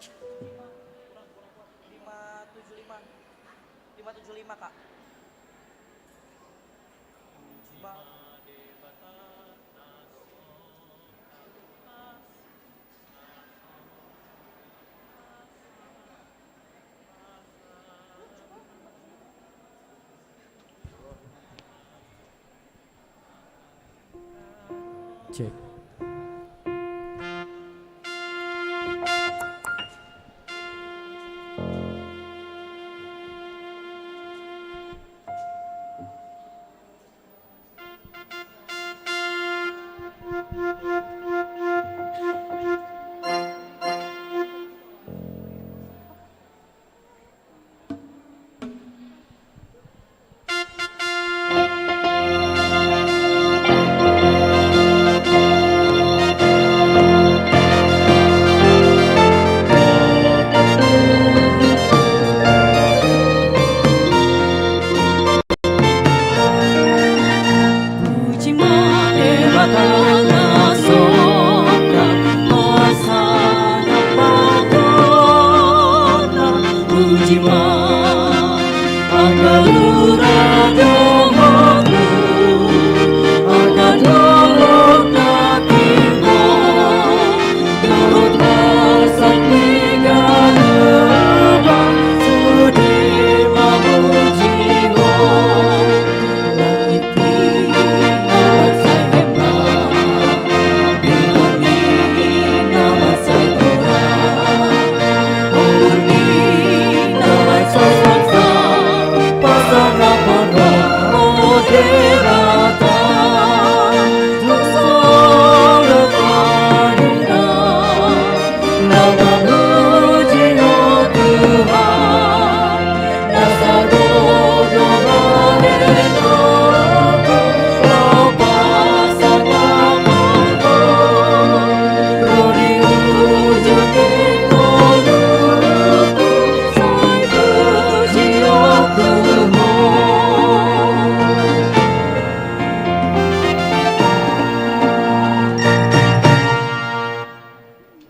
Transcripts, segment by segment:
575 575 Kak. 5 Cek.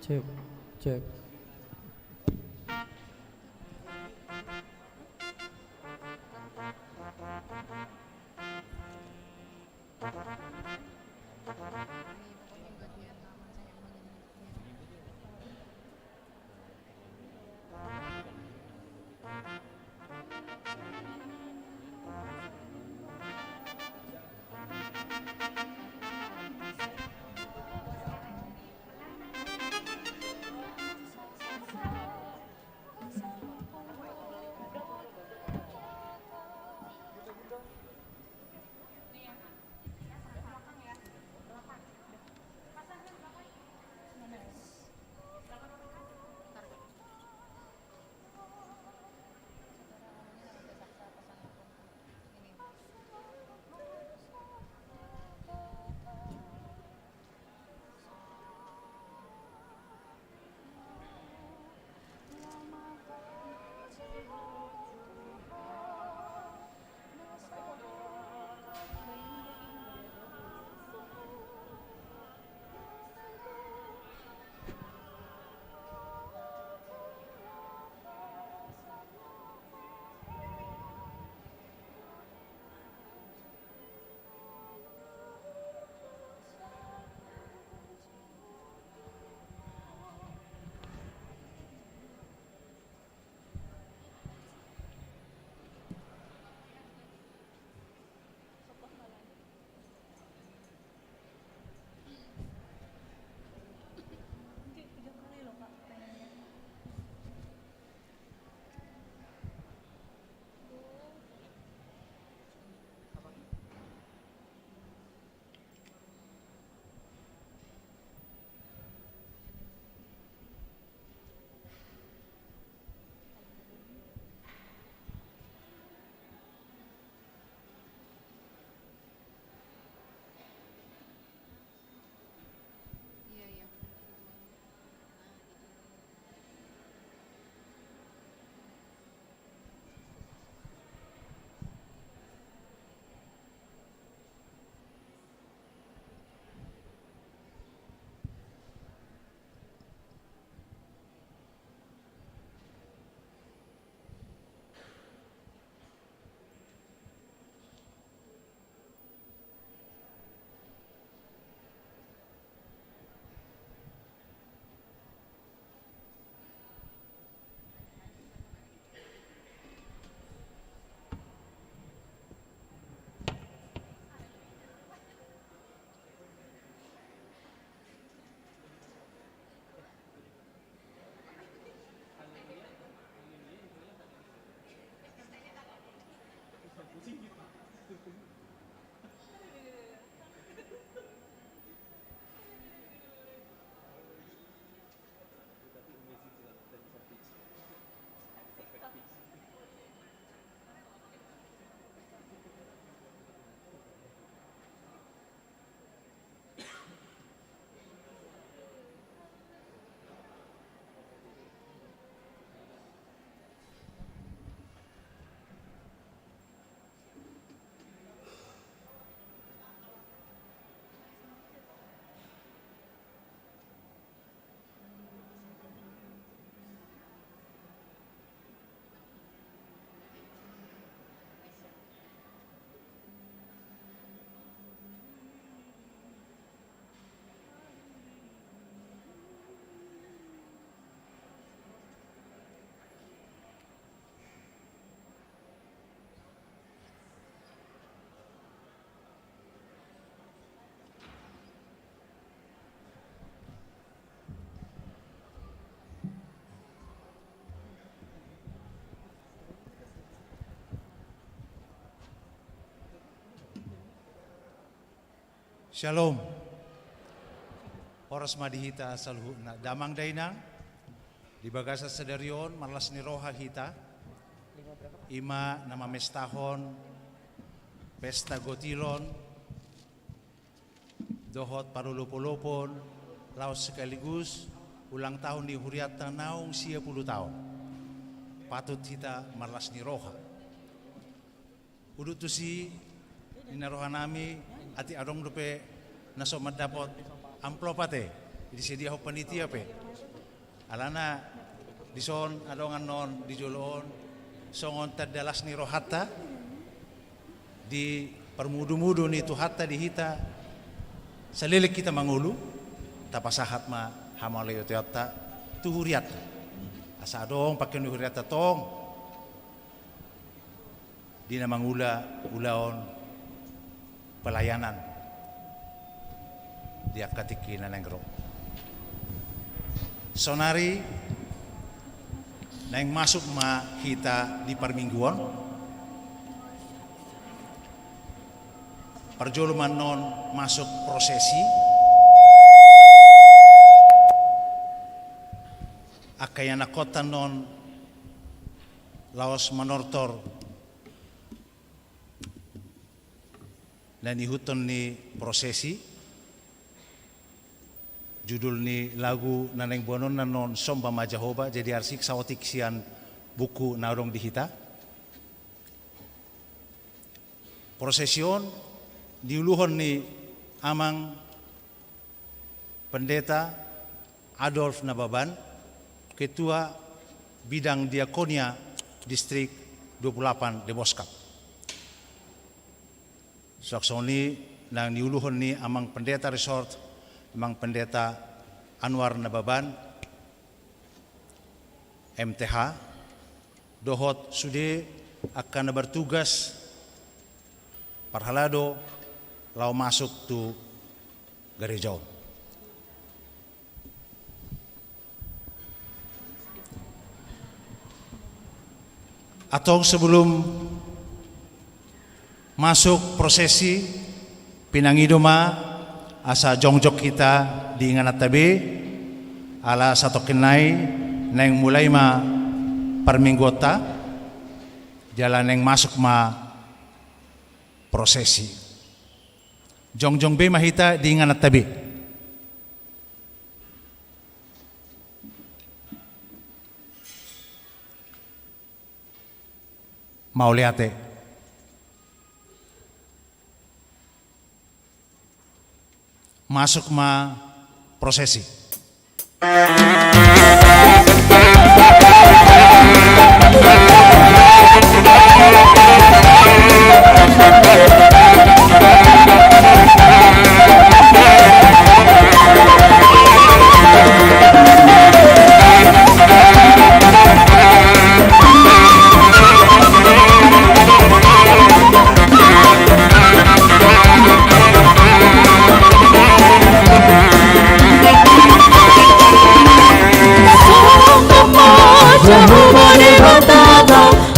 Cek, cek. Shalom. Oras madihita salhuna damang dainang di bagasa sedarion malas ni roha hita ima nama mestahon pesta gotilon dohot parulupolopon laos sekaligus ulang tahun di huriatan naung 10 tahun patut kita malas ni roha udut tu si inaroha nami ati adong dope naso madapot amplopate di sedia ho panitia pe alana dison adongan non di jolon songon tadalas ni rohata di permudu-mudu ni tu hatta di hita salilik kita mangulu tapasahat ma hamalayo teata tu huriat asa dong pakai ni huriat tong di namangula ulaon pelayanan dia katiki nanengro sonari neng masuk ma kita di permingguan perjoluman non masuk prosesi akayana kota non laos manortor dan ihuton ni prosesi judul ni lagu naneng bonon nanon somba majahoba jadi arsik sawatik sian buku narong di hita prosesion diuluhon ni amang pendeta Adolf Nababan ketua bidang diakonia distrik 28 Deboskap saksoni nang diuluhon ni amang pendeta resort Mang Pendeta Anwar Nababan MTH dohot sude akan bertugas parhalado lau masuk tu gereja atau sebelum masuk prosesi pinangidoma asa jongjok kita di nganat tabi ala satu kenai neng mulai ma perminggota jalan neng masuk ma prosesi jongjong be mahita di nganat tabi mau lihat masuk ma prosesi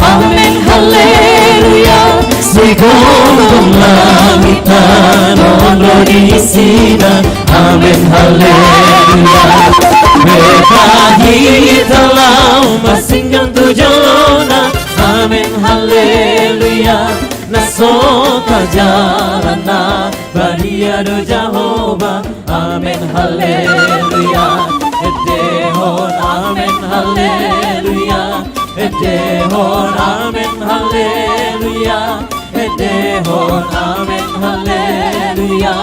Amin haleluya Segondong langitan Onro di sina Amin haleluya Bekahi dalam Masinggang tujalona Amin haleluya Nasoka jalana Bariado Jehovah Amin haleluya Edehon amin haleluya Edehon amin haleluya Edehon amin haleluya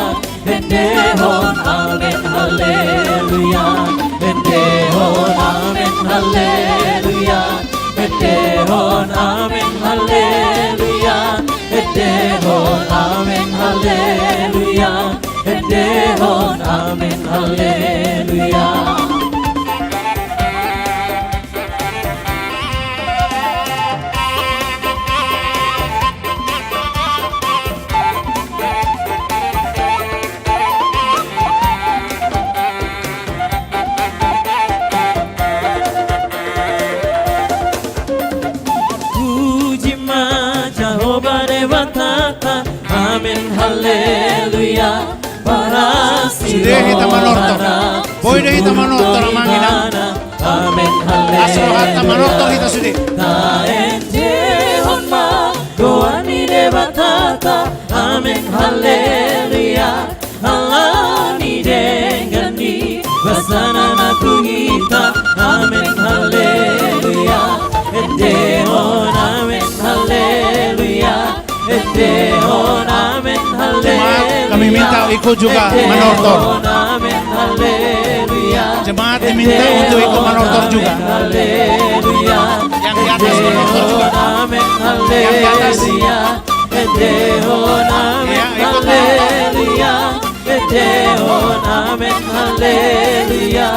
Edehon amin haleluya Edehon amin haleluya Edehon amin haleluya Edehon amin haleluya Edehon amin haleluya Jehovah Devatata, Amen, Hallelujah. Sudah hita manortor. Boy deh hita manortor mangina. Amen Asro hata manortor hita sudah. Goani debatata, amen haleluya. Allah ni dengani, basana na tuhita, amen haleluya. Edehon amen haleluya. Edehon amen haleluya. Kami minta ikut juga manortor. Amen haleluya. Jemaat diminta untuk ikut manortor juga. Haleluya. Yang di atas manortor juga. Amen Yang di atas. haleluya. Edehon amen Ya, ikut haleluya. Edehon amen haleluya.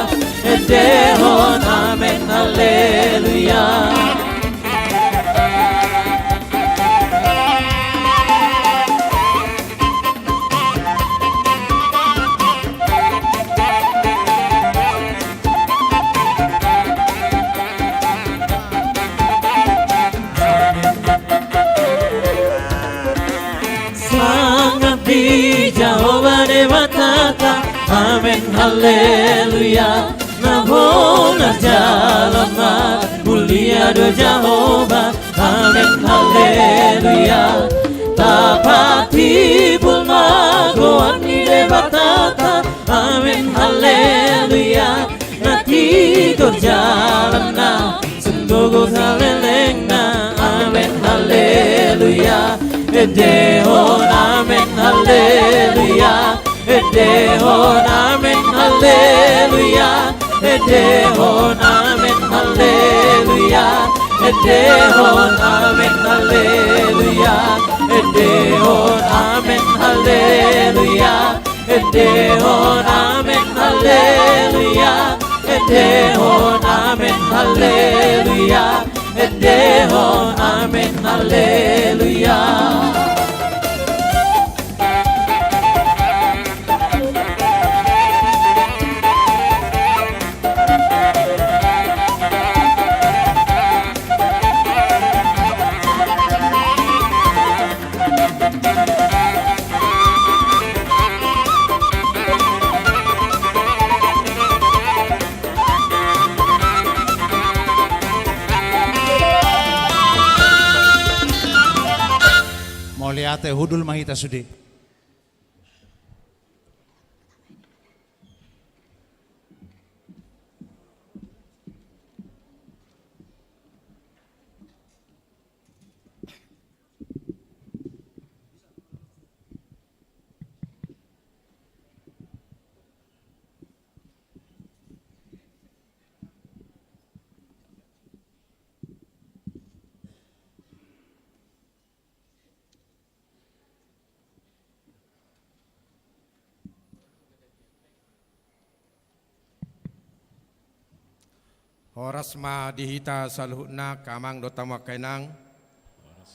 Edehon amen haleluya. Sangat di Jehovah debatata, amen haleluya. Nabona jalama mulia do Jehovah, amen haleluya. Tapati pulma goani debatata, amen haleluya. Nati gorjalana sungguh salelengna, amen haleluya. Edehon amen haleluya. Edehon amen haleluya. Edehon amen haleluya. Edehon amen haleluya. Edehon amen haleluya. Edehon amen haleluya. Edehon amen haleluya. Edehon amen haleluya. Mau lihat hudul mahita sudah. Horas ma dihita saluhna kamang dotama kainang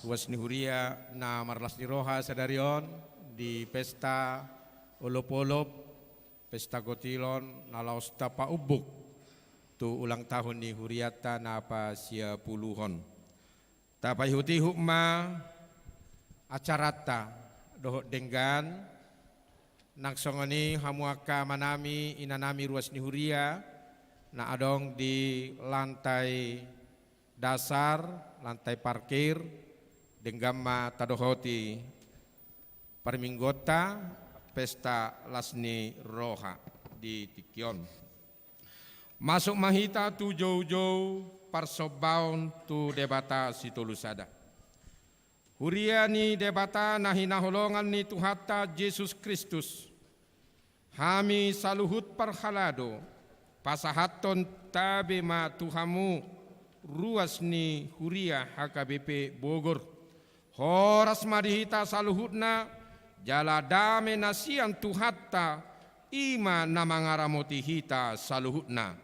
was ni huria na marlas ni roha sadarion di pesta olop-olop pesta gotilon na laos tapa ubuk tu ulang tahun ni huriata na pa sia puluhon tapai huti hukma acarata dohok denggan naksongoni hamuaka manami inanami ruas ni huria na adong di lantai dasar, lantai parkir, denggama tadohoti parminggota pesta lasni roha di Tikion. Masuk mahita tu jauh-jauh parsobaun tu debata situlusada. Huria ni debata nahina holongan ni Tuhata Yesus Kristus. Hami saluhut parhalado. Pasahaton tabe ma Tuhamu ruas ni huria HKBP Bogor. Horas madihita saluhutna jala dame nasian Tuhata ima namangaramoti hita saluhutna.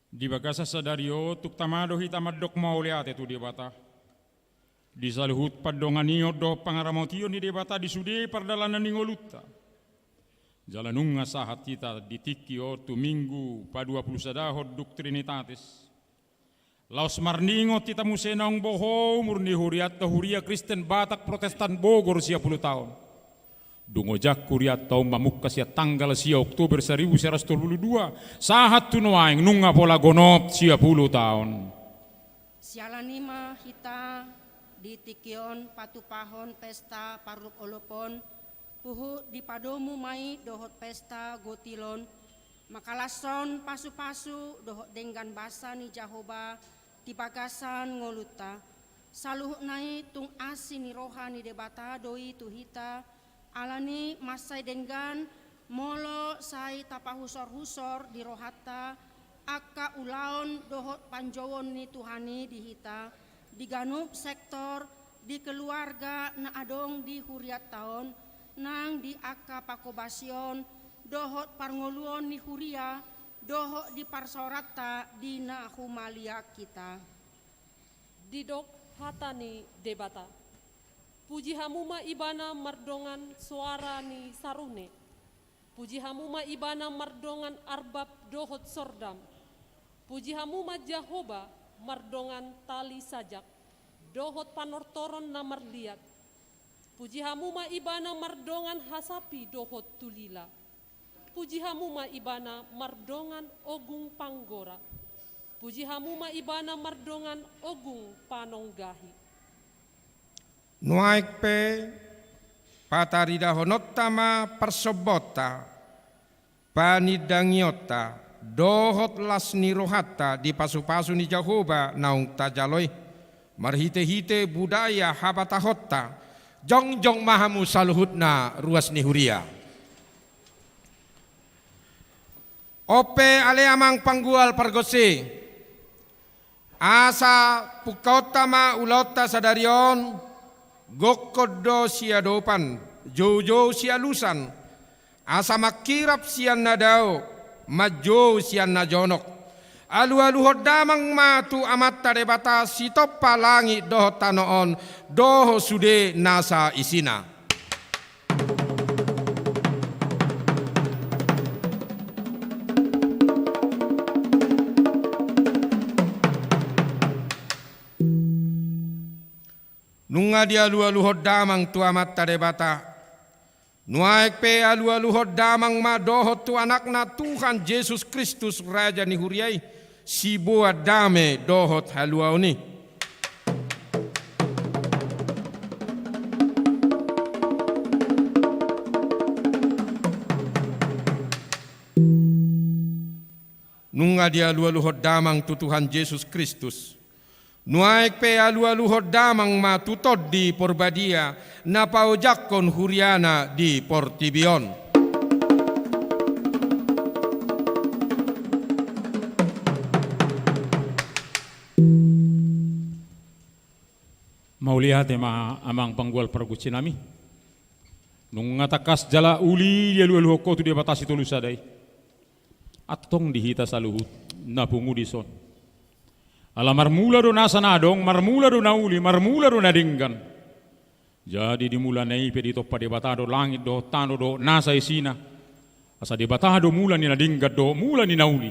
Di bagasa sadario tuk tamado hita madok mauliate tu debata. Di saluhut padonganio do pangaramotio ni debata di sude pardalanan ningolutta. Jalanunga sahat kita di tikio tu minggu pa 20 sadahod Trinitatis. Laos marningot tita musenang boho murni huriat huria Kristen Batak Protestan Bogor 10 tahun. Dungojak kuriat tau mamukka sia tanggal sia Oktober 1922 sahat tunuaing nunga pola gonop 10 tahun. Sialanima hita di tikion patupahon pesta parluk olopon puhu di padomu mai dohot pesta gotilon makalason pasu-pasu dohot denggan basa ni Jahoba di bagasan ngoluta saluh nai tung asi ni rohani debata doi tuhita alani masai denggan molo sai tapahusor-husor di rohata aka ulaon dohot panjowon ni tuhani dihita di ganup sektor di keluarga na adong di huriat taon nang di aka pakobasion dohot parngoluon ni huria dohot di parsorata di na humalia kita didok hatani debata puji hamuma ibana mardongan suara ni sarune puji hamuma ibana mardongan arbab dohot sordam puji hamuma Jahoba mardongan tali sajak dohot panortoron na marliat puji hamuma ibana mardongan hasapi dohot tulila puji hamuma ibana mardongan ogung panggora puji hamuma ibana mardongan ogung panonggahi Nuaik pe patarida honottama persobota panidangiota dohot lasni rohata di pasu-pasu ni Jahoba naung tajaloi marhite-hite budaya habatahota jong-jong mahamu saluhutna ruas ni huria ope ale amang panggual pargosi asa pukautama ulota sadarion gokodo siadopan jojo sialusan asa makirap sian nadao majo sian najonok alu-alu hodamang matu amatta debata sitopa langit doho tanoon doho sude nasa isina nunga di alu-alu hodamang tu amatta debata nuaik pe alu-alu hodamang ma doho tu anakna Tuhan Yesus Kristus Raja ni huriai si boa dame dohot haluau ni nunga di alu-alu hodamang tu Tuhan Yesus Kristus nuaik pe alu-alu hodamang ma tutod di porbadia na paujakon huriana di portibion Maulihat ma amang panggual parguci nami nung ngatakas jala uli dia luel hoko tu dia batasi tulusadai atong dihita saluhut na pungudison ala marmula do nasa nadong marmula do nauli marmula do nadinggan jadi dimula nei pedito pa debatado langit do tano do nasa isina asa debatado mula ni nadinggat do mula ni nauli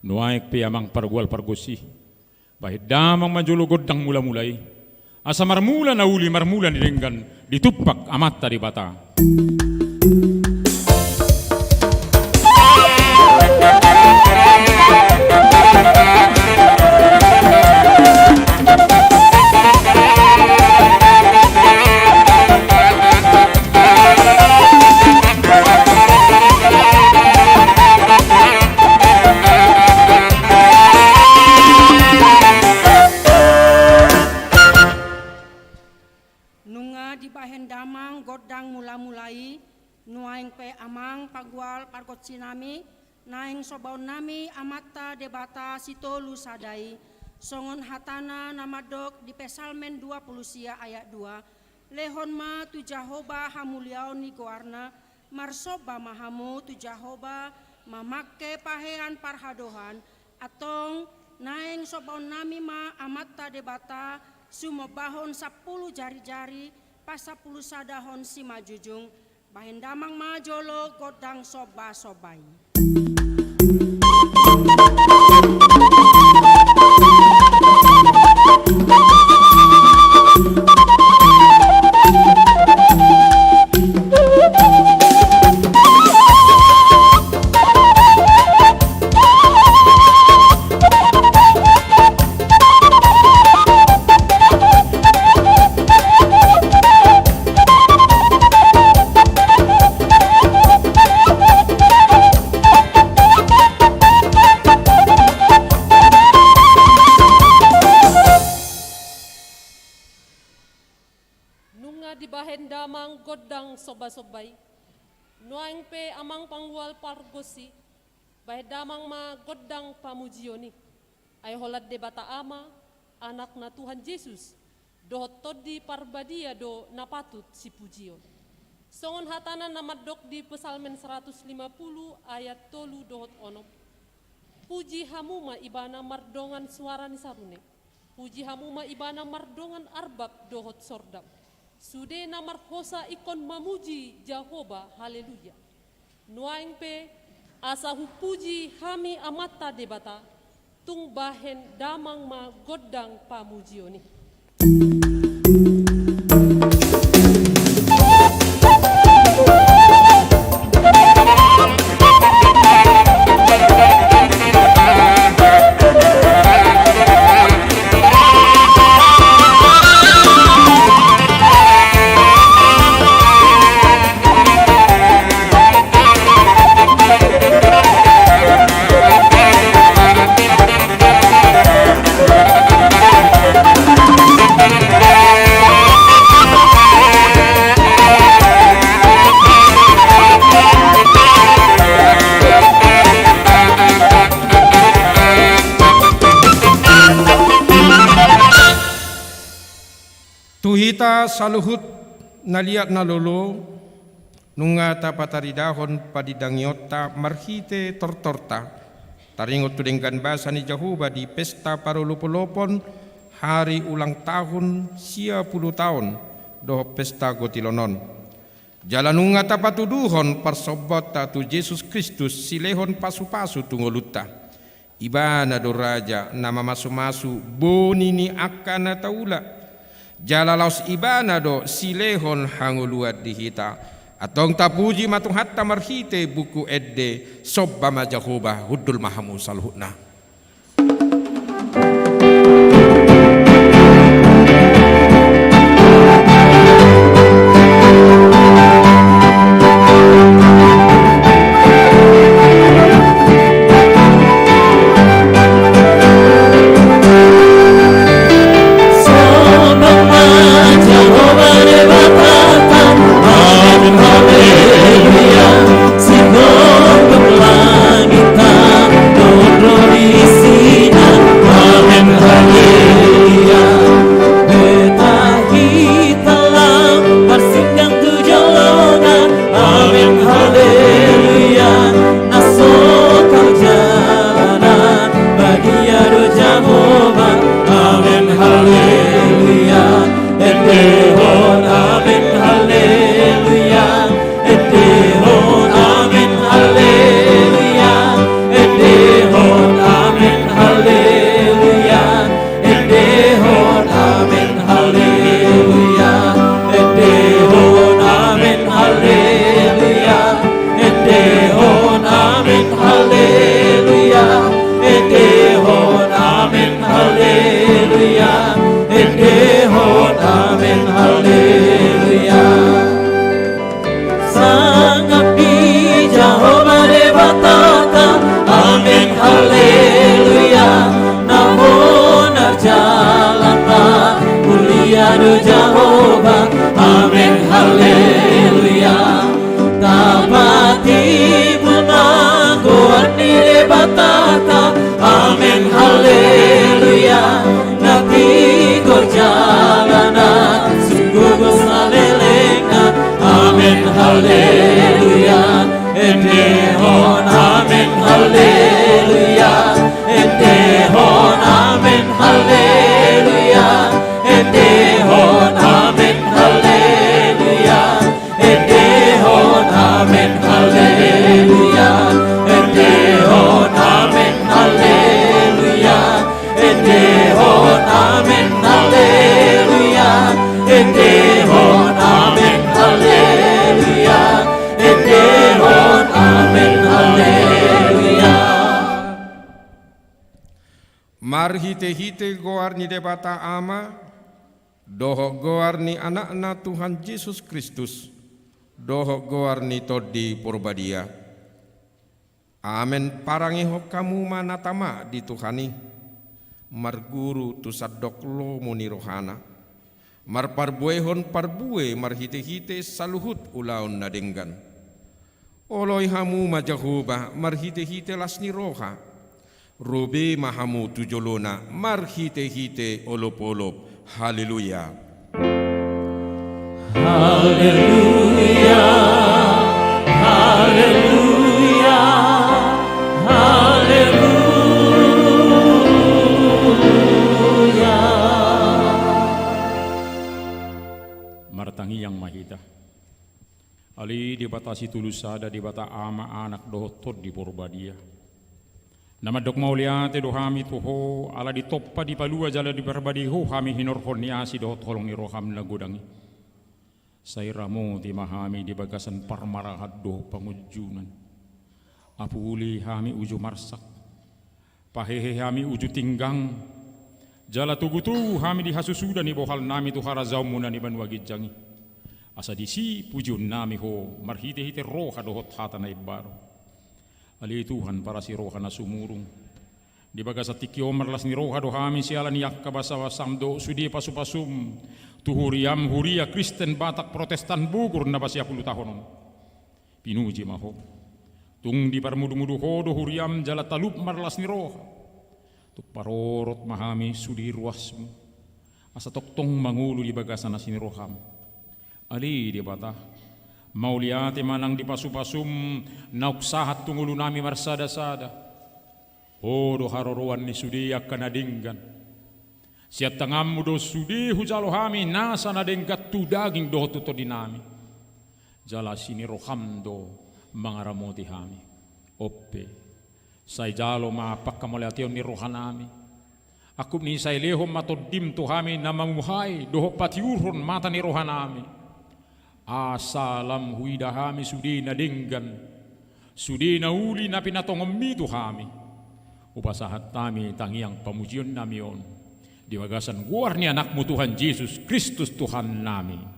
nuaik pe amang pargual pargusi bahid damang majolo godang mula-mulai asa marmula nauli marmula ni denggan ditupak amatta di bata. Mula-mulai nuaing pe amang pagwal pargot sinami naing sobaun nami amatta debata sitolu sadai songon hatana namadok di pesalmen 20 sia ayat 2 lehon ma tu Jahoba hamuliau ni goarna marsoba mahamu tu Jahoba mamake pahean parhadohan atong naing sobaun nami ma amatta debata sumobahon 10 jari-jari pasapulu sadahon si majujung bahen damang majolo godang soba-sobai bahen damang godang soba-sobay. Nuang pe amang pangwal pargosi, bahen damang ma godang pamujioni. Ay holat de bata ama, anak na Tuhan Yesus, dohot todi parbadia do napatut si pujion. Songon hatanan namadok di Pesalmen 150 ayat 3 dohot onop. Puji hamuma ibana mardongan suara ni sarune. Puji hamuma ibana mardongan arbab dohot sordam. Sude namar hosa ikon mamuji Jehovah, haleluya. Nuaing pe asahu puji hami amata debata, tung bahen damang ma godang pamujioni. Tuhita saluhut naliat nalolo nunga tapataridahon padidangiota marhite tortorta taringot tudenggan basa ni Jehovah di pesta parulupolopon hari ulang tahun 10 tahun doh pesta gotilonon. Jalanunga tapatuduhon parsobat tu Yesus Kristus silehon pasu-pasu tungoluta. Ibana do raja nama masu-masu bonini akana taula. Jalalaus ibana do silehon hanguluat dihita. Atong tapuji matung hatta marhite buku edde sobbama Jehovah huddul mahamu salhutna. Marhite-hite goar ni debata ama, dohok goar ni anak-anak Tuhan Yesus Kristus, dohok goar ni todi purbadia. Amen parangi hok kamu manatama di Tuhani, marguru tu sadok lo muni rohana, Marparbuehon parbue marhite-hite saluhut ulaon na denggan. Oloy hamu majahuba marhite-hite lasni roha. Robe mahamu tujolona marhite-hite olop-olop. Haleluya. Haleluya, haleluya, haleluya. Martangi yang mahita. Ali dibatasi tulusada dibata ama anak dohotod di Purbadia. Nama dok mauliate dohami tuho ala di toppa di palua jala di berbadiho hami hinor horniasi dohot holong ni roham lagodangi. Sairamu di mahami di bagasan parmarahat doh pangujunan. Apuli hami uju marsak. Pahehe hami uju tinggang. Jala tugutu hami di hasusuda ni bohal nami tu harazaumu ni banwagid jangi. Asa disi pujun nami ho marhite-hite roha dohot hata na ibaro. Ali Tuhan para si roha na sumurung. Di bagasa tikyo marlas ni roha dohami sialan yak kabasawa samdo sudi pasupasum. Tuhuriam huria Kristen Batak Protestan bugur na basya 10 tahun. Pinuji maho. Tung di parmudu-mudu hodo huriam jala talup marlas ni roha. Tuk parorot mahami sudi ruasmu. Asa toktong mangulu di bagasa na siniroham. Ali di bata. Mauliate manang di pasupasum nauksahat tungulu nami marsada-sada. Hodo haroroan ni sudi akan adinggan. Siat tangamu do sudi hujalo hami nasa nadengkat tu daging do tuto dinami. Jala sini roham do mangaramoti hami. Oppe. Say jalo maapak kamuliation ni rohanami. Aku ni say lehom matodim tu hami na mamuhay doho patiurhon mata ni rohanami. Asalam huida hami sudi na denggan. Sudi na uli na pinatongommi tu hami. Upasahat tami tangiang pamujion namion. Di bagasan guarni anakmu Tuhan Yesus Kristus Tuhan nami.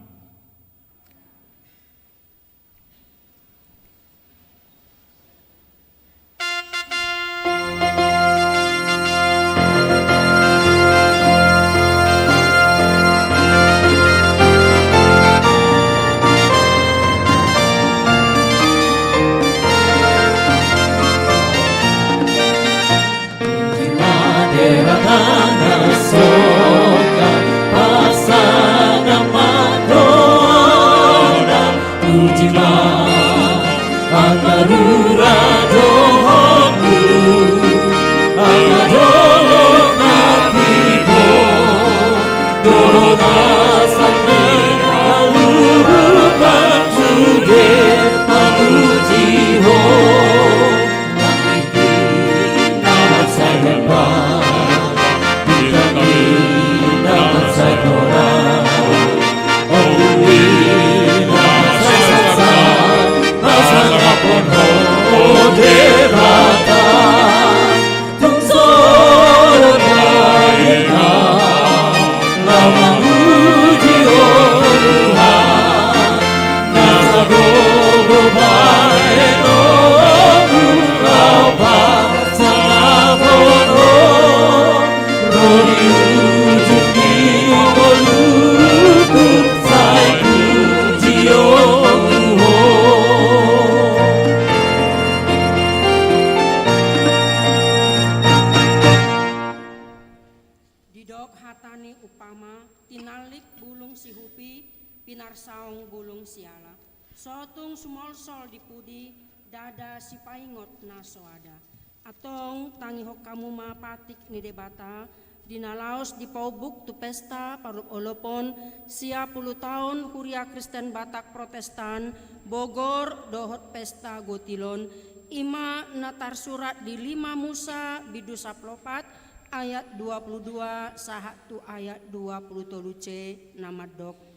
pinarsaong bulung siala. Sotung sumolsol di pudi dada si paingot na soada. Atong tangihok kamu mapatik ni debata dinalaos di paubuk tu pesta paruk olopon sia 10 tahun Huria Kristen Batak Protestan Bogor dohot pesta gotilon ima natar surat di 5 Musa bidu saplopat ayat 22 sahatu ayat 23 nama dok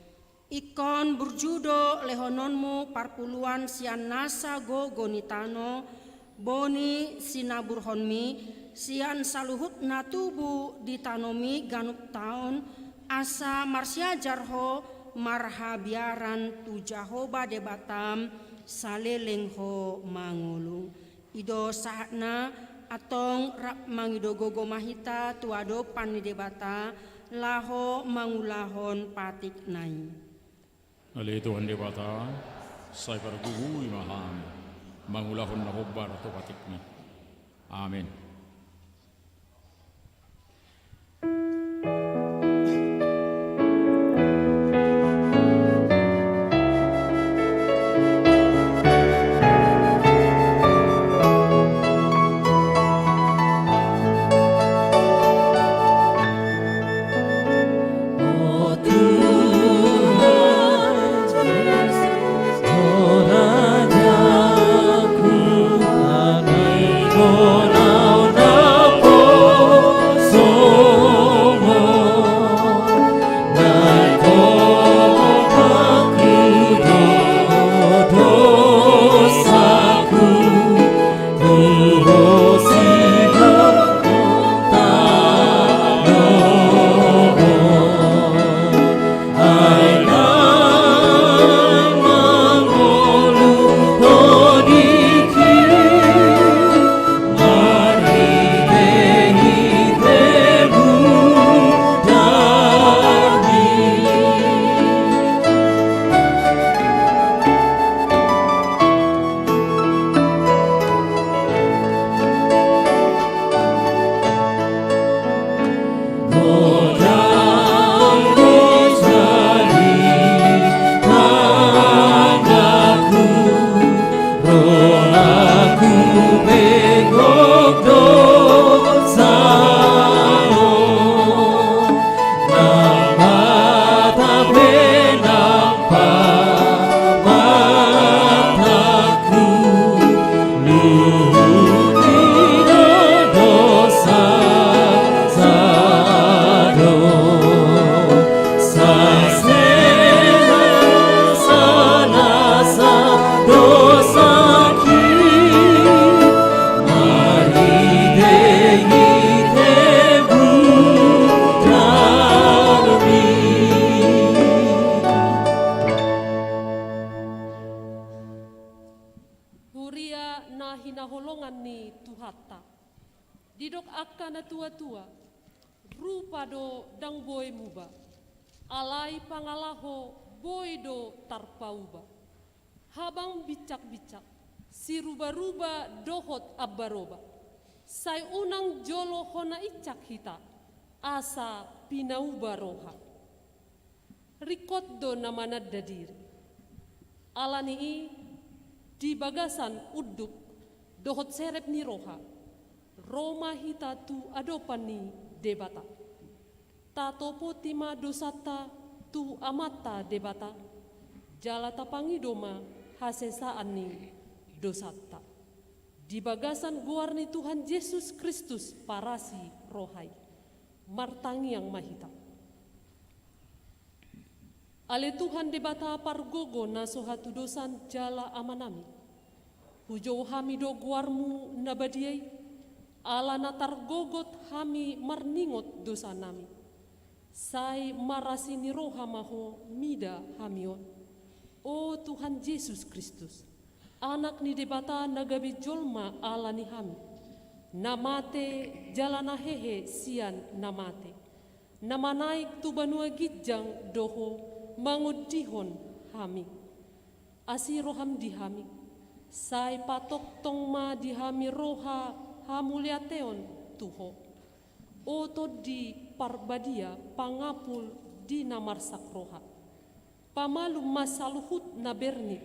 ikon berjudo lehononmu parpuluan sian nasa go gonitano boni sinaburhonmi sian saluhut natubu ditanomi ganuk taon asa marsya jarho marhabiaran tu Jahoba debatam salelengho mangulu ido sahna atong rap mangido gogo mahita tuado pani debata laho mangulahon patik nai. Ali Tuhan Debata, saya pergugui maham, mangulahon na hubbar atau patikni. Amin. hinaholongan ni Tuhatta. Didok akka na tua-tua, rupa do dang boy muba, alai pangalaho boy do tarpauba. Habang bicak-bicak, si ruba-ruba dohot abbaroba. Say unang jolo hona icak hita, asa pinauba roha. Rikot do namanad dadiri. Alani di bagasan uduk dohot serep ni roha. Roma hita tu adopan ni debata. Tatopo tima dosata tu amata debata. Jala tapangi doma hasesaan ni dosata. Di bagasan guar ni Tuhan Yesus Kristus parasi rohai. Martangi yang mahita. Ale Tuhan debata pargogo na sohatu dosan jala amanami. Hujau hami do guarmu nabadiai. Ala natar gogot hami marningot dosa nami. Sai marasi ni roha maho mida hamion. O Tuhan Yesus Kristus, anak ni debata nagabi jolma ala ni hami. Namate jalana hehe sian namate. Namanaik tu banua gijang doho mangudihon hami. Asi roham dihami. Sai patok tongma dihami roha hamuliateon tuho. Oto di parbadia pangapul di namarsak roha. Pamalu masaluhut na bernik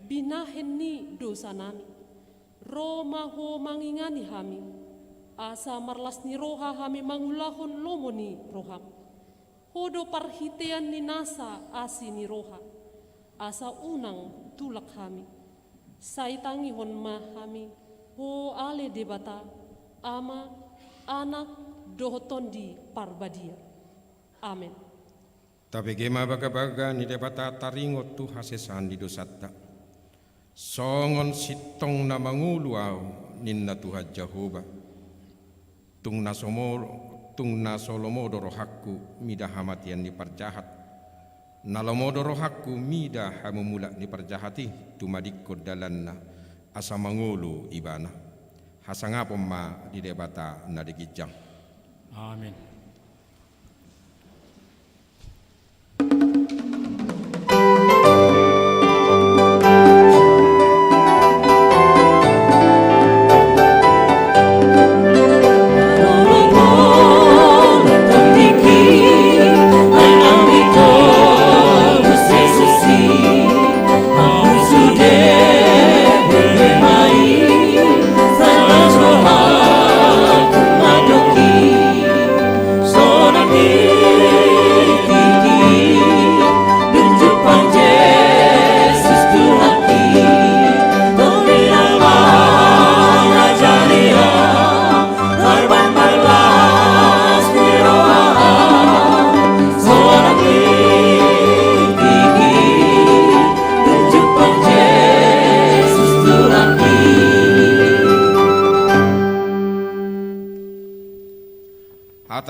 binahen ni dosa nami. Roma ho mangingani hami. Asa marlas ni roha hami mangulahon lomo ni roham. Hodo parhitean ni nasa asi ni roha. Asa unang tulak hami. Saitangihon ma hami. Ho ale debata ama anak dohoton di parbadia. Amen. Tapi gema baga-baga ni debata taringot tu hasesan di dosata. Songon sitong na manguluaw ninna Tuhan Jehovah. Tung na solomodo rohakku mida hamatian ni parjahat. Nalomodo rohakku mida hamumula ni parjahati tumadikko dalanna. Asa mangulu ibana hasangapom ma di debata na digijang. Amin.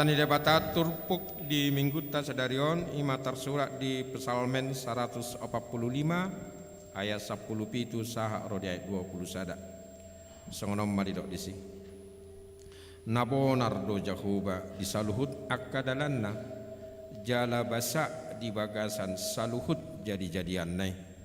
Tani debata turpuk di mingguta sadarion ima tersurat di Psalmen 145 ayat 10 pitu saha rodi ayat 20 sada. Songonom maridok disi. Nabo nardo jahuba di saluhut akkadalanna jala basa di bagasan saluhut jadi-jadian nai.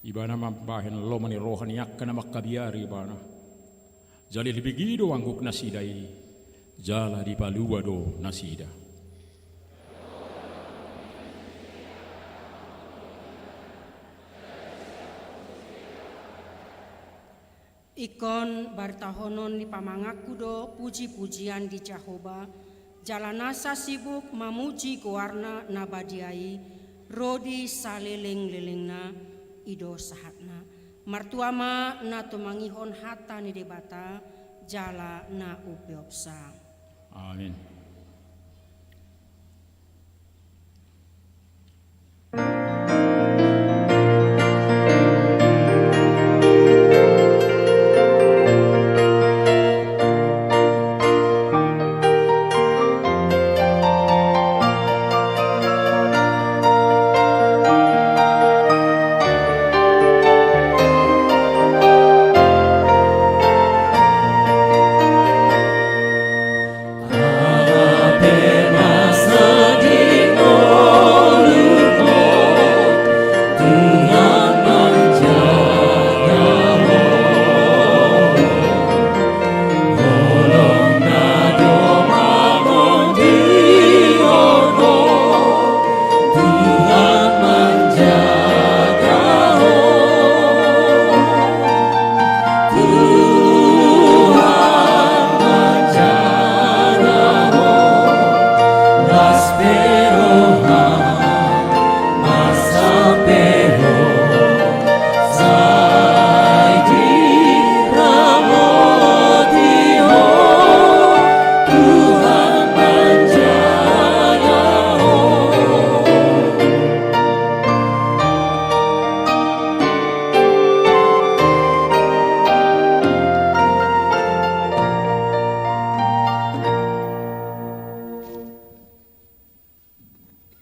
Ibana mambahin lo mani rohani yakka na makabiari ibana. Jali libigido angguk nasidai. Jala di paluado nasida. Ikon bartahonon ni pamangaku do puji-pujian di Jehovah. Jalanasa sibuk mamuji goarna nabadiai. Rodi saleleng-lelengna ido sahatna martuama na tumangihon hata ni debata jala na upiopsa. Amin.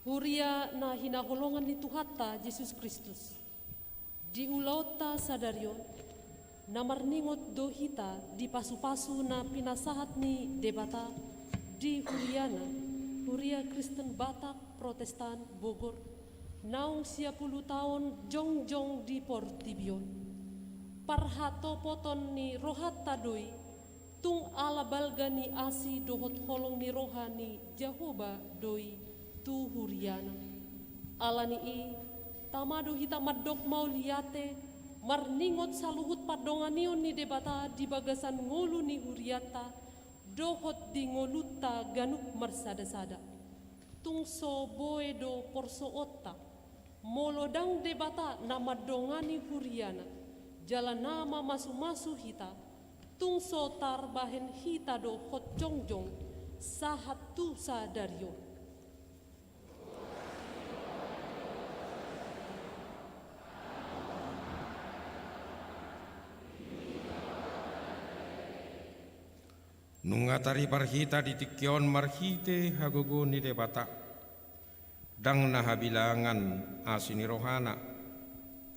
Huria na hinahulongan ni Tuhata Yesus Kristus. Di ulauta sadarion, na marningot dohita di pasu-pasu na pinasahat ni debata di Huriana, Huria Kristen Batak Protestan Bogor, naung 10 tahun jongjong di Portibion. Parhato poton ni rohat tadoi, tung ala balga ni asi dohot holong ni rohani Jehovah doi tu Huriana. Alani i tamado hita madok mau liate marningot saluhut padonganion ni debata di bagasan ngolu ni Huriata dohot di ngoluta ganuk marsada-sada. Tungso boedo porso otta molodang debata nama dongani Huriana jalan nama masu-masu hita tungso tarbahen hita do hot jongjong sahat tu sadario. Nungatari parhita di tikion marhite hagogo ni debata. Dang nahabilangan asini rohana.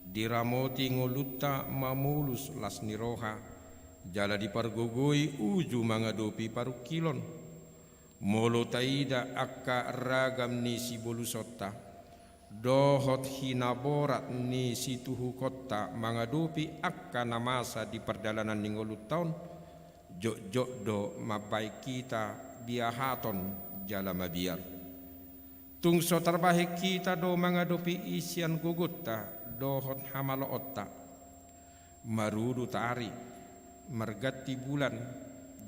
Diramoti ngoluta mamulus las ni roha. Jala di pargogoi uju mangadopi parukilon. Molo taida akka ragam ni si bolusota. Dohot hinaborat ni si tuhu kota mangadopi akka namasa di perdalanan ni ngolutaon. Jok-jok do mabai kita biahaton jala mabiar. Tungso terbaik kita do mengadopi isian gugutta dohot hamalo otta. Marudu tari mergati bulan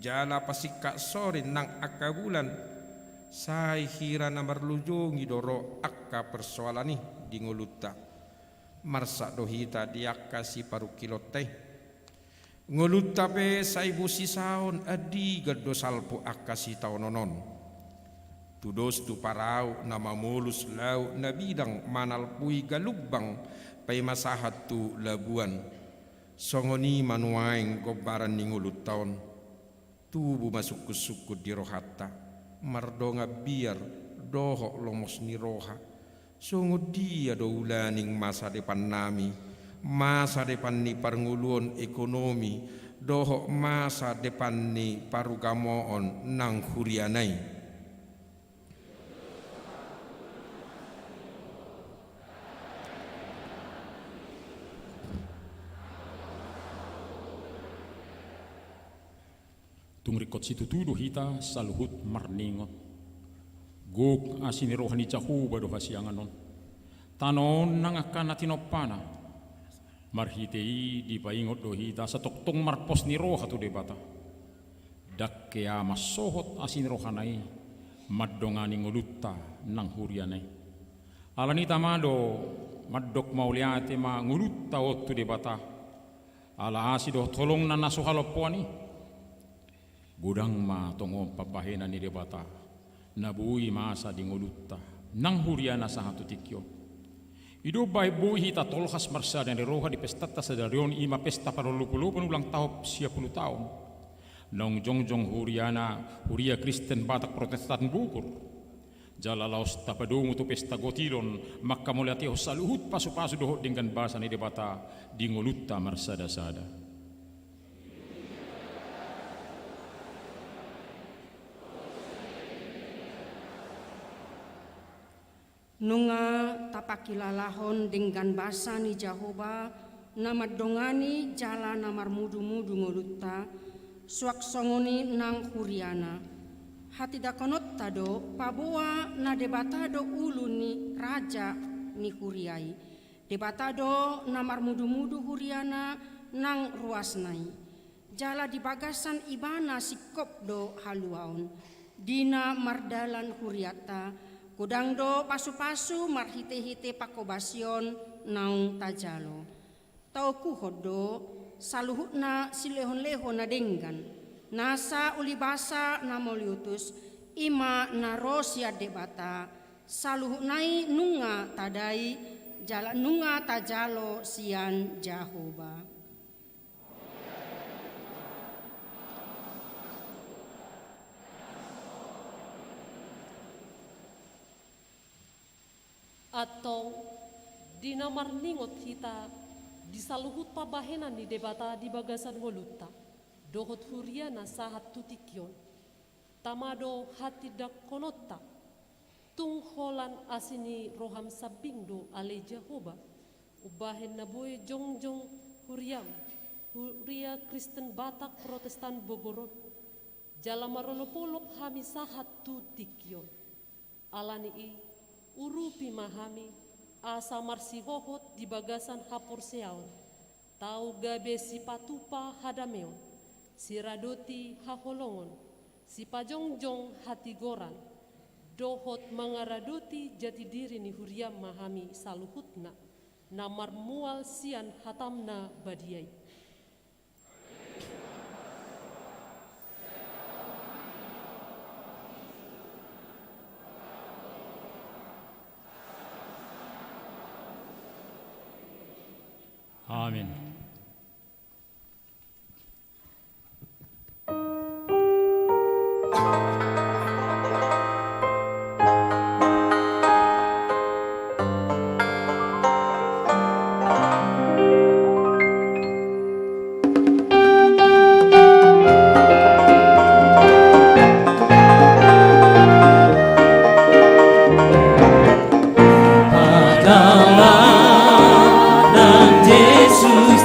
jala pasika sorin nang akka bulan. Sai hira na marlujungi doro akka persoalani di ngolutta. Marsa dohita diakka si parukiloteh. Ngulut tape saibu sisaon adi gado salpo akasi taunonon. Tudos tu parau na mamulus lau na bidang manalpui galubang pay masahat tu labuan. Songoni manuaing gobaran ningulut taon. Tubu masuk kusukut di rohata. Mardonga biar dohok lomos ni roha. Sungguh dia do ulaning masa depan nami. Masa depan ni parnguluan ekonomi. Dohok masa depan ni parugamoon nang hurianay. Tungrikot situ tuduh hita saluhut marningot. Guk asini rohani cahuba do hasianganon. Tanon nangakan natinopana. Marhitei di paingot do hita satoktong marpos ni roha tu debata. Dak kea masohot asini rohanai. Maddongani ngulutta nang hurianai. Alani tamado maddok mauliate ma ngulutta ottu debata. Ala asido tolong nana sohalopoani. Budang ma tongo papahena ni debata nabui masa di ngulutta nang huriana sahatu tikyo ido bai bui hita tolhas marsa dan roha di pestata sadarion ima pesta parolupulupun ulang tahun 10 tahun nong jongjong huria Kristen Batak Protestan bukur jalalaos tapadungu tu pesta gotilon maka muliatio saluhut pasu-pasu dohot dengan bahasa ni debata di ngulutta marsada-sada. Nunga tapakilalahon dengan basa ni Jahoba nama dongani jala namar mudu-mudu ngolutta suak songoni nang huriana hati dakonot tado pabua na debatado ulu ni raja ni huriai debatado namar mudu-mudu huriana nang ruasnai jala di bagasan ibana sikop do haluaon dina mardalan huriata Kudang do pasu-pasu marhite-hite pakobasion naung tajalo. Tau kuhodo saluhutna silehon-lehon na denggan. Nasa ulibasa na moliutus ima na rosia debata. Saluhutnai nunga tadai jala nunga tajalo sian Jahoba. Atau dinamarningot hita disaluhut pabahenan ni debata di bagasan ngolutta dohot huriana sahat tutikyon tamado hati dak konotta tung holan asini roham sabing do ale Jahoba ubahen na boy jongjong huria Kristen Batak Protestan Bogorod jalamaronopolop hami sahat tutikyon alani i urupi mahami asa marsi hohot di bagasan hapor seaon tau gabe si patupa hadameon si radoti haholongon si pajongjong hati goran dohot mangaradoti jati diri ni huriam mahami saluhutna namar mual sian hatamna badiai. Amin. Adalah dan Yesus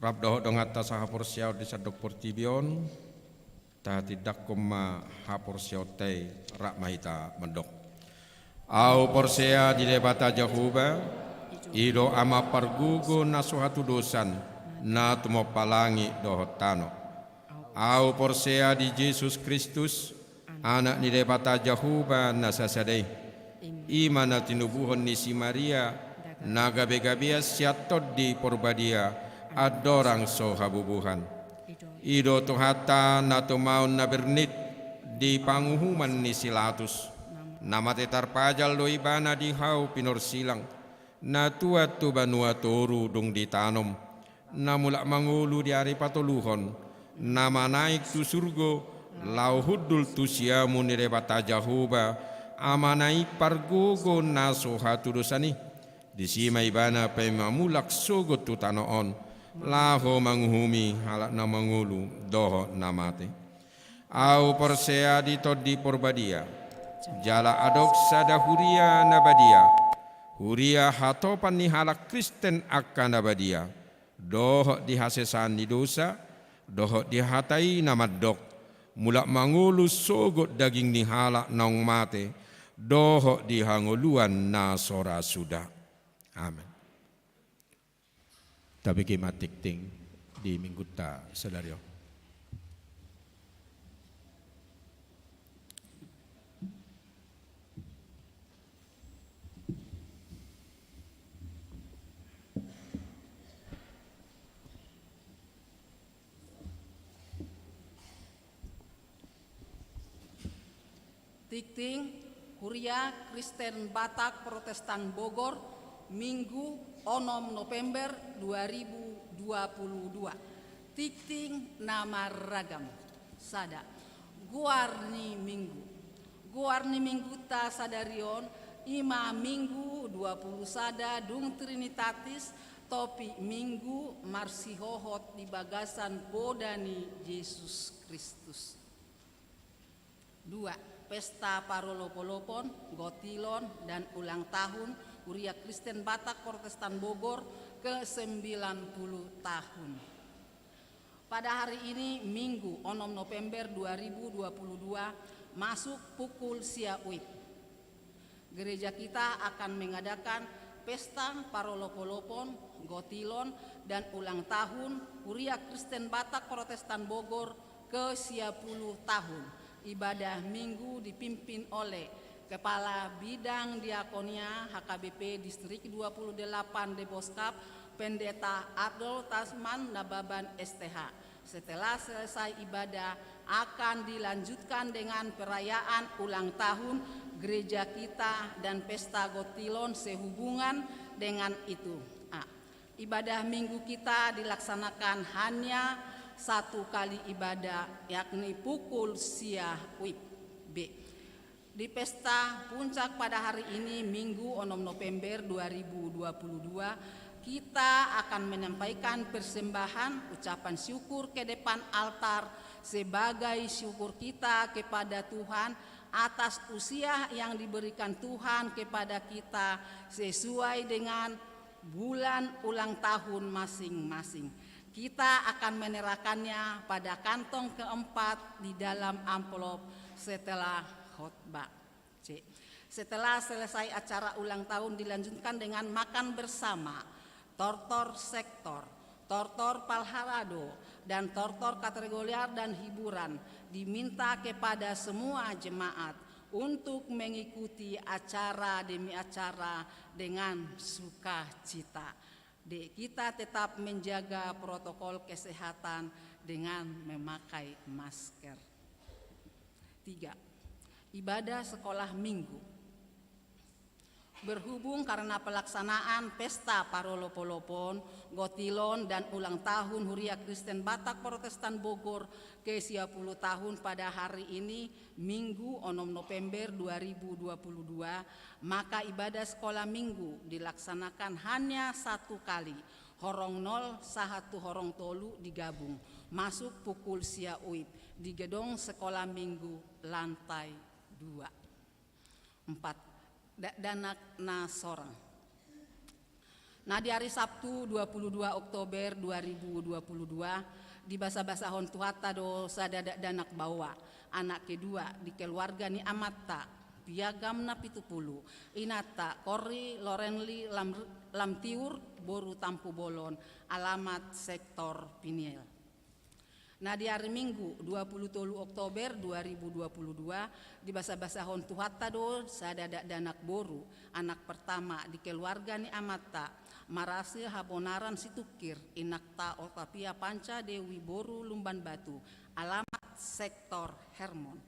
Sebab dohok dong atas hapor siau di sadok portibion, ta tidak koma hapor siau tei rak mahita mendok. Au porsea di debata Jehovah, ido ama pargugo na suhatu dosan, na tumo palangi dohot tano. Au porsea di Yesus Kristus, anak ni debata Jehovah na sasadei. Iman na tinubuhon ni si Maria, na gabi-gabi siatot di porbadia, adorang so habubuhan. Ido tuhata na tumaon na bernit, di panguhuman ni Silatus. Nama tetar pajal do ibana di hau pinor silang, na tuat tu banua toru dong ditanom, na mulak mangulu di hari patoluhon, nama naik tu surgo, lau hudul tu siamu ni rebata Jehovah, amanai pargogo na sohatu dosani, di sima ibana pemamulak sogot tu tanoon, laho manguhumi halak na mangulu doho namate. Au persea di todi porbadia, jala adok sada huria nabadia, huria hatopan ni halak Kristen akan nabadia, doho dihasesan di dosa, doho dihatai namadok, mulak mangulu sogot daging ni halak naung mate, doho dihanguluan na sora sudah. Amin. Tapi kimatik ting di minggu ta sadario. Tikting Huria Kristen Batak Protestan Bogor Minggu 6 November 2022. Tikting nama ragam sada Guarni Minggu ta sadarion ima Minggu 20 sada dung Trinitatis topi Minggu marsihohot di bagasan bodani Yesus Kristus. 2. Pesta Parolopolopon, Gotilon, dan ulang tahun Huria Kristen Batak Protestan Bogor ke-90 tahun. Pada hari ini Minggu 6 November 2022 masuk pukul siauip. Gereja kita akan mengadakan Pesta Parolopolopon, Gotilon, dan ulang tahun Huria Kristen Batak Protestan Bogor ke-90 tahun. Ibadah Minggu dipimpin oleh Kepala Bidang Diakonia HKBP Distrik 28 Deboskap Pendeta Abdul Tasman Nababan STH. Setelah selesai ibadah akan dilanjutkan dengan perayaan ulang tahun gereja kita dan pesta Gotilon sehubungan dengan itu. Ibadah Minggu kita dilaksanakan hanya satu kali ibadah, yakni pukul siauip. B. Di pesta puncak pada hari ini Minggu 6 November 2022 kita akan menyampaikan persembahan ucapan syukur ke depan altar sebagai syukur kita kepada Tuhan atas usia yang diberikan Tuhan kepada kita sesuai dengan bulan ulang tahun masing-masing. Kita akan menyerahkannya pada kantong keempat di dalam amplop setelah khotbah. C. Setelah selesai acara ulang tahun dilanjutkan dengan makan bersama, tortor sektor, tortor palharado, dan tortor kategorial dan hiburan diminta kepada semua jemaat untuk mengikuti acara demi acara dengan sukacita. D. Kita tetap menjaga protokol kesehatan dengan memakai masker. 3. Ibadah sekolah minggu. Berhubung karena pelaksanaan pesta Parolopolopon, Gotilon, dan ulang tahun Huria Kristen Batak Protestan Bogor ke-90 tahun pada hari ini Minggu 6 November 2022, maka ibadah sekolah minggu dilaksanakan hanya satu kali. Horong 0 sahatu horong tolu digabung masuk pukul siauip di gedung sekolah minggu lantai 2. 4. Danak na sorang. Nah di hari Sabtu 22 Oktober 2022 di basa-basahon tuhata do sadada danak bawa anak kedua di keluarga ni Amatta piagam na 70 Inata Kori Lorenli Lamtiur Boru Tampu Bolon alamat sektor Piniel. Nah di hari Minggu 23 Oktober 2022 di basa-basahon tuhata do sadada danak boru anak pertama di keluarga ni Amatta Marasi Habonaran Situkir Inakta Otapia Panca Dewi Boru Lumban Batu alamat sektor Hermon.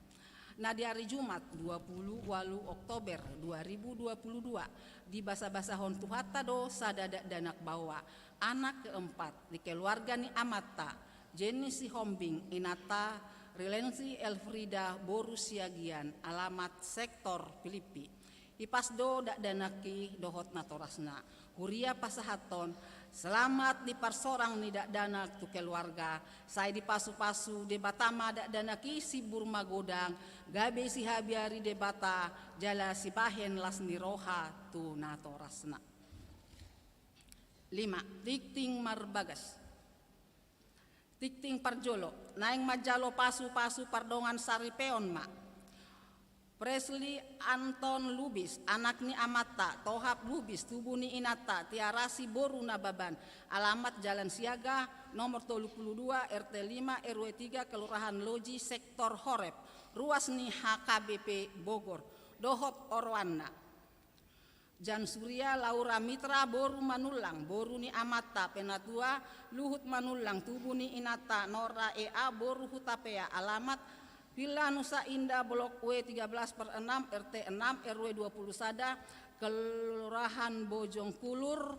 Nah di hari Jumat 28 Oktober 2022 di basa-basahon tuhata do sadada danak bawa anak keempat di keluarga ni Amatta Jenisi Hombing Inata Relensi Elfrida Boru Siagian alamat sektor Filipi. Ipasdo dak danaki dohot natorasna. Huria pasahaton selamat di parsorang ni dak danak tu keluarga. Saya di pasu-pasu debatama dak danaki si burma godang. Gabe si habiari debata jala si bahen lasni roha tu natorasna. 5. Tikting marbagas. Tikting parjolo, naing majalo pasu-pasu pardongan saripeon ma. Presley Anton Lubis, anak ni Amatta, Tohap Lubis, tubuh ni Inata, Tiarasi Boru Nababan, alamat Jalan Siaga, nomor 32, RT 5, RW 3, Kelurahan Loji, Sektor Horep, ruas ni HKBP Bogor, Dohot Orwana. Jan Surya Laura Mitra Boru Manulang Boru ni Amatta Penatua Luhut Manulang tubuh ni Inata Nora EA Boru Hutapea alamat Villa Nusa Indah Blok W 13/6 RT 6 RW 20 Sada Kelurahan Bojong Kulur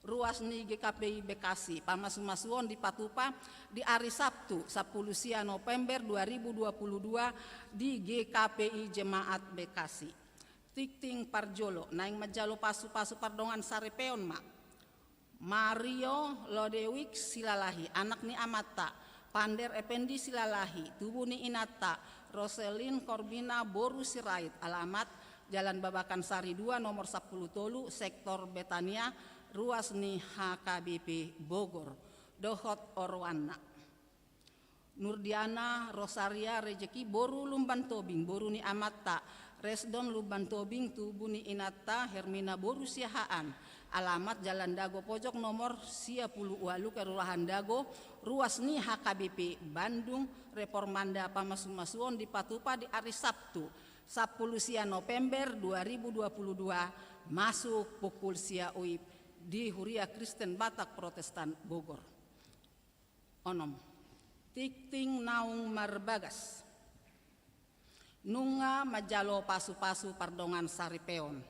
ruas ni GKPI Bekasi Pamasumasuon di Patupa di hari Sabtu 10 November 2022 di GKPI Jemaat Bekasi. Tikting parjolo naing majalo pasu-pasu pardongan sarepeon ma. Mario Lodewik Silalahi anak ni Amatta Pander Ependi Silalahi tubuh ni Inata Roselin Korbina Boru Sirait alamat Jalan Babakan Sari 2 nomor 10 Tolu sektor Betania ruas ni HKBP Bogor Dohot Orwana. Nurdiana Rosaria Rejeki Boru Lumban Tobing Boru ni Amatta Resdon Lumban Tobing tubuh ni Inata Hermina Boru Siahaan alamat Jalan Dago Pojok nomor 10 Walu Kelurahan Dago ruas ni HKBP Bandung Reformanda Pamasumasuon di Patupa di hari Sabtu 10 November 2022 masuk pukul sia uip di Huria Kristen Batak Protestan Bogor. Onom Tikting Naung Marbagas Nunga majalo pasu-pasu pardongan saripeon.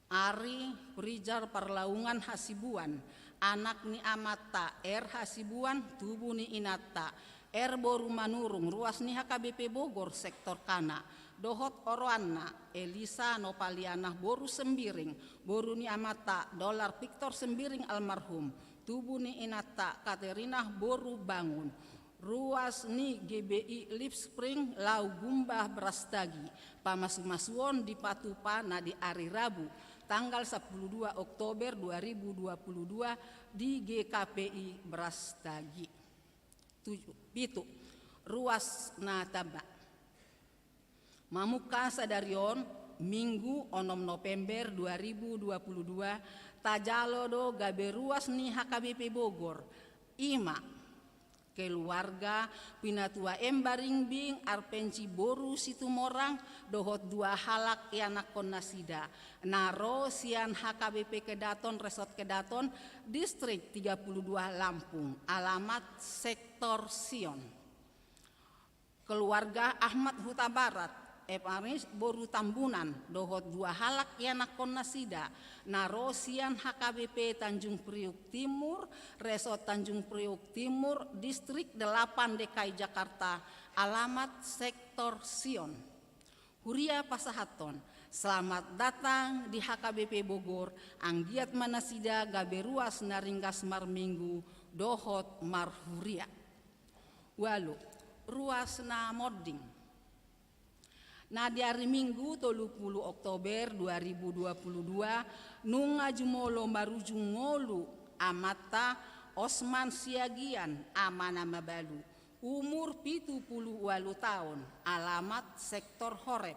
Ari Prijar Parlaungan Hasibuan anak ni Amatta Hasibuan tubuh ni Inata Boru Manurung ruas ni HKBP Bogor sektor Kana Dohot Orwana Elisa Nopalianah Boru Sembiring Boru ni Amatta Dolar Victor Sembiring almarhum tubuh ni Inata Katerina Boru Bangun ruas ni GBI Lip Spring Lau Gumbah Brastagi Pamasumasuon di Patupa na di hari Rabu tanggal 12 Oktober 2022 di GKPI Brastagi. 7. Ruas Nataba Mamuka Sadarion Minggu 6 November 2022 tajalo do gabe ruas ni HKBP Bogor Ima keluarga Pinatua Embaringbing Arpenci Boru Situmorang Dohot 2 halak anak Konasida Naro Sian HKBP Kedaton Resort Kedaton Distrik 32 Lampung alamat sektor Sion. Keluarga Ahmad Huta Barat Eparis Boru Tambunan Dohot 2 halak anak Konasida Narosian HKBP Tanjung Priuk Timur Resort Tanjung Priuk Timur Distrik 8 DKI Jakarta alamat sektor Sion. Huria Pasahaton selamat datang di HKBP Bogor Anggiat Manasida Gaberuas Naringgas Marminggu Dohot Marhuria. Walu ruas na Moding Nah di hari Minggu 30 Oktober 2022 nunga jumolo marujung ngolu amata Osman Siagian amana mabalu umur 78 tahun alamat sektor Horep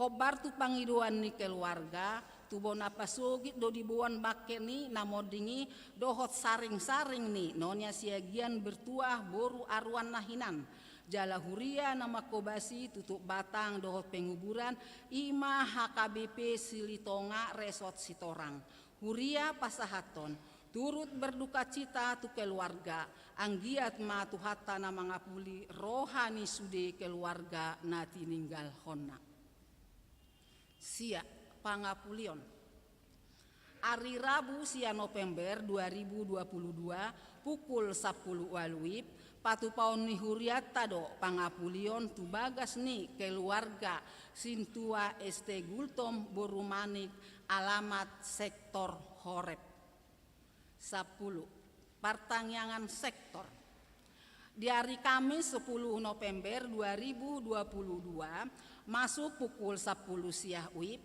hobar tu pangiduan ni keluarga tubona pasugit do dibuan bakeni namodingi dohot saring-saring ni nonya Siagian bertuah boru aruan nahinan jala huria nama kobasi tutup batang dohot penguburan ima HKBP Silitonga Resort Sitorang huria pasahaton turut berduka cita tu keluarga anggiat ma tu hatta na mangapuli rohani sude keluarga nati ninggal honna sia pangapulion hari Rabu sia November 2022 pukul 10 waluip patu paun ni huriat tado pangapulion tu bagas ni keluarga Sintua ST Gultom Borumanik alamat sektor Horep 10 pertanyaan sektor di hari Kamis 10 November 2022 masuk pukul 10 siang wib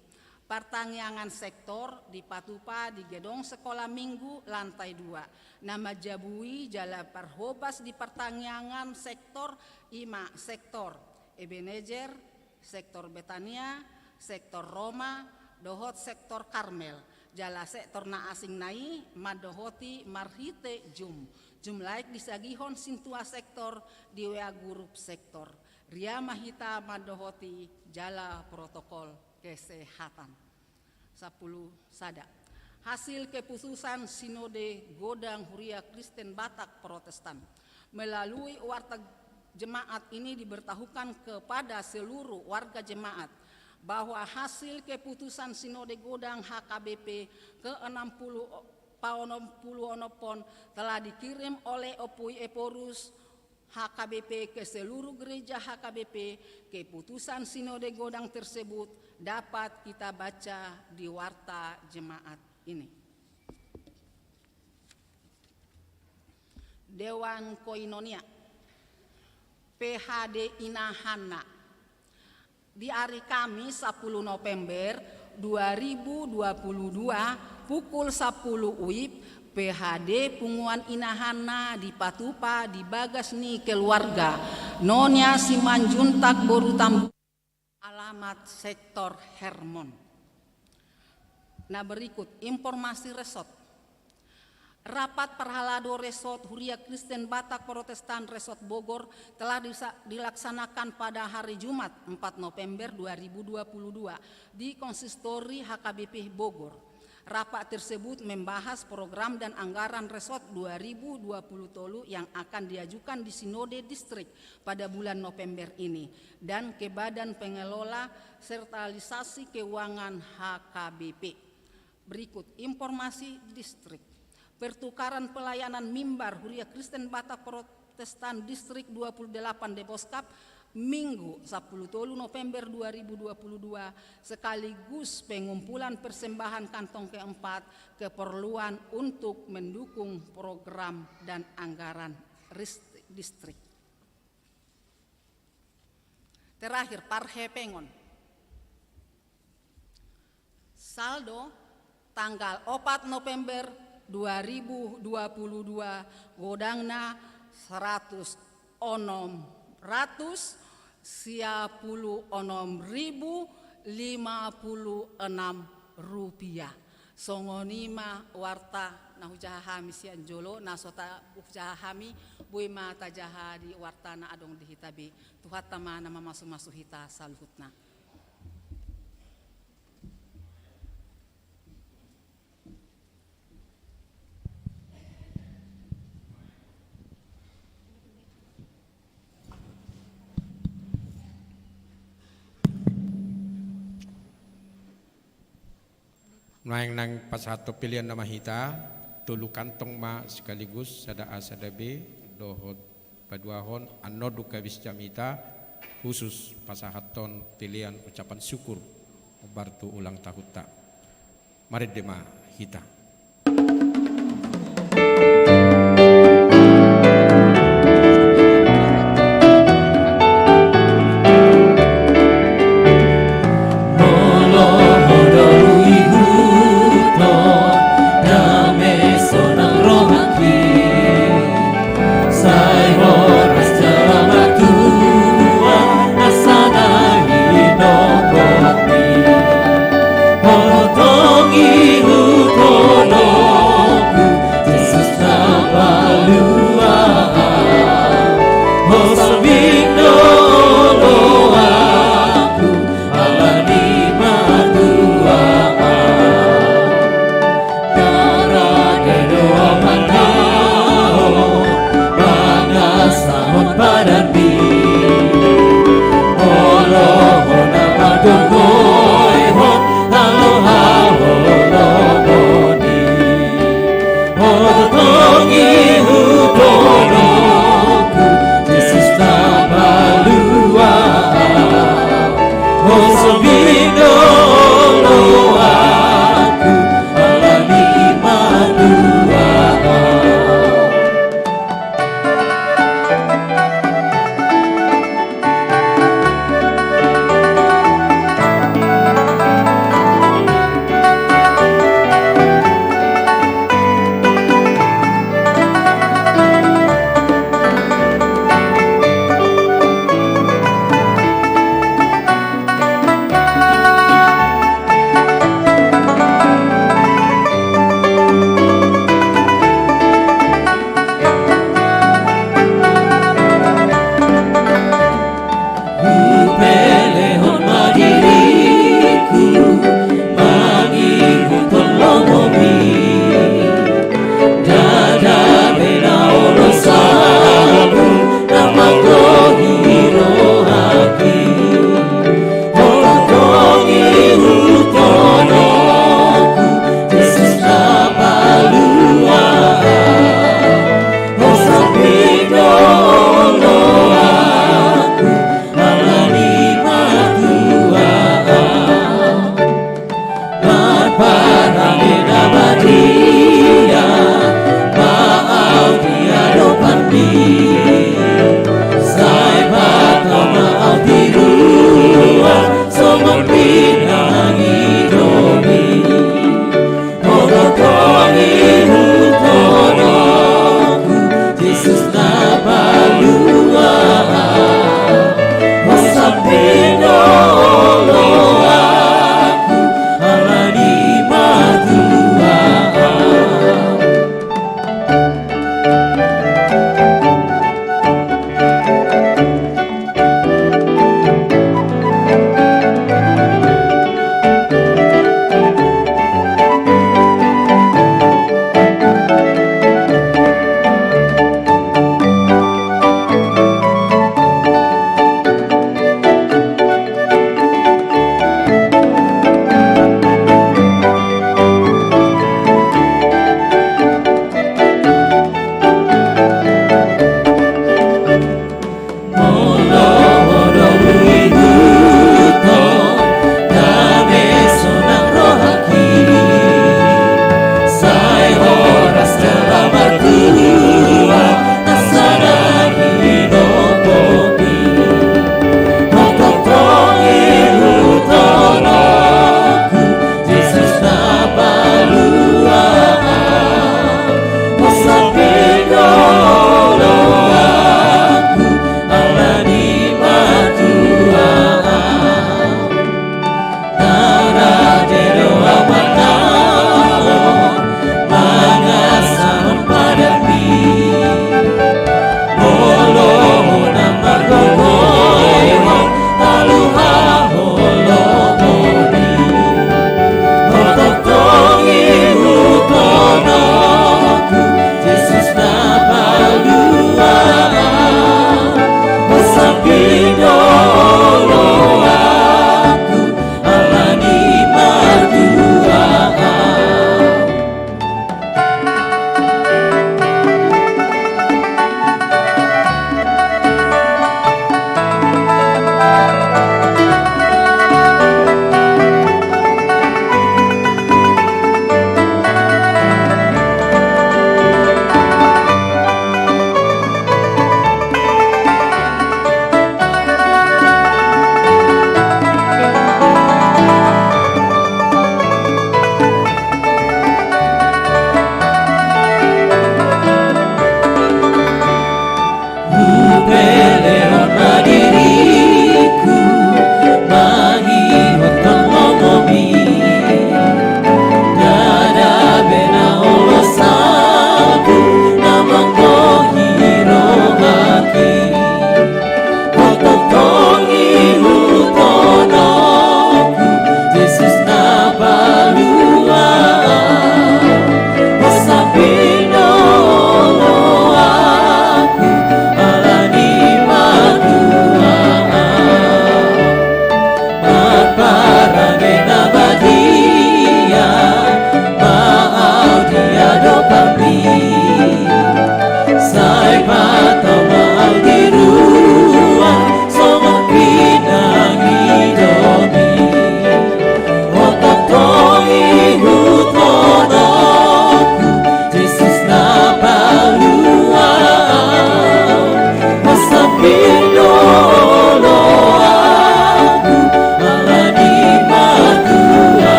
pertanyaan sektor di Patupa di gedong sekolah minggu lantai 2 nama Jabui Jala Parhobas di pertanyaan sektor ima sektor Ebenezer sektor Betania sektor Roma dohot sektor Karmel jala sektor na asing nai madohoti marhite jum laik disagihon sintua sektor di wea gurup sektor ria mahita madohoti jala protokol kesehatan 10 sada hasil keputusan Sinode Godang Huria Kristen Batak Protestan melalui warta jemaat ini diberitahukan kepada seluruh warga jemaat bahwa hasil keputusan Sinode Godang HKBP ke-60 Paonompon telah dikirim oleh Opui Eporus HKBP ke seluruh gereja HKBP. Keputusan Sinode Godang tersebut dapat kita baca di warta jemaat ini. Dewan Koinonia PHD Inahana di hari Kamis 10 November 2022 pukul 10 WIB PHD Punguan Inahana di Patupa di Bagasni keluarga Nonya Simanjuntak Borutam alamat sektor Hermon. Nah berikut informasi resort. Rapat Perhalado Resort Huria Kristen Batak Protestan Resort Bogor telah dilaksanakan pada hari Jumat 4 November 2022 di Konsistori HKBP Bogor. Rapat tersebut membahas program dan anggaran resort 2020 tolu yang akan diajukan di Sinode Distrik pada bulan November ini dan ke Badan Pengelola Sertalisasi Keuangan HKBP. Berikut informasi distrik. Pertukaran pelayanan mimbar Huria Kristen Batak Protestan Distrik 28 Deboskap Minggu 10 November 2022 sekaligus pengumpulan persembahan kantong keempat keperluan untuk mendukung program dan anggaran distrik. Terakhir Parhe Pengon. Saldo tanggal 4 November 2022 godangna 100 onom ratus 10.056 rupiah. Songonima warta na hujahami sian jolo na sota hujahami bui mata jaha di warta na adong dihitabi tuhatama nama masu hita saluhutna. Naing nang pasatu pilihan nama hita tulu kantong ma sekaligus sada A sada B dohot paduahon anodu kabis jamita khusus pasahaton pilihan ucapan syukur bartu ulang tahun tak mari dema hita.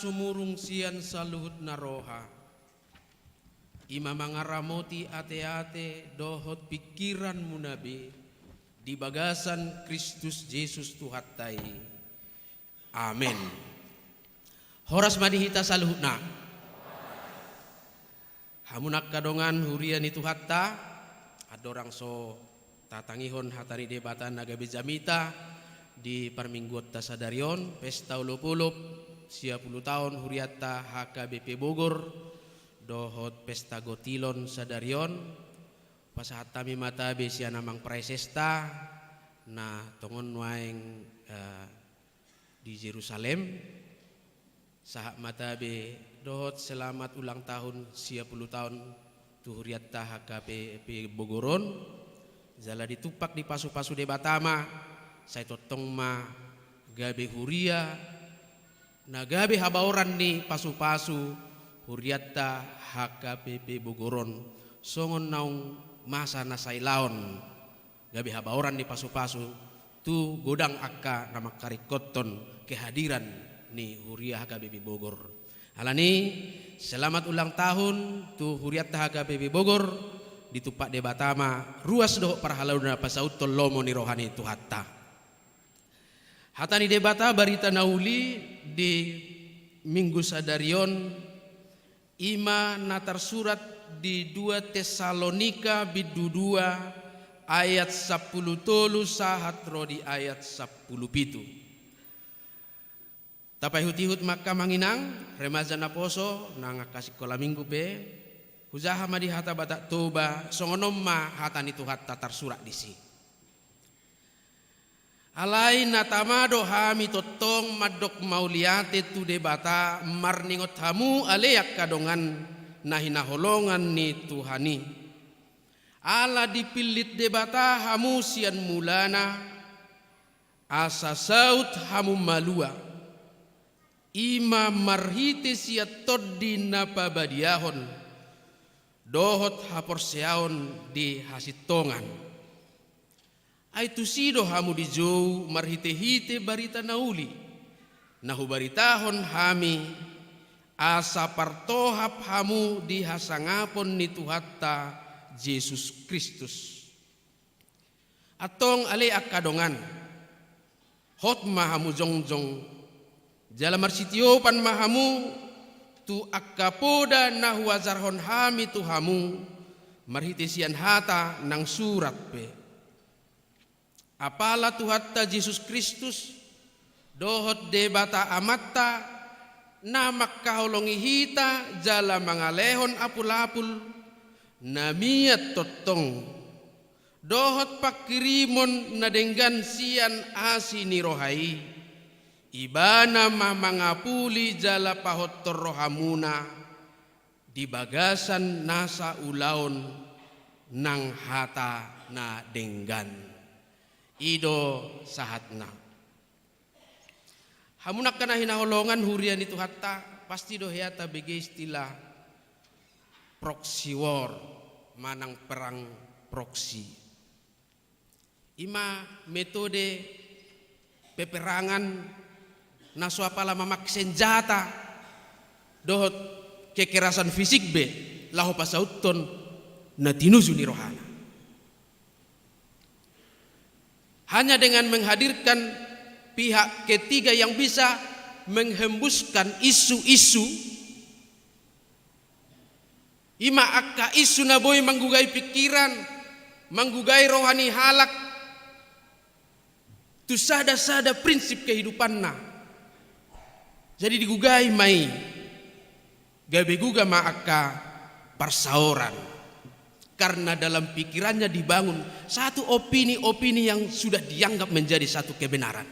sumurung sian saluhut naroha. Ima mangaramoti ate-ate dohot pikiran munabe di bagasan Kristus Yesus Tuhattai. Amin. Horas madihita saluhutna. Hamunak kadongan hurian itu hatta adorang so tatangihon hatari debatan naga bezamita di permingguot tasadarion pesta ulupulup 10 tahun huriata HKBP Bogor dohot pesta gotilon sadarion pasahatami mata besia namang praesesta na tongon waeng di Yerusalem sahak mata be dohot selamat ulang tahun 10 tahun tu huriata HKBP Bogoron zala ditupak di pasu-pasu de Batama saya totong ma gabe huria na gabe habaoran ni pasu-pasu huriata HKBP Bogoron songon naung masa nasailaon gabe habaoran ni pasu-pasu tu godang akka nama karikoton kehadiran ni huria HKBP Bogor. Alani selamat ulang tahun tu huriata HKBP Bogor ditupak de Batama ruas doh parhalauna pasautol lomo ni rohani tu hatta. Hatani debata barita nauli di minggu sadarion ima natar surat di 2 Tesalonika bidu 2 ayat 10 tolu sahat rodi ayat 10 pitu. Tapai hutihut maka manginang remaja naposo nang kasih kola minggu pe hujaha madi hata batak toba songonom ma hatan itu hatta tarsurat disi. Alai natamado hami totong madok mauliate tu debata marningot hamu aleak kadongan nahina holongan ni Tuhani. Ala dipilit debata hamu sian mulana asa saut hamu malua. Ima marhite siat toddi napa badiahon dohot haporseaon di hasitongan. Aitu sido hamu di jou marhite-hite barita nauli nahu baritahon hami asa partohap hamu di hasangapon ni Tuhatta Yesus Kristus. Atong ale akadongan hot mahamu jongjong jala marsitiopan mahamu tu akapoda nahu azarhon hami tu hamu marhitesian hata nang surat pe. Apala Tuhatta Yesus Kristus dohot debata amatta namak kaholongi hita jala mangalehon apul-apul namiat totong dohot pakirimon nadenggan sian asi ni rohai ibana mangapuli jala pahot rohamuna di bagasan nasa ulaon nang hata na denggan ido sahatna. Hamunak kana hinaholongan hurian itu hatta pasti doheata bege istilah proxy war manang perang proxy. Ima metode peperangan naswapala mamak senjata dohot kekerasan fisik be laho pasauton na tinusu ni rohana. Hanya dengan menghadirkan pihak ketiga yang bisa menghembuskan isu-isu ima akka isu na boy manggugai pikiran, manggugai rohani halak tu sada-sada prinsip kehidupan na. Jadi digugai mai gabe guga ma akka parsaoran. Karena dalam pikirannya dibangun satu opini-opini yang sudah dianggap menjadi satu kebenaran.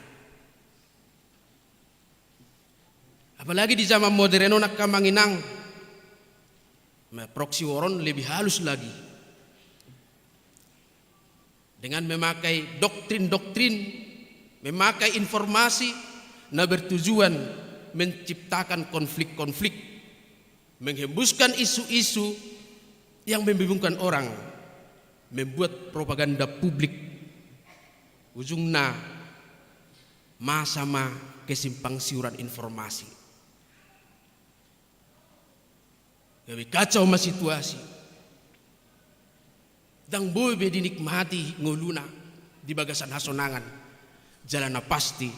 Apalagi di zaman modern nak kamanginang proxy waron lebih halus lagi. Dengan memakai doktrin-doktrin, memakai informasi na bertujuan menciptakan konflik-konflik, menghembuskan isu-isu yang membingungkan orang, membuat propaganda publik, ujungnya masama kesimpang siuran informasi. gawe kacau ma situasi. Dang boy be dinikmati ngoluna di bagasan hasonangan. Jalan na pasti.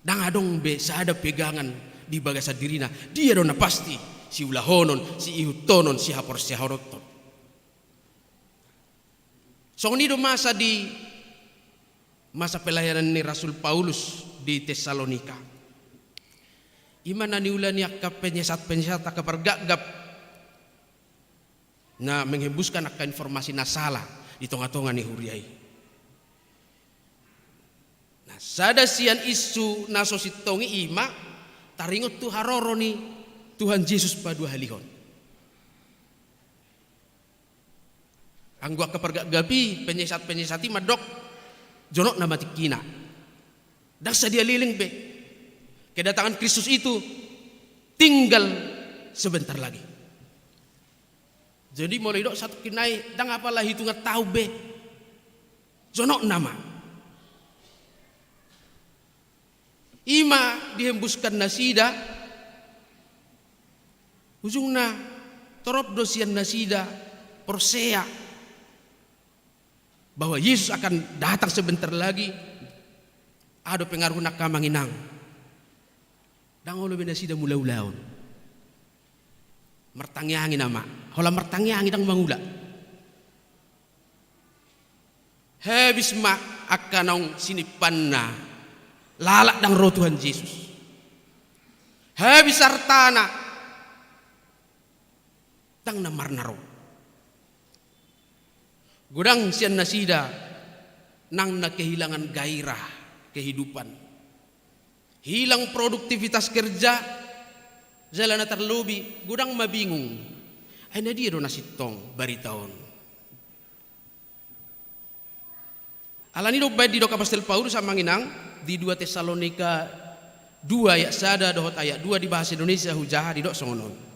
Dang adong be saada pegangan di bagasan dirina. Dia dong na pasti. Si ulahonon, si ihutonon, si hapor si horoton. So ini do masa pelayanan ni Rasul Paulus di Tesalonika. Iman na niulan niya penyesat kapergagap na menghembuskan akan informasi na salah di tengah-tengah ni huriai. Nah, sada sian isu naso sitongi ima taringot tu haroro ni Tuhan Yesus padu halihon. Anggua kepergagapi penyesat-penyesati madok jonok na matikina. Dasa dia liling be. Kedatangan Kristus itu tinggal sebentar lagi. Jadi mulai dok satu kinai dang apalah hitungan tahu be. Jonok nama. Ima dihembuskan nasida. Ujungna torop dosian nasida persea bahwa Yesus akan datang sebentar lagi. Ada pengaruh nak kamanginang. Dang olo benasida mula-ulaon. Mertangiangi nama. Hola mertangiangi dang mangula. Habis mak akanong sinipanna. Lalak dang roh Tuhan Yesus. Habis hartana. Dang namar naro. Gudang sian nasida nang na kehilangan gairah kehidupan. Hilang produktivitas kerja, jalan terlobi, gudang mabingung. Aina dia do nasitong baritaon. Alani do badi do kapastel Paulus samanginang di 2 Tesalonika 2 ayat sada dohot ayat 2 di bahasa Indonesia hujah di dok songonon.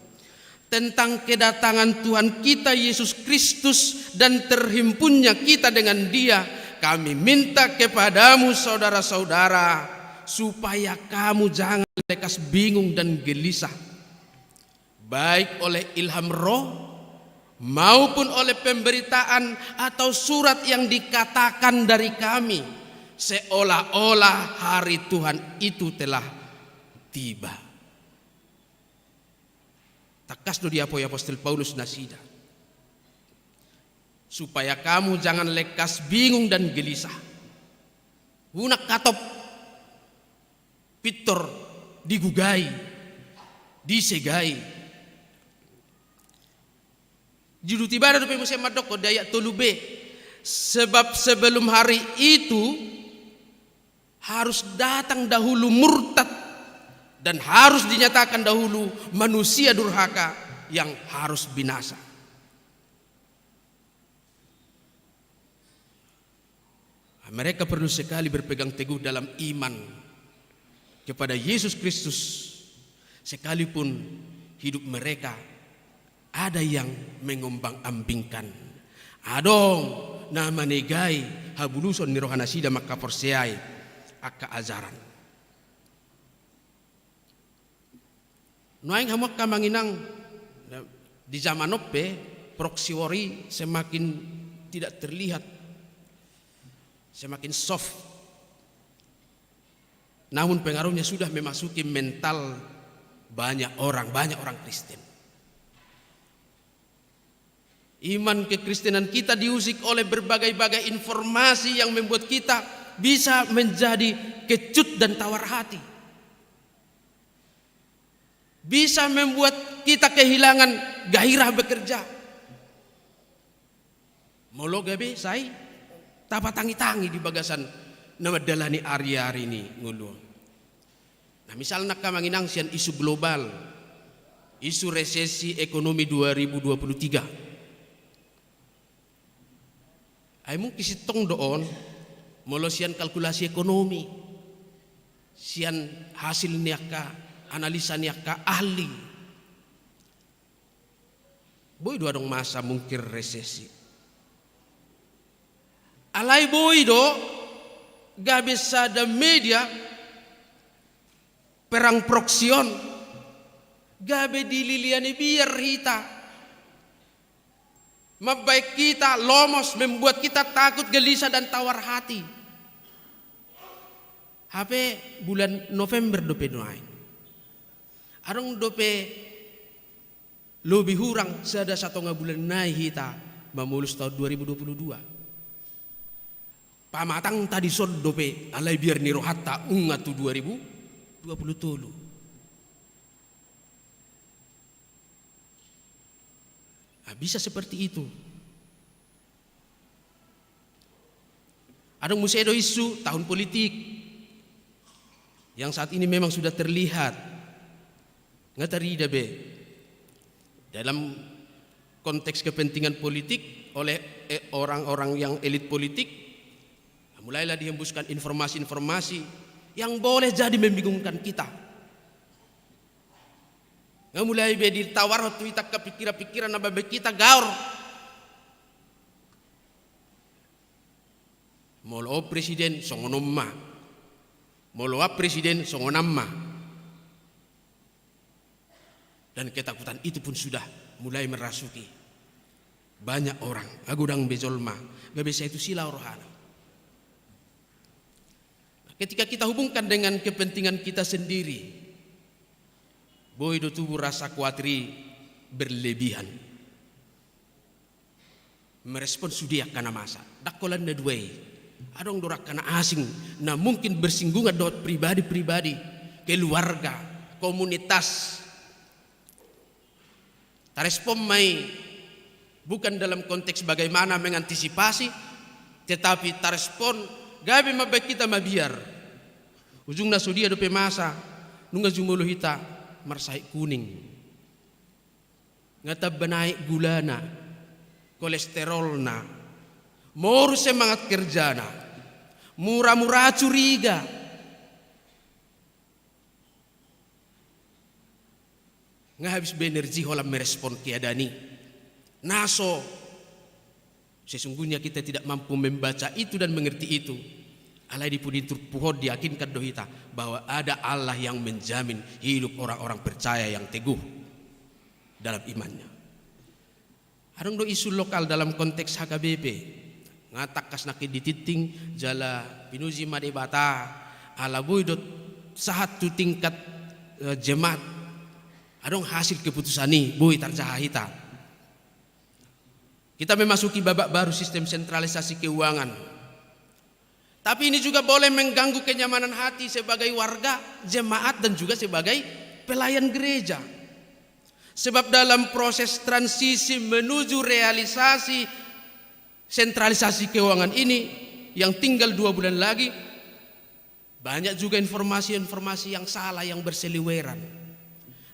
Tentang kedatangan Tuhan kita Yesus Kristus dan terhimpunnya kita dengan Dia, kami minta kepadamu saudara-saudara supaya kamu jangan lekas bingung dan gelisah, baik oleh ilham roh maupun oleh pemberitaan atau surat yang dikatakan dari kami, seolah-olah hari Tuhan itu telah tiba. Takas do diapoi apostol Paulus nasida. Supaya kamu jangan lekas bingung dan gelisah. Hunak katop pitor digugai, disegai. Judul tiba do pemusia madoko daya tolube. Sebab sebelum hari itu harus datang dahulu murtad dan harus dinyatakan dahulu manusia durhaka yang harus binasa. Mereka perlu sekali berpegang teguh dalam iman kepada Yesus Kristus, sekalipun hidup mereka ada yang mengombang-ambingkan. Adong nama negai habuluson ni rohana sida maka perseai aka ajaran. Noaing hamak kamanginang di zaman ope proksiwori semakin tidak terlihat, semakin soft. Namun pengaruhnya sudah memasuki mental banyak orang Kristen. Iman kekristenan kita diusik oleh berbagai-bagai informasi yang membuat kita bisa menjadi kecut dan tawar hati. Bisa membuat kita kehilangan gairah bekerja. Molo gabe sai tapatangi-tangi di bagasan nama dalani ari-ari ini ngulu. Nah misalnya kamanginang sian isu global, isu resesi ekonomi 2023. Ay mung kisitong doon molo sian kalkulasi ekonomi, sian hasil niaka analisa niaka ahli. Boy do adong masa mungkir resesi. Alay boy do gabe sada media perang proksion gabe dililiani biar hita Membaik kita lomos, membuat kita takut, gelisah dan tawar hati. HP bulan November dope noain. Arong dope lebih hurang sada 1 bulan naik kita memulus tahun 2022. Pamatang tadi sod dope alai biar niro hatta ungatu 2020 tolu. Nah, bisa seperti itu. Ada musedo isu tahun politik yang saat ini memang sudah terlihat. Ngatari dabe dalam konteks kepentingan politik oleh orang-orang yang elit politik. Mulailah dihembuskan informasi-informasi yang boleh jadi membingungkan kita. Nggak mulai ditawar waktu kita kepikiran-pikiran apa kita gaur. Molo presiden songonomma, molo presiden songonamma. Dan ketakutan itu pun sudah mulai merasuki banyak orang. Agudang bezolma, gak bisa itu sila rohana. Ketika kita hubungkan dengan kepentingan kita sendiri, boy do tubuh rasa khawatir berlebihan. Merespon sudia karena masa. Dakolan na duai. Adong dorak karena asing. Nah mungkin bersinggungan dot pribadi-pribadi, keluarga, komunitas. Tarespon mai bukan dalam konteks bagaimana mengantisipasi, tetapi tarespon gabi mabek kita mabiar. Ujungna sudia dope masa nunga jumulu hita marsai kuning. Ngata benaik gulana, kolesterolna, moru semangat kerjana, murah-murah curiga. Nggak habis benergi holam merespon kiadani. Naso sesungguhnya kita tidak mampu membaca itu dan mengerti itu. Alai dipunitur puhod diyakinkan dohita bahwa ada Allah yang menjamin hidup orang-orang percaya yang teguh dalam imannya. Adong do isu lokal dalam konteks HKBP. Ngatak kas nakid dititing jala pinuji madebata ala boydot sahat tu tingkat jemaat. Adong hasil keputusan ini boy tarjahita. Kita memasuki babak baru sistem sentralisasi keuangan. Tapi ini juga boleh mengganggu kenyamanan hati sebagai warga, jemaat dan juga sebagai pelayan gereja. Sebab dalam proses transisi menuju realisasi sentralisasi keuangan ini yang tinggal 2 bulan lagi, banyak juga informasi-informasi yang salah yang berseliweran.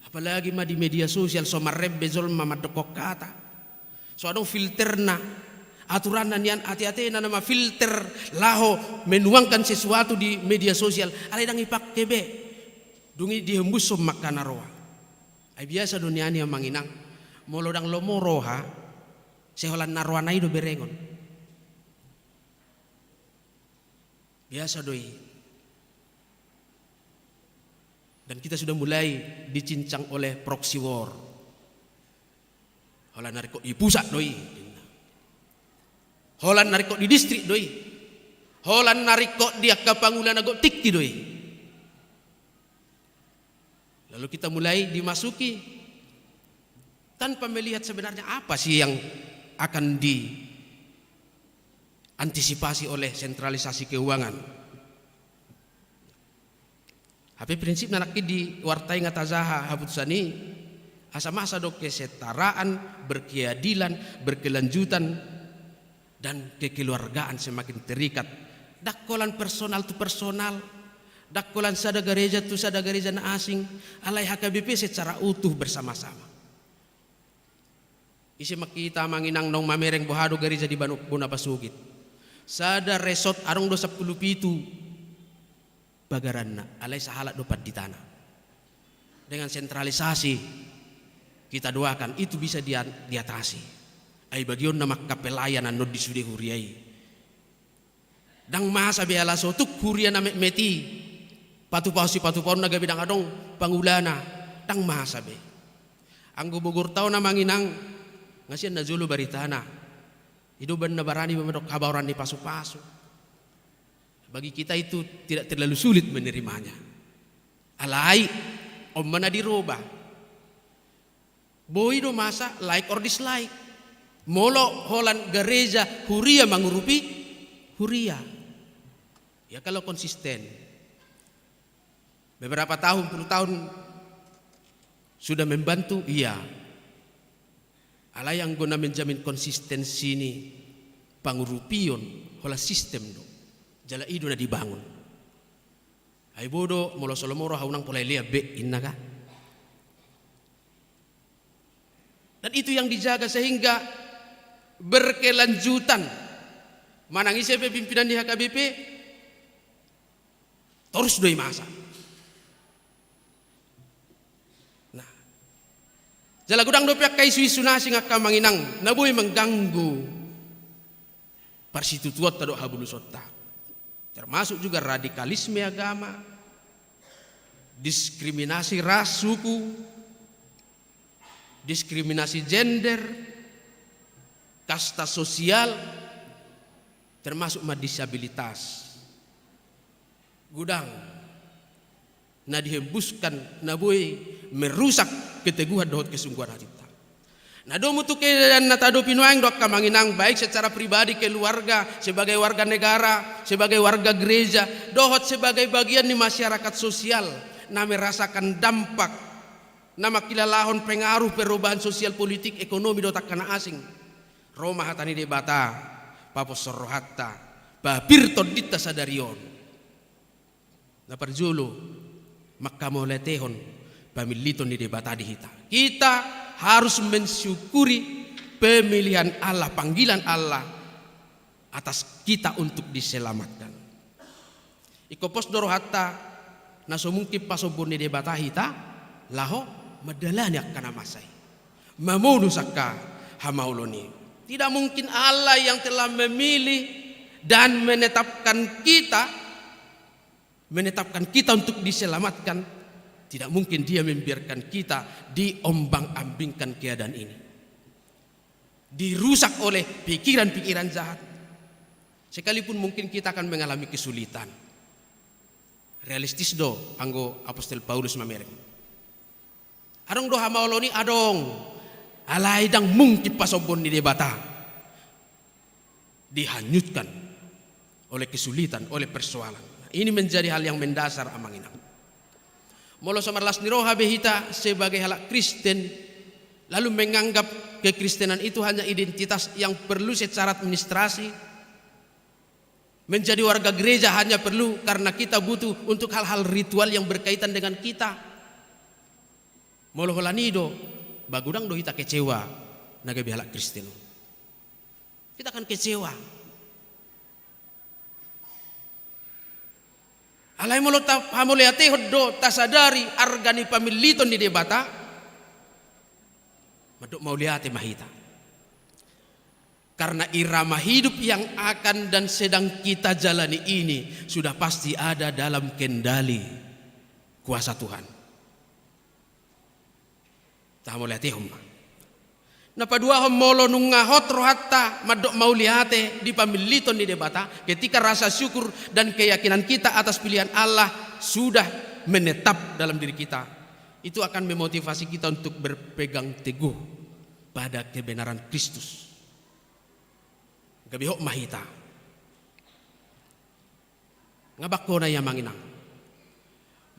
Apalagi di media sosial so marrebbe zolma madokok kata. So adong filterna aturan nian hati-hati nama filter laho menuangkan sesuatu di media sosial alai dang ipak kebe dungi dihembus som makana roa ai biasa dunia ni manginang molo dang lomo roha seholan narwana ido berengon biasa doi. Dan kita sudah mulai dicincang oleh proxy war. Holan nariko di pusat doi. Holan nariko di distrik doi. Holan nariko di akapangulan ago tikti doi. Lalu kita mulai dimasuki tanpa melihat sebenarnya apa sih yang akan diantisipasi oleh sentralisasi keuangan. Tapi prinsip nanaki di wartai ngatazaha habutsani asa-masa do kesetaraan, berkeadilan, berkelanjutan dan kekeluargaan semakin terikat. Dakkolan personal tu personal, dakkolan sada gereja tu sada gereja na asing, alai HKBP secara utuh bersama-sama. Isi makita manginang nong mamereng bohado gereja di Buna Pasugit. Sada resort arong do 10 pitu bagaranna alai sahalat dopat di tanah. Dengan sentralisasi kita doakan itu bisa diatasi. Ai bagion nama kapelayanan no disude huriai. Dang masa be ala sotuk huria na meti. Patu-pau naga bidang adong pangulana dang masa be. Anggo Bogor tao na manginang ngasian na zulu baritana. Ido benda barani memedok kabaran di pasu-pasu. Bagi kita itu tidak terlalu sulit menerimanya. Alai om mana dirubah. Boy do masa like or dislike. Molo holan gereja huria mengurupi huria. Ya kalau konsisten. Beberapa tahun, puluh tahun sudah membantu, iya. Ala yang guna menjamin konsistensi ini pangurupion hola sistem do. Jala idu na dibangun. Ay bodo molo solomoro haunang polai lia be innaka. Dan itu yang dijaga sehingga berkelanjutan. Manang ICP pimpinan di HKBP terus doi masa. Jala gudang dopiak kai suisu nasi ngakka manginang nabui mengganggu persitutuat tadok habulu sotta. Termasuk juga radikalisme agama, diskriminasi ras, suku, diskriminasi gender, kasta sosial, termasuk disabilitas. Gudang na dihembuskan nabui merusak keteguhan dohot kesungguhan hati kita. Nah domu tu ke dan natado pinuang dok kamanginang baik secara pribadi keluarga, sebagai warga negara, sebagai warga gereja, dohot sebagai bagian di masyarakat sosial, na merasakan dampak, nama kilalahon pengaruh perubahan sosial politik ekonomi dotak kana asing. Roma hatani debata, papos sorohatta, babir todita sadarion. Na perjulu makkamoletehon pamiliton di debata di kita harus mensyukuri pemilihan Allah, panggilan Allah atas kita untuk diselamatkan. Iko pos doro hatta naso mungkin pasobon di debata hita laho madalanya kana masai mamudu sakka hamauloni. Tidak mungkin Allah yang telah memilih dan menetapkan kita untuk diselamatkan, tidak mungkin dia membiarkan kita diombang-ambingkan keadaan ini, dirusak oleh pikiran-pikiran jahat. Sekalipun mungkin kita akan mengalami kesulitan, realistis do anggo Apostol Paulus mamereng. Adong do hamaoloni adong alai dang mungkin pasobon di debata dihanyutkan oleh kesulitan, oleh persoalan. Ini menjadi hal yang mendasar amanginang. Molo samarlas niroha behita sebagai halak Kristen lalu menganggap kekristenan itu hanya identitas yang perlu secara administrasi. Menjadi warga gereja hanya perlu karena kita butuh untuk hal-hal ritual yang berkaitan dengan kita. Molo holanido bagudang do hita kecewa nagabi halak Kristen. Kita akan kecewa. Alai molo hamoleate hoddo tasadari argani pamiliton di debata madok mauliate mahita. Karena irama hidup yang akan dan sedang kita jalani ini sudah pasti ada dalam kendali kuasa Tuhan. Tahamoleate homma. Napa dua homolo nunga hotro hatta madok mauliate di pamiliton di debata ketika rasa syukur dan keyakinan kita atas pilihan Allah sudah menetap dalam diri kita, itu akan memotivasi kita untuk berpegang teguh pada kebenaran Kristus. Gabihok mahita ngabakona ya manginang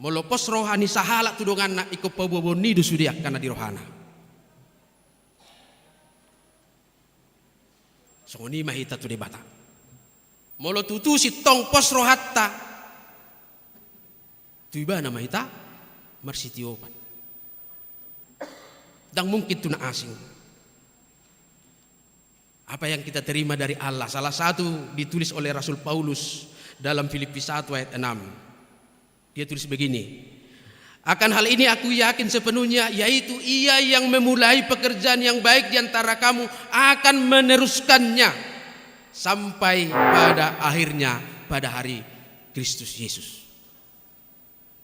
molopos rohani sahala tudongan na iko paboboni do sudiak kana di rohana. Songoni mahita tu debata. Molo tutu si tong pos rohatta. Tu iba na mahita marsitiopan. Dan mungkin tu na asing. Apa yang kita terima dari Allah, salah satu ditulis oleh Rasul Paulus dalam Filipi 1 ayat 6. Dia tulis begini. Akan hal ini aku yakin sepenuhnya, yaitu Ia yang memulai pekerjaan yang baik di antara kamu akan meneruskannya sampai pada akhirnya pada hari Kristus Yesus.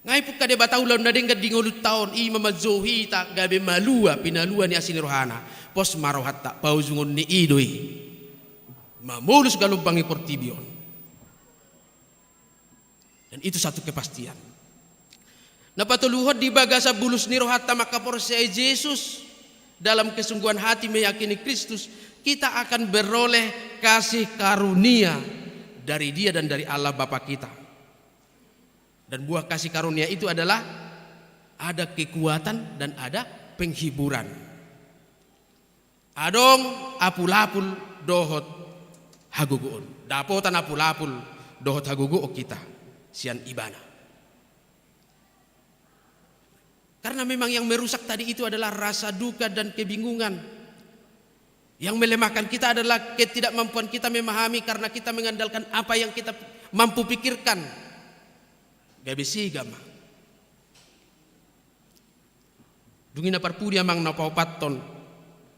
Ngai puka de batau laun nadengga dingolut taon i mamazohi ta gabe malua pinalua ni asin rohana pos marohatta pauzungon ni idoi mamulus galumbangi portibion. Dan itu satu kepastian. Napatuluhod di bagasa bulus ni rohata makaporsai Yesus dalam kesungguhan hati meyakini Kristus, kita akan beroleh kasih karunia dari Dia dan dari Allah Bapa kita. Dan buah kasih karunia itu adalah ada kekuatan dan ada penghiburan. Adong apul-apul dohot haguguon. Dapotan apul-apul dohot haguguo kita sian ibana. Karena memang yang merusak tadi itu adalah rasa duka dan kebingungan. Yang melemahkan kita adalah ketidakmampuan kita memahami karena kita mengandalkan apa yang kita mampu pikirkan. Gak bisa gama. Dungina parpudia mang napaupaton,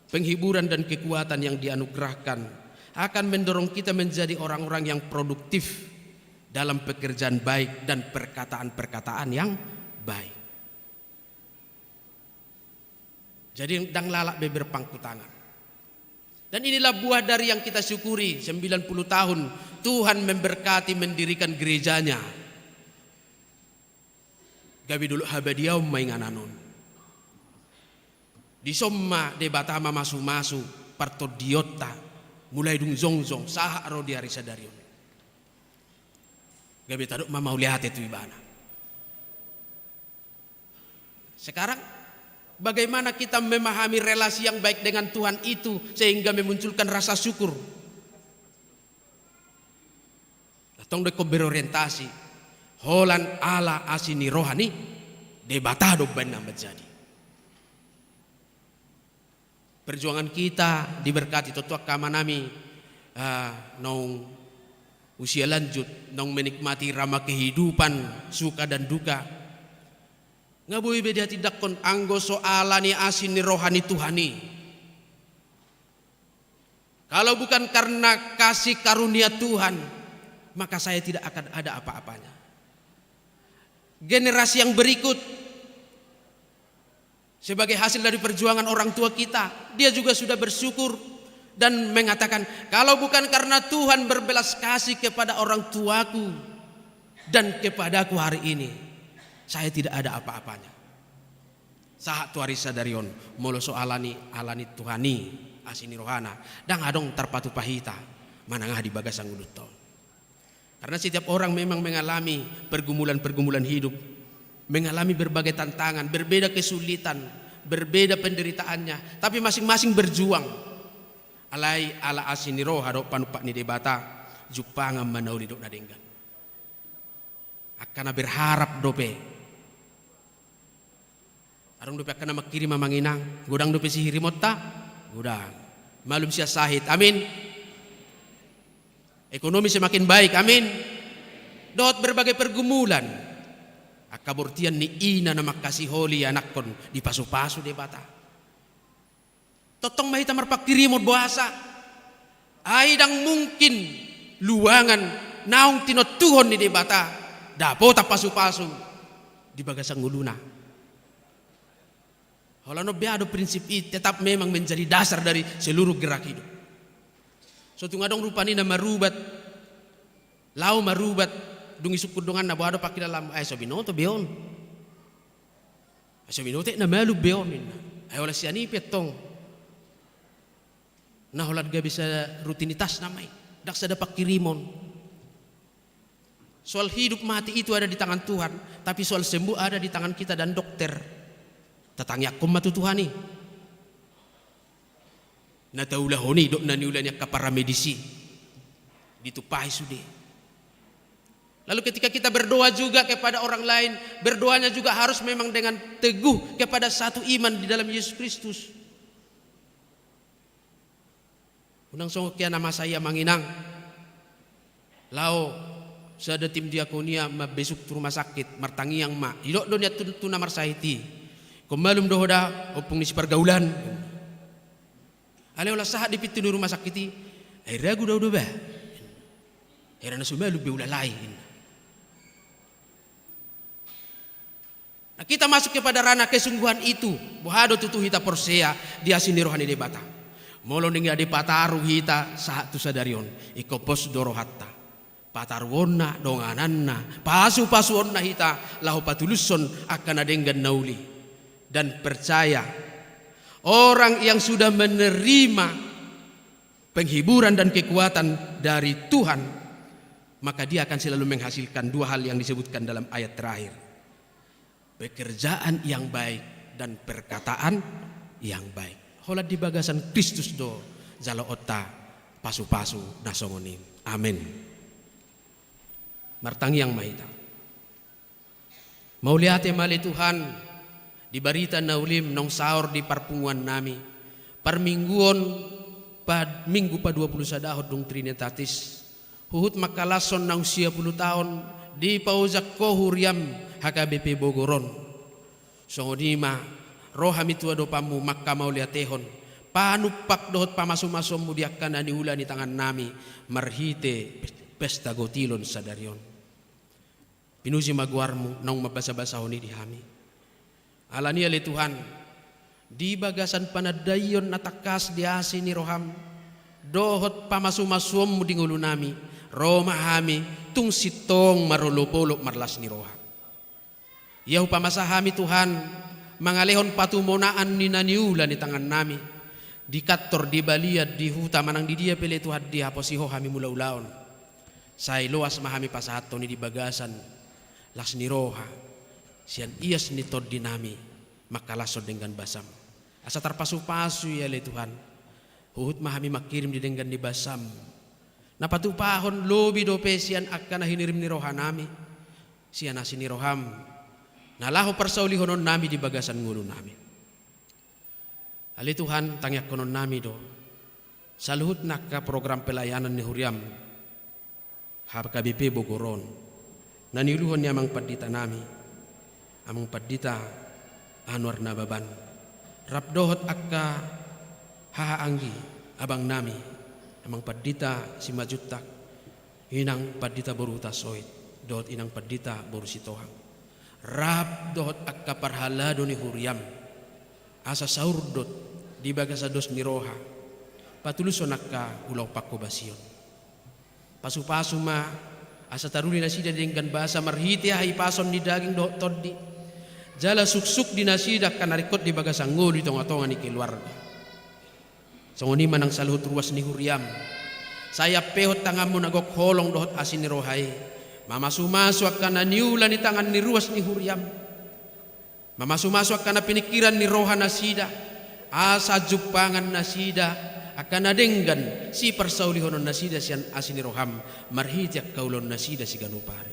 penghiburan dan kekuatan yang dianugerahkan akan mendorong kita menjadi orang-orang yang produktif dalam pekerjaan baik dan perkataan-perkataan yang baik. Jadi dang lalak beber pangku tangan. Dan inilah buah dari yang kita syukuri 90 tahun Tuhan memberkati mendirikan gerejanya. Gabi dulu habadiau maingananon. Di somma debatama masu-masu parto diota mulai dung zong-zong saha ro di arisa darion. Gabi taduk mama ulihat itu ibana. Sekarang bagaimana kita memahami relasi yang baik dengan Tuhan itu sehingga memunculkan rasa syukur. Datang deko berorientasi holan ala asini rohani debatado benar menjadi. Perjuangan kita diberkati totua kamanami nong usia lanjut nong menikmati rama kehidupan suka dan duka. Ngabui beda tidak kon anggo soalani asini rohani Tuhani. Kalau bukan karena kasih karunia Tuhan, maka saya tidak akan ada apa-apanya. Generasi yang berikut sebagai hasil dari perjuangan orang tua kita, dia juga sudah bersyukur dan mengatakan, kalau bukan karena Tuhan berbelas kasih kepada orang tuaku dan kepadaku hari ini, saya tidak ada apa-apanya. Sahat tuarisa darion moloso alani Tuhani asini rohana dang adong tarpatu pahita manangah di bagasang uduton. Karena setiap orang memang mengalami pergumulan-pergumulan hidup, mengalami berbagai tantangan, berbeda kesulitan, berbeda penderitaannya, tapi masing-masing berjuang. Alai ala asini roha do panupak ni debata jupangam manauli dok nadenggan. Akana berharap dope. Arung dope akana makirim mamanginang, godang dope sihiri motta, godang. Malum sia sahid. Amin. Ekonomi semakin baik. Amin. Dot berbagai pergumulan. Akaburtian ni ina na makasih holi anak kon di pasu-pasu debata. Totong mahita marpak kirimot bahasa. Aidang mungkin luangan naung tinotuhon ni debata. Dapo ta pasu-pasu di bagasang uluna. Holano beado prinsip itu tetap memang menjadi dasar dari seluruh gerak hidup. So tungadong rupani na marubat, lau marubat, dungi sukudongan na buado pakila lam ay sabinoto beon. Ay sabinote na malu beon. Ay wala siya nipet tong. Naholad gabi sa rutinitas namay. Dak sa dapat kirimon. Soal hidup mati itu ada di tangan Tuhan, tapi soal sembuh ada di tangan kita dan dokter. Tatangya kum matutuhani. Nataulahoni dok naniulanya kapara medisi. Ditupahi sudah. Lalu ketika kita berdoa juga kepada orang lain, berdoanya juga harus memang dengan teguh kepada satu iman di dalam Yesus Kristus. Unang songoknya nama saya manginang. Lao sada tim diakonia besuk tu rumah sakit martangi yang ma. Idok donya tu namar saiti. Kemalum dohoda opung ni pergaulan. Ale olah sahat di pintu rumah sakit ini. Ai ragu dah ba. Era na sumalu be ulah lain. Nah, kita masuk kepada ranah kesungguhan itu. Buhado tutu hita porsea dia sini rohani debata. Molo ning adi pataru hita satu sadarion iko pos doro hatta. Patarwonna dongananna pasu-pasuonna hita lahu patuluson akan adenggan nauli. Dan percaya orang yang sudah menerima penghiburan dan kekuatan dari Tuhan, maka dia akan selalu menghasilkan dua hal yang disebutkan dalam ayat terakhir. Pekerjaan yang baik dan perkataan yang baik. Holat di bagasan Kristus do jalo otta pasu-pasu nasongonim. Amin. Martang yang mahita. Mau lihat mali Tuhan di barita naulim nong sahur di parpunguan nami. Parmingguon pad minggu pa 20 sadahod dong Trinitatis. Huhut makalason nang 10 tahun di pauzak kohuriam HKBP Bogoron. Songodima rohami tua do pamu makka mau liatehon. Panupak dohot pamasu-masum mudiakan ani ulan di tangan nami marhite pesta gotilon sadarion. Pinuji maguarmu nang mabasa-basa honi di hami. Alani ale Tuhan di bagasan panadayon natakas di asi ni roham dohot pamasu-masum mudingulu nami Roma hami tung sitong marolopolok marlas ni roha. Yahu pamasahami Tuhan mangalehon patumonaan ni naniulan di tangan nami di kator di baliat di huta manang di dia pele Tuhan di haposiho hami mula-ulaon. Say loas mahami pasahato ni di bagasan las ni roha sian ias ni tod dinami makalasod dengan basam asa tarpasu-pasu ya le Tuhan huhut mahami makirim di dengan di basam napatupahon lobi do pesian akan hinirim ni roha nami sian asin ni roham nalaho parsaulihonon nami di bagasan ngulu nami ali Tuhan tangyak konon nami do saluhut nakka program pelayanan ni huriam HKBP Bogoron naniluhon niya amang padita nami amang padita Anwar Nababan rapdohot akka hahaanggi abang nami amang padita si Majutak inang padita boruta soit dohot inang padita boru sitohang rap dohot akka parhalado ni huriam asa saurdot di bagasados ni roha patuluson akka ulaw pakko basion pasu-pasu ma asa taruli nasida dengan bahasa marhiti hai pason di daging do toddi jala suksuk di nasida kanarikot di bagasang ngulu di tonga-tonga ni keluarga songoni manang saluhut ruas ni huriam saya pehot tanganmu nagok holong dohot asin ni rohai mamasu-masu akan niulan ni tangan ni ruas ni huriam mamasu-masu akan pinikiran ni roha nasida asa jupangan nasida akan adenggan si persaulihonon nasida sian asini roham marhitiak kaulon nasida si ganupari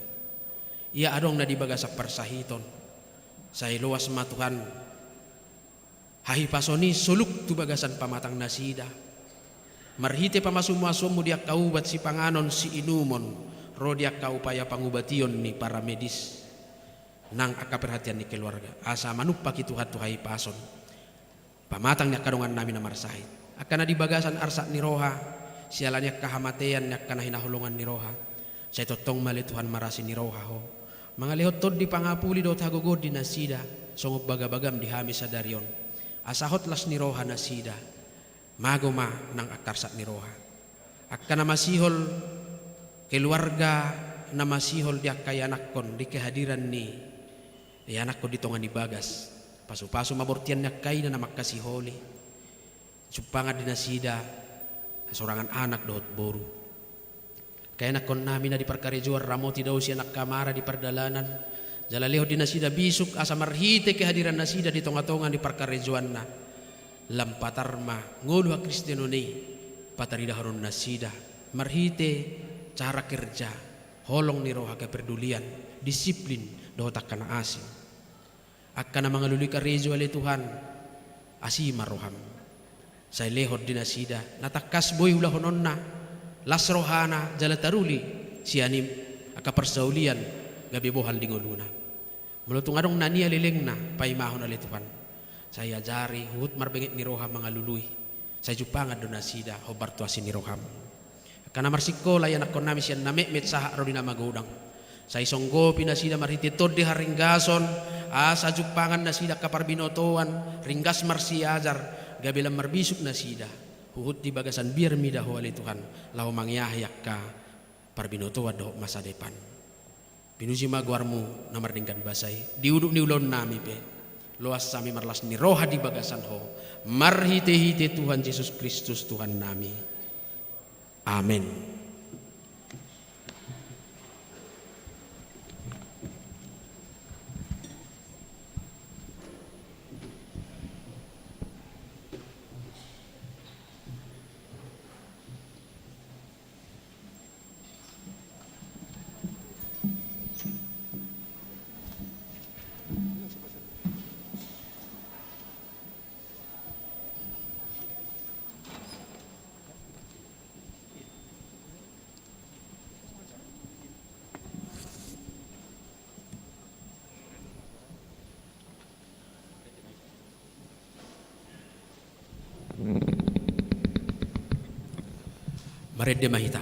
ia adong na di bagasak persahiton say luas matuhan hahi pasoni suluk tu bagasan pamatang nasida marhite pamasu-masumu dia kaubat si panganon si inumon rodia kaupaya pangubation ni para medis nang aka perhatian ni keluarga asa manupak itu hatu hahi pason pamatang nya kadongan nami na marsahit akan di bagasan arsak ni roha sialanya kahamatean nya kana hinahulungan ni roha saya totong mali Tuhan marasi ni roha ho mangalihot tod di pangapuli do tagogod di nasida songop bagabagam di hami sadarion asahot las ni roha nasida magoma nang akarsak ni roha akan namasihol keluarga namasihol dia kayaanakkon di kehadiran ni anakko di tongan di bagas pasu-pasu mabortian nya kay na namakasiholi Supangan dinasida sorangan anak dohot boru. Kaya nakon namin na di parkarejuar ramoti daw siya nakamara di pardalanan. Jalaleho dinasida bisuk asa marhite kehadiran nasida di tonga-tonga di parkarejuan na. Lampatarma nguluha Kristiyano ni pataridaharon nasida. Marhite cara kerja holong ni roha kepedulian disiplin dohot akan asin. Akan na mga luli karejo ale Tuhan asima roham. Say lehot dinasida natakas boy hulahonon na las rohana jala taruli sianim aka persaulian gabi bohal dingoluna mulutong adong nania lileng na paimahon ali Tuhan saya jari hut marbengit ni roha mga luluy say jupangan donasida hobarto asin ni roham kana marsiko layan akon nami sian namekmet saha ro dina magudang say songgo pinasida marhititod di haringgason asa jupangan nasida kaparbinotoan ringgas marsiajar gabilang marbisuk nasida Puhut di bagasan biar midah wali Tuhan lau mangyahyak ka parbinoto wado masa depan. Pinuji maguarmu namar dingkan basai diuduk ni ulon nami pe. Loas sami marlas ni roha di bagasan ho. Marhite-hite Tuhan Yesus Kristus Tuhan nami. Amin. Marede mahita.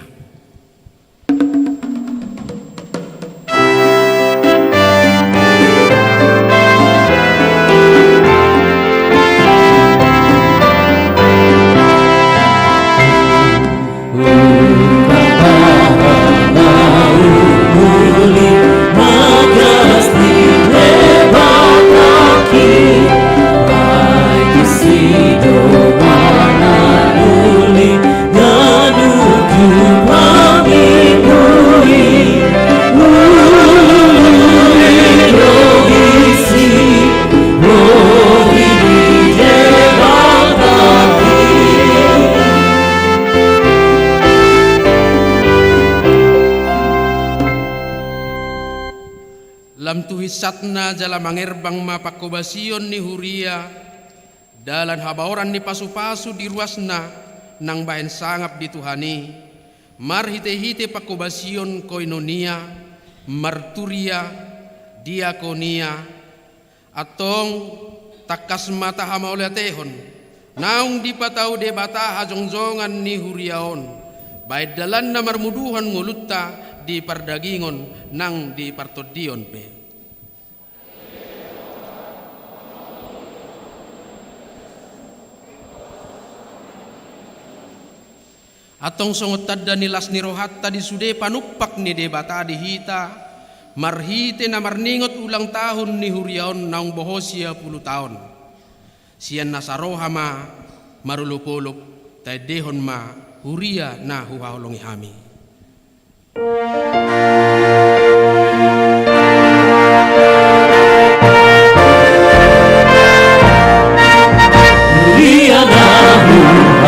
Lam tuhisatna jala mangerbang mapakobasion ni huria dalan habaoran ni pasu-pasu di ruasna nang bahen sangap dituhani marhite-hite pakobasion koinonia marturia diakonia atong takas mata hama oleh tehon naung dipatau debata hajongjongan ni huriaon baik dalan na marmuduhan ngulutta di pardagingon nang di partodion pe. Atong songot tadda nilas ni rohat tadi sude panupak ni debata di hita marhite na marningot ulang tahun ni huriaon naung bohosia 10 tahun sian nasaroha ma marulupulup tay dehon ma huria na huhaolongi hami. Huria na huhaolongi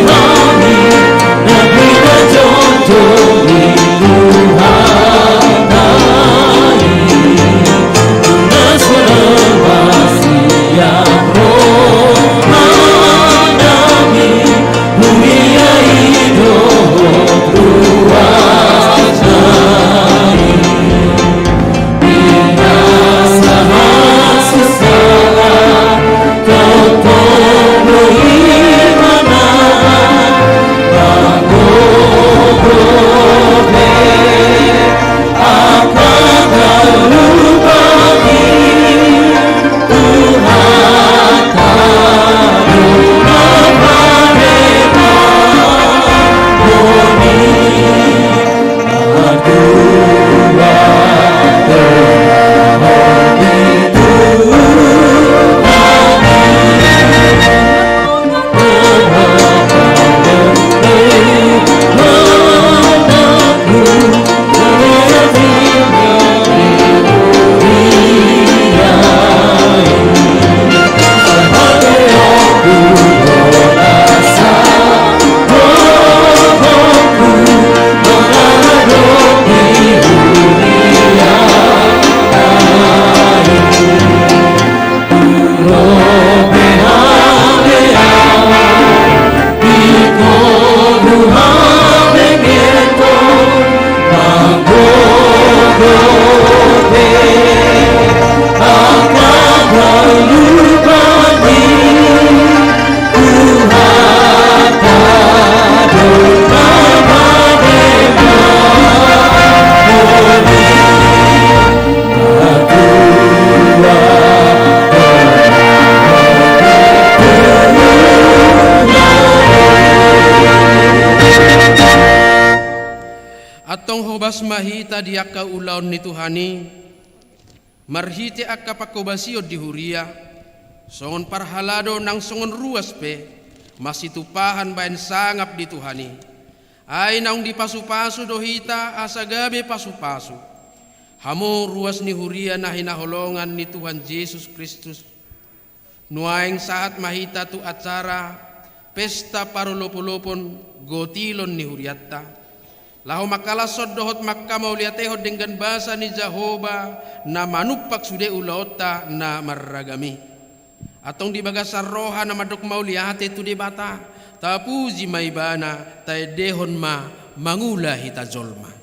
hami na pinajojoni Tuhan nai tunas menawasi yang roh nami huria idoh Atong hobas mahita di akka ulaon ni Tuhani, marhiti akka pakobasio di huria, songon parhalado nang songon ruas pe, masitupahan bayan sangap di Tuhani. Ay naung di pasu-pasu dohita asa gabe pasu-pasu. Hamo ruas ni huria na hinaholongan ni Tuhan Yesus Kristus. Nuaing saat mahita tu acara pesta parulopolopon gotilon ni huriatta. Lahu makalasod dohot makamauliatehod dengan bahasa ni Jehovah na manupak sude ulaota na marragami. Atong di bagasar roha na madok mauliate tu debata tapuji maibana tay dehon ma mangula hita zolma.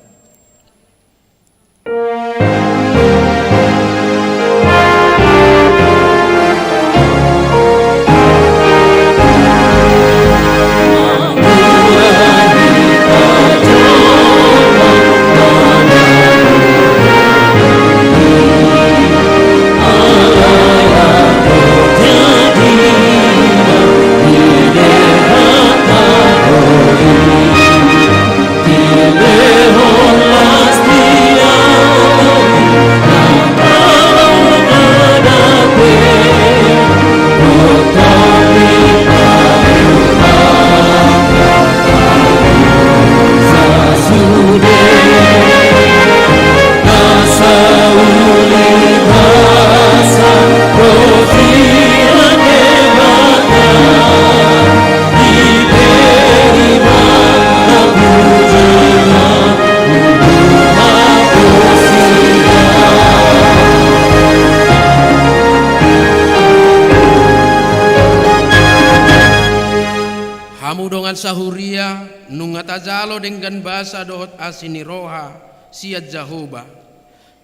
Sahuria nungatajalo dengan bahasa dohot asini roha siat Jehovah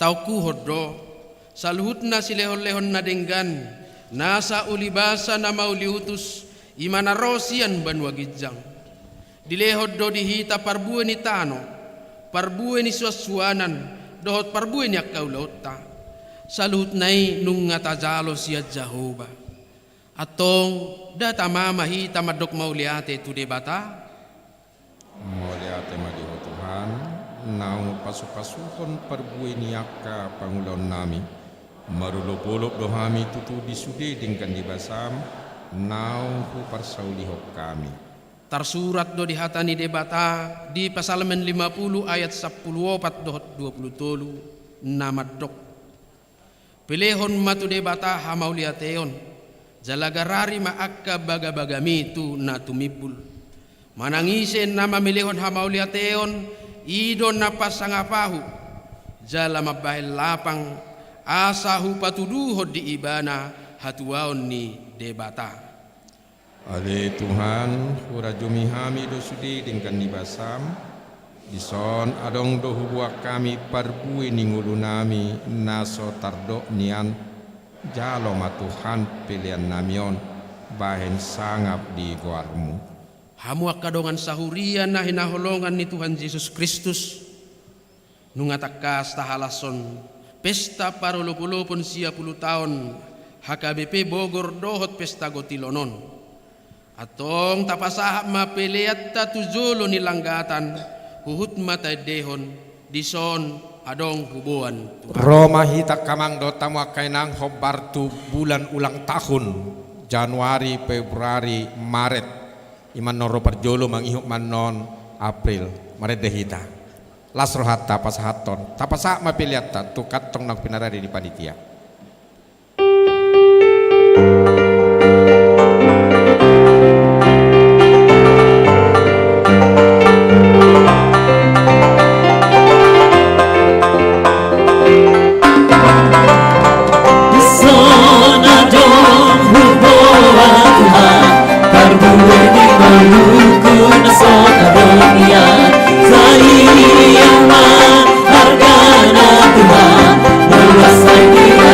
tau kuhod do saluhutna silehon-lehon na dengan nasa uli bahasa na mauliutus imana rosian banwa gijang dilehod do dihita parbue ni tano parbue ni suasuanan dohot parbue ni akaulota saluhutnai nungatajalo siat Jehovah atong data mama hita madok mauliate tu debata mauliate madiho Tuhan naung pasu-pasuhon perbuih niaka pangulon nami marulop-ulop dohami tutu disude dengan dibasam naung hu parsauliho kami tersurat do dihatani debata di Pasalamen 50 ayat 14 dohot 23 namadok pilehon matu debata hamauliateon jalagarari maakka baga-bagami tu na tumipul manangisen na mamilihon hamauliateon idon na pasangapahu jala mabahil lapang asahu patuduhod di ibana hatuaon ni debata. Ale Tuhan hurajumi hami dosudi dengan nibasam dison adong dohubuak kami parbui ningulu nami naso tardo nian jalo matuhan pilihan namion bahen sangap di goarmu. Hamu akadongan sahurian na hinaholongan ni Tuhan Yesus Kristus nungatakas tahalason pesta parulupulupon siya 10 tahun HKBP Bogor dohot pesta gotilonon atong tapasahap mapiliat tatujulo nilanggatan huhut mata dehon dison adong hubuan Roma hita kamang do tamu kainang hobartu bulan ulang tahun Januari Februari Maret iman noro perjolo mangihuk manon April Maret dehita lasrohat tapasahaton tapasak mapiliata tukat tong nang pinarari di panitia. Harga na Tuhan, berasa dia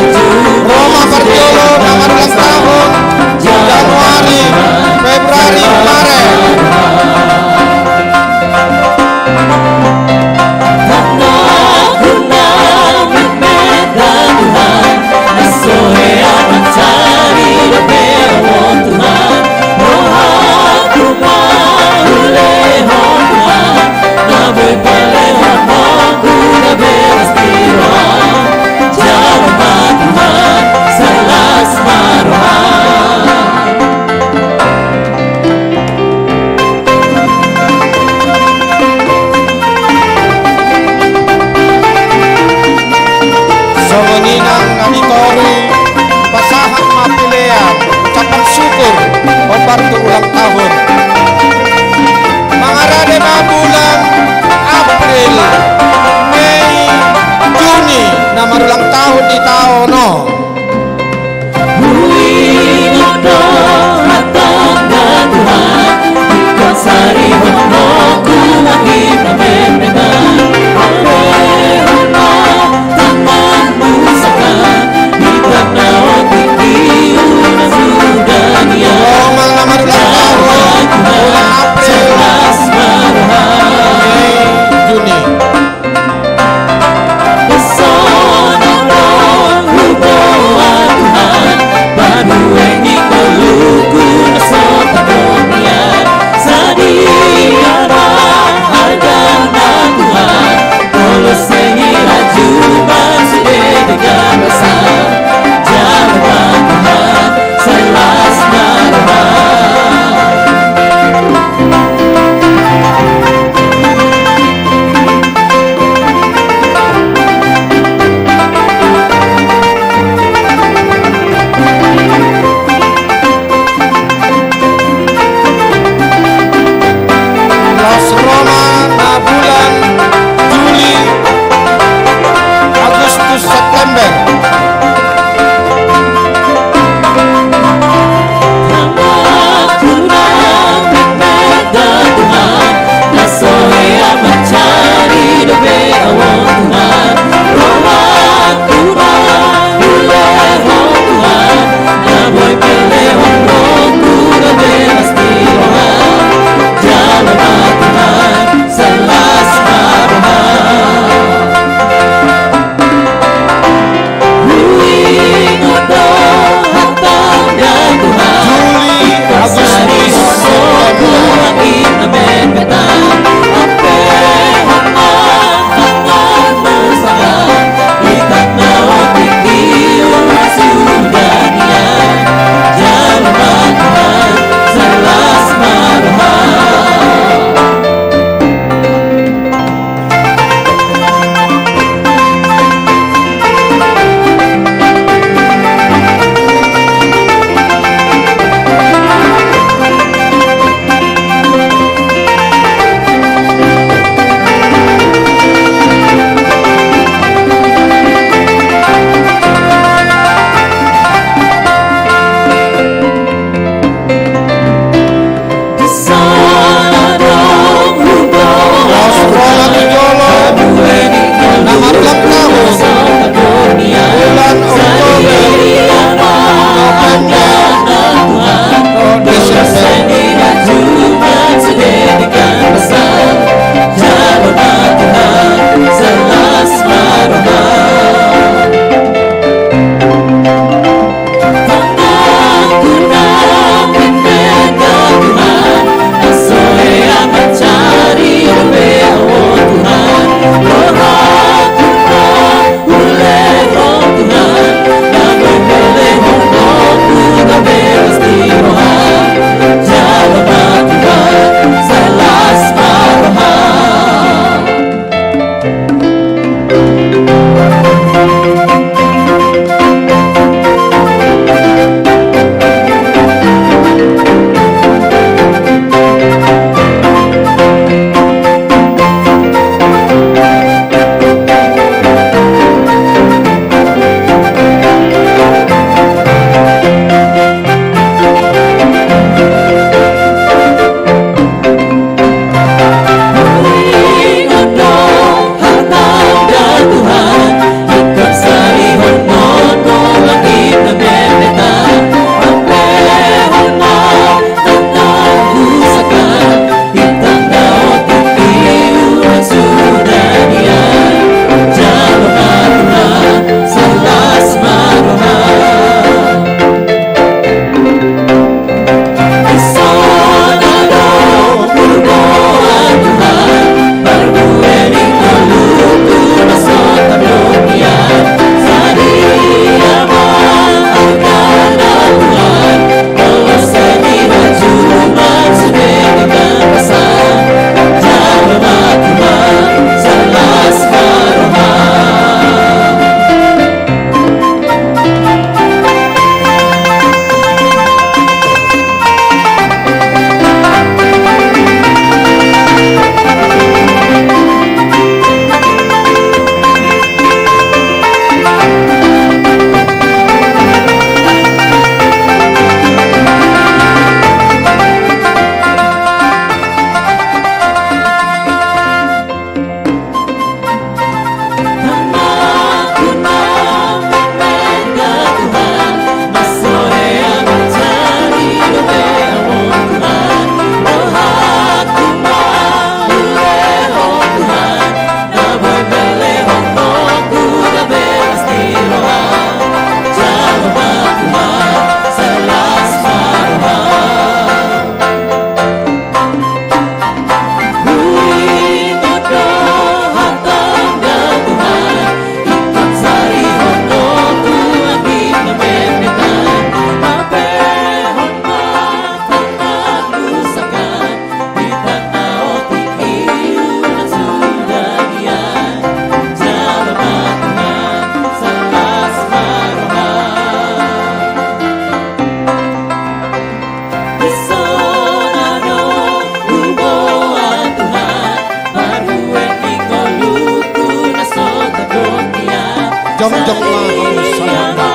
jong-jong maham salanda.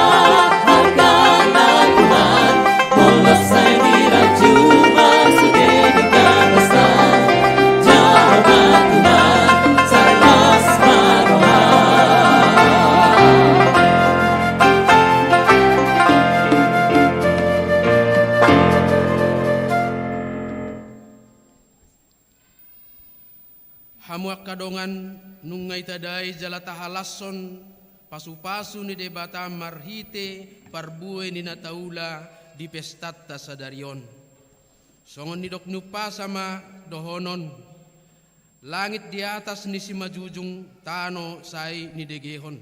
harga nakunan molos saya diraju masuke dengan pesta jauh nakunan sarmas maroha. Hamuak kadongan nungai tadai jalata halason pasu-pasu ni debata marhite parbue ni nataula di pestata sadarion. Songon ni dok nupa sama dohonon. Langit di atas ni si majujung tano sai ni degehon.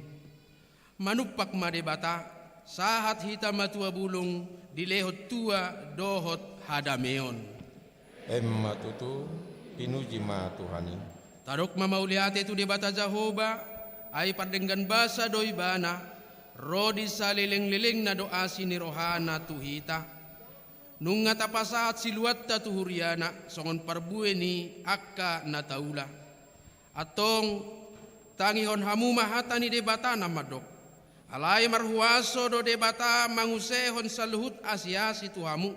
Manupak madebata sahat hita matua bulung dilehot tua dohot hadameon. Emma tutu pinuji ma Tuhani. Tarok mamauliate tu debata Jahoba ay pardenggan basa doi bana rodi sa liling-liling na doa si nirohana tuhita nunga tapasahat siluat ta tuhuriana songon parbue ni akka na taula atong tangihon hamu mahata ni debata na madok alay marhuaso do debata mangusehon sa luhut asya si tuhamu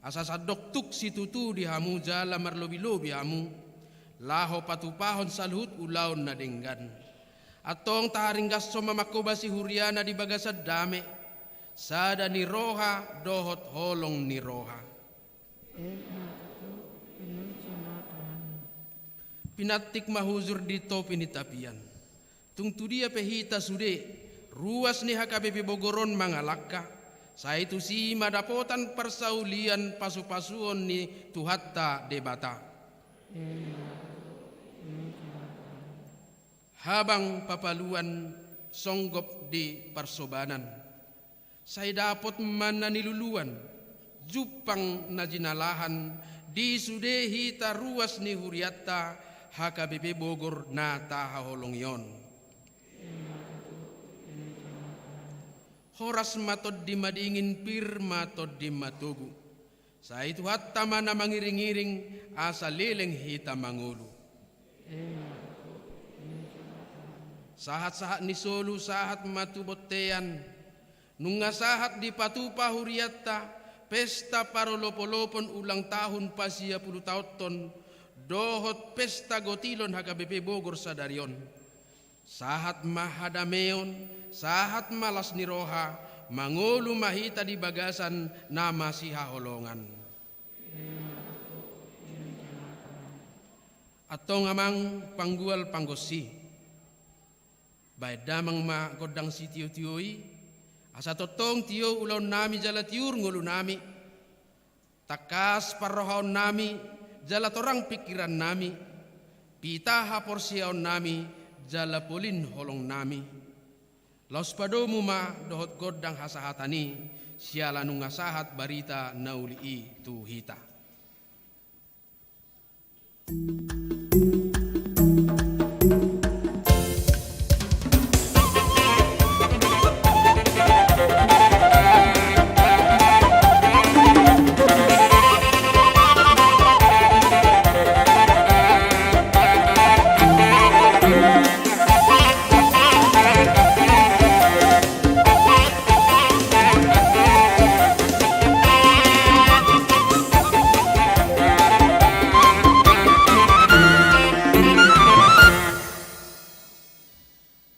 asa sadok tuk si tutu di hamu jala marlobi-lobi hamu laho patupahon sa luhut ulaw na denggan atong taharinggas so mamakoba si huriana di bagasad dame sada ni roha dohot holong ni roha. Pinatik mahuzur dito pinitapian tungtu dia pehita sude ruas ni HKBP Bogoron mangalaka sa itu si madapotan persaulian pasu-pasuon ni tuhatta debata habang papaluan songgop di parsobanan saya dapat mana niluluan jupang na jinalahan di sudehi taruas ni huriatta HKBP Bogor na tahaholong yon horas matod di madingin pir matod di matugu sa itu hatta mana mangiring-iring asa leleng hita mangulu sahat-sahat ni solu sahat matubotean nunga sahat di patupa huriatta pesta parolopolopon ulang tahun pasia 10 tahun dohot pesta gotilon HKBP Bogor sadarion sahat mahadameon sahat malas niroha mangulu mahita di bagasan nama si haholongan atau ngamang panggual panggosi baik damang ma godang si tiyo-tiyoi asa totong tiyo ulaw nami jala tiur ngulu nami takas parrohaon nami jala torang pikiran nami pita haporsiaon nami jala polin holong nami laus padomu ma dohot godang hasahatani siala nunga sahat barita nauli tuhita.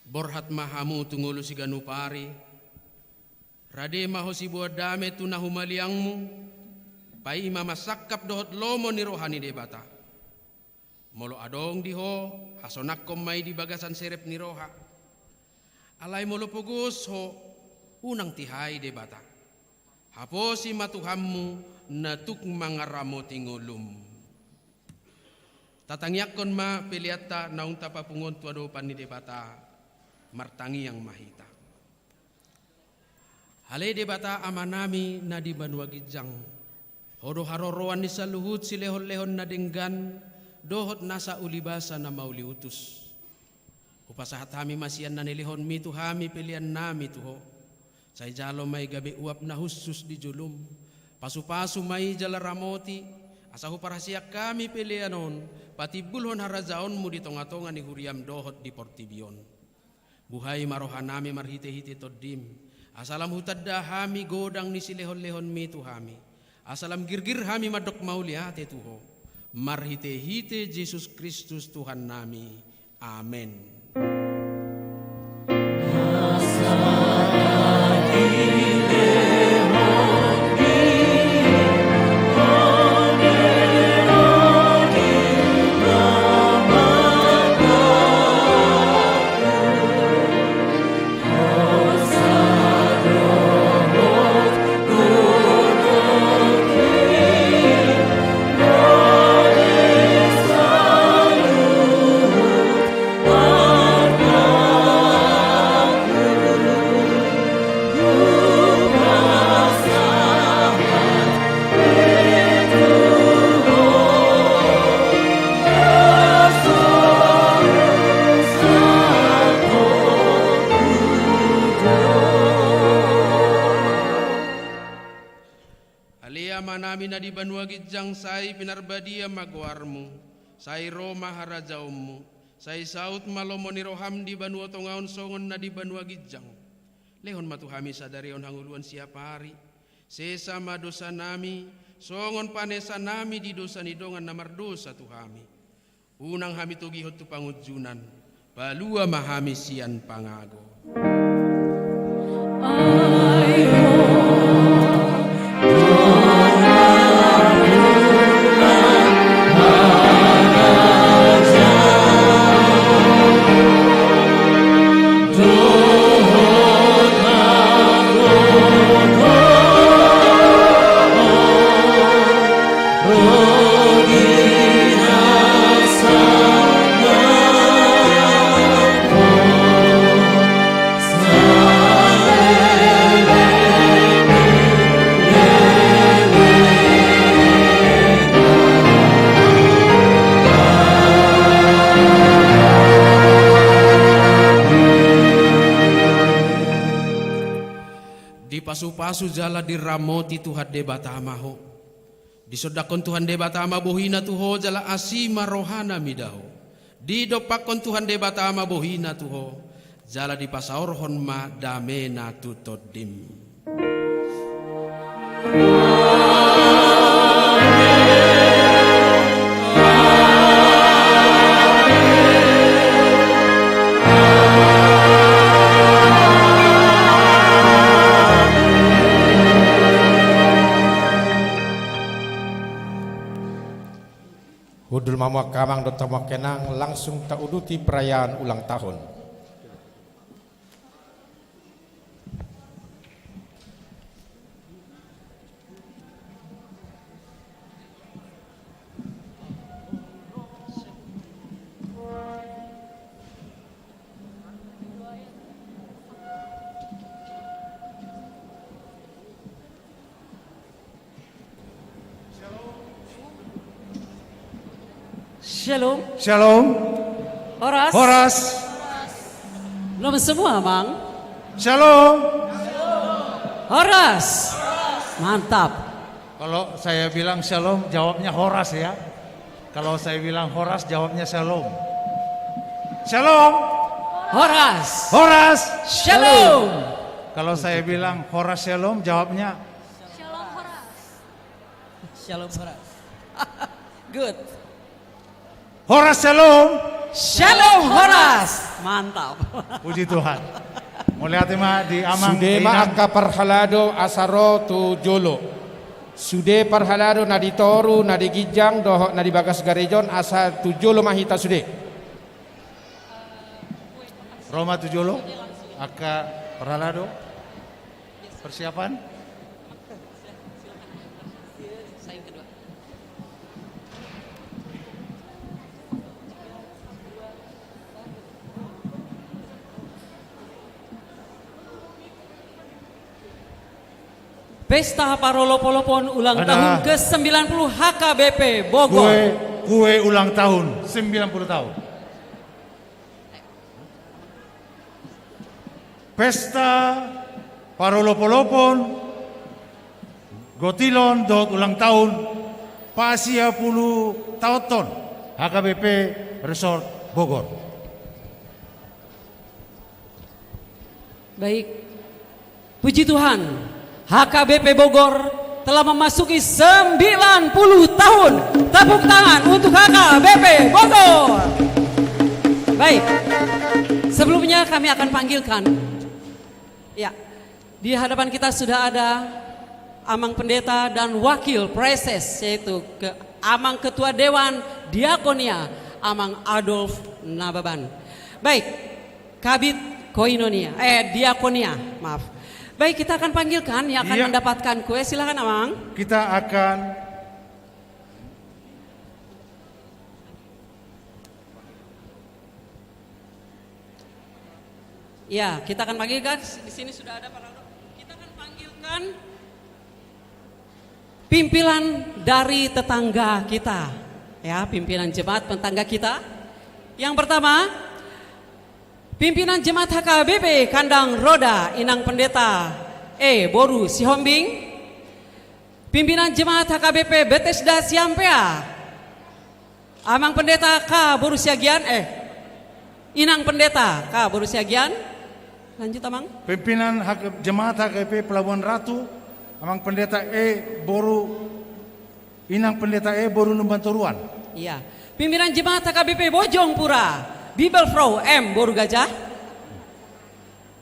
Borhat mahamu tungulu si ganupari rade maho si buat dame tu nahumaliangmu pai mamasakap dohot lomo ni rohani debata molo adong diho hasonak komai di bagasan serep ni roha alai molo pogos ho unang tihai debata haposi matuhammu natuk mangaramo tingulum tatangyakon ma peliata naung tapapungon tuadopan ni debata martangi yang mahita hale debata amanami na di Banua Gijang hodo haroroan ni saluhut si lehon-lehon na denggan dohot nasa ulibasa na mauli utus upasahat hami masian na nilihon mi tu hami pilihan nami tuho say jalo may gabi uap na husus di julum pasu-pasu may jala ramoti asahu parasiak kami pilihanon pati bulhon harazaon mu di tonga-tonga ni huriam dohot di Portibion Buhay marohanami marhite-hite toddim. Asalam hutadda hami godang ni silehon-lehon mi tuhami. Asalam girgir hami madok mauliate tuho. Marhite-hite Yesus Kristus Tuhan nami. Amin. Manami na di banua gijang say pinarbadia magwarmu, say Roma harajaummu, say saut malomo ni roham di banua tongaon songon na di banua gijang. Lehon matuhami sadarion hanguluan siapa hari, sesa madosa nami, songon panesa nami di dosa nidongan namar dosa tuhami. Unang hami tugihot tu pangujunan, balua mahami sian pangago. Pasu-pasu jala diramoti Tuhan debatamaho. Disodakon Tuhan debatama bohina tuho jala asima rohana midaho. Didopakon Tuhan debatama bohina tuho jala dipasaorhon ma damena tutodim. Hudul Mama Kamang Dr. Makenang langsung tak uduti perayaan ulang tahun. Shalom. Shalom. Horas. Horas. Belum semua, Mang. Shalom. Horas. Mantap. Kalau saya bilang shalom, jawabnya Horas ya. Kalau saya bilang Horas, jawabnya shalom. Shalom. Horas. Horas. Shalom. Kalau saya bilang Horas shalom, jawabnya Shalom Horas. Shalom Horas. Good. Horas shalom. Shalom Horas. Mantap. Puji Tuhan. Mulai mah di amang. Sude maaka parhalado asaro tu jolo. Sude parhalado nadi toru nadi gijang dohok nadi bagas garejon asa tu jolo mahita sude. Roma tu jolo. Aka parhalado. Persiapan. Pesta Parolopolopon ulang tahun ke-90 HKBP Bogor. Kue ulang tahun 90 tahun. Pesta Parolopolopon Gotilon dot ulang tahun Pasia 10 tahun HKBP Resort Bogor. Baik, puji Tuhan, HKBP Bogor telah memasuki 90 tahun. Tepuk tangan untuk HKBP Bogor. Baik, sebelumnya kami akan panggilkan, ya, di hadapan kita sudah ada Amang Pendeta dan Wakil Preses, yaitu Amang Ketua Dewan Diakonia, Amang Adolf Nababan. Baik, Kabit Koinonia, Diakonia, maaf. Baik, kita akan panggilkan yang akan mendapatkan kue. Silakan Amang. Kita akan kita akan panggilkan. Di sini sudah ada para. Kita akan panggilkan pimpinan dari tetangga kita, ya, pimpinan jemaat tetangga kita. Yang pertama, pimpinan jemaat HKBP Kandang Roda Inang Pendeta Boru Sihombing. Pimpinan jemaat HKBP Bethesda Siampea, Amang Pendeta K Boru Siagian, Inang Pendeta K Boru Siagian. Lanjut Amang. pimpinan jemaat HKBP Pelabuhan Ratu, Amang Pendeta Boru, Inang Pendeta Boru Numbanturuan. Iya. Pimpinan jemaat HKBP Bojongpura, Bibelfrau M Boru Gajah.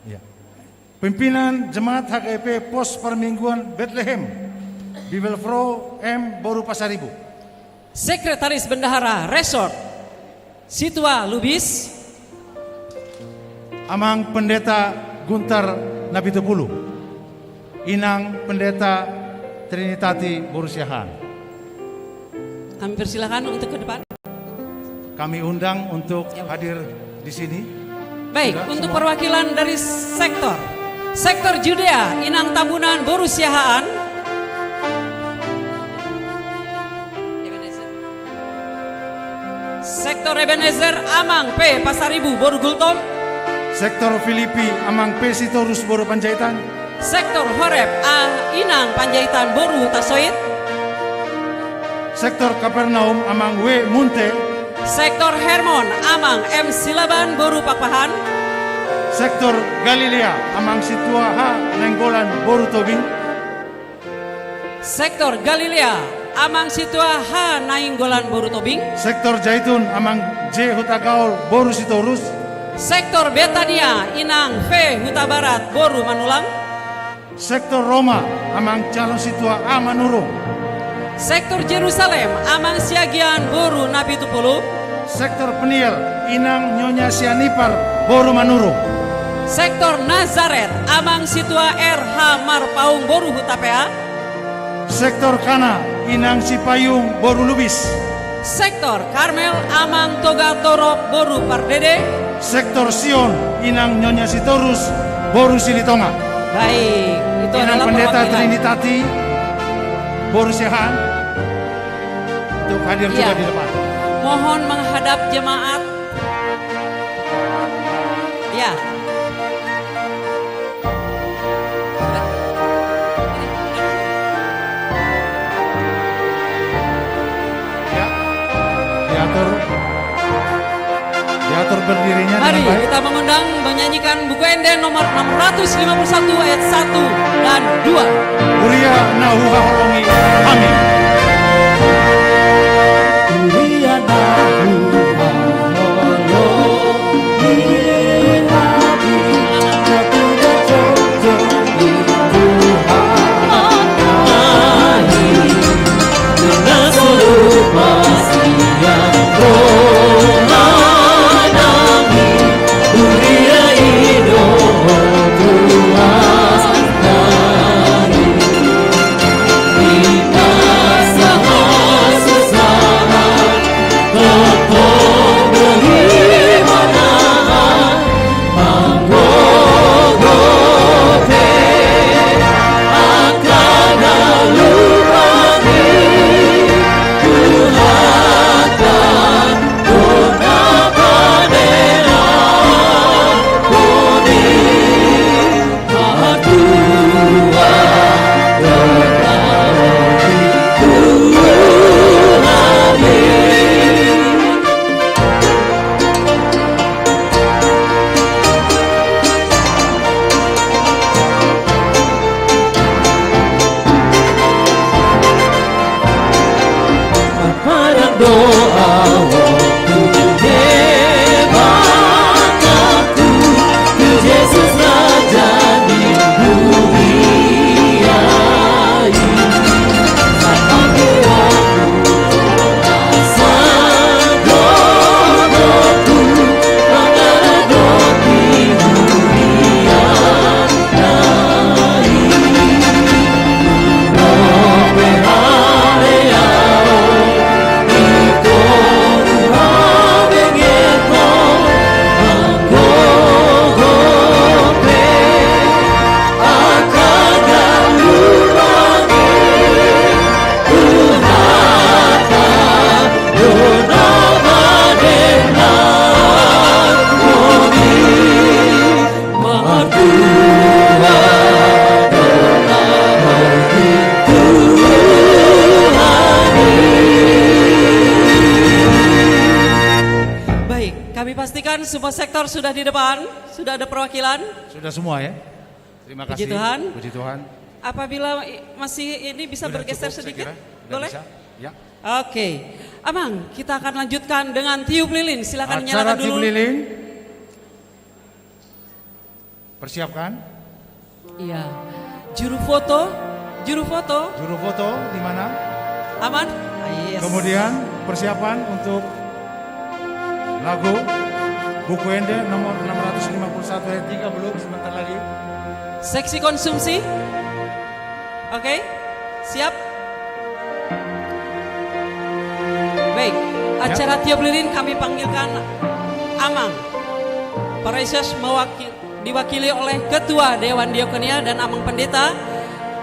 Ya. Pimpinan jemaat HKBP Pos Permingguan Bethlehem, Bibelfrau M Boru Pasaribu. Sekretaris Bendahara Resort Situa Lubis, Amang Pendeta Guntar Nabitupulu, Inang Pendeta Trinitati Boru Siahaan. Kami persilakan untuk ke depan. Kami undang untuk hadir di sini. Baik, Sudah, untuk semua? perwakilan dari sektor Judea Inang Tambunan Boru Siahaan. Sektor Ebenezer Amang P Pasaribu Boru Gultom. Sektor Filipi Amang P Sitorus Boru Panjaitan. Sektor Horeb A Inang Panjaitan Boru Tasoid. Sektor Kapernaum Amang W Munte. Sektor Hermon Amang M Silaban Boru Pakpahan. Sektor Galilea Amang Situa H Nenggolan Boru Tobing. Sektor Galilea Amang Situa H Nainggolan Boru Tobing. Sektor Jaitun Amang J Hutagaul Boru Sitorus. Sektor Betania Inang V Huta Barat Boru Manulang. Sektor Roma Amang Calon Situa A Manurung. Sektor Jerusalem Amang Siagian Boru Nabi Tupulu. Sektor Peniel Inang Nyonya Sianipar Boru Manurung. Sektor Nazaret Amang Situa RH Marpaung Boru Hutapea. Sektor Kana Inang Sipayung Boru Lubis. Sektor Karmel Amang Toga Torop Boru Pardede. Sektor Sion Inang Nyonya Sitorus Boru Silitonga. Baik, itu Inang adalah Pendeta perwakilan. Trinitati Boru Siahaan untuk hadir juga di depan. Mohon menghadap jemaat. Ya. Diatur berdirinya Mari dengan baik. kita mengundang menyanyikan buku Enden nomor 651 ayat 1 dan 2. Uria Nahuha Holongi. Amin. Uria Nahuha Holongi. Oh semua sektor sudah di depan, sudah ada perwakilan. Sudah semua ya. Terima kasih. Puji Tuhan. Puji Tuhan. Apabila masih ini bisa Sudah bergeser cukup, saya sedikit, kira. Sudah boleh? bisa? Ya. Oke, Amang, kita akan lanjutkan dengan tiup lilin. Silakan Acara nyalakan dulu. tiup lilin. Persiapkan. Iya. Juru foto. Juru foto di mana? Aman? Yes. Kemudian persiapan untuk lagu Buku Ende nomor 651 ayat 3 belum sebentar lagi. Seksi konsumsi. Oke, siap. Baik, acara tiup lilin kami panggilkan Amang. Paraisyas diwakili oleh Ketua Dewan Diakonia dan Amang Pendeta.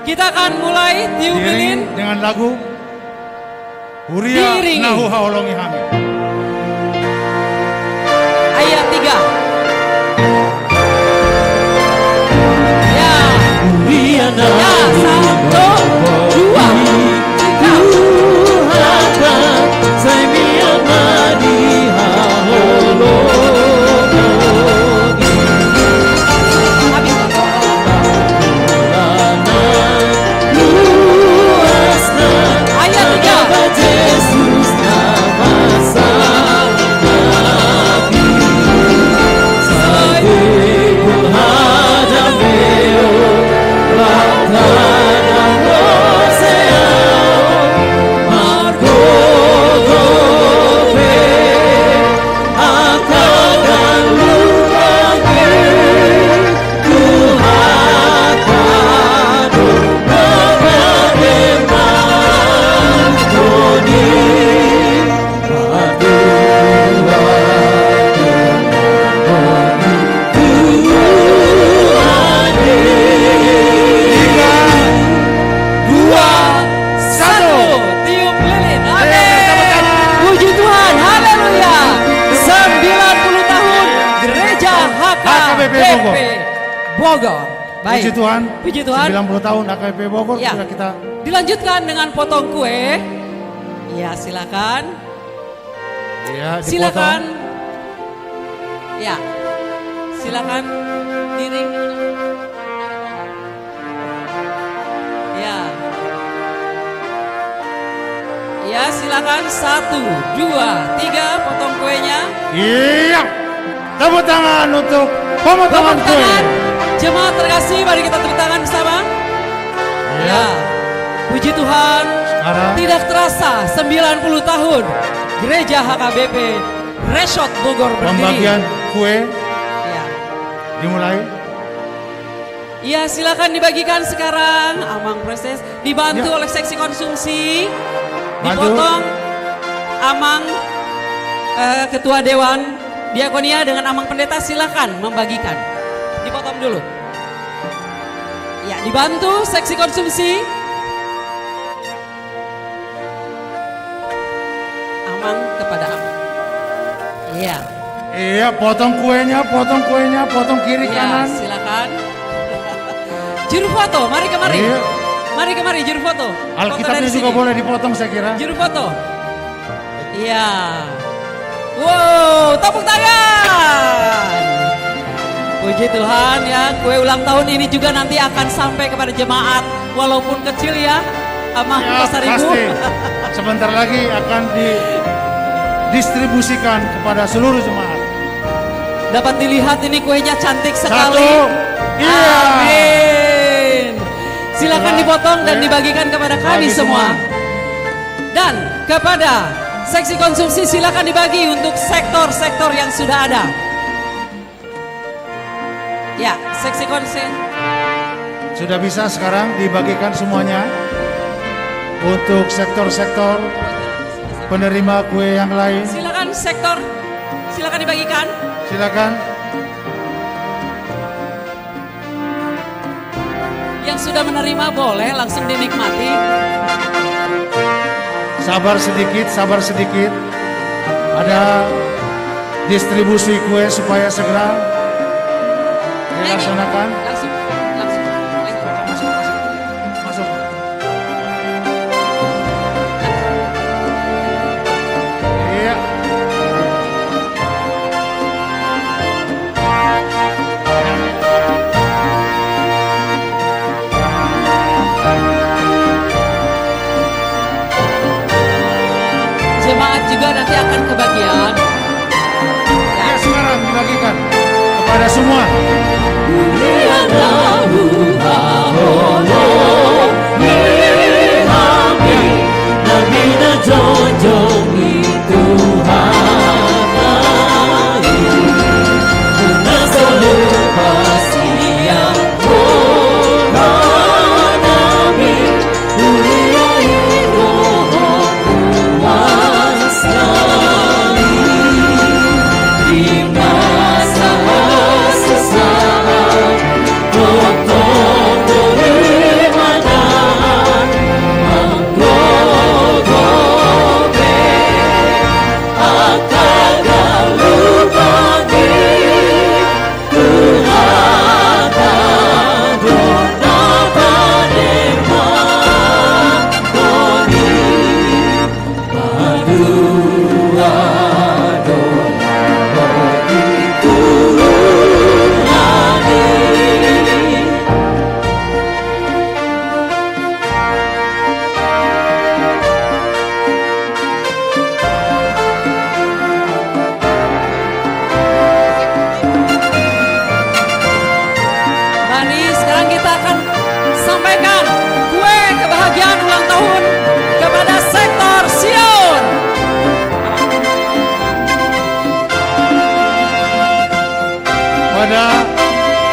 Kita akan mulai tiup lilin dengan lagu Huria Diiringi. Nahu Haolongi Hami. Ayat 3. Ya. Ya, 1, 2, 3. Ayat 90 Bogor. Baik. Puji Tuhan. Puji Tuhan. 90 tahun AKP Bogor Ya. sudah kita. Dilanjutkan dengan potong kue. Ya, silakan. Ya, dipotong. Silakan. Ya. Silakan diring. Ya. Ya, silakan 1, 2, 3 potong kuenya. Iya. Tepuk tangan untuk pemotongan Tepuk kue. tangan. Jemaat terkasih, mari kita tepuk tangan bersama. Ya. Puji Tuhan. Sekarang Tidak terasa 90 tahun Gereja HKBP Resort Bogor berdiri. pembagian kue Ya. dimulai. Ya, silakan dibagikan sekarang. Amang proses dibantu Ya. oleh seksi konsumsi. Bantu. Dipotong Amang Ketua Dewan Diakonia dengan Amang Pendeta, silakan membagikan. Dipotong dulu. Ya, dibantu seksi konsumsi. Amang kepada Amang. Iya. Iya, potong kuenya, potong kiri Ya, kanan. silakan. Juru foto, mari kemari. Iya. Mari kemari juru foto. Alkitabnya Foto dari juga sini. boleh dipotong saya kira. Juru foto. Iya. Wow, tepuk tangan. Puji Tuhan ya, kue ulang tahun ini juga nanti akan sampai kepada jemaat walaupun kecil ya. Amang Ya, Pasaribu. pasti. Sebentar lagi akan didistribusikan kepada seluruh jemaat. Dapat dilihat ini kuenya cantik sekali. Satu. Iya. Amin. Silakan Dua. dipotong dan Ya. dibagikan kepada kami Bagi semua. semua. Dan kepada seksi konsumsi silakan dibagi untuk sektor-sektor yang sudah ada. Ya, seksi konsumsi. Sudah bisa sekarang dibagikan semuanya untuk sektor-sektor penerima kue yang lain. Silakan sektor. Silakan dibagikan. Silakan. Yang sudah menerima boleh langsung dinikmati. Sabar sedikit, sabar sedikit. Ada distribusi kue supaya segera dilaksanakan. Langsung. Masuk. Iya. akan kebagian. Ya, sekarang dibagikan kepada semua.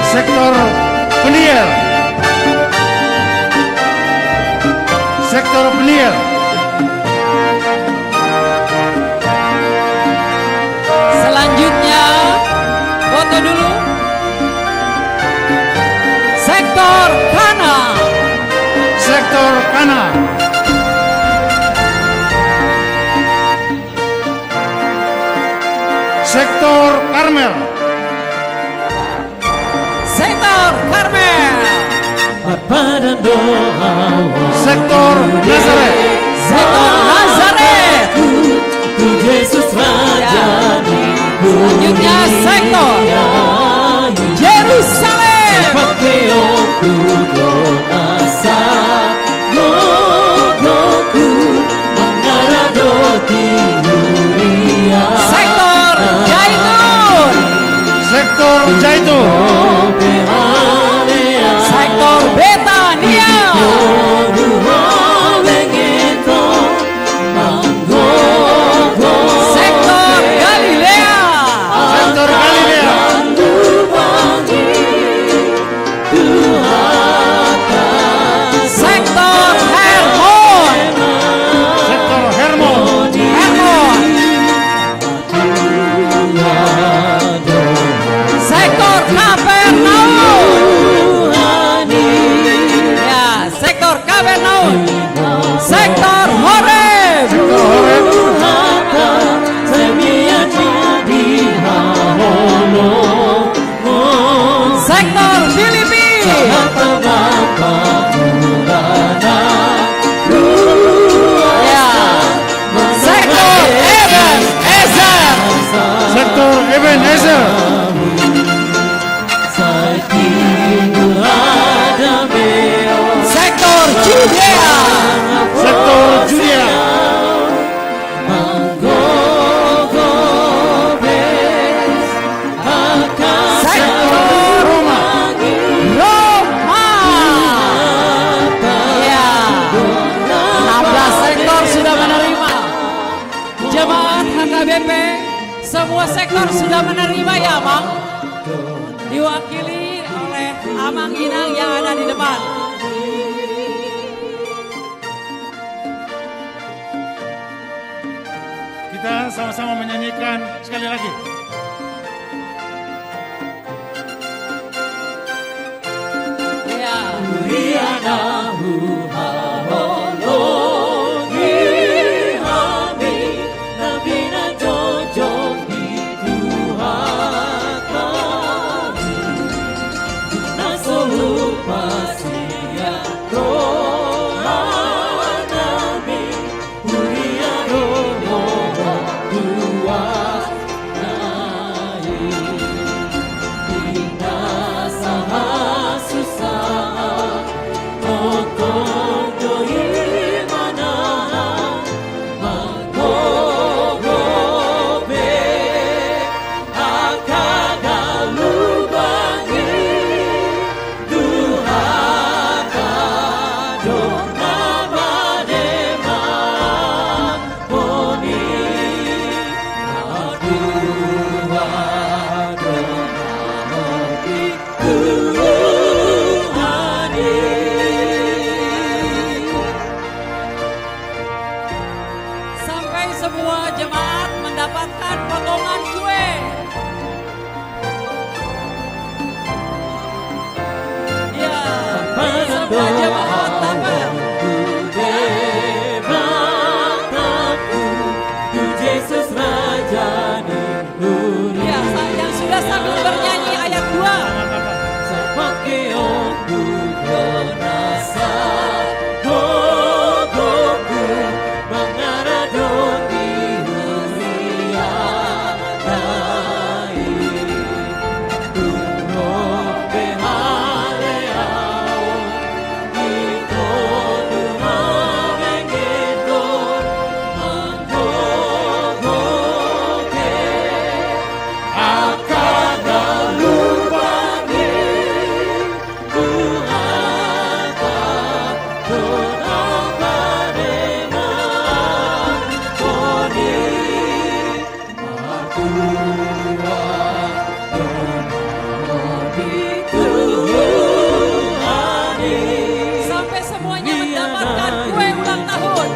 Sektor penyiar. Sektor penyiar. Selanjutnya foto dulu. Sektor kanan. Sektor kanan. Sektor Karmel. Sektor Karmel. Sektor Nazaret. Sektor Nazaret. Selanjutnya sektor Yerusalem. Sektor Jaitun. Sektor Jaitun. Sektor Betania. Sektor Galilea. Sektor Galilea. Sektor Hermon. Sektor Hermon. Sektor Kapernaum. Ya, sektor Kapernaum. Sektor Horeb. Sektor Filipi. Ya, sektor Ebenezer. Sektor Ebenezer. Sektor Judea. Sektor Judea. Sektor Roma. Ya, 16 sektor sudah menerima. Jemaat HKBP, semua sektor sudah menerima ya, Mang. Diwakili oleh Amang Inang yang ada di depan. Kita sama-sama menyanyikan sekali lagi. Ya. Oh nyanyi ayat 2. Sampai semuanya mendapatkan kue ulang tahun.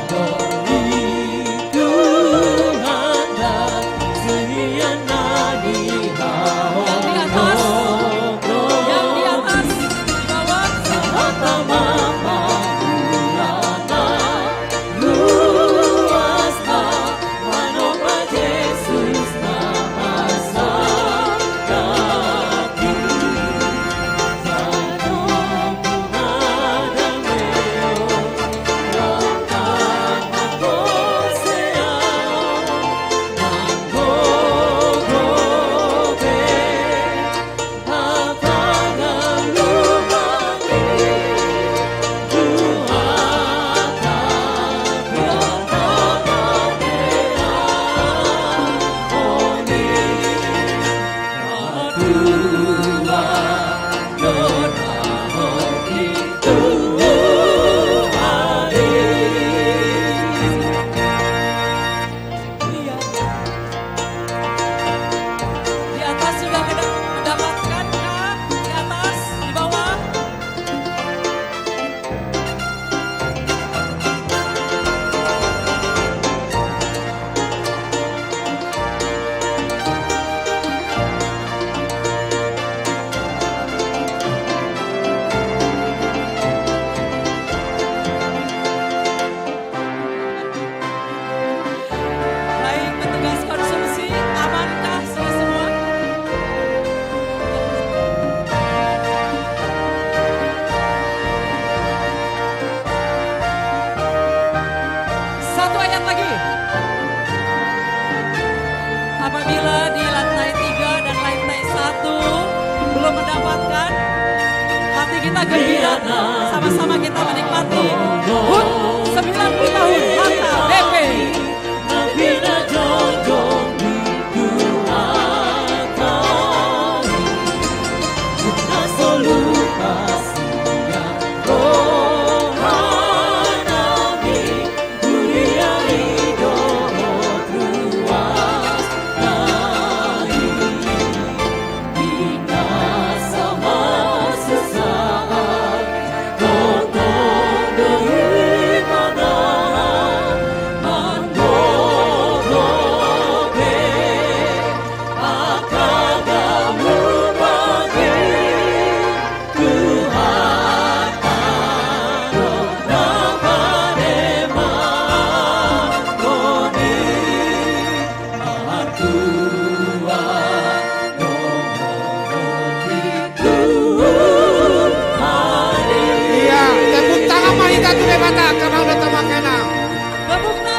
Gembira, sama-sama kita menikmati HUT 90 tahun HKBP.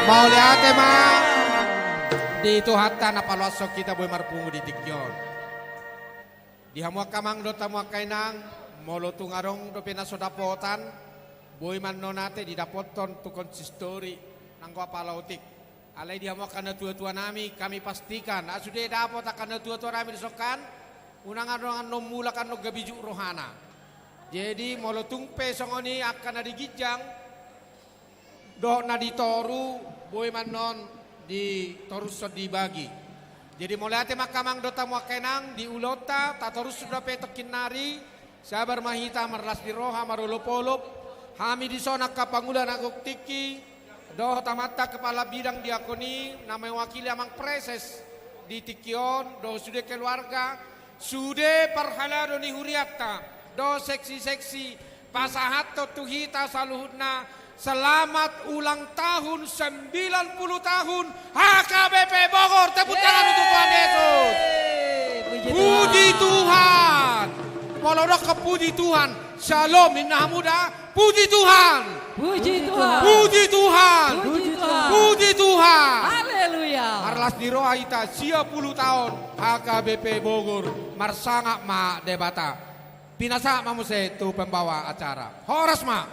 Mau lihat emang di itu hatta na palosok kita boy marpungu di tikyon. Di hamua kamang do tamua kainang molo tungarong do pena sodapotan boy man nonate di dapoton tu konsistori nangko palautik. Alai di hamua kana tua-tua nami kami pastikan asude dapot akan tua-tua nami disokan unang-unang no mula kan no gabijuk rohana. Jadi molo tungpe songoni akan digijang do na ditoru boy manon di torus dibagi. Jadi mulai ate makamang dota muakenang di ulota ta torus sudah petokin nari sabar mahita marlas di roha marulopolop hami di sona kapangulan agok tiki doh tamata kepala bidang diakoni nama wakili amang preses di tikion do sudah keluarga sudah perhalado ni huriatta do seksi-seksi pasahat tuhita saluhutna. Selamat ulang tahun 90 tahun HKBP Bogor. Tepuk tangan untuk Tuhan Yesus. Puji Tuhan. Molodok ke puji Tuhan. Shalom inah muda. Puji Tuhan. Puji Tuhan. Puji Tuhan. Puji Tuhan. Puji Tuhan. Haleluya. Marlas Niroha ita 10 tahun HKBP Bogor marsanga ma debata. Pinasa mamuse tu pembawa acara. Horas ma.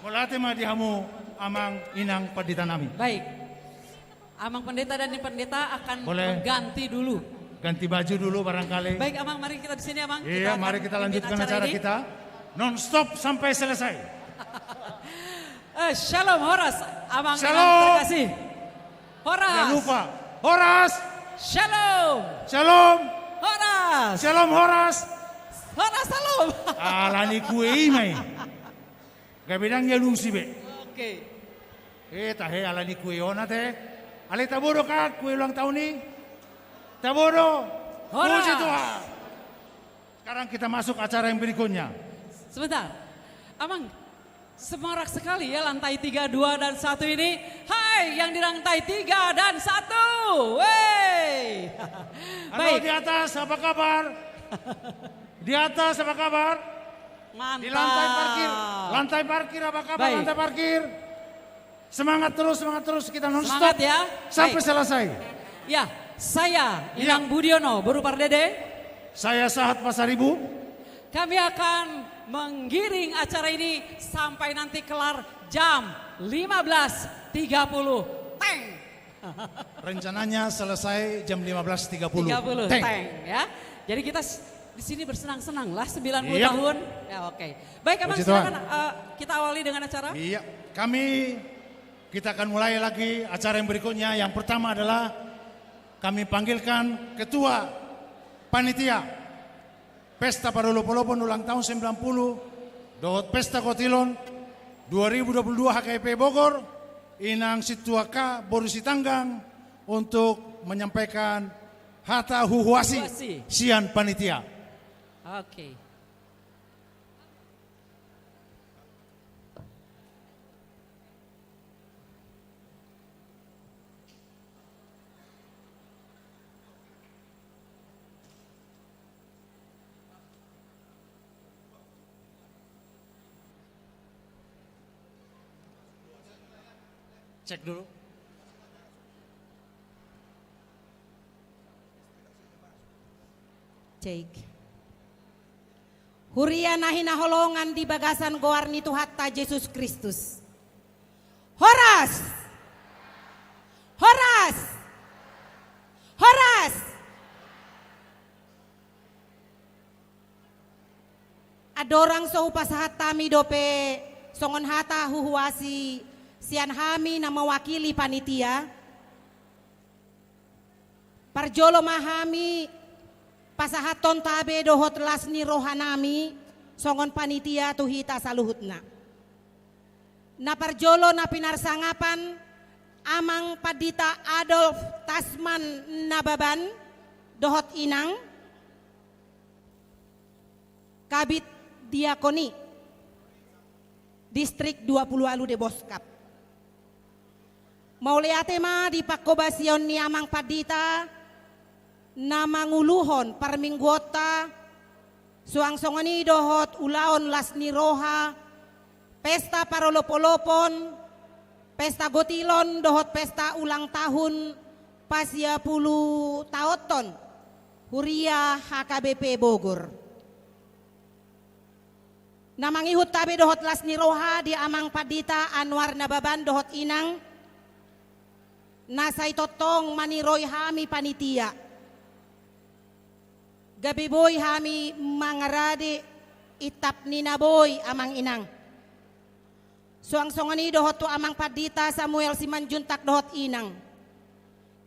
Molate ma dihamu amang inang pendeta nami. Baik. Amang pendeta dan pendeta akan Boleh. mengganti dulu. Ganti baju dulu barangkali. Baik Amang, mari kita di sini Amang. Iya, akan mari kita pimpin lanjutkan acara ini. kita. Non-stop sampai selesai. Shalom Horas, Amang Shalom. yang terkasih. Horas. Jangan lupa. Horas. Shalom. Shalom. Horas. Shalom Horas. Horas shalom. Alani kue imai. Gabidang ya lusi be. Oke. Tahe alani kue ona teh. Ale tabodo kak kue ulang tahun nih. Tabodo. Horas. Puji Tuhan. Sekarang kita masuk acara yang berikutnya. Sebentar. Amang, semarak sekali ya lantai 3, 2, dan 1 ini. Hai yang di lantai 3 dan 1. Wey. Halo di atas apa kabar? Di atas apa kabar? Mantap. Di lantai parkir. Lantai parkir apa kabar? Baik. Lantai parkir. Semangat terus kita non-stop. Semangat ya. Sampai Baik. selesai. Ya, saya Inang Budiono, Buru Pardede. Saya Sahat Pasaribu. Kami akan menggiring acara ini sampai nanti kelar jam 15.30. Teng. Rencananya selesai jam 15.30. 30 Teng. teng ya. Jadi kita di sini bersenang-senang lah 90 Iya. tahun. Ya oke. Baik, Abang Puji silakan Tuhan. kita awali dengan acara. Iya, kita akan mulai lagi acara yang berikutnya. Yang pertama adalah kami panggilkan Ketua Panitia Pesta Parolopolopon ulang tahun 90 Dohot Pesta Kotilon 2022 HKP Bogor, Inang Situaka Borusi Tanggang untuk menyampaikan hata huhuasi sian panitia. Oke. Cek dulu. Cek. Huria nahina holongan di bagasan goarni Tuhatta Yesus Kristus. Horas. Horas. Horas. Adorang so upasahatami dope songon hata huhuasi sian hami na mewakili panitia. Parjolo mahami pasahaton tabe dohot lasni rohanami songon panitia tuhita saluhutna. Na parjolo na pinarsangapan amang padita Adolf Tasman Nababan dohot inang kabit diakoni distrik 20 Alu de Boskap. Mauleate ma di pakobasion ni amang padita na manguluhon parmingguota suangsongoni dohot ulaon lasni roha pesta parolopolopon pesta gotilon dohot pesta ulang tahun pasia puluh taoton Huria HKBP Bogor. Namangihut tabe dohot lasni roha di amang padita Anwar Nababan dohot inang nasay totong maniroy hami panitia. Gabi boy hami mangaradi itap ni naboy amang inang. Suang-songani dohot tu amang padita Samuel Simanjuntak dohot inang.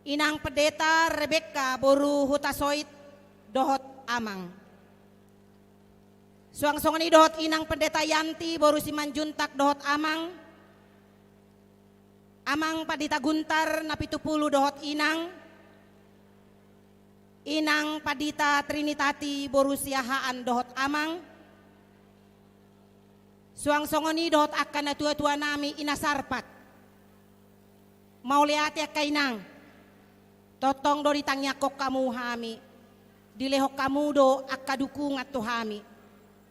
Inang pendeta Rebecca boru hutasoit dohot amang. Suang-songani dohot inang pendeta Yanti boru Simanjuntak dohot amang. Amang padita Guntar na 70 dohot inang. Inang padita Trinitati borusiahaan dohot amang. Suang-songoni dohot akan na tua-tua nami inasarpat. Mauliati akainang. Totong do ditangnya kok kamu hami. Dilehok kamudo akka dukungat tuhami.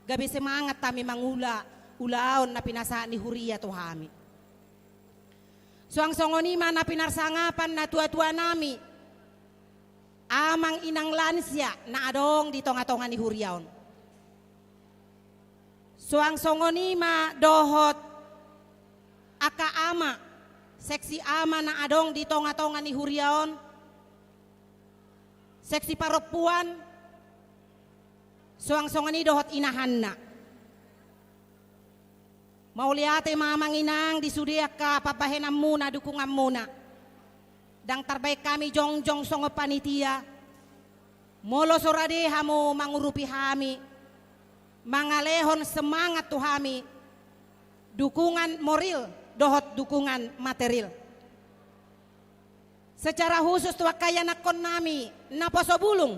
Gabi semangat kami mangula ulaon na pinasa ni Huria tuhami. Suang songonima na pinarsangapan na tua-tua nami. Amang inang lansya na adong di tonga-tonga ni Huriaon. Suang songonima dohot aka ama seksi ama na adong di tonga-tonga ni Huriaon. Seksi paropuan suang songani dohot inahanna. Mauliate mamang inang disudiak ka papahenam muna dukungan muna. Dang terbaik kami jongjong songo panitia. Molo sorade hamo mangurupi hami. Mangalehon semangat tuhami. Dukungan moral dohot dukungan material. Secara khusus tua kaya nakon nami naposo bulung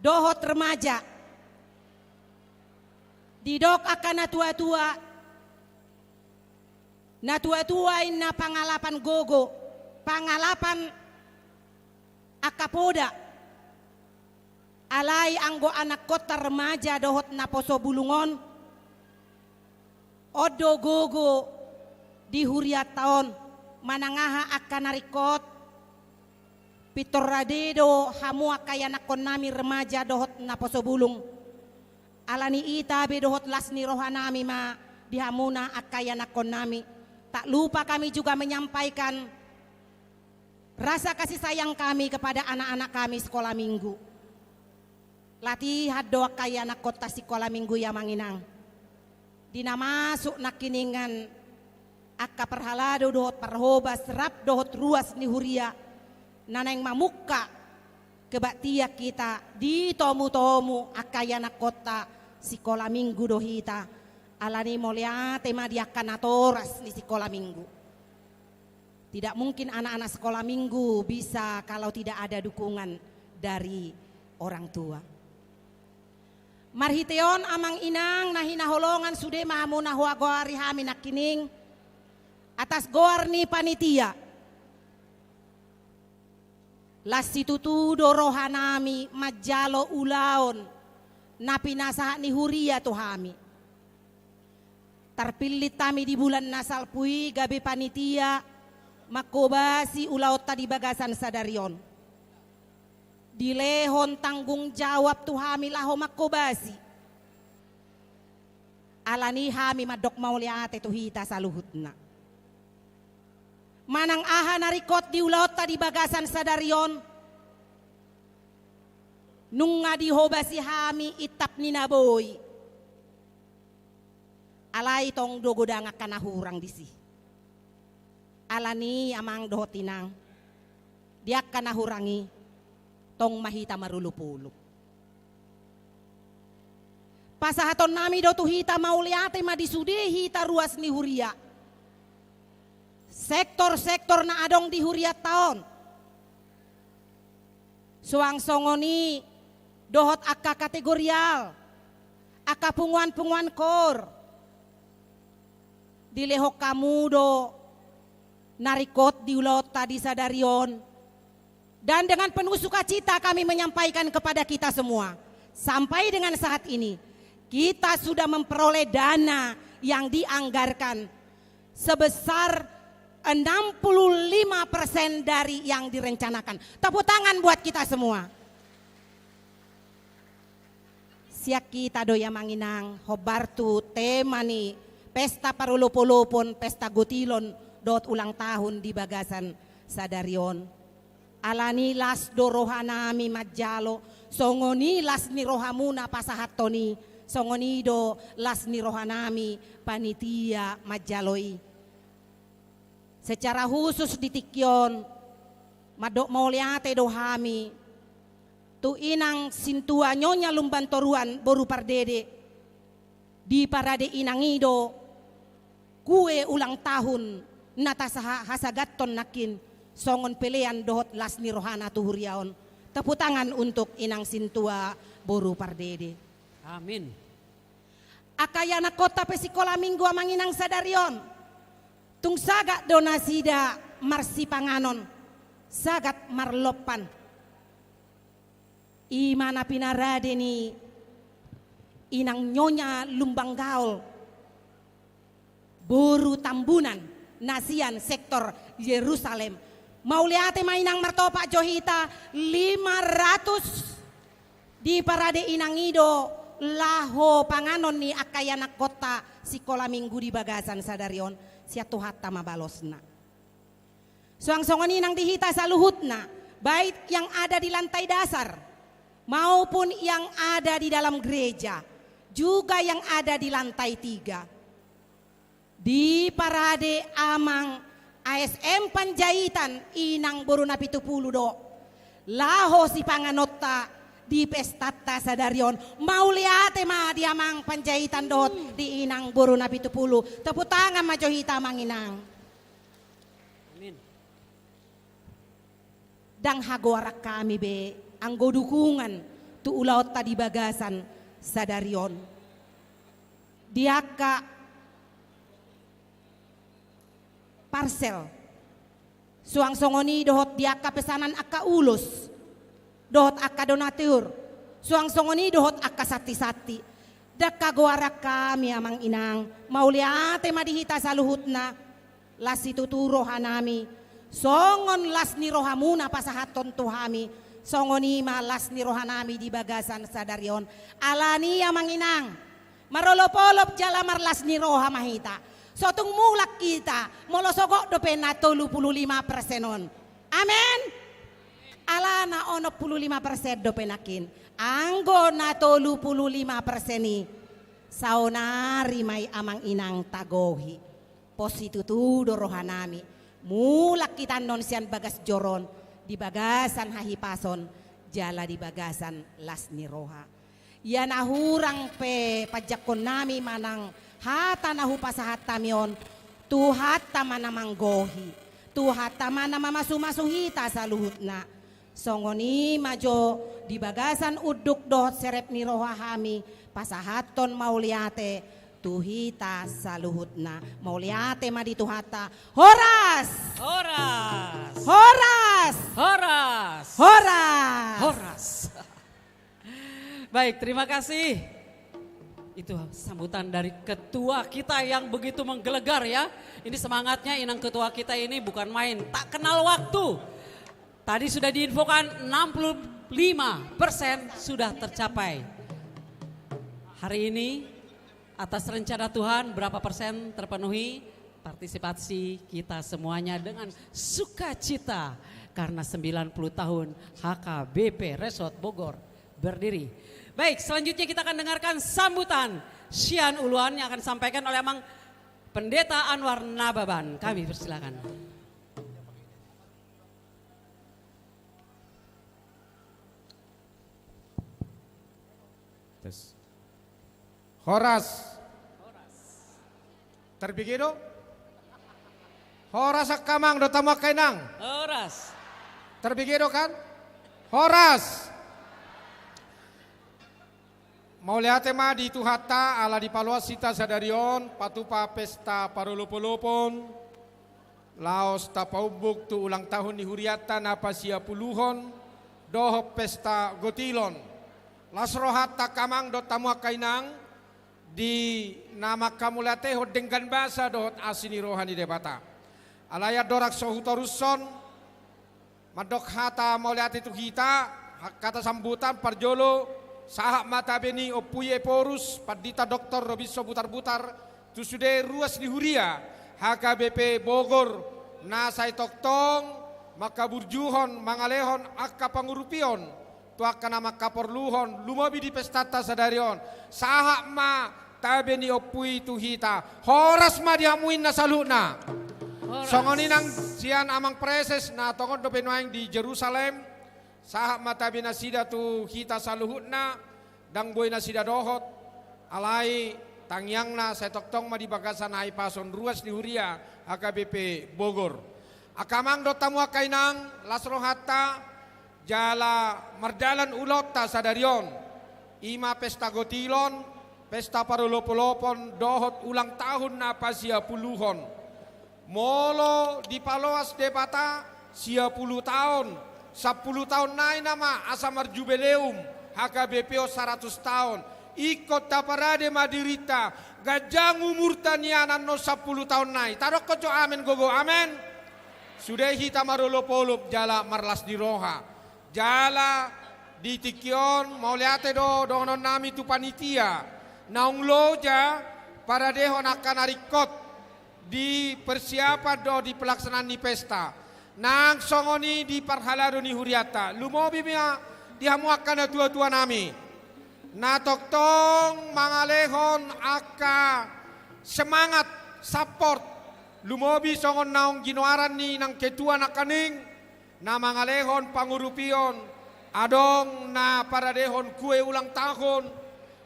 dohot remaja didok akan na tua-tua na pangalapan gogo pangalapan akapoda alai anggo anak kota remaja dohot naposo bulungon odo gogo di huriat tahun manangaha akan narikot pitor radedo hamu akaya nakon nami remaja dohot naposo bulung alani ita be dohot lasni rohanami ma dihamuna akaya nakon nami. Tak lupa kami juga menyampaikan rasa kasih sayang kami kepada anak-anak kami sekolah minggu. Latihan doa kaya nak kota sekolah minggu ya manginang. Dina masuk nakiningan akka perhalado dohot parhoba serap dohot ruas ni Huria naneng mamuka kebaktia kita di tomu-tomu akaya nak kota sekolah minggu dohita alani molia tema dia kanatoras di sekolah minggu. Tidak mungkin anak-anak sekolah minggu bisa kalau tidak ada dukungan dari orang tua. Marhiteon amang inang nahina holongan sude mahamuna hoa goari hami nakining atas goar ni panitia. Lasitutu dorohanami majalo ulaon napinasa ni Huria tuhami. Terpilih tami di bulan nasal pui gabe panitia makobasi ulaut tadi bagasan sadarion. Dilehon tanggung jawab tuhami laho makobasi. Alani hami madok mauliate tuhita saluhutna. Manang aha narikot di ulaut tadi bagasan sadarion. Nunga dihobasi hami itap ninaboy. Alai tong dogodang akan nahurang disi. Alani amang dohotinang. Dia akan nahurangi tong mahita marulupulo. Pasahaton nami do tuhita mauliate madisude hita ruas ni Huria. Sektor-sektor na adong di Huria taon. Suang songoni dohot akka kategorial. Akka punguan-punguan kor. Dilehok kamudo narikot di ulot tadi sadarion. Dan dengan penuh sukacita kami menyampaikan kepada kita semua. Sampai dengan saat ini kita sudah memperoleh dana yang dianggarkan sebesar 65% dari yang direncanakan. Tepuk tangan buat kita semua. Siak kita doya manginang hobartu tema nih pesta parulopolopon, pesta gotilon, dot ulang tahun di bagasan sadarion. Alani las dorohanami majalo, songoni las ni rohamuna pasahatoni, songoni do las ni rohanami panitia majaloi. Secara khusus di Tikyon, madok mauliate dohami, tu inang sintua nyonya lumbantoruan boru pardede, di parade inangido, kue ulang tahun nata hasagaton nakin songon pelean dohot lasni rohana tuhuriaon. Tepuk tangan untuk inang sintua boru pardede. Amin. Akayana kota pesikola minggu amang inang sadarion. Tung sagat donasida marsi panganon. Sagat marlopan. Imana pinarade ni inang nyonya lumbang gaul boru tambunan nasian sektor Yerusalem. Mauliate mainang martopa johita 500 di parade inang ido laho panganon ni akayana kota sikola minggu di bagasan sadarion sia tuhatta mabalosna. Soang-songon inang dihita saluhutna baik yang ada di lantai dasar maupun yang ada di dalam gereja juga yang ada di lantai 3. Di parade amang ASM Panjaitan inang boruna 70 do laho si panganota di pestata sadarion mauliate ma di amang Panjaitan dot di inang boruna 70 tepuk tangan ma johita manginang. Amin. Dang hagorak kami be anggo dukungan tu ulaut tadi bagasan sadarion diaka parcel suang songoni dohot diaka pesanan aka ulus dohot aka donatur suang songoni dohot aka sati-sati daka goara kami amang inang mauliate madihita saluhutna lasi tuturo hanami songon las ni rohamuna pasahaton tuhami songoni malas ni rohanami di bagasan sadarion alani amang inang marolop-olop jala marlas ni roha mahita sotung mulak kita molosogok dope na 35%. Amen. Alana ono 15% dope nakin. Anggo na 35% ni saonari may amang inang tagohi. Positutudo rohanami. Mulak kita non sian bagas joron di bagasan hahipason jala di bagasan las ni roha. Ya nahurang pe pajakon nami manang hata nahu pasahat tamion tuhata mana manggohi tuhata mana mamasuhita saluhutna songoni majo di bagasan uduk dohot serep ni rohahami pasahaton mauliate tuhita saluhutna mauliate madi tuhata horas Horas. horas Horas. horas Horas. Baik, terima kasih. Itu sambutan dari ketua kita yang begitu menggelegar ya. Ini semangatnya inang ketua kita ini bukan main, tak kenal waktu. Tadi sudah diinfokan 65% sudah tercapai. Hari ini atas rencana Tuhan berapa persen terpenuhi? Partisipasi kita semuanya dengan sukacita karena 90 tahun HKBP Resort Bogor berdiri. Baik, selanjutnya kita akan dengarkan sambutan Syian Uluan yang akan disampaikan oleh Amang Pendeta Anwar Nababan. Kami persilakan. Horas. Terpikido? Horas akamang do tamak kainang. Horas. Terpikido kan? Horas. Mauliate ma di tuhata ala di paluasita sadarion patupa pesta parolopolopon laos tapaubuk tu ulang tahun di huriata napa sia puluhon doho pesta gotilon lasrohat takamang do tamu kainang di nama kamulate hodengkan basa dohot asini rohani debata alaya dorak sohutoruson madok hata mauliate tu kita kata sambutan parjolo sahak mata beni opuye porus padita doktor robiso butar-butar tusude ruas di huria HKBP Bogor nasai toktong maka burjuhon mangalehon akka pangurupion tuaka nama kaporluhon lumobi di pestata sadarion sahak ma tabeni opui tuhita horas ma diamuin nasaluna songoninang sian amang preses na tongon dopenuaing di Jerusalem sahak mata binasida tu hita saluhutna dang boy nasida dohot alai tangyangna setoktong madi bagasan hai pason ruas di huria HKBP Bogor akamang do tamu kainang lasrohatta jala mardalan ulota sadarion ima pesta gotilon pesta parolopolopon dohot ulang tahun napa sia puluhon molo di paloas debata sia 10 tahun 10 tahun nai nama asamar jubileum HKBPO 100 tahun. Ikut taparade madirita gajang umur tanianan no 10 tahun nai. Tarok koco amin gogo amin. Sudah hita marolopolop jala marlas di roha. Jala di tikion mau liate donon nami tu panitia. Naung loja para dehon akan arikot di persiapan di pelaksanaan ni pesta. Nang songoni di parhalado ni huriata. Lumobi mia dihamuakan na tua-tua nami. Natoktong mangalehon aka semangat support lumobi songon naong ginoaran ni nang ketua na kaning na mangalehon pangurupion adong na paradehon kue ulang tahun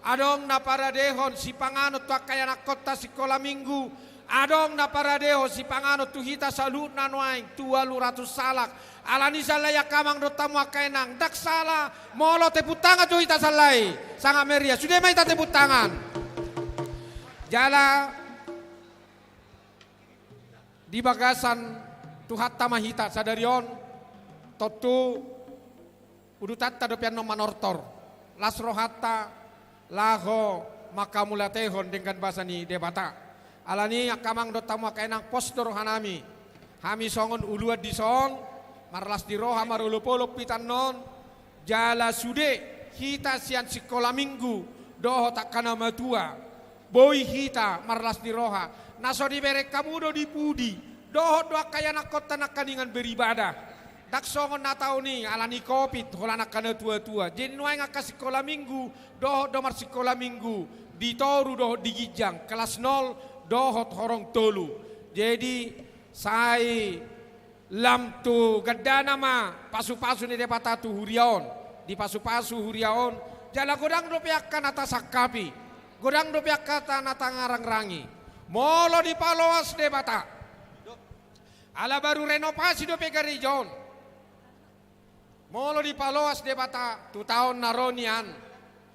adong na paradehon si panganot tu kaya na kota sekolah minggu adong na paradehon si panganot tu hita salut na nuaing 200 salak alani salaya kamang do tamu akainang dak salah molo tepuk tangan jo ita salai sangat meriah sudah mai tepuk tangan jala di bagasan tuhat tamahita sadarion totu udutatta dopian no manortor lasro hatta laho makamulatehon dengan bahasa ni debata alani kamang do tamu akainang postor hanami hami songon uluat di song marlas di roha marulupolo pitan non jala sude hita sian sekolah minggu doho takana matua boy hita marlas di roha naso di berek kamu do di pudi doho doa kaya nakota nakaningan beribadah dak songon natau ni alani kopit hola nakana tua-tua jadi nuai ngaka sekolah minggu doho domar sekolah minggu di toru doho di gijang kelas 0 doho horong tolu jadi sai lam tu gada nama pasu-pasu ni depata tu huriaon di pasu-pasu huriaon jala godang do piakan atas sakapi godang do piakan nata ngarang-rangi molo di paloas debata ala baru renovasi do pegarijon molo di paloas debata tu tahun naronian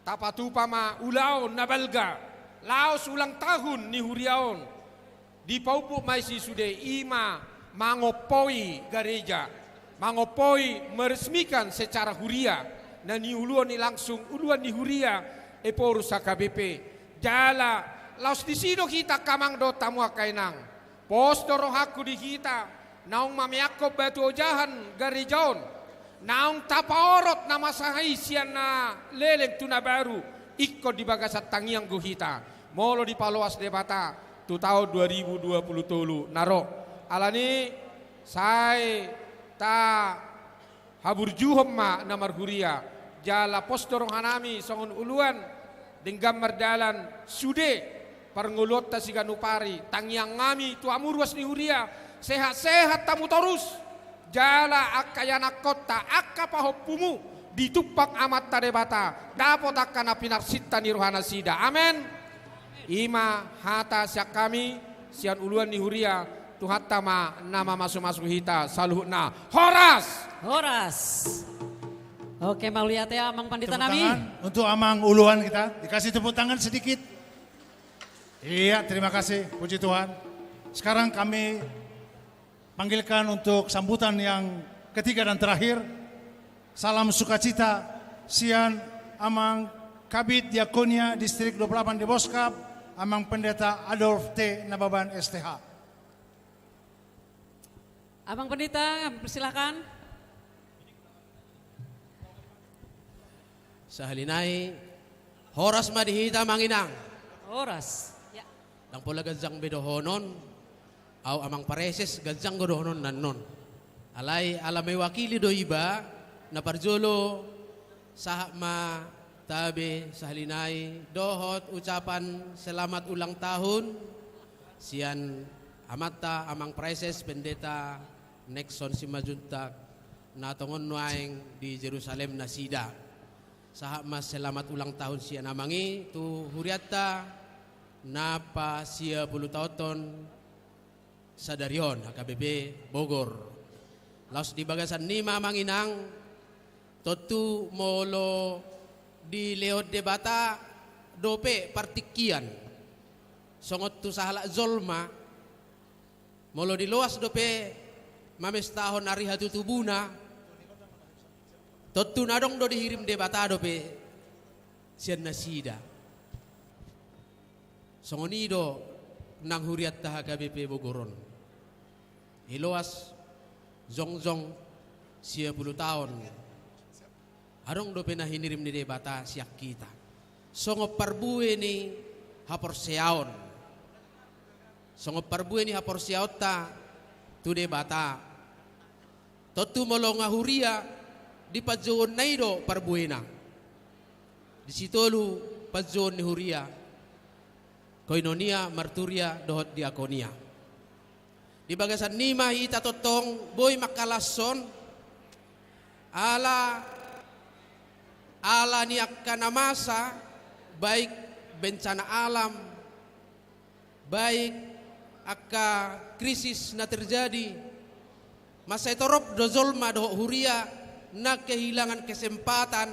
tapatupa ma ulaon nabalga laos ulang tahun ni huriaon di paupuk maisi sude ima mangopoi gereja, mangopoi meresmikan secara huria, na ni uluan ni langsung uluan ni huria eporus HKBP. Jala laos di sino kita kamang do tamu akainang. Postor rohaku di kita, naung mamiakob batu ojahan gerejaon, naung tapaorot nama sahai sian na leleng tuna baru ikut di bagasat tangiang guhita. Molo di paloas debata tu tahun 2020 tolu naro. Alani sai ta haburjuhom ma namar huria jala postor hanami songon uluan dengan merdalan sude parngulot ta siganupari tangiang ngami tu amurwas ni huria sehat-sehat tamu terus jala akayana kota akka pahopumu ditupak amat tadebata dapot akana pinarsita ni rohana sida amen ima hata siak kami sian uluan ni huria Tuhan tama nama masuk-masuk hita saluhna Horas. Oke mau lihat ya Amang Pandita Tepuk Nami. tangan untuk Amang uluan kita dikasih tepuk tangan sedikit. Iya terima kasih puji Tuhan. Sekarang kami panggilkan untuk sambutan yang ketiga dan terakhir. Salam sukacita Sian Amang Kabid Diakonia Distrik 28 di Boskap Amang Pendeta Adolf T. Nababan STH. Abang Pendeta, persilakan. Sahalinay, horas madihita manginang. Horas. Ya. Lang pula gadzang bedohonon, aw amang pareses gadzang godohonon nanon. Alay alamay wakili do iba, na parjolo, sahma tabi sahalinay, dohot ucapan selamat ulang tahun, sian amata amang preses pendeta Nexon Simajuntak natongon nuaing di Jerusalem na sida sahak mas selamat ulang tahun siya namangi tu huriata napa siya 10 tahun sadarion HKBP Bogor laos di bagasan ni mamanginang totu molo di leod debata dope partikian songot tu sahala zolma molo di luas dope mames tahun ari hatu tubuna Totu nadong do dihirim debatado pe sian nasida. Songonido nang huriat ta HKBP Bogoron. Iloas zongjong 10 tahun. Arong do penahinirim ni debata siak kita. Songo parbue ni haporseaon. Songo parbue ni haporseaot ta tu debata. Totu molonga huria di pajon naido parbuena. Di situlu pajon ni huria. Koinonia marturia dohot diakonia. Di bagasan nima hita totong boy makalason ala ni akkana masa baik bencana alam baik akka krisis na terjadi masa itu rob dozolma dohot huria na kehilangan kesempatan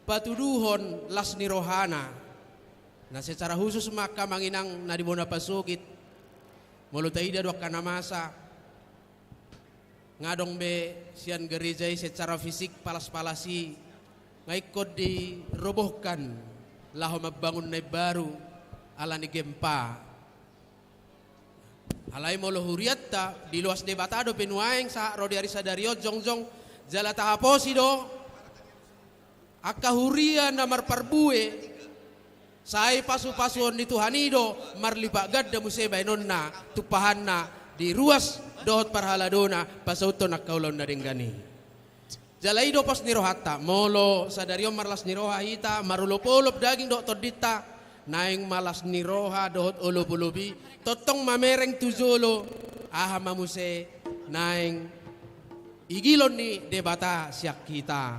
patuduhon las nirohana. Nah secara khusus maka manginang na dibona pasukit mulu taida dua kana masa ngadong be sian gereja secara fisik palas-palasi ngaikot dirobohkan laho mabangun na baru ala ni gempa alai molo huriatta di luas debatado penuaeng sa rodi arisa dario jongjong jala tahaposido akka huria na marparbue sai pasu-pasuon ni Tuhanido marlipa gadda museba inonna tupahanna di ruas dohot parhaladona pasauton nakkaulon na denggani jalaido pas nirohata molo sadario marlas niroha hita marulopolop daging do todita naing malas niroha dohot olop-olobi totong mamereng tuzolo aha mamuse naing igilon ni debata siak kita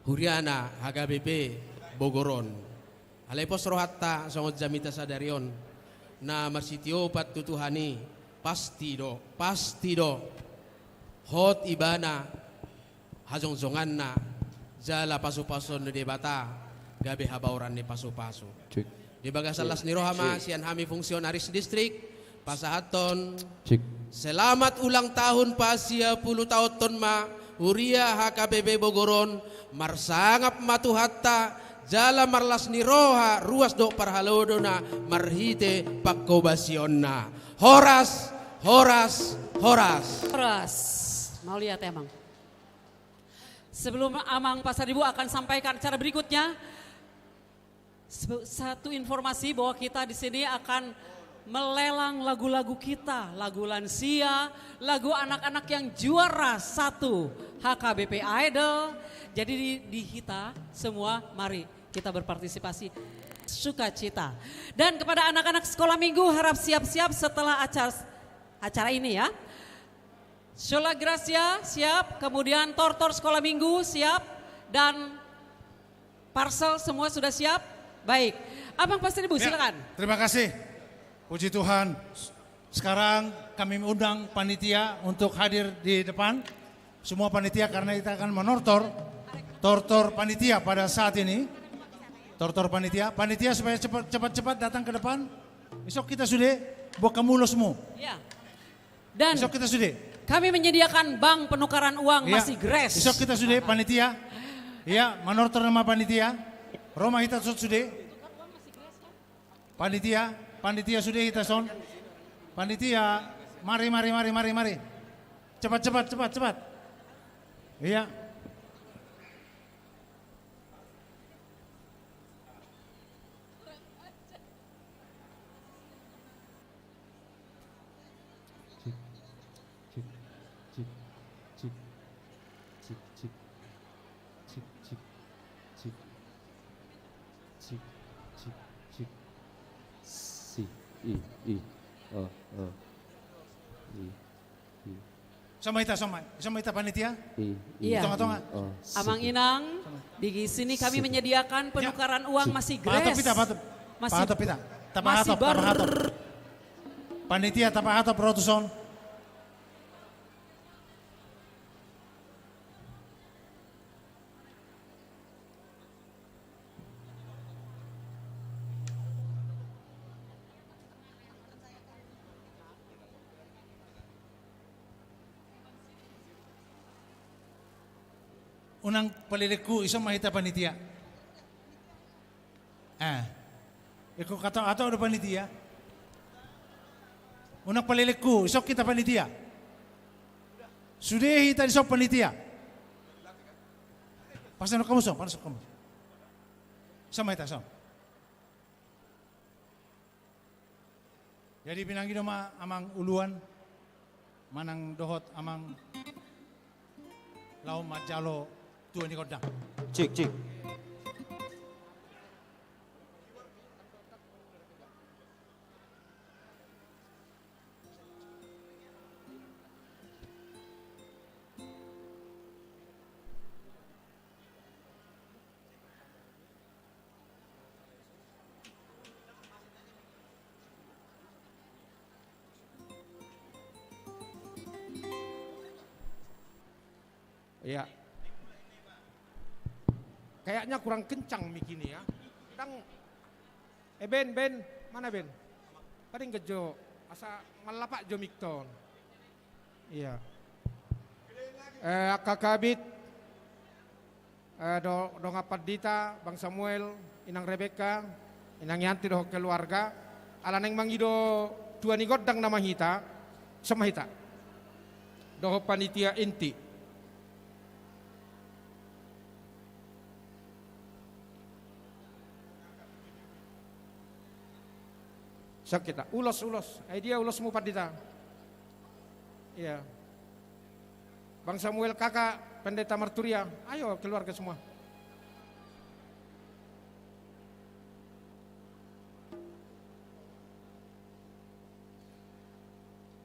huriana HKBP Bogoron. Alay pos rohatta songod jamita sadarion na marsitiopat tutuhani pasti do hot ibana hazongzongan na jala pasu-pasun ni debata gabe habauran ni pasu-pasu. Di bagasalas ni Rohama sian hami fungsionaris distrik pasahaton selamat ulang tahun pasia 10 tahun ton ma huria HKBP Bogoron marsangap matuhatta jala marlas ni roha ruas do parhalodona marhite pakkobasionna horas mau lihat emang sebelum Amang Pasar Ibu akan sampaikan acara berikutnya satu informasi bahwa kita di sini akan melelang lagu-lagu kita, lagu lansia, lagu anak-anak yang juara 1 HKBP Idol. Jadi di kita semua mari kita berpartisipasi sukacita. Dan kepada anak-anak sekolah minggu harap siap-siap setelah acara ini ya. Shola Gracia siap, kemudian Tortor sekolah minggu siap dan parcel semua sudah siap. Baik, Abang Pastor Ibu silakan. Terima kasih. Puji Tuhan, sekarang kami undang panitia untuk hadir di depan. Semua panitia karena kita akan menortor panitia pada saat ini. Tortor panitia supaya cepat-cepat datang ke depan. Besok kita sudah buka mulosmu. Ya. Dan besok kita sudah. Kami menyediakan bank penukaran uang ya. masih gratis. Besok kita sudah panitia. Ya, menortor nama panitia. Roma kita sudah. Panitia sudah kita son. Panitia, mari. Cepat. Iya. Sama kita panitia? Iya. Tonga. Amang Inang, di sini kami menyediakan penukaran uang masih gratis. Pita. Tapahatop. Panitia tapahatop rotuson. unang paliliku iso mahita panitia. Iko kata atau ada panitia. Unang paliliku iso kita panitia. Sudah hita iso panitia. Pasal kamu so, pasal kamu. Sama hita so. Jadi pinanggi doma amang uluan manang dohot amang lau majalo tuan ni kodang. Cik. Iya. Kayaknya kurang kencang mic ini ya. Kadang Ben, mana Ben? Paling kejo, asa ngelapak jo mic ton. Iya. Kakabit, do ngapat Dita, Bang Samuel, Inang Rebecca, Inang Yanti do keluarga, ala neng mangido tuan ni godang nama hita, sama hita. Do panitia inti. Sok kita ulos, dia ulos mu padita. Iya. Bang Samuel kakak pendeta Marturia, ayo keluarga semua.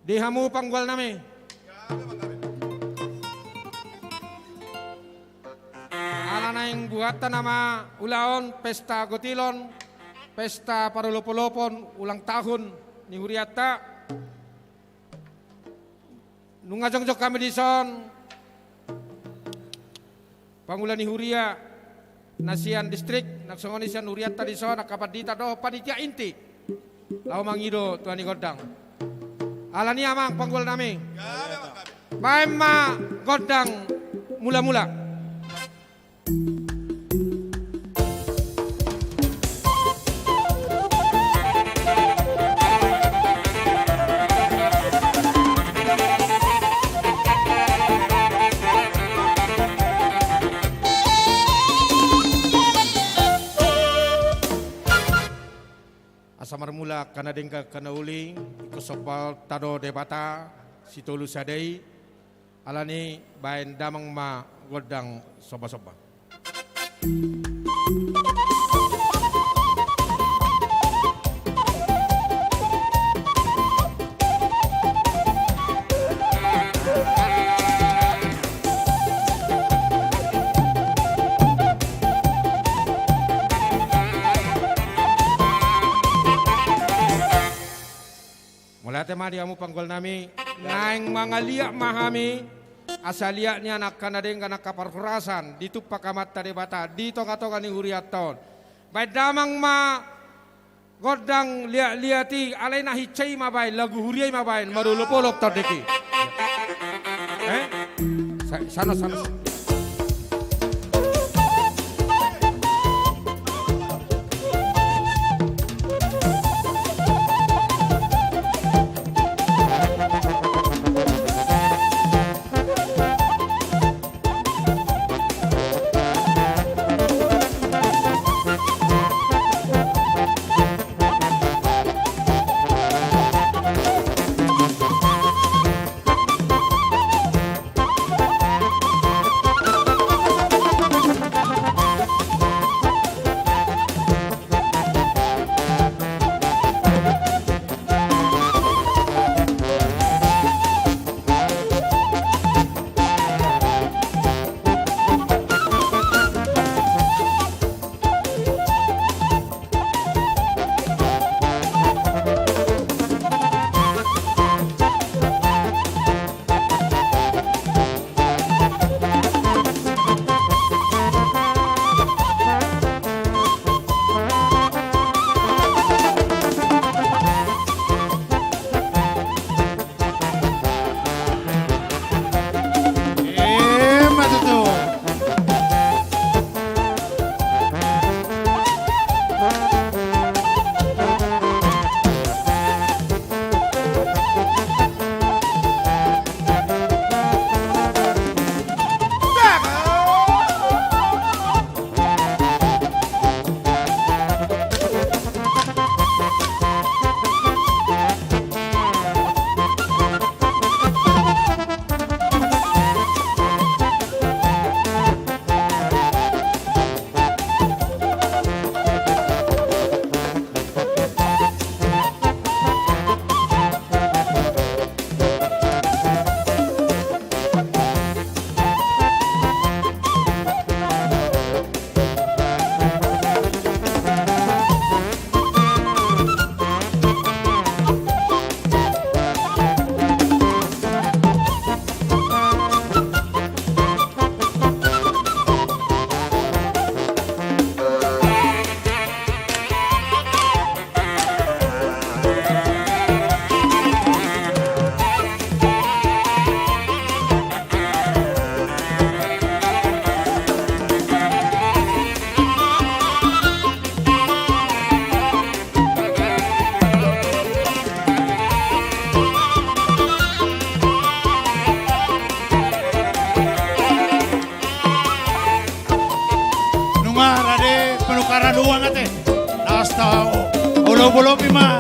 Dihamu panggwal nami. Alana yang buatan nama ulaon pesta gotilon. Pesta Parulopolopon ulang tahun ni Huriata. Nungajong-jong kami di son. Pangulan ni Huria Nasian distrik naksongonisian Huriata di son nakapadita do panitia inti. Lau mangido tuan ni godang. Alani amang panggul nami. Baima godang mula-mula. Samar mula kana dengka kana uli iko sobal tado debata situlu sadai alani bain damang ma godang soba-soba. Tema diamu panggol nami naing mga liak mahami asalia niya nakanadeng kana kaparkurasan dito pakamat tadi bata dito kato kani huriaton bay damang ma godang liati alay na hichay mabay lagu huriay mabay marulupolok tardeki sana Asta ulo pima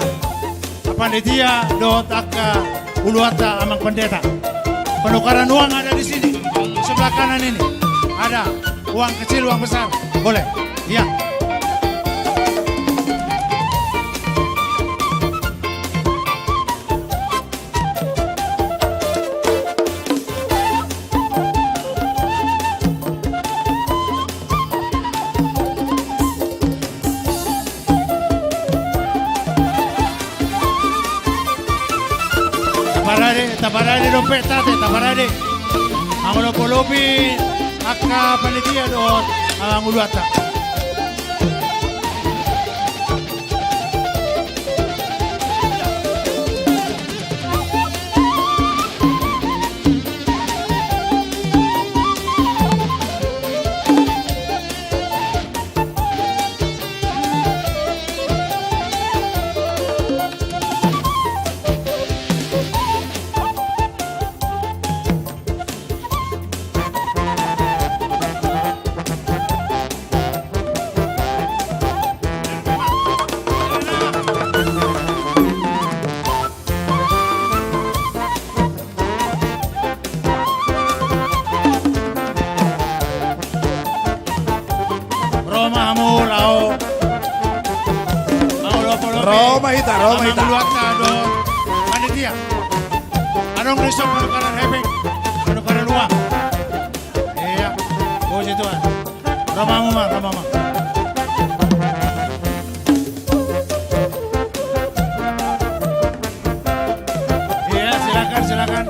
panitia dot aka uluata amang pendeta. Penukaran uang ada di sini. Sebelah kanan ini ada uang kecil, uang besar. Boleh? Iya. Tabarade dompet tate, tabarade. Ang lopi aka panitia dot ang uluata. Roma hita. Dot panitia. Anong resort penukaran hebeng? Penukaran uang. Iya. Puji Tuhan. Roma. Iya, silakan.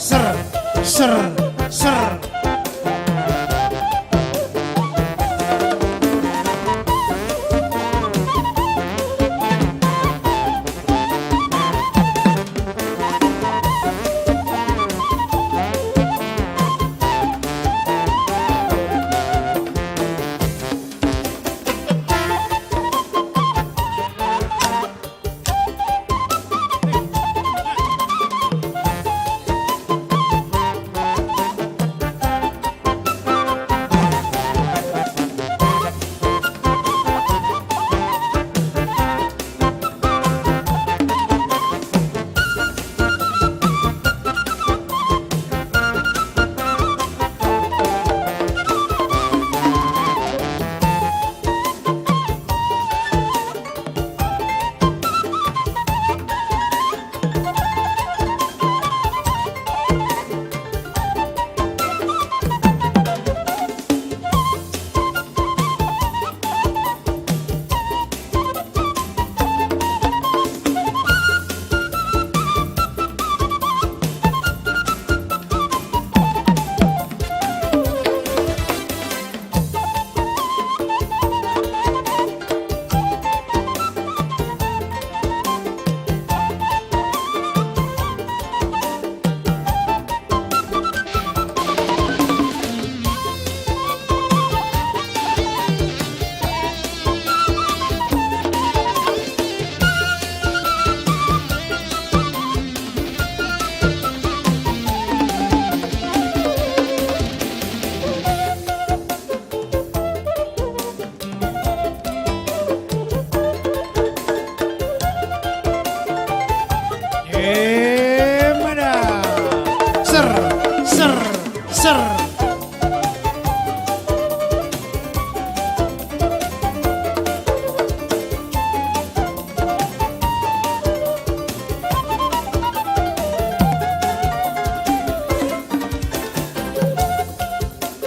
ser, ser, ser.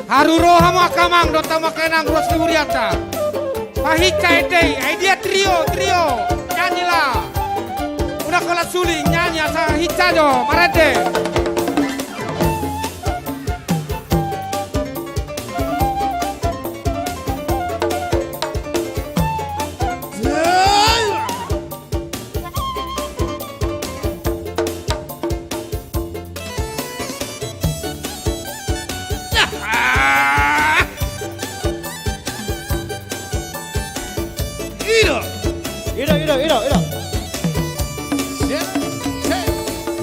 Haruroha makamang dota makenang ruas liuriata. Pahika edei, idea trio, nyanyilah. Una kola suling nyanyi asa hicado, marade.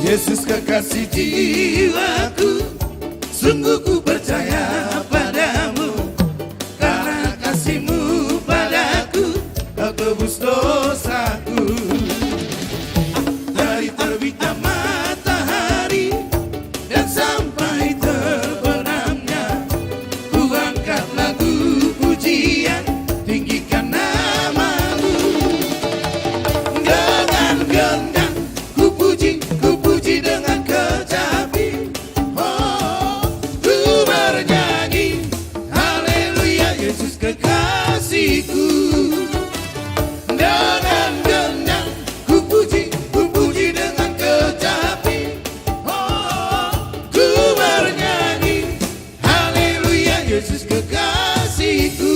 Yesus kekasih jiwaku, sungguh ku percaya padamu. Karena kasih-Mu padaku, Kau tebus dosaku. Dari terbitnya matahari dan sampai terbenamnya, ku angkat lagu pujian, tinggikan nama-Mu. Dengan gendang ku puji dengan kecapi, oh, ku bernyanyi, haleluya Yesus kekasihku. Dengan gendang ku puji dengan kecapi, oh, ku bernyanyi, haleluya Yesus kekasihku.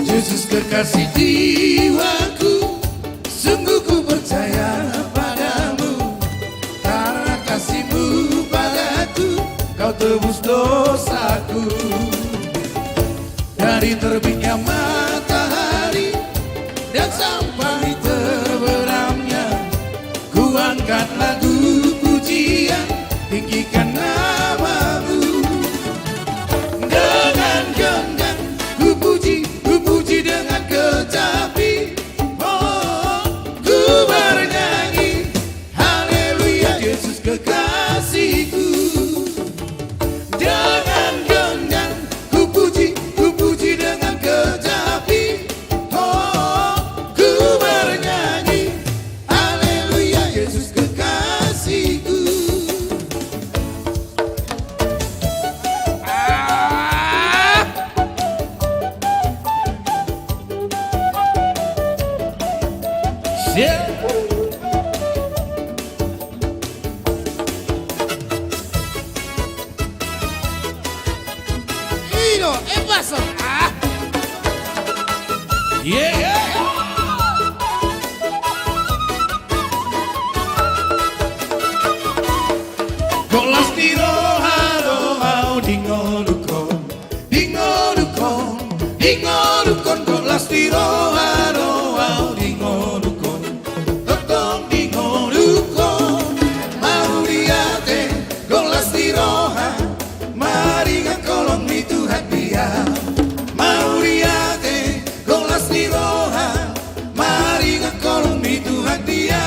Yesus kekasih jiwaku, sungguh ku percaya padamu. Karena kasih-Mu padaku, Kau tebus dosaku. Dari terbitnya matahari dan sampai terbenamnya, ku angkat lagu pujian, tinggikan nama-Mu. Dengan gendang ku puji dengan kecapi, oh, ku bernyanyi, haleluya Yesus kekasihku. Dan Amigo, ¿qué pasó? Ah. Yeah. Golas di roha roha dingo dukon, dingo dukon, dingo dukon. Golas di roha roha dingo dukon, dukon dingo dukon. Mauriate golas di roha, mari ngakolong ni Tuhan dia. Mauriate golas di roha, mari ngakolong ni Tuhan dia.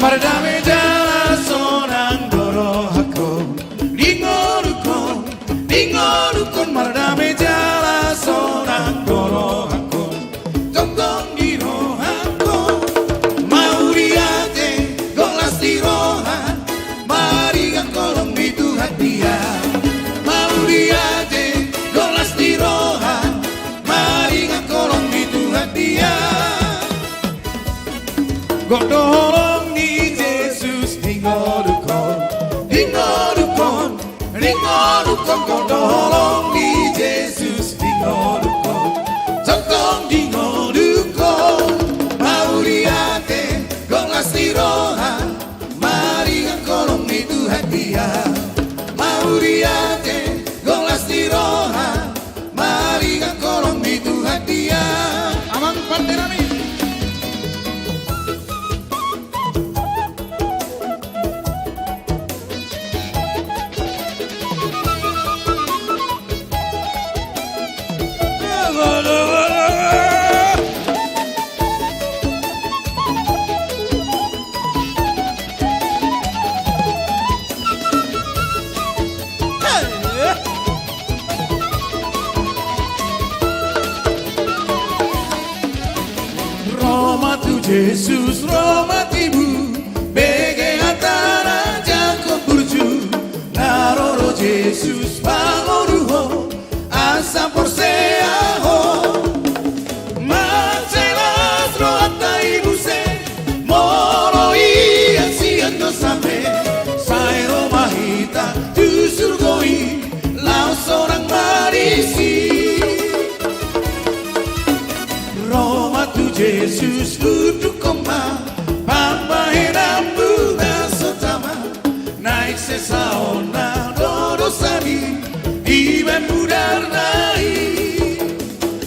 Mardame jala sonang doro hako, dingo dukon, mardame jala sonang doro hako, tongtong di rohako, mauriate golas di roha, mari ngakolong di Tuhan dia. Mauriate golas di roha, mari ngakolong di Tuhan dia. Godolong ni Jesus dingo dukon, dingo dukon, dingo dukon. Godolong ni Jesus dingo dukon, tongtong dingo dukon. Mauriate golas di roha, mari ngakolong ni Tuhan dia. Mauriate golas di roha, mari ngakolong ni Tuhan dia. Amang panderami. Roma tu Jesus, Roma tibu, bege antara Jacob burju, naroro Jesus pangoruho, asa porseaho, mancelas roata ibuse, moro ian siendo sampe, sai Roma hita tu surgoi, laos orang marisi. Roma tu Jesus duduk koma, pamba henam bunga sotama, naik sesaona dodo sabi, iban budar naik.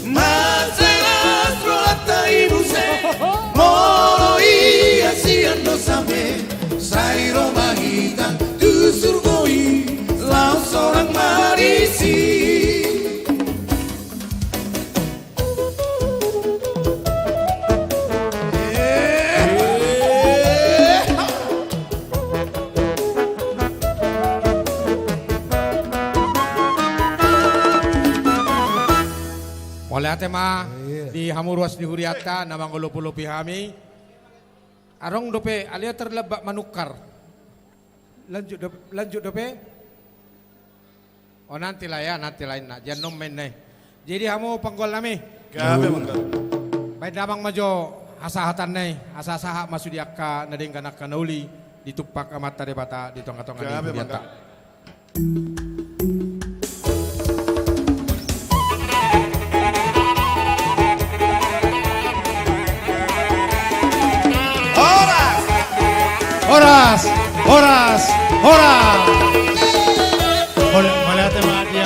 Mancelas roata ibuse, moro ia siando sampe, sai Roma hita tu surgoi, laos orang marisi. Oleh atema di hamuruas di huriata namang ulupi hami. Arong dope alia terlebak manukar. Lanjut dope. Oh nanti lah ya, nanti lain nak. Jangan nomen nih. Jadi hamu panggol nami. Kami mangga. Baik damang majo asahatan nih, asah-asah masuk diaka nading kanak kanauli ditupak amata debata di tongga-tongga di huriata. Horas. Boleh tema di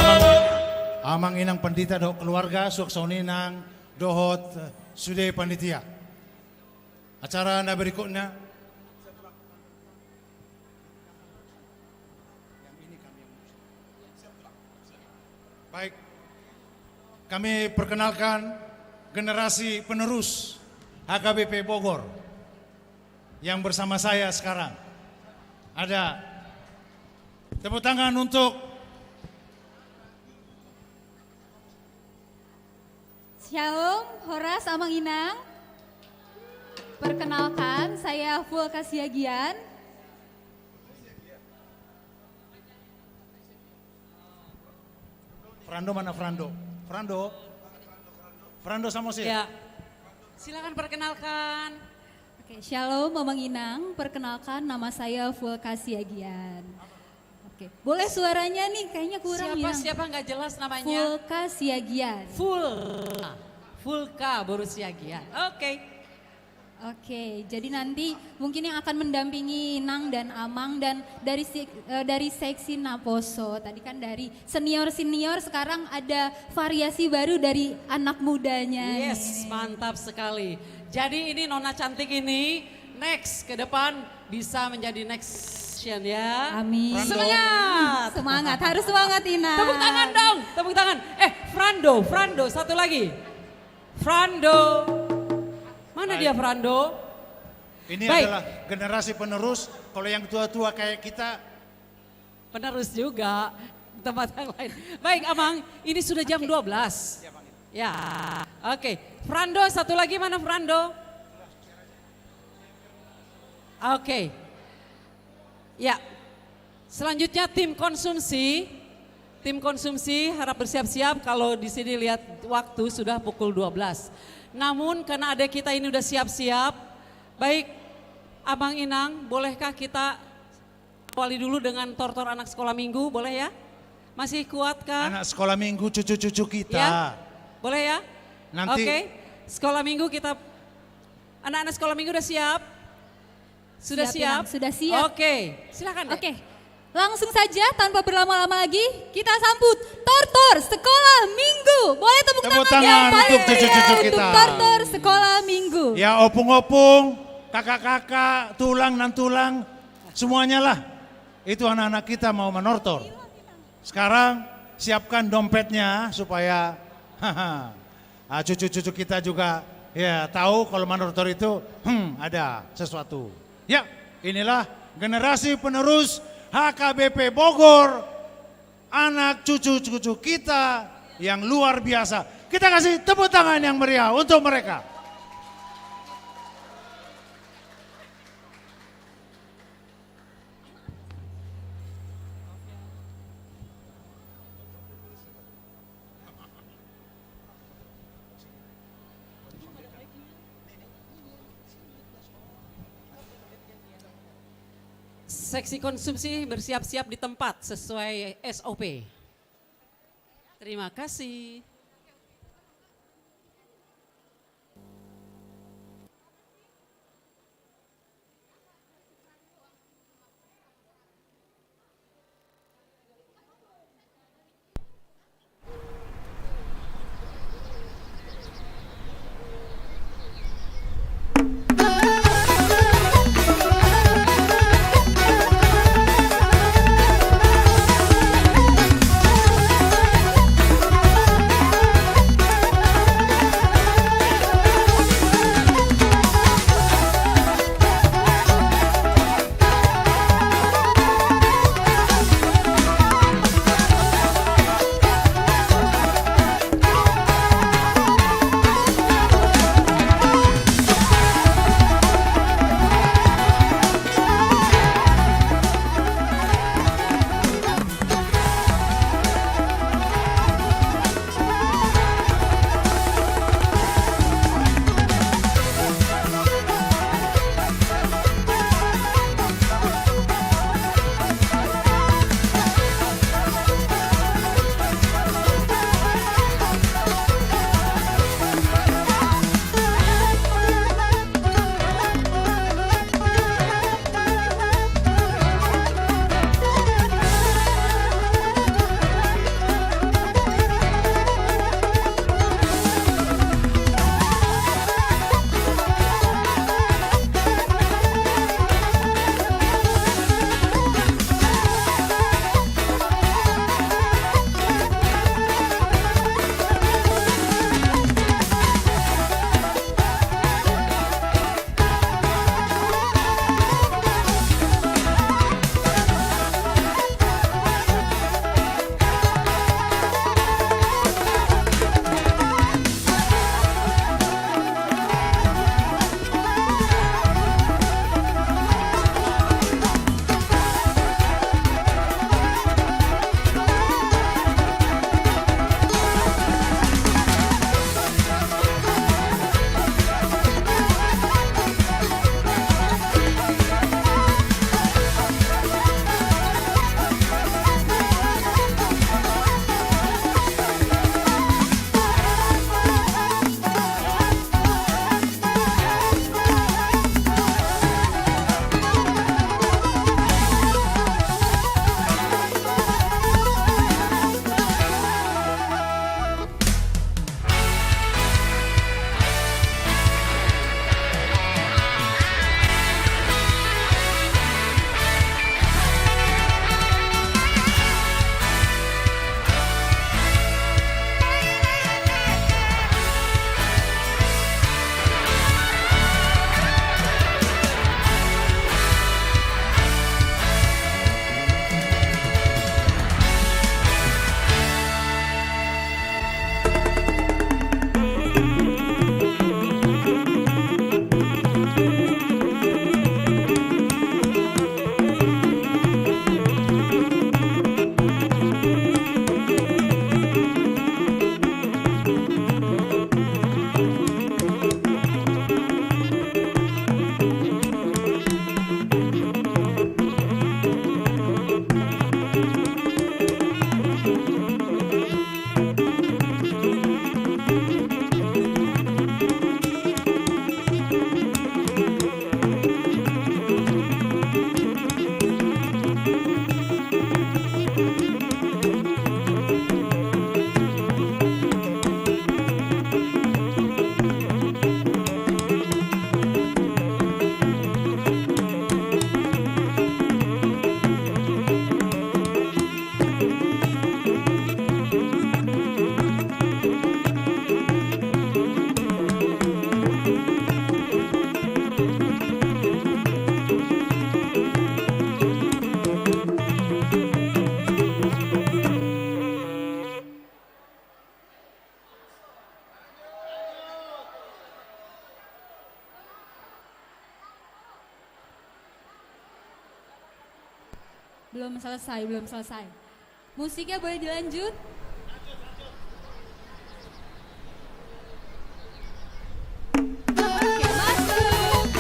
amang inang pandita do keluarga suak sauninang dohot sude panitia. Acara anda berikutnya. Baik, kami perkenalkan generasi penerus HKBP Bogor yang bersama saya sekarang. Ada tepuk tangan untuk Shalom, Horas Amanginang. Perkenalkan, saya Fulka Siagian. Frando mana Frando? Frando Samosir. Ya. Silakan perkenalkan. Oke, Shalom Amanginang. Perkenalkan, nama saya Fulka Siagian. Oke, boleh suaranya nih, kayaknya kurang ya. Siapa nggak jelas namanya? Fulka Siagian. Fulka baru Siagian. Oke, jadi nanti mungkin yang akan mendampingi Inang dan Amang dan dari seksi Naposo. Tadi kan dari senior-senior, sekarang ada variasi baru dari anak mudanya. Yes, mantap sekali. Jadi ini Nona cantik ini next ke depan bisa menjadi next ya. Amin. Semangat. Semangat, harus semangat Inang. Tepuk tangan dong, tepuk tangan. Frando, satu lagi. Frando. Mana dia Frando? Ini Baik. adalah generasi penerus, kalau yang tua-tua kayak kita. Penerus juga, tempat yang lain. Baik Amang, ini sudah jam 12. Ya, oke. Frando, satu lagi mana Frando? Oke. Ya, selanjutnya tim konsumsi. Tim konsumsi harap bersiap-siap kalau di sini lihat waktu sudah pukul 12. Namun karena adik kita ini udah siap-siap, baik Abang Inang, bolehkah kita awali dulu dengan tortor anak sekolah minggu, boleh ya? Masih kuatkah? Anak sekolah minggu cucu-cucu kita. Ya? Boleh ya? Nanti. Oke, sekolah minggu kita, anak-anak sekolah minggu udah siap? Sudah siap? Inang, sudah siap. Oke, silakan. Oke, langsung saja tanpa berlama-lama lagi kita sambut Tortor Sekolah Minggu. Boleh tepuk tangan yang paling untuk cucu-cucu meriah kita. untuk Tortor Sekolah Minggu. Ya opung-opung, kakak-kakak, tulang dan tulang, semuanya lah. Itu anak-anak kita mau menortor. Sekarang siapkan dompetnya supaya cucu-cucu kita juga ya tahu kalau menortor itu ada sesuatu. Ya, inilah generasi penerus HKBP Bogor, anak cucu-cucu kita yang luar biasa. Kita kasih tepuk tangan yang meriah untuk mereka. Seksi konsumsi bersiap-siap di tempat sesuai SOP. Terima kasih. Belum selesai, belum selesai. Musiknya boleh dilanjut? Oke, masuk.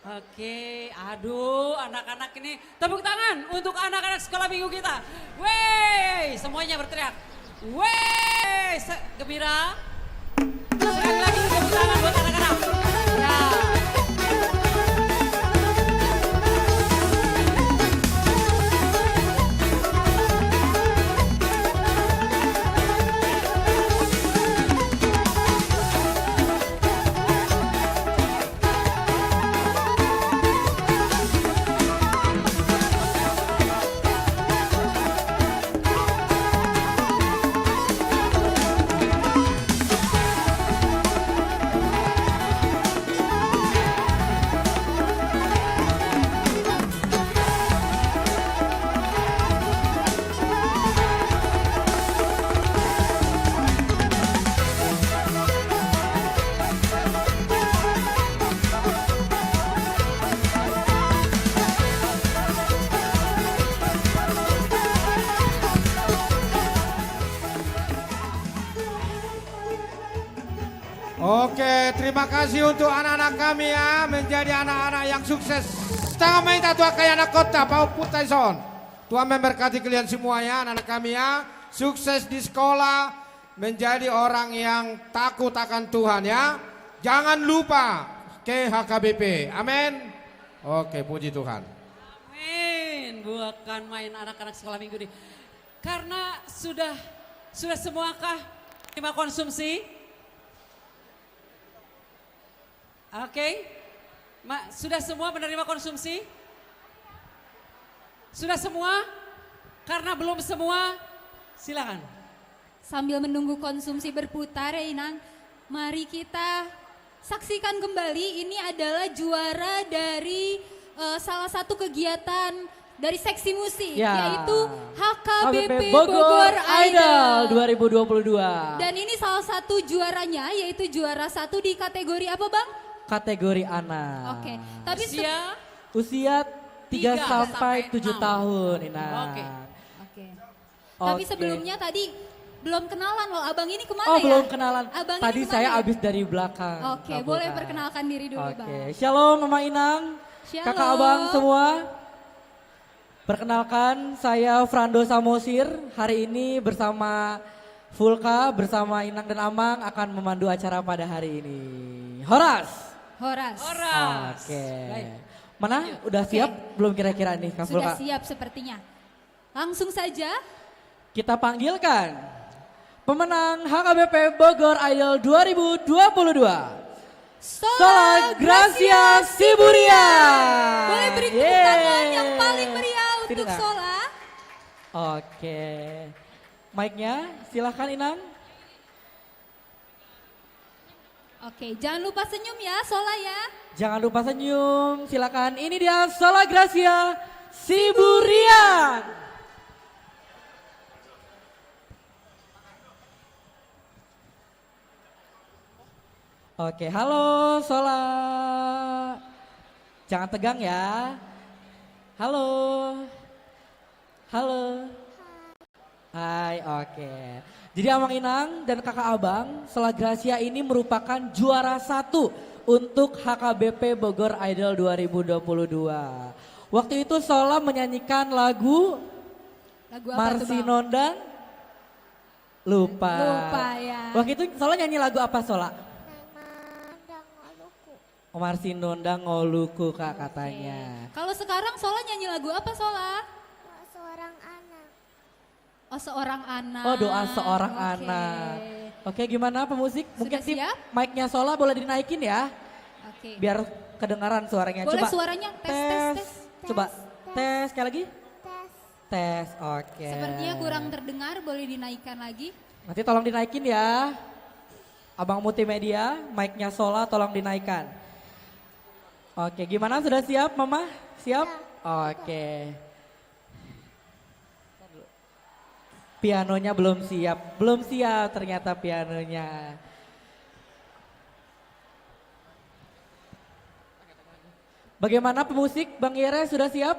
Oke, aduh anak-anak ini tepuk tangan untuk anak-anak sekolah minggu kita. Wey, semuanya berteriak. Wey, gembira. Sekali lagi tepuk tangan buat anak-anak. Ya. Oke, terima kasih untuk anak-anak kami ya, menjadi anak-anak yang sukses. Setengah main tatua kayak anak kota, Pak Putaison. Tuhan memberkati kalian semua ya, anak-anak kami ya. Sukses di sekolah, menjadi orang yang takut akan Tuhan ya. Jangan lupa ke HKBP, amin. Oke, puji Tuhan. Amin, bukan main anak-anak sekolah minggu ini. Karena sudah semuakah terima konsumsi? Oke, sudah semua menerima konsumsi? Sudah semua? Karena belum semua, silakan. Sambil menunggu konsumsi berputar ya Inang, mari kita saksikan kembali ini adalah juara dari salah satu kegiatan dari seksi musik Ya. yaitu HKBP Bogor Bogor Idol Idol 2022. Dan ini salah satu juaranya yaitu juara 1 di kategori apa Bang? Kategori anak. Oke, tapi Usia 3 sampai 7 tahun, Ina. Oke. Tapi sebelumnya tadi belum kenalan loh, abang ini kemana Oh ya? belum kenalan. Abang Tadi ini saya kemana ya? habis dari belakang. Oke, Kak boleh Fulka. perkenalkan diri dulu Bang. Oke, Shalom Mama Inang, Shalom. kakak abang semua. Perkenalkan saya Frando Samosir, hari ini bersama Fulka, bersama Inang dan Amang akan memandu acara pada hari ini. Horas! Horas. Oke. Mana? Udah siap? Belum kira-kira nih Kak Sudah Fulka? siap sepertinya. Langsung saja. Kita panggilkan pemenang HKBP Bogor Idol 2022. Sola Gracia Siburia. Boleh beri tepuk tangan yang paling meriah untuk Inang. Sola. Oke. Mic-nya silahkan Inang. Oke, jangan lupa senyum ya Sola ya. Jangan lupa senyum, silakan. Ini dia Sola Gracia Siburian. Oke, halo Sola. Jangan tegang ya. Halo. Halo. Hai, oke. Jadi Amang Inang dan kakak abang, Sola Gracia ini merupakan juara 1 untuk HKBP Bogor Idol 2022. Waktu itu Sola menyanyikan lagu apa tuh, Marsi Bang? Nondang Lupa. Lupa ya. Waktu itu Sola nyanyi lagu apa Sola? Marsi Nondang Ngoluku Kak katanya. Kalau sekarang Sola nyanyi lagu apa Sola? Seorang anak. Oh seorang anak. Oh doa seorang anak. Oke gimana pemusik? Mungkin mic-nya Sola boleh dinaikin ya. Oke. Biar kedengaran suaranya. Boleh Coba suaranya tes. Coba tes sekali lagi. Tes, oke. Sepertinya kurang terdengar, boleh dinaikkan lagi. Nanti tolong dinaikin ya. Abang Multimedia, mic-nya Sola tolong dinaikkan. Oke, gimana sudah siap Mama? Siap? Oke. Pianonya belum siap. Belum siap ternyata pianonya. Bagaimana pemusik? Bang Yere sudah siap?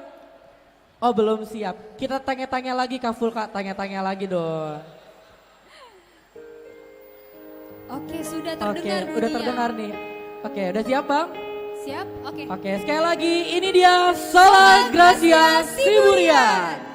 Oh belum siap. Kita tanya-tanya lagi Kak Fulka, tanya-tanya lagi dong. Oke sudah terdengar Oke, udah terdengar nih. Oke, udah siap Bang? Siap? Oke. Oke, sekali lagi ini dia Sola Gracia Siburian.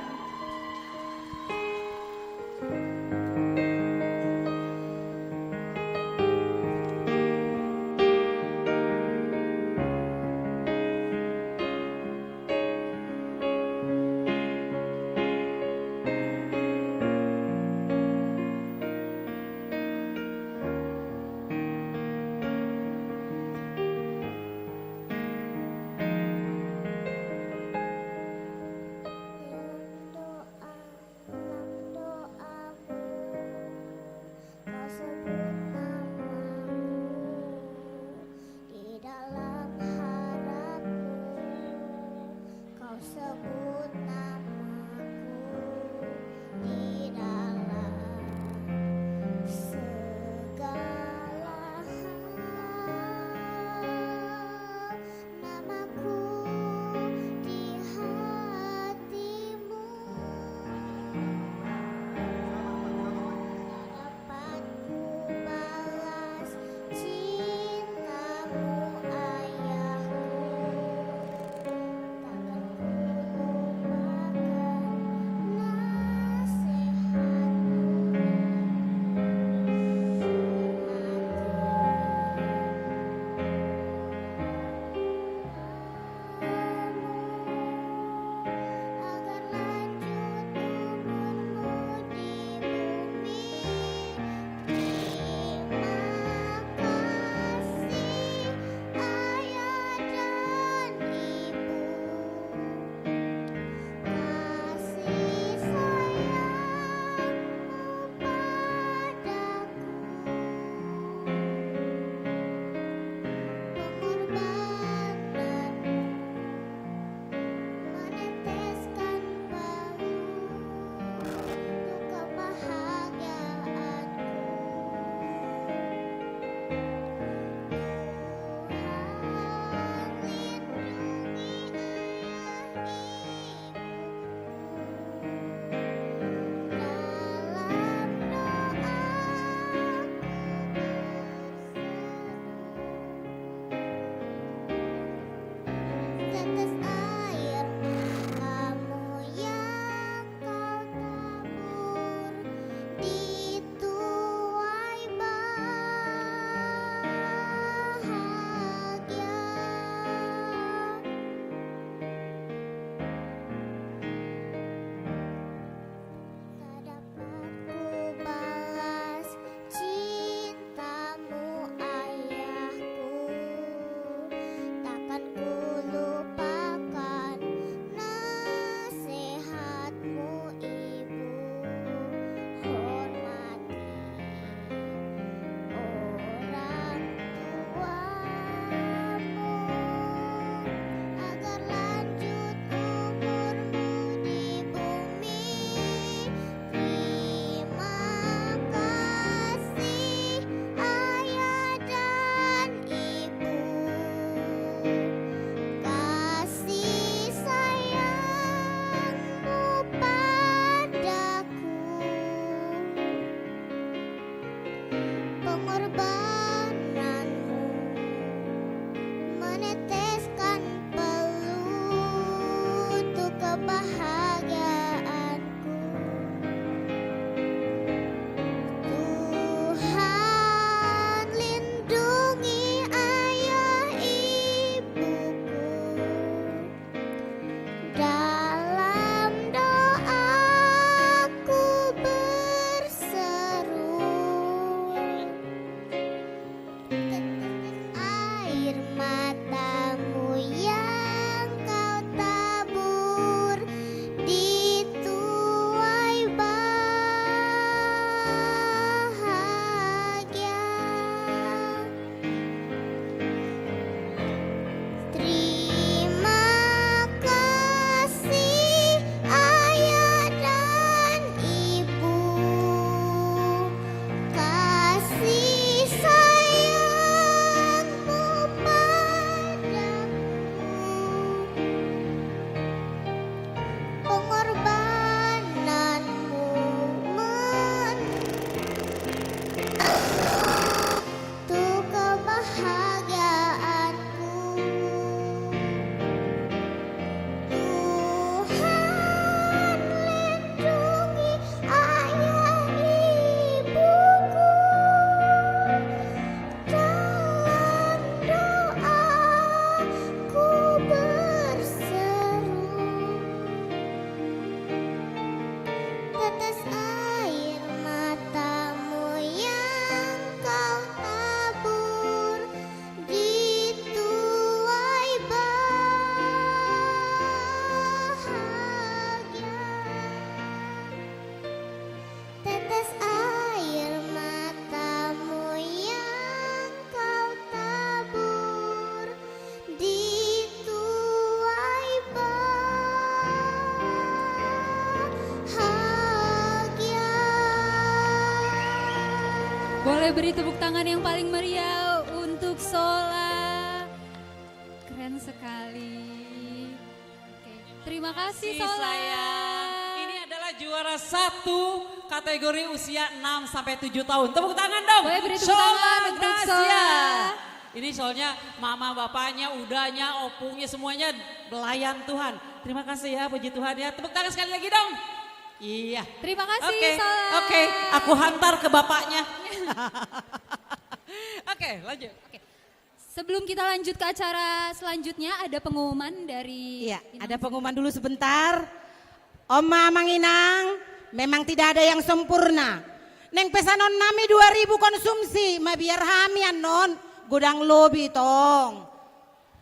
Boleh beri tepuk tangan yang paling meriah untuk Sola. Keren sekali. Oke, terima kasih Sola. Sayang. Ini adalah juara 1 kategori usia 6 sampai 7 tahun. Tepuk tangan dong. Boleh beri tepuk tangan untuk Sola. Ini soalnya mama bapaknya, udahnya, opungnya semuanya belayan Tuhan. Terima kasih ya, puji Tuhan ya. Tepuk tangan sekali lagi dong. Iya. Terima kasih Oke, Sola. Oke, aku hantar ke bapaknya. Oke, lanjut. Sebelum kita lanjut ke acara selanjutnya, ada pengumuman dari... Iya, ada pengumuman dulu sebentar. Oma Manginang, memang tidak ada yang sempurna. Neng pesanon nami 2000 konsumsi, ma biar hamian non, gudang lobi tong.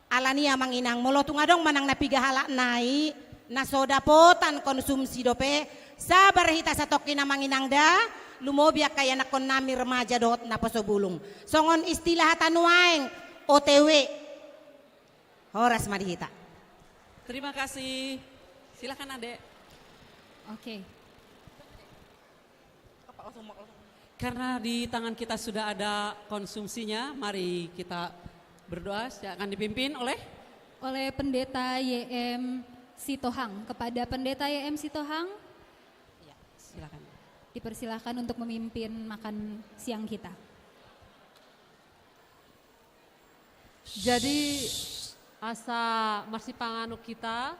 Alania Manginang, molo tunga dong manang napiga halak naik, nasoda potan konsumsi dope, sabar hita satokina Manginang da, lumobia kaya nakon nami remaja dot naposo bulung. Songon istilah tanuaeng, OTW. Horas madihita. Terima kasih. Silakan Adek. Oke. Karena di tangan kita sudah ada konsumsinya, mari kita berdoa. Akan dipimpin oleh Pendeta YM Sitohang. Kepada Pendeta YM Sitohang, ya, silakan. Dipersilahkan untuk memimpin makan siang kita. Jadi asa masih panganu kita,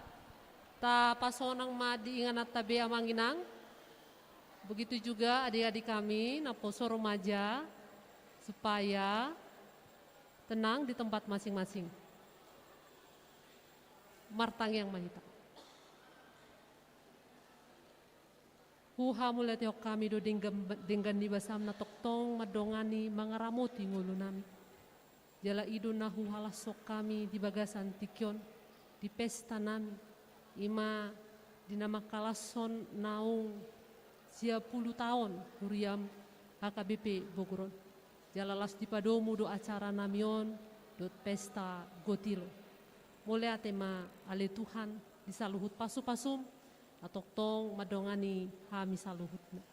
ta pasonang madi inganat tabe amanginang. Begitu juga adik-adik kami, naposo remaja, supaya tenang di tempat masing-masing. Martang yang mahita. Huha mulai tiok kami do dinggan di basam na toktong madongani mangaramuti ngulu nami. Jala idu nahu halasok kami di bagasan tikyon, di pesta nami. Ima dinama kalason naung 10 tahun huriam HKBP Bogoron. Jalalas di padomu do acara namion do pesta gotilo. Mulai atema ale Tuhan disaluhut pasu-pasum atau tong madongani hami saluhutna.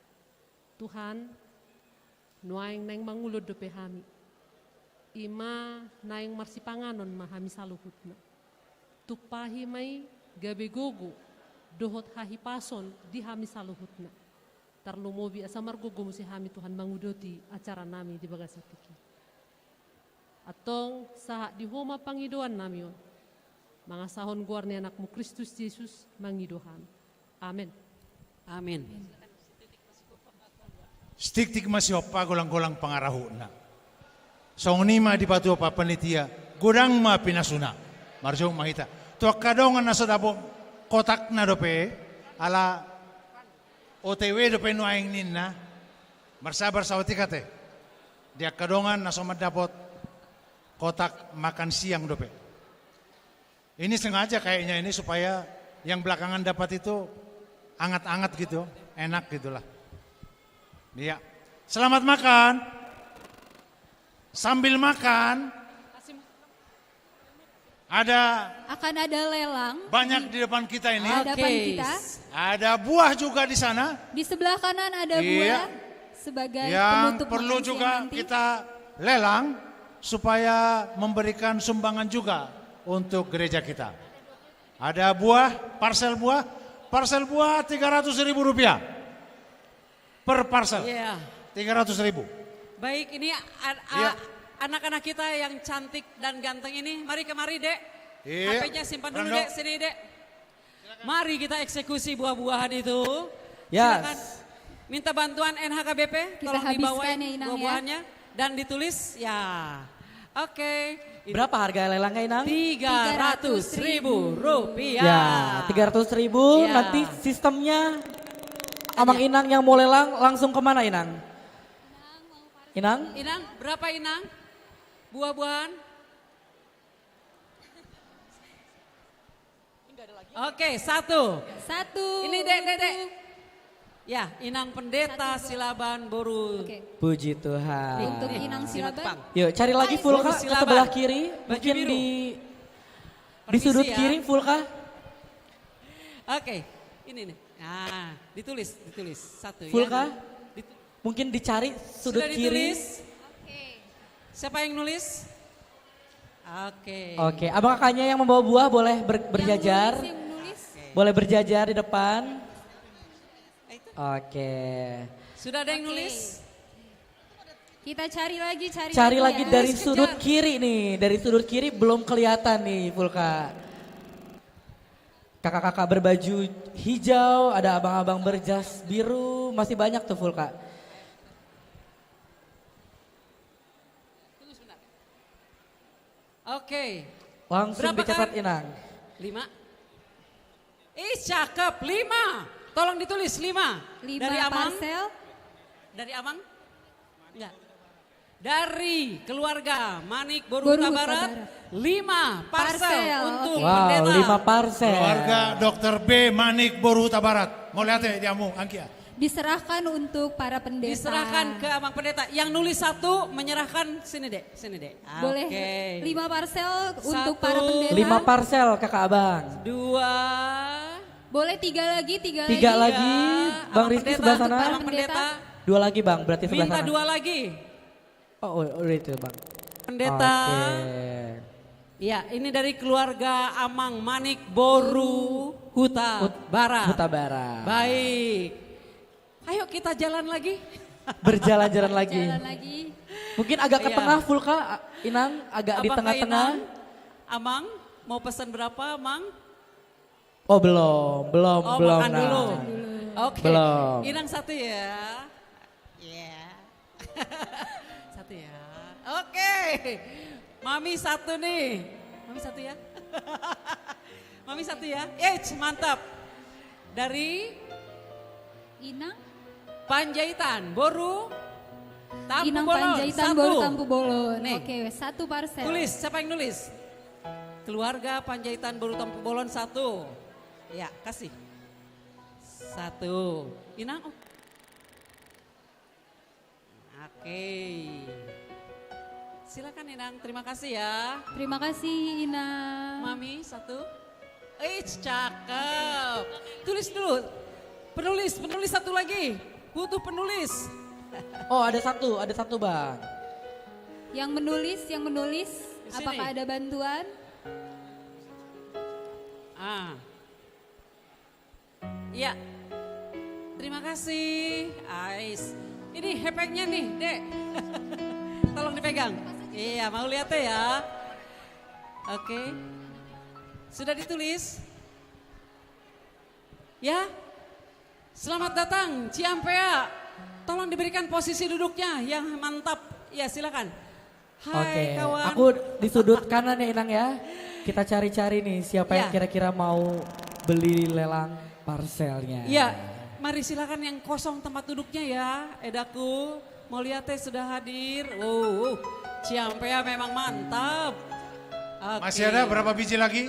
Tuhan nuaing neng mangulod do hami. Ima naing marsipanganon mahami saluhutna. Tupahi may gabe gogo dohot hahi pason di hami saluhutna. Tarlumobi asa margogo musi hami Tuhan mangudoti acara nami di bagasatiki. Atong saha di homa pangidoan nami on. Mga sahon guar ni anakmu Kristus Yesus mangidohan. Amen. Amin. Stik-tik masih opa golang-golang pangarahu na. Song nima di batu opa panitia, gudang ma pinasuna. Marjong mahita. Tuak kadongan na sodabo kotak na dope, ala OTW dope nuaing ninna. Marsabar sa otikate. Dia kadongan na somad dapot kotak makan siang dope. Ini sengaja kayaknya ini supaya yang belakangan dapat itu anget-anget gitu, enak gitulah. Iya. Selamat makan. Sambil makan akan ada lelang banyak di depan kita ini. Depan kita. Ada buah juga di sana. Di sebelah kanan ada buah sebagai yang penutup perlu makan juga siang nanti. kita lelang supaya memberikan sumbangan juga untuk gereja kita. Ada buah, parcel buah 300.000 rupiah per parcel. Iya. 300.000. Baik, ini anak-anak kita yang cantik dan ganteng ini, mari kemari Dek. Iya. HP-nya simpan dulu Dek, sini Dek. Mari kita eksekusi buah-buahan itu. Yes. Silakan minta bantuan NHKBP, Kita tolong dibawain habiskan ya, Inang, ya. buah-buahannya dan ditulis ya. Oke. Berapa harga lelangnya Inang? 300.000 rupiah. Ya, 300.000. Ya. Nanti sistemnya Amang Inang yang mau lelang langsung kemana Inang? Inang? Inang, berapa Inang? Buah-buahan? Oke, satu. Ini Dek. Ya, Inang Pendeta Silaban Boru. Puji Tuhan. Untuk Inang Silaban. Yuk cari lagi Fulka ke sebelah kiri. Mungkin biru. di sudut ya. kiri Fulka. Oke, ini nih. Nah, ditulis satu. Fulka. Ya. Mungkin dicari sudut Sudah kiri. ditulis? Siapa yang nulis? Oke. Oke, abang kakaknya yang membawa buah boleh berjajar. Yang nulis. Boleh berjajar di depan. Oke. Sudah ada yang nulis? Kita cari lagi, Cari lagi ya. dari sudut kiri nih. Dari sudut kiri belum kelihatan nih Fulka. Kakak-kakak berbaju hijau, ada abang-abang berjas biru, masih banyak tuh Fulka. Oke. Langsung Berapa dicatat kan? Inang. 5. Cakep, 5. Tolong ditulis 5. 5 Dari Amang. parcel. Dari Amang? Enggak. Dari keluarga Manik Boru Boru Huta Huta Barat, Barat. 5 parcel Parcel, untuk Wow, pendeta. 5 parcel. Keluarga Dr. B. Manik Boru Huta Barat. Mau lihat ya diamu, Angkia. Diserahkan untuk para pendeta. Diserahkan ke Amang Pendeta. Yang nulis 1 menyerahkan sini dek, sini dek. Boleh Oke. 5 parcel untuk 1, para pendeta. 5 parcel kakak abang. 2. Boleh 3 lagi, 3 lagi. 3 lagi, Bang Amang Rizky Pendeta, sebelah untuk sana. Amang Pendeta. 2 lagi Bang, berarti sebelah Minta sana. 2 lagi. Oh, udah itu Bang. Pendeta. Oke. Ya, ini dari keluarga Amang Manik Boru Huta Barat. Huta Barat. Baik. Ayo kita jalan lagi. Berjalan-jalan lagi. Jalan lagi. Mungkin agak ke Iya. tengah Fulka, Inang agak di Apakah tengah-tengah. Inang? Amang, mau pesan berapa, Amang? Oh belum, Oh, belum. makan Nah. dulu. Oke. Belum. Inang 1 ya. Iya. 1 ya. Oke. Mami 1 nih. Mami 1 ya. Mami 1 ya. Mantap. Dari Inang. Panjaitan, Boru, Tampu Inang Bolon. Panjaitan 1. Boru Tampu Bolon. Nih. Oke, 1 parcel. Tulis, siapa yang nulis? Keluarga Panjaitan Boru Tampu Bolon 1. Ya, kasih. 1. Inang. Oh. Oke. Silakan Inang, terima kasih ya. Terima kasih Inang. Mami 1. Cakep. Tulis dulu. Penulis 1 lagi. Butuh penulis. Oh ada satu Bang. Yang menulis, Di sini. apakah ada bantuan? Iya. Terima kasih. Ais. Ini hepengnya nih, Dek. Tolong dipegang. Iya, mau lihat ya. Oke. Sudah ditulis? Ya. Selamat datang Ciampea. Tolong diberikan posisi duduknya yang mantap. Ya, silakan. Hai Oke, kawan. aku di sudut kanan ya Inang ya. Kita cari-cari nih siapa yang Ya. kira-kira mau beli lelang parselnya. Iya, mari silakan yang kosong tempat duduknya ya. Edaku, mau lihat teh sudah hadir. Ciampea memang mantap. Oke. Masih ada berapa biji lagi?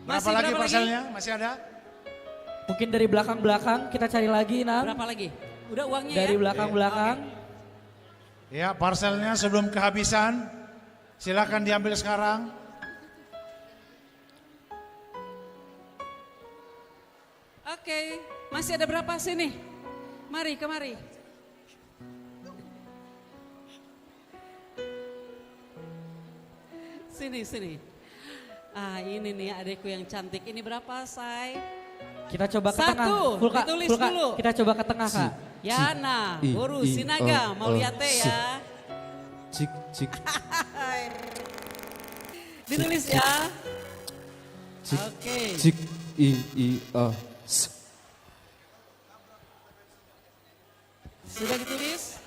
Berapa lagi berapa parselnya? Masih ada? Mungkin dari belakang-belakang kita cari lagi Inang. Berapa lagi? Udah uangnya Dari ya? belakang-belakang. Ya, parselnya sebelum kehabisan. Silakan diambil sekarang. Oke, masih ada berapa sini? Mari, kemari. Sini. Ini nih adekku yang cantik. Ini berapa, Say? Kita coba ke 1, tengah. Fulka, ditulis Fulka, dulu. kita coba ke tengah Kak. Yana, Boru, Sinaga, mau lihat teh ya. Cik. Ditulis ya. Oke. Cik. Sudah ditulis?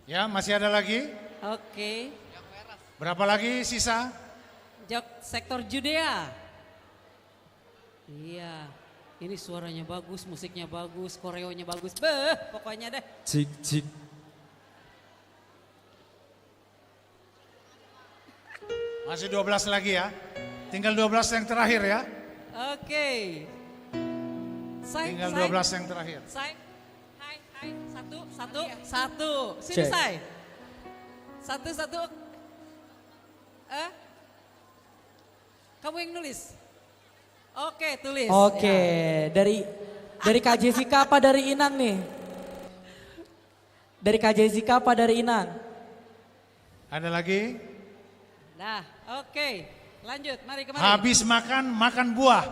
Ya, masih ada lagi? Oke. Berapa lagi sisa? Jok sektor Judea. Iya. Ini suaranya bagus, musiknya bagus, koreonya bagus. Pokoknya deh. Cik. Masih 12 lagi ya. Tinggal 12 yang terakhir ya. Oke. Tinggal 12 yang terakhir. Hai. Satu. Sini, Cek. Say. Satu. Kamu yang nulis? Oke, tulis. Oke, Ya. dari Dari Kak Jessica apa dari Inang nih? Dari Kak Jessica apa dari Inang? Ada lagi? Nah, oke. Lanjut, mari kemari. Habis makan buah.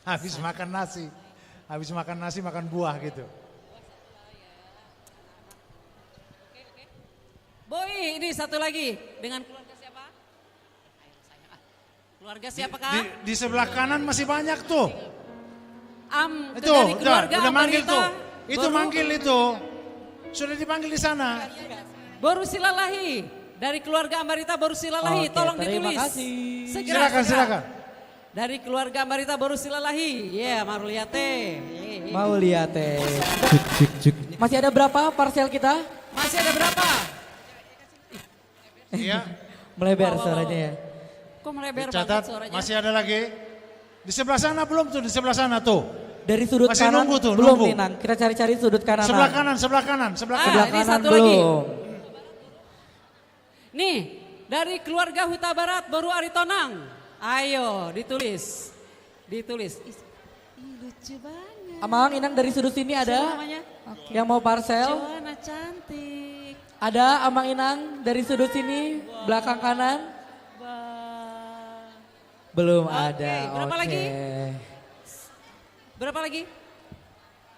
Habis makan nasi. Habis makan nasi makan buah gitu. Boy, ini satu lagi. Dengan keluarga siapa? Keluarga siapa kak? Di sebelah kanan masih banyak tuh. Itu dari keluarga udah manggil Ambarita, tuh. Itu baru- manggil itu. Sudah dipanggil di sana. Baru silalahi. Dari keluarga Ambarita baru silalahi. Oke, Tolong terima ditulis. kasih. Segera, Silakan, segera. silakan. Dari keluarga Ambarita baru silalahi. Ya, Maruliate. Mau lihat teh. Masih ada berapa parcel kita? Masih ada berapa? Iya. Melebar Wow, wow, suaranya ya. Kok melebar Catat, banget suaranya? masih ada lagi. Di sebelah sana belum tuh, di sebelah sana tuh. Dari sudut Masih kanan nunggu tuh, belum nunggu. nih Nang. Kita cari-cari sudut kanan. Sebelah Nang. kanan, sebelah kanan, sebelah kanan. Sebelah ini kanan satu lagi. belum. Nih, dari keluarga Huta Barat baru Aritonang. Ayo, ditulis. Ditulis. Ih, lucu banget. Amang, Inang dari sudut sini Siapa ada namanya? yang mau parcel? Joanna cantik. Ada Amang Inang dari sudut sini, belakang kanan? Belum ada. berapa Oke. lagi? Berapa lagi?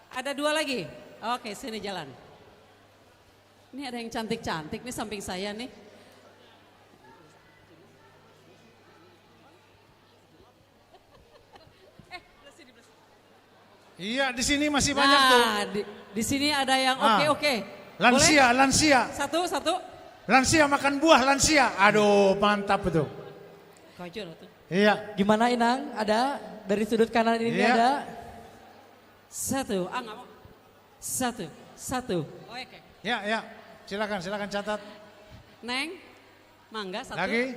Ada 2 lagi? Oke, sini jalan. Ini ada yang cantik-cantik nih samping saya nih. Iya, di sini masih banyak tuh. Nah, di sini ada yang Ah. oke. Lansia, Boleh? lansia. Satu. Lansia makan buah, lansia. Aduh, mantap itu. Kojol tuh. Iya. Gimana Inang? Ada dari sudut kanan ini Iya. ada? Satu. Ah, nggak mau. Satu. Oke. Ya. Silakan catat. Neng, mangga satu. Lagi?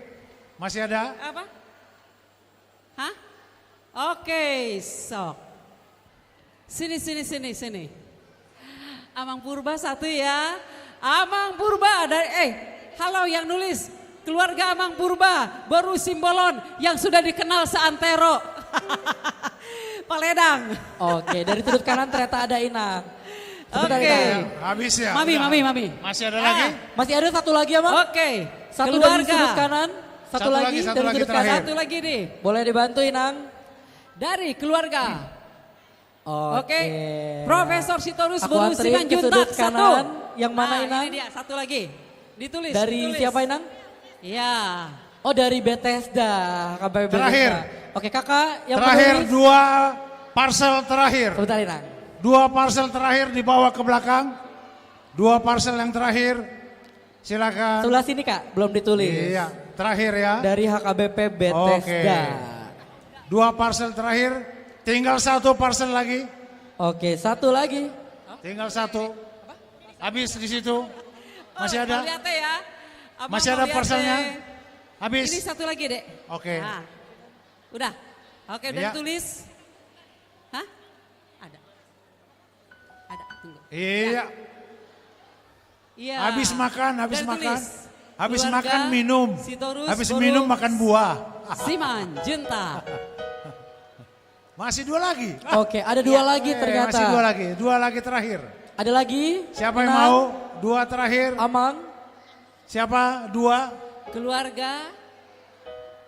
Masih ada? Apa? Hah? Oke, sok. Sini. Amang Purba satu ya. Amang Purba dari halo yang nulis. Keluarga Amang Purba, baru Simbolon yang sudah dikenal seantero. Paledang. Oke, dari sudut kanan ternyata ada Inang. Sebentar, Oke. Inang. Habis ya? Mami. Masih ada lagi? Masih ada satu lagi ya, Bang? Oke. Satu keluarga. dari sudut kanan, satu lagi dari sudut kanan. Satu lagi nih. Boleh dibantu Inang? Dari keluarga. Oke. Profesor Sitorus Aku Boru anterin ke Simanjuntak sudut satu. kanan. Yang mana Nah, Inang? Ini dia satu lagi. Ditulis. Dari ditulis. siapa Inang? Iya. Oh dari Bethesda. KBP Terakhir. Bethesda. Oke kakak yang Terakhir menulis. 2 parcel terakhir. Sebentar Inang. 2 parcel terakhir dibawa ke belakang. 2 parcel yang terakhir. Silakan. Sebelah sini kak, belum ditulis. Iya, terakhir ya. Dari HKBP Bethesda. 2 parcel terakhir. Tinggal 1 parcel lagi. Oke, satu lagi. Tinggal 1. Habis di situ. Masih ada? Mau lihat ya. Abang Masih mau ada lihat parcelnya? deh. Habis. Ini satu lagi dek. Oke. Nah, udah. Oke, udah Iya. ditulis. Hah? Ada. Tunggu. Iya. Iya. Habis makan, Udah ditulis. Habis Keluarga makan minum. Sitorus Habis Boru minum makan buah. Simanjuntak. Masih 2 lagi. Oke, ada 2 lagi ternyata. Masih 2 lagi. 2 lagi terakhir. Ada lagi? Siapa yang Inang? mau? 2 terakhir. Amang. Siapa? 2. Keluarga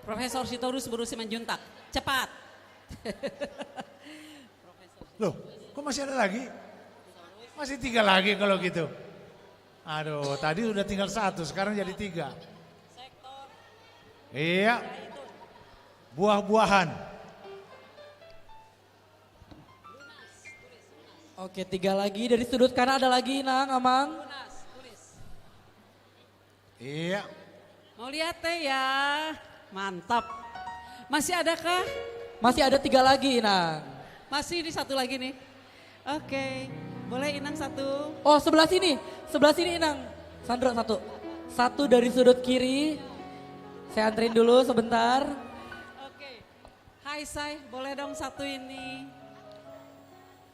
Profesor Sitorus Boru Simanjuntak. Cepat. Loh, kok masih ada lagi? Masih 3 lagi kalau gitu. Aduh, tadi udah tinggal 1, sekarang jadi 3. Iya. Buah-buahan. Oke, 3 lagi. Dari sudut kanan ada lagi Inang, Amang. Iya. Mau lihat teh ya. Mantap. Masih adakah? Masih ada 3 lagi Inang. Masih ini satu lagi nih. Oke. Boleh Inang satu. Oh sebelah sini Inang. Sandro satu. Satu dari sudut kiri. Saya anterin dulu sebentar. Oke. Hai Say, boleh dong satu ini.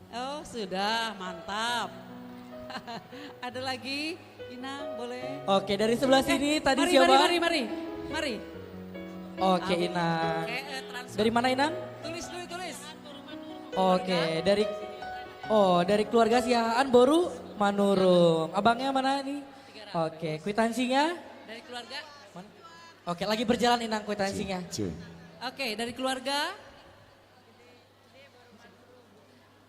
Oh sudah, mantap. Ada lagi, Inang boleh. Oke dari sebelah sini tadi mari, siapa? Mari. Oke Inang. Dari mana Inang? Tulis. Oke, dari keluarga Siahaan Boru Manurung. Abangnya mana nih? Oke, kwitansinya? Dari keluarga? Oke, lagi berjalan Inang kwitansinya. Oke, dari keluarga?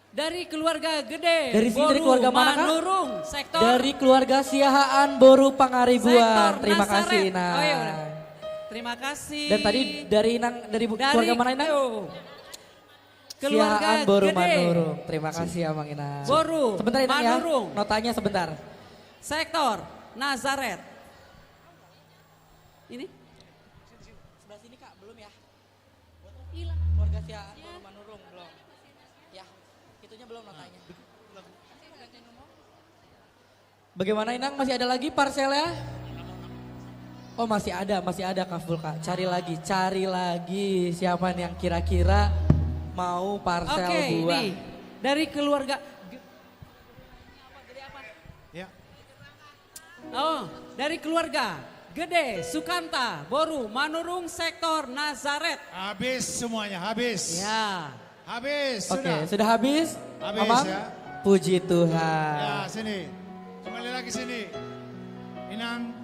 Dari keluarga gede. Dari sini dari keluarga mana Kak? Manurung, sektor. Dari keluarga Siahaan Boru Pangaribuan. Sektor Terima Nazaret. kasih Inang. Oh, iya, udah. Terima kasih. Dan tadi dari Inang dari keluarga mana Inang? Keluarga Siahaan Boru gede. Manurung. Terima kasih Abang Inang. Boru Sebentar Inang ya. Manurung. Notanya sebentar. Sektor Nazaret. Ini? Sebelah sini Kak, belum ya? Keluarga Siahaan Boru Manurung belum. Ya, itunya belum notanya. Bagaimana Inang, masih ada lagi parselnya? Oh masih ada Kak Fulka. Cari lagi siapa nih yang kira-kira mau parcel Oke, buah. ini dari keluarga. Ya. Oh, dari keluarga Gede Sukanta Boru Manurung sektor Nazaret. Habis semuanya, habis. Ya. Habis, Oke, sudah. sudah habis? Habis Abang? ya. Puji Tuhan. Ya, sini. Kembali lagi sini. Inang.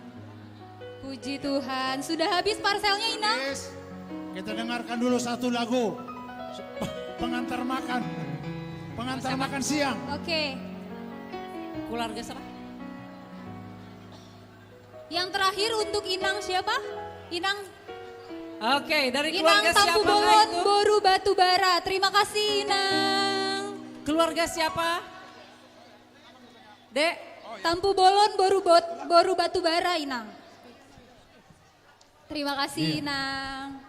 Puji Tuhan. Sudah habis parselnya Inang? Habis. Kita dengarkan dulu satu lagu. Pengantar makan. Pengantar makan siang. Oke. Keluarga siapa? Yang terakhir untuk Inang siapa? Inang Oke, dari Inang keluarga Tampu siapa Bolon itu? Boru Batubara. Terima kasih Inang. Keluarga siapa? Dek. Tampu Bolon Boru Batubara Inang. Terima kasih Inang.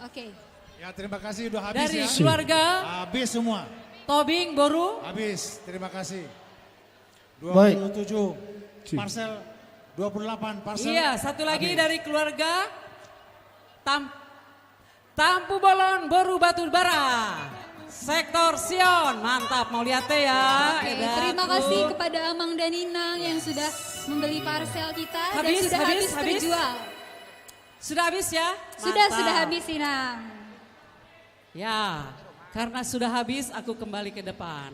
Oke. Ya, terima kasih udah habis Dari ya. keluarga Habis semua. Tobing Boru. Habis, terima kasih. Baik. 27 parcel, 28 parcel. Iya, satu lagi Habis. dari keluarga Tampu Bolon Boru Batubara. Sektor Sion, mantap mau lihat teh ya. Oke, Edaku. terima kasih kepada Amang dan Inang yang sudah membeli parcel kita dan sudah habis terjual. Sudah habis ya? Sudah Mantap. habis Inang. Ya, karena sudah habis aku kembali ke depan.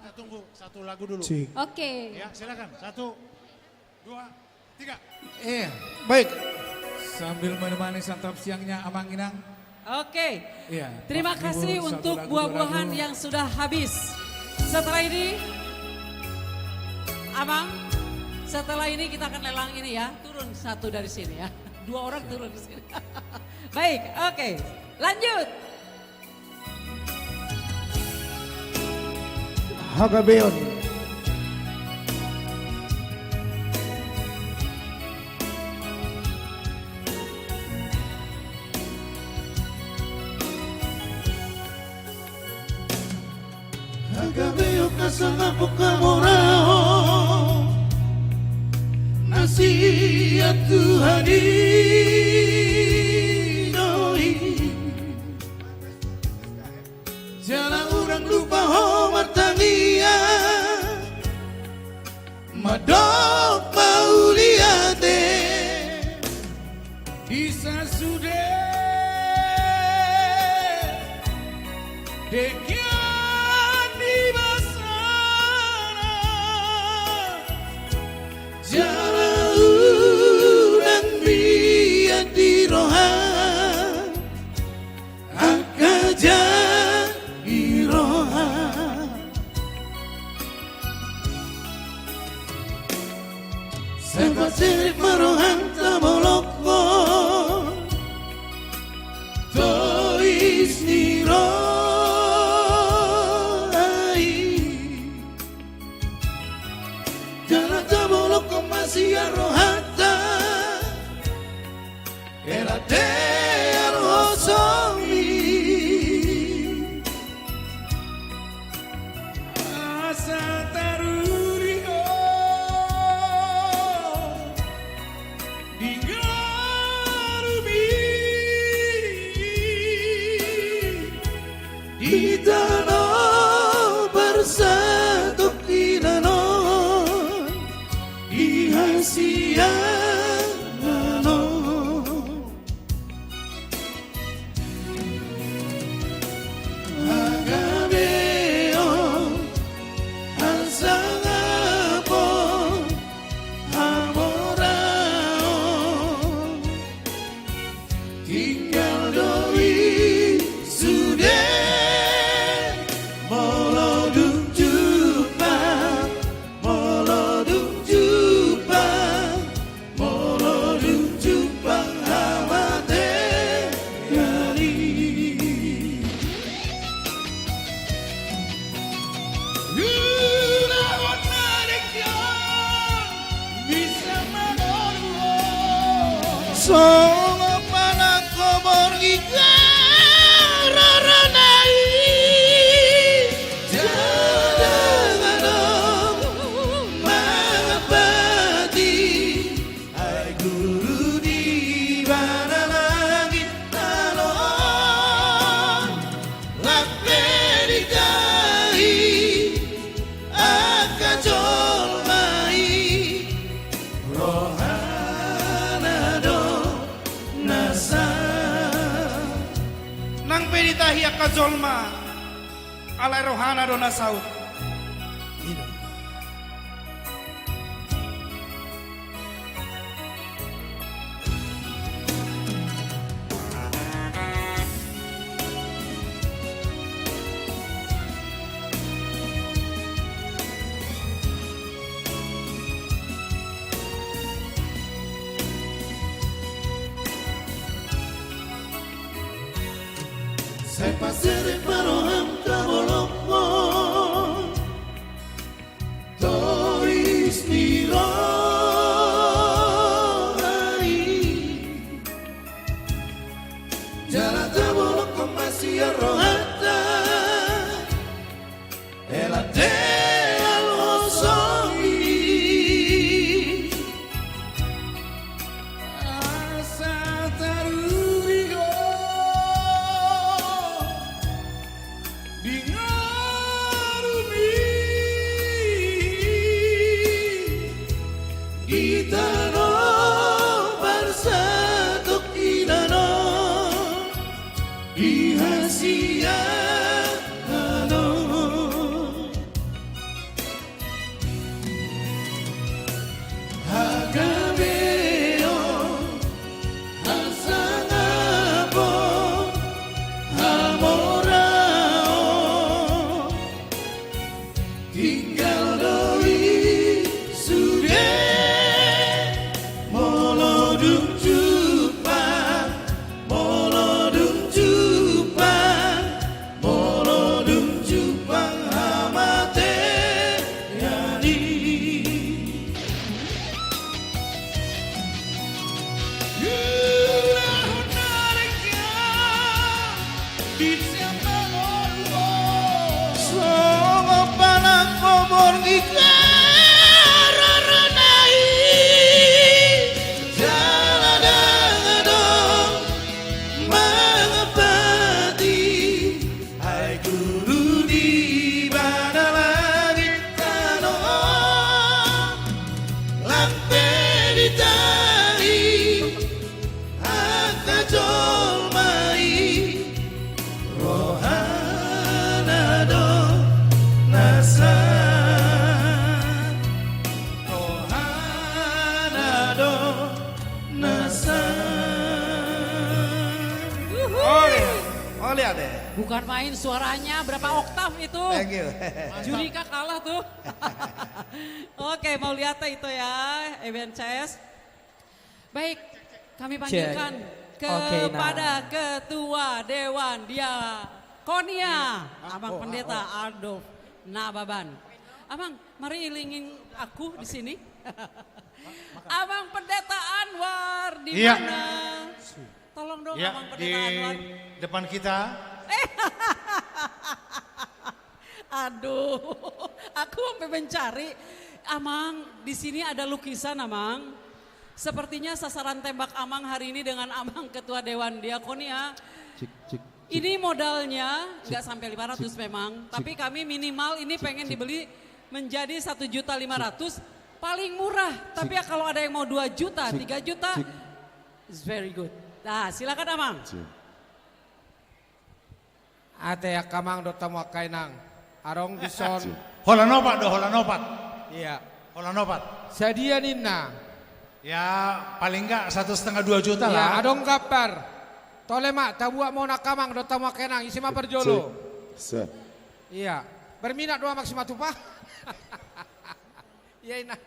Kita tunggu satu lagu dulu. Oke. Ya, silakan. 1, 2, 3. Iya, baik. Sambil menemani santap siangnya Amang Inang. Oke. Iya. Terima Mas kasih Ibu, untuk satu lagu, buah-buahan dua lagu. yang sudah habis. Setelah ini, Amang, setelah ini kita akan lelang ini ya. Turun satu dari sini ya. 2 orang turun di sini. Baik, oke. Lanjut. Hagabeon. Hagabeo kasama po kamorao. Nasihat Tuhan inoi. Jangan orang lupa hormat tangia. Madok mauliate. Isa sudah. Dekian di basana. Jangan ulang biar di rohan. Akajan di rohan. Sebab sirip marohan taboloko. Tois ni rohai. Jangan taboloko masih rohata. Era der hosomi. Asa taruri di tanah bersatu kinanon ihasian nanon Solo para kobor igaranai Jadang mengabadi Hai guru di mana langit talon Lakbe dikahi Akajol mai Nang peditahi akajolma alai rohana dona saut. Saya pasir paroham kabolokmo Tois nirohai Jala kabolok masih rohata Elate alosoi Asa tarurigo Gitano barsatok inano Ihasia ano Hagameo Hasangabo Hamorao Tinggal doi sudah Molodung Jupang hamate yani Songo panak kobor igaranai Jaladang mengabadi Hai guru di mana langit kanon Lampe ditahi Akajol mai Rohana do nasa Rohana do nasa Oleh ade. Bukan main suaranya berapa oktav itu. Thank you. Jurika kalah tuh. Oke, mau lihat itu ya, event chess. Baik, kami panggilkan kepada Ketua Dewan Diakonia, Abang Pendeta Adolf Nababan. Abang, mari ilingin aku di sini. Abang Pendeta Anwar di mana? Tolong dong Ya, Abang di Pendeta Anwar. depan kita. Aduh, aku sampai mencari. Amang, di sini ada lukisan Amang. Sepertinya sasaran tembak Amang hari ini dengan Amang Ketua Dewan Diakonia. Ini modalnya nggak sampai 500 memang, tapi kami minimal ini pengen dibeli menjadi 1.500.000 paling murah. Tapi ya kalau ada yang mau 2 juta, 3 juta, it's very good. Nah, silakan Amang. Ate kamang do tamu kainang. Arong bison. Holanopat do holanopat. Iya. Holanopat. Sedia nina. Ya paling enggak 1,5-2 juta Ya, lah. adong kapar. Tole mak tabua mau nakamang do tamu kainang isi mah perjolo. Iya. Berminat doa maksimal tupa. Iya inang.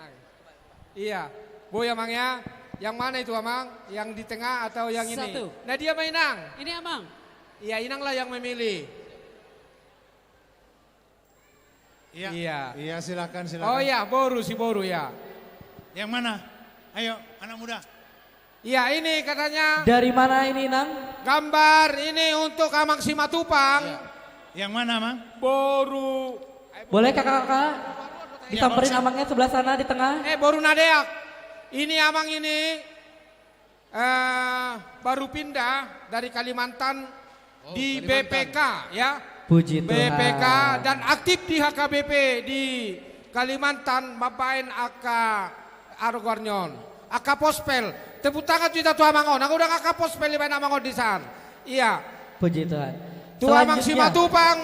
Iya. Boy Amang ya. Yang mana itu Amang? Yang di tengah atau yang ini? Satu. Nah dia mainang. Ini Amang. Iya Inang lah yang memilih. Iya. Iya. Iya silakan silakan. Oh iya Boru si Boru ya. Yang mana? Ayo anak muda. Iya ini katanya. Dari mana ini Nang? Gambar ini untuk Amang Simatupang. Yang mana Mang? Boru. Boleh kakak-kakak disamperin amangnya sebelah sana di tengah. Boru Nadeak. Ini Amang ini baru pindah dari Kalimantan di BPK ya. Puji Tuhan. BPK dan aktif di HKBP di Kalimantan mapain aka Argornyon. Aka Pospel. Tepuk tangan kita tuh Amangon. Aku udah aka Pospel di mana Amangon di sana. Iya. Puji Tuhan. Tuh Amang Simatupang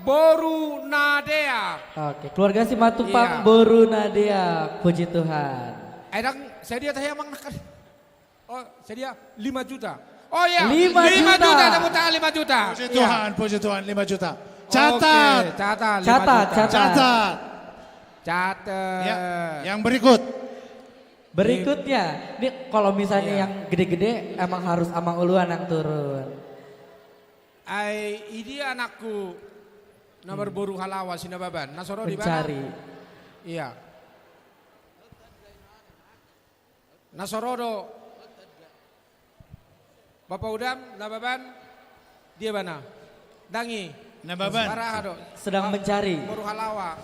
Boru Nadeak. Oke, keluarga Simatupang Iya. Boru Nadeak. Puji Tuhan. Edang saya dia tanya Amang nakal. Oh, saya dia 5 juta. Oh iya, 5 juta. juta. Tepuk tangan 5 juta. Puji Tuhan 5 juta. Catat. Oke, catat. 5 Catat, juta. catat. Catat. Ya, yang berikut. Berikutnya, ini kalau misalnya Iya. yang gede-gede emang harus Amang Uluan yang turun. Ini anakku nomor boru halawa sinababan. Nasoro di mana? Mencari. Iya. Nasorodo. Bapak Udam, Nababan, dia mana? Dangi. Nababan. Parahado. Sedang mencari. Boru halawa.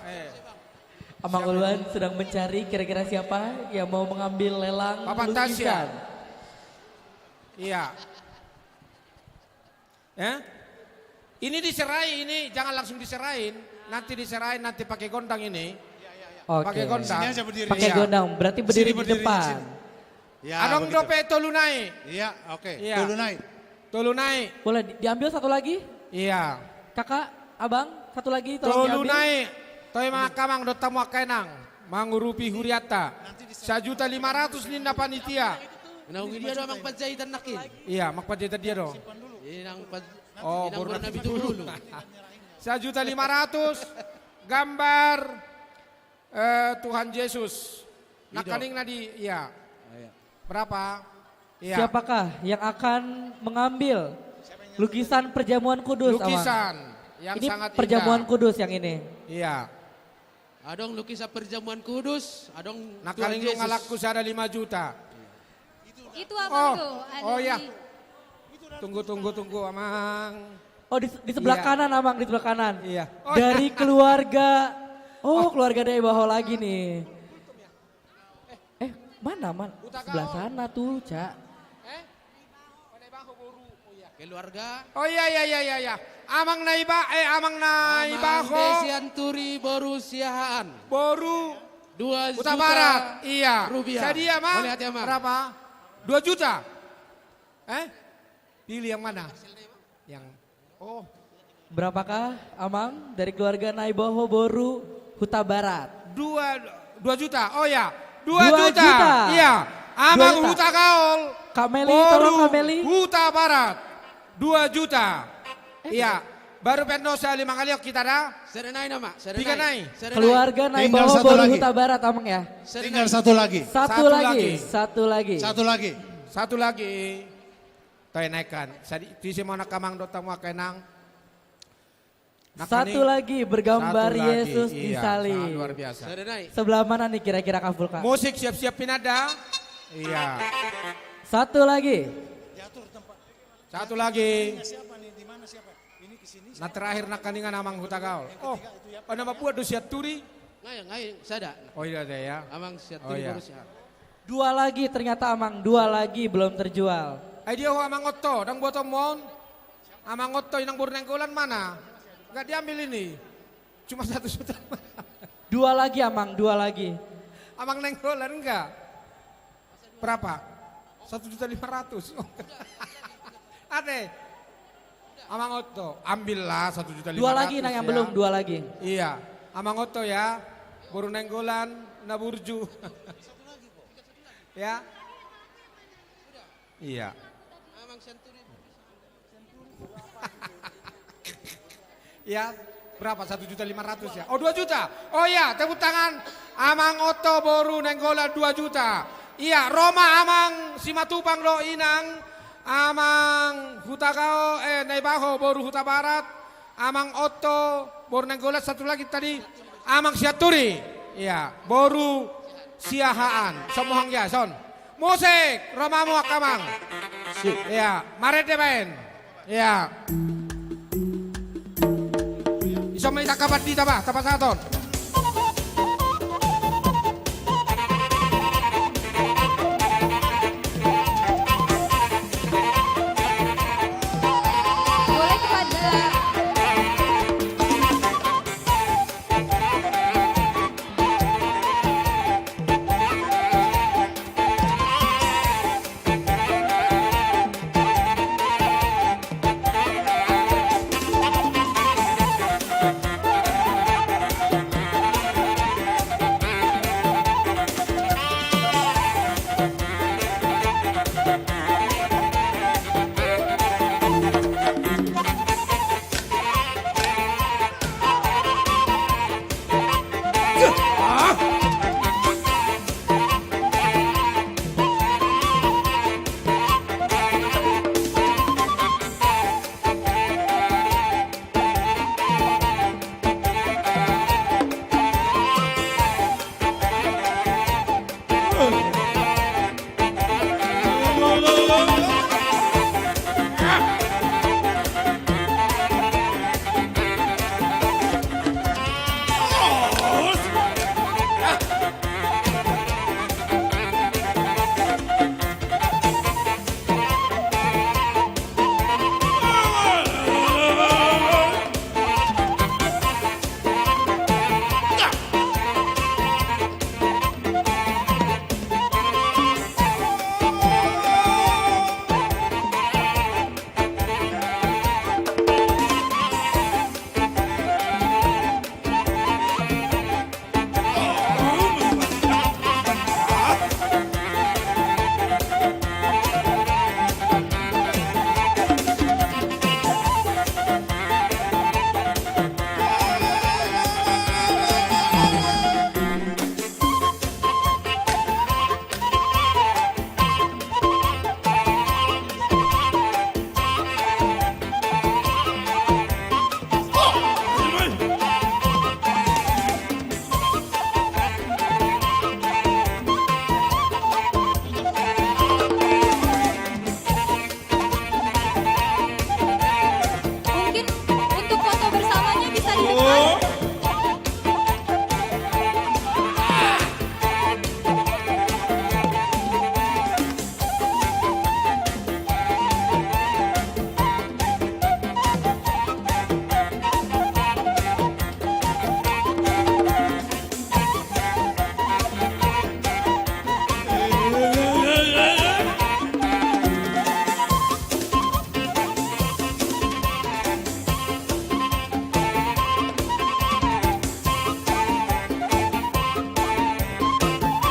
Amang Uluan sedang mencari kira-kira siapa yang mau mengambil lelang Bapak lukisan. Tasya. Iya. Ini diserai ini, jangan langsung diserahin. Nanti diserahin, nanti pakai gondang ini. Oke. Pakai gondang. Sini aja berdiri. Pakai Iya. gondang, berarti berdiri Sini di berdiri depan. di sini. Ya, Adong begitu. dope tolunai. Iya, oke. Iya. Tulunai. Tolunai. Boleh diambil satu lagi? Iya. Kakak, abang, satu lagi tolong diambil. Tolunai. Toy makamang dotamu kenang. Mangurupi huriata. 1.500.000 ninda panitia. Naungi dia doang mang pajahitan nakin. Iya, makpajeta dia dong. Inang Oh, inang baru Nabi dulu. 1.500.000 gambar Tuhan Yesus. Nakaning nadi, iya. Berapa? Iya. Siapakah yang akan mengambil lukisan perjamuan kudus? Amang? Lukisan yang Ini sangat perjamuan indah. kudus yang ini. Iya. Adong lukisan perjamuan kudus, adong Nakaling lu ngalakku ada 5 juta. Itu apa tuh? Ada Oh iya. di- Tunggu Amang. Oh di sebelah Iya. kanan Amang, di sebelah kanan. Iya. Dari keluarga, keluarga dari bawah lagi nih. Mana? Sebelah sana tuh, Cak. keluarga. Oh iya. Amang Amang Naibaho. Desianturi Boru Siahaan. Boru 2 Huta juta Barat. Iya. rupiah. Jadi Amang. Boleh hati Amang. Berapa? 2 juta. Pilih yang mana? Yang Berapakah Amang dari keluarga Naiboho Boru Huta Barat? 2 juta. Oh ya. 2 2 juta. juta. Iya. Amang 2 juta. Huta Gaul. Kak Meli, Boru tolong Kak Meli. Huta Barat. 2 juta. Iya. Baru pendosa 5 kali kita dah. Serenai nama. Tiga naik. Keluarga Tinggal Naiboho satu Boru lagi. Huta Barat Amang ya? Tinggal satu lagi. Satu lagi. Satu lagi. Toy naikkan. Tisi mau nakamang dotamu kenang. Satu lagi bergambar Satu lagi, Yesus iya, disalib. sangat luar biasa. Serenai. Sebelah mana nih kira-kira Kak Fulka? Musik siap-siap pinada. Iya. Satu lagi. Satu lagi. Nah terakhir nakaningan amang hutagaul. Oh nama buat dosiat turi. Ngai, sada. Oh iya deh ya. Amang siat Oh, iya. Boru Siahaan. 2 lagi ternyata Amang, 2 lagi belum terjual. Dia amang otto, dang buat omon. Amang otto yang burnenggolan mana? Gak diambil ini. Cuma 1 juta. 2 lagi Amang, 2 lagi. Amang nenggolan enggak? Berapa? 1.500.000. Ade. Amang Otto, ambillah 1.500.000. 2 lagi Nang yang ya. belum, 2 lagi. Iya, Amang Otto ya. Baru nenggolan, naburju. Ya. Iya. Amang Senturi. Ya, berapa? 1.500.000 ya? Oh 2 juta. Oh iya, tepuk tangan. Amang Otto baru nenggolan 2 juta. Iya, Roma Amang Simatupang do inang. Amang Hutakao Naibaho baru Huta Barat. Amang Otto baru nenggolan, satu lagi tadi. Amang Siaturi. Iya, baru Siahaan. Semohang ya, son. Musik, Romamu Akamang. Iya, mari main. Iya. Iso main kabat di tabah, tapas saton. Boleh kepada mungkin untuk foto bersamanya bisa di depan.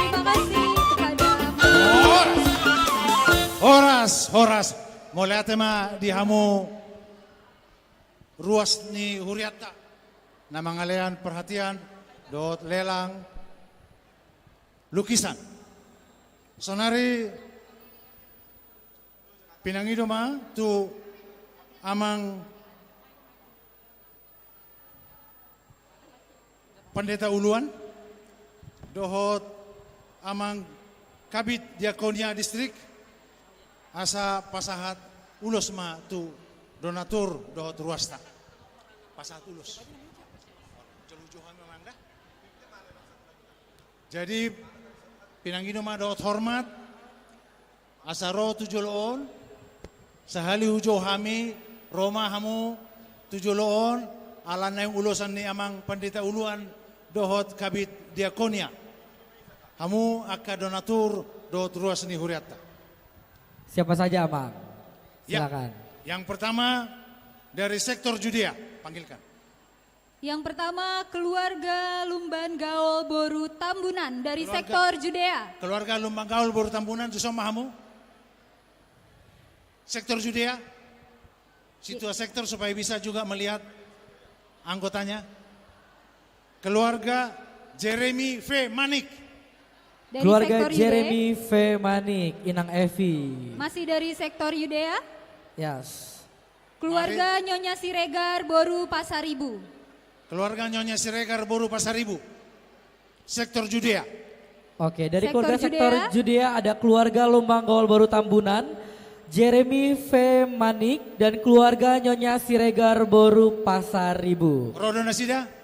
Terima kasih kepada Horas, mulai tema di hamu ruas ni huriata na mangalean perhatian dot lelang lukisan. Sonari pinangido ma tu amang pendeta uluan dohot amang kabit diakonia distrik asa pasahat ulos ma tu donatur dohot ruasta pasahat ulos. Jadi pinanggino ma dohot hormat asaro tujoloon sahali hujo hami Roma hamu tujoloon alan na yung ulosan ni amang pendeta uluan dohot kabit diakonia hamu akka donatur dohot ruas ni huriata. Siapa saja, Bang? Ya, Silakan. yang pertama dari sektor Judea, panggilkan. Yang pertama keluarga Lumban Gaul Boru Tambunan dari sektor Judea. Keluarga Lumban Gaul Boru Tambunan, Susoma hamu. Sektor Judea, situa sektor supaya bisa juga melihat anggotanya. Keluarga Jeremy V. Manik. Dari Keluarga sektor Jeremy V. Manik, Inang Evi. Masih dari sektor Yudea. Yes. Keluarga Nyonya Siregar Boru Pasaribu. Keluarga Nyonya Siregar Boru Pasaribu. Sektor Judea. Oke, dari Sektor keluarga Judea. sektor Judea ada keluarga Lumbang Gaul Baru Tambunan, Jeremy V. Manik, dan keluarga Nyonya Siregar Boru Pasar Ibu. Rodo Nasida.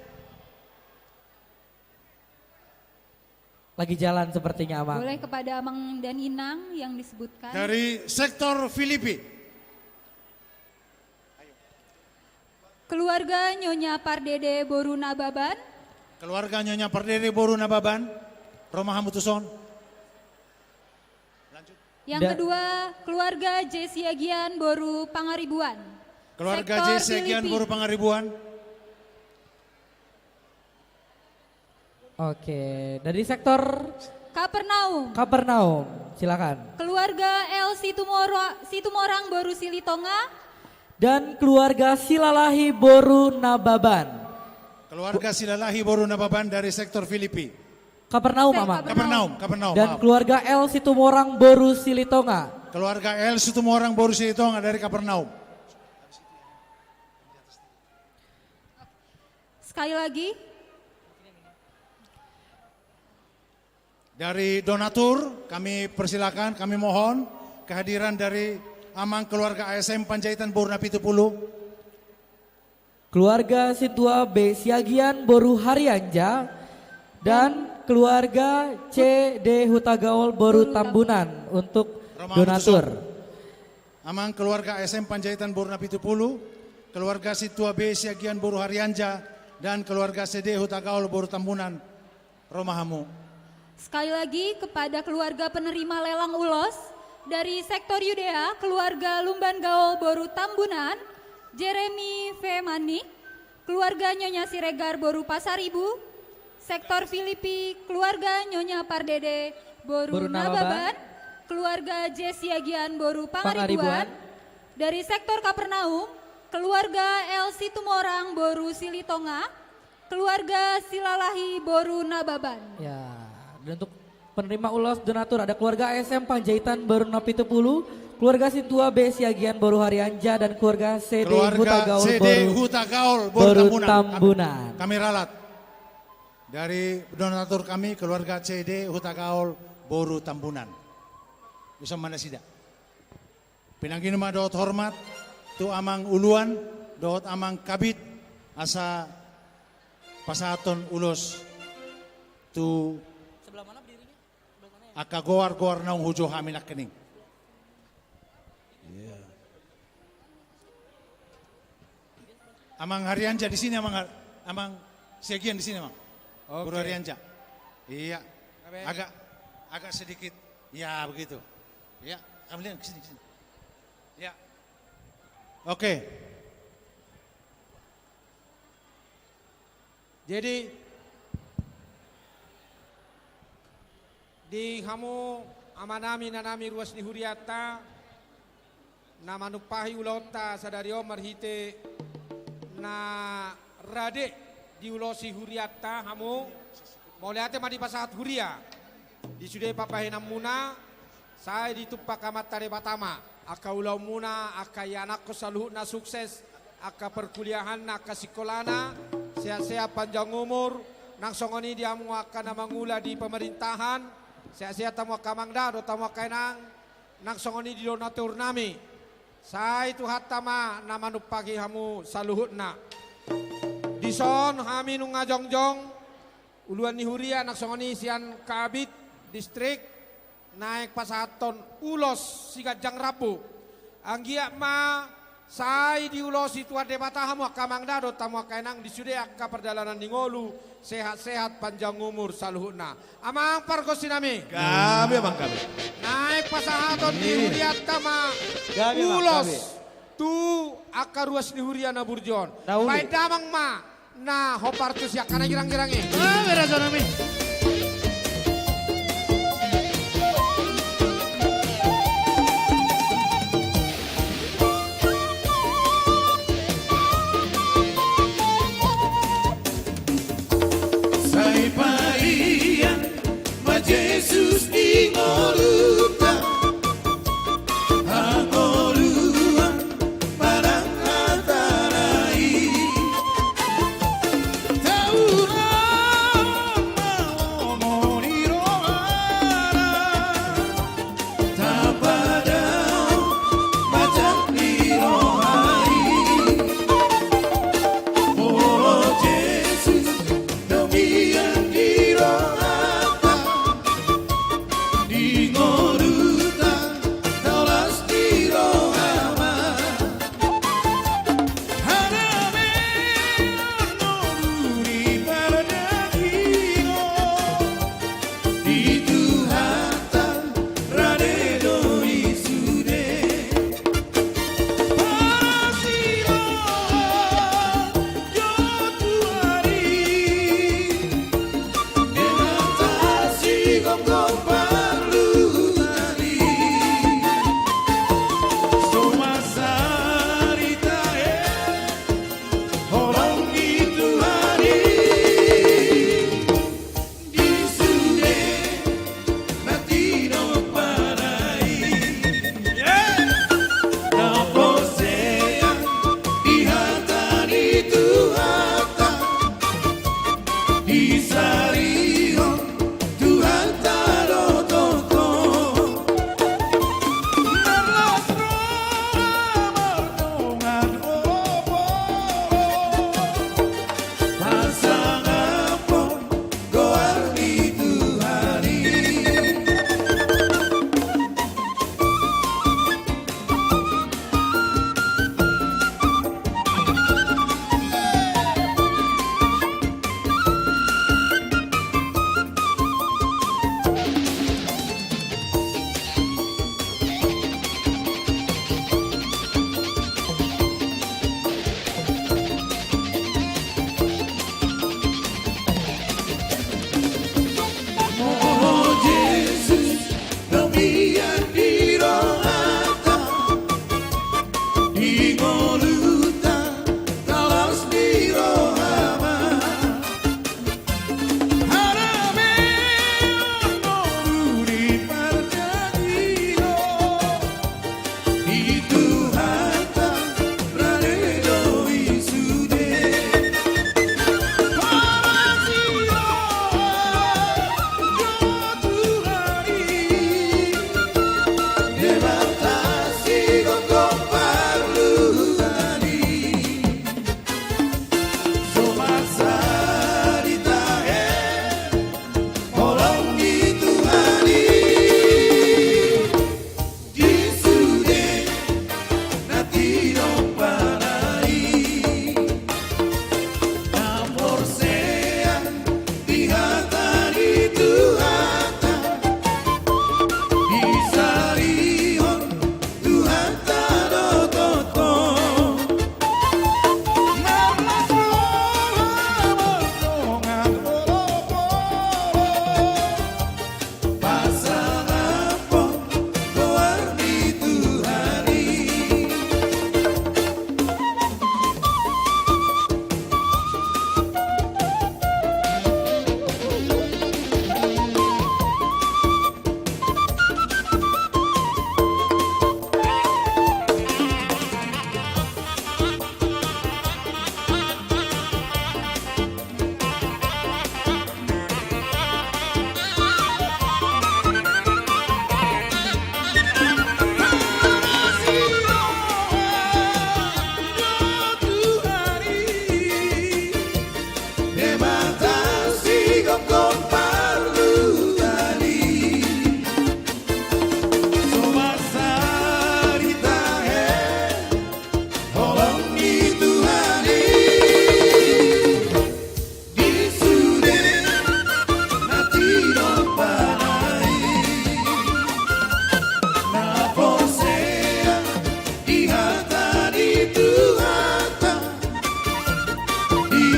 Lagi jalan sepertinya Amang. Boleh kepada Amang dan Inang yang disebutkan. Dari sektor Filipi. Keluarga Nyonya Pardede Boru Nababan. Keluarga Nyonya Pardede Boru Nababan. Roma Hamutuson. Yang kedua, keluarga Jesiagian Boru Pangaribuan. Keluarga Sektor Jesiagian Filipi. Boru Pangaribuan. Oke, dari sektor Kapernaum. Silakan. Keluarga El Situmorang Boru Silitonga. Dan keluarga Silalahi Boru Nababan. Keluarga Silalahi Boru Nababan dari sektor Filipi. Kapernaum Amang. Kapernaum. Dan maaf. keluarga El Situmorang Boru Silitonga. Keluarga El Situmorang Boru Silitonga dari Kapernaum. Sekali lagi, Dari donatur kami persilakan, kami mohon kehadiran dari Amang keluarga ASM Panjaitan Boru Napi 10. Keluarga Situa B. Siagian Boru Harianja. Dan keluarga CD Hutagaol Boru Tambunan untuk donatur. Amang keluarga ASM Panjaitan Boru Napi 10. Keluarga Situa B. Siagian Boru Harianja. Dan keluarga CD Hutagaol Boru Tambunan. Romahamu. sekali lagi kepada keluarga penerima lelang ulos dari sektor Yudea, keluarga Lumban Gaul Boru Tambunan, Jeremy V. Manik, keluarga Nyonya Siregar Boru Pasar Ibu, sektor Filipi, keluarga Nyonya Pardede Boru Nababan, keluarga Jesiagian Boru Pangaribuan, dari sektor Kapernaum, keluarga El Situmorang Boru Silitonga, keluarga Silalahi Boru Nababan. Ya, dan untuk penerima ulos donatur ada keluarga ASM Panjaitan Boru Napi 10, keluarga Situa B. Siagian Boru Harianja, dan keluarga CD Hutagaol Boru Tambunan. Kami ralat. Dari donatur kami keluarga CD Hutagaol Boru Tambunan. Bisa mana sida? Pinangginuma doot hormat tu amang uluan, doot amang kabit asa pasaton ulos tu aka goar naung hujo haminak kening. Amang Harianja di sini, amang Siagian di sini, Mang. Boru Harianja. Iya. Agak sedikit. Ya, begitu. Ya, kami lihat ke sini. Ya. Oke. Jadi di hamu amanami nanami ruas ni huriata na manupahi ulota sadario marhite na rade di ulosi huriata hamu mauliate madi pasahat huria di sudai papahinam muna saya ditupak amat tare batama aka ulau muna aka yanakko saluhna sukses aka perkuliahan aka sikolana sehat-sehat panjang umur nang songoni dia akan mangula di pemerintahan sehat-sehat tamu kamangda do tamu kainang nang songoni di donatur nami saya itu hatama nama nupagi hamu saluhutna dison hami nung ngajongjong uluan nihuria nang songoni sian kabit distrik naik pasaton ulos sigat jang rapu anggia ma sai di ulos itu ada batahamu kamangda do tamu kainang di sudah ka perjalanan di ngolu sehat-sehat panjang umur saluhuna amang pargosinami kami amang kami naik pasahaton di huriat tama ulos tu aka ruas di huriana burjon baik damang ma nah hopartus ya kana girang-girangi berazonami Jesus di ngoluta angolua parang antarai tauran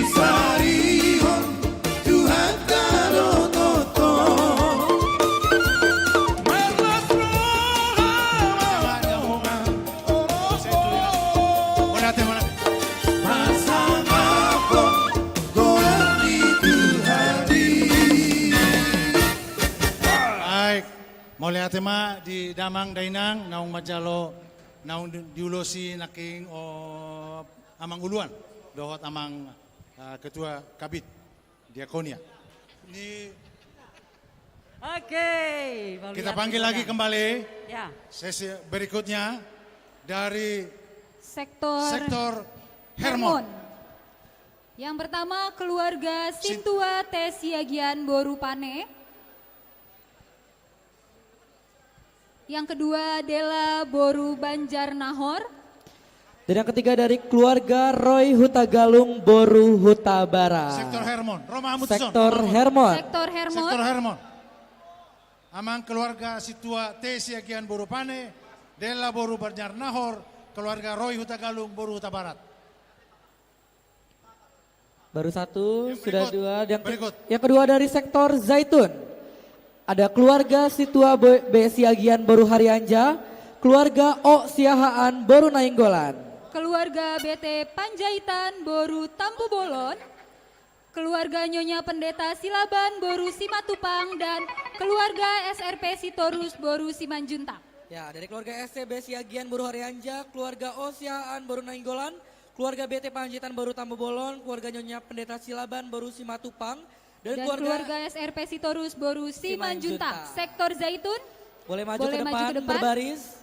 sarihon Tuhan kado toto Mole atema di damang dainang naung majalo naung diulosi naking amang uluan dohot amang ketua kabit diakonia. Ini Oke. kita panggil lagi kembali Ya. sesi berikutnya dari Sektor Hermon. Yang pertama keluarga Sintua T. Siagian Boru Pane. Yang kedua Dela Boru Banjar Nahor. Dan yang ketiga dari keluarga Roy Hutagalung Boru Hutabara. Sektor Hermon. Roma Amundsen. Sektor Hermon. Sektor Hermon. Sektor Hermon. Amang keluarga Situa T. Siagian Boru Pane, Dela Boru Banjar Nahor, keluarga Roy Hutagalung Boru Hutabarat. Baru satu, sudah dua. berikut. Yang kedua dari sektor Zaitun. Ada keluarga Situa B. Siagian Boru Harianja, keluarga O. Siahaan Boru Nainggolan. Keluarga BT Panjaitan Boru Tampu Bolon. Keluarga Nyonya Pendeta Silaban Boru Simatupang dan keluarga SRP Sitorus Boru Simanjuntak. Ya, dari keluarga SCB Siagian Boru Harianja, keluarga O. Siahaan Boru Nainggolan, keluarga BT Panjaitan Boru Tampu Bolon, keluarga Nyonya Pendeta Silaban Boru Simatupang, dan keluarga SRP Sitorus Boru Simanjuntak. Sektor Zaitun. Boleh maju ke depan, berbaris.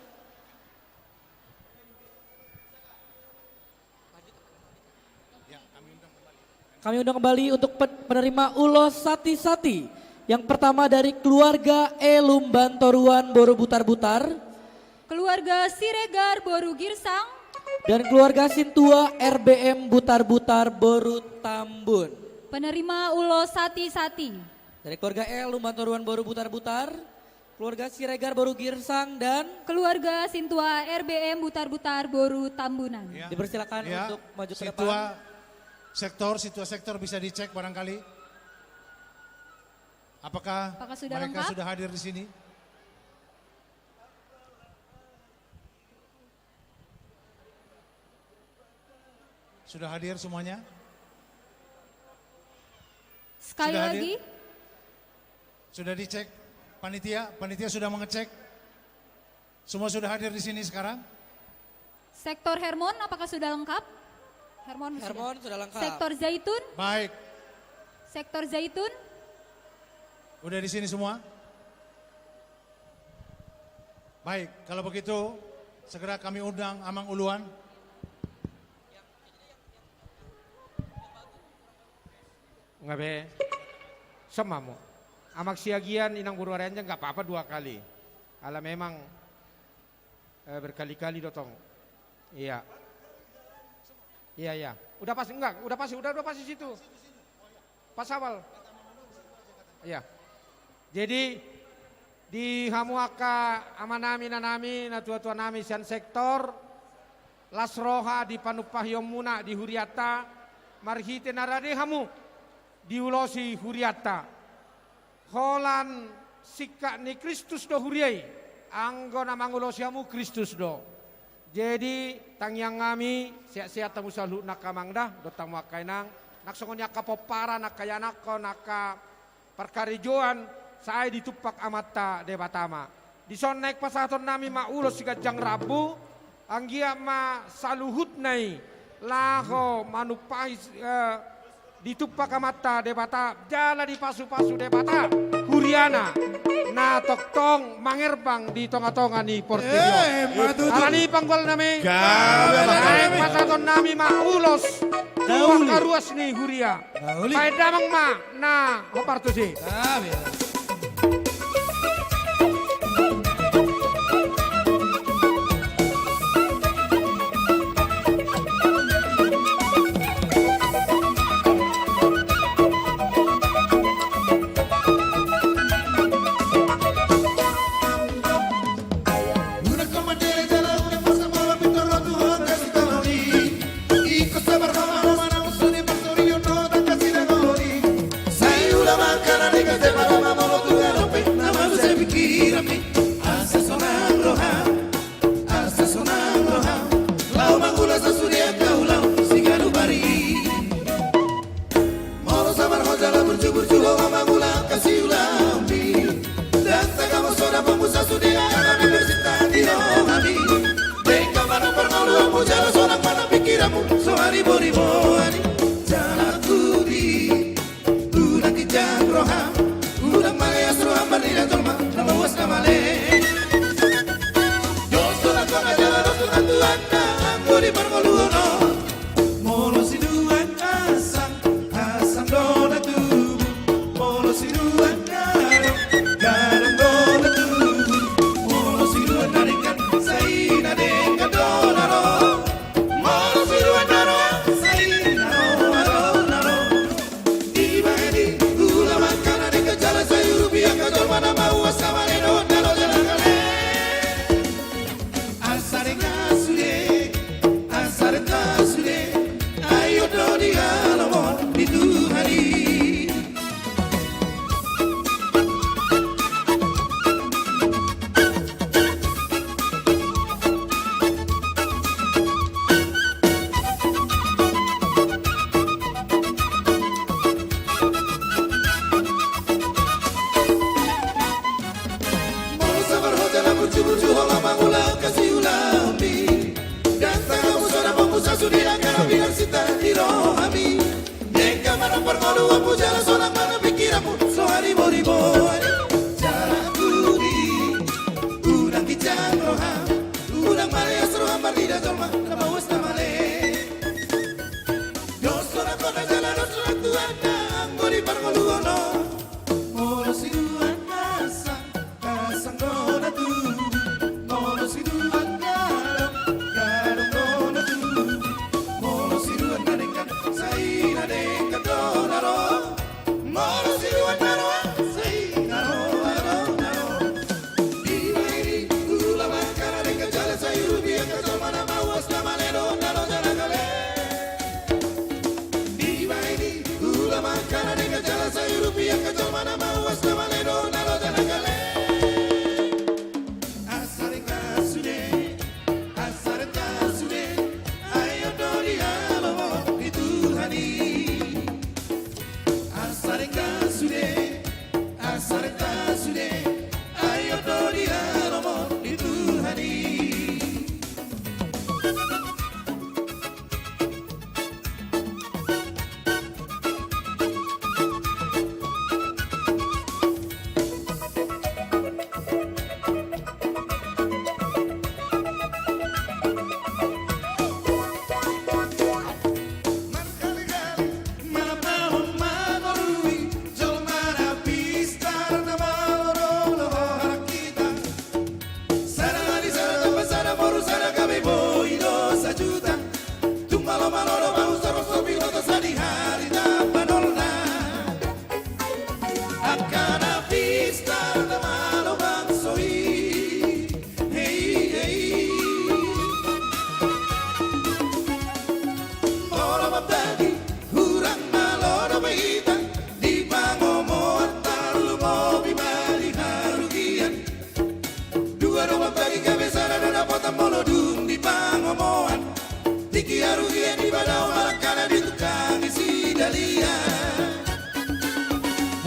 Kami undang kembali untuk penerima ulos sati-sati. Yang pertama dari keluarga Elumban Toruan Boru Butar-Butar. Keluarga Siregar Boru Girsang. Dan keluarga Sintua RBM Butar-Butar Boru Tambun. Penerima ulos sati-sati. Dari keluarga Elumban Toruan Boru Butar-Butar. Keluarga Siregar Boru Girsang dan keluarga Sintua RBM Butar-Butar Boru Tambunan. Ya. Dipersilakan Ya. untuk maju ke Situa depan. sektor bisa dicek barangkali. Apakah sudah mereka lengkap? sudah hadir di sini? Sudah hadir semuanya? Sekali Sudah lagi. hadir? Sudah dicek? Panitia sudah mengecek? Semua sudah hadir di sini sekarang? Sektor Hermon apakah sudah lengkap? Hermon sudah lengkap. Sektor Zaitun. Baik. Sektor Zaitun. Udah di sini semua? Baik, kalau begitu segera kami undang Amang Uluan. Ngabe, semamu. Amak siagian inang Boru Harianja nggak apa-apa 2 kali. Ala memang berkali-kali dotong. Iya. Iya. Udah pasti enggak? Udah pasti situ. Pas awal. Iya. Jadi di hamuaka amanami nanami na tua-tua nami sian sektor lasroha di panupah yomuna di huriata marhite narade hamu di ulosi huriata holan sikka ni Kristus do huriai anggo namang ulosi hamu Kristus do. Jadi tangyang ngami siat-siat tamu salu nakamangdah dotang makainang naksongonya kapopara nakayanako naka perkarijoan saya ditupak amata debatama. Di son naik pasaton nami ma ulos sigajang Rabu anggia ma saluhut nai laho manupai ditupak amata debata jala di pasu-pasu debata huriana na toktong mangerbang di tonga-tonga ni portirio. Alani panggol nami naik pasaton nami ma ulos dua karuas ni huria. Pai damang ma na hopartusi. Iko sabar Roma, Roma, Roma, Roma, Roma, Roma, ribu-ribu jalan kudi udah kijang roham udah malaya seruam berdiri jolma nama was nama le josola kong jalan rosulan tuan anggo di pergoluno molo siduan asang asang dona tubuh molo siduan garong dona tubuh molo siduan narikan saina dekan dona ro molo siduan naro saina ro naro iba edi gula makana dekan jalan sayuru biang kajol mana mau asamane dona ro jalan kale asare kasude ayo dodi alamon di Tuhani mau sabar hojana burju-burju hola mangulau kasih ulambi dan tangamu soda pemusa sudi angkara bilang sita dirohami nengka mana pergolu apu jalan solang mana pikiranmu so haribo-ribo jalan kudi udang kijang roham udang malaya seruam bardida jolma nama was nama le dos solang kona jalan dos solang tuan anggo di pergolu ono molo siduan asang asang dona tubuh molo siduan garong dona tubuh molo siduan nadekan saina dekan dona ro molo siduan naro saina ro naro iba ini gula makana dekan jalan sayuru biang kajol mana mawas nama le dona ro jalan kale iba ini gula makana dekan jalan sayuru biang kajol mana mawas nama le dona ro jalan kale asare kasude ayo dodi alamon di Tuhani asare kasude ayo dodi alamon di Tuhani Manapahon manorui jolmana pistar na maloro harakita sarali sarata pasara moru sara kami boido sajuta tumbalo maloro mau soro sobino to sadi hari da panolna akana pistar na malo bangsoi hey hey ora mabadi hurang maloro bahita di pangomo antar lumo bimali harugian dua rumah bagi kabesara dan dapat molo dum di pangomoan tiki harugian di badau malakana di tukang isi dalia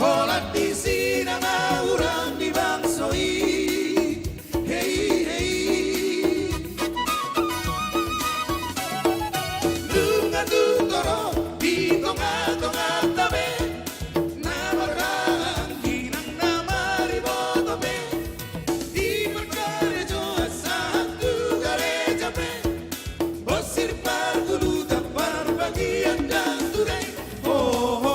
holat di sini urang di bangsoi hey hey dunga dutoro di tonga tabe namarang ginang namari botobe di perkare joa satu gareja pe bosir pargulu tapar bagian dan turai oh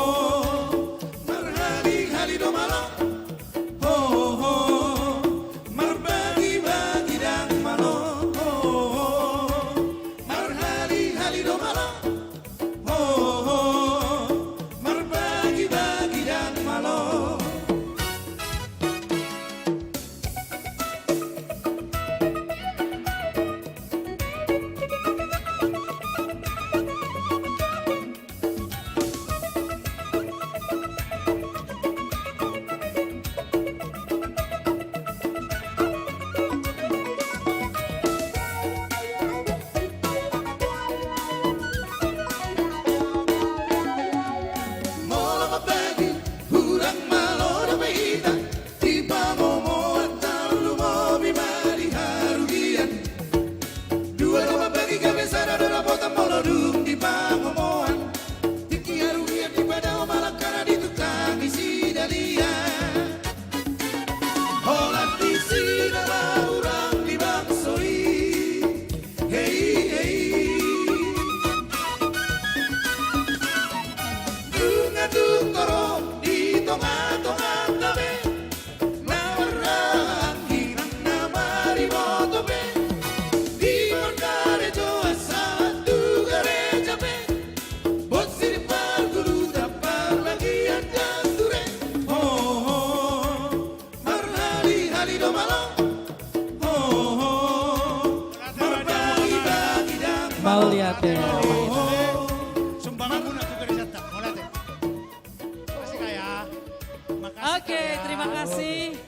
Oke, terima kasih.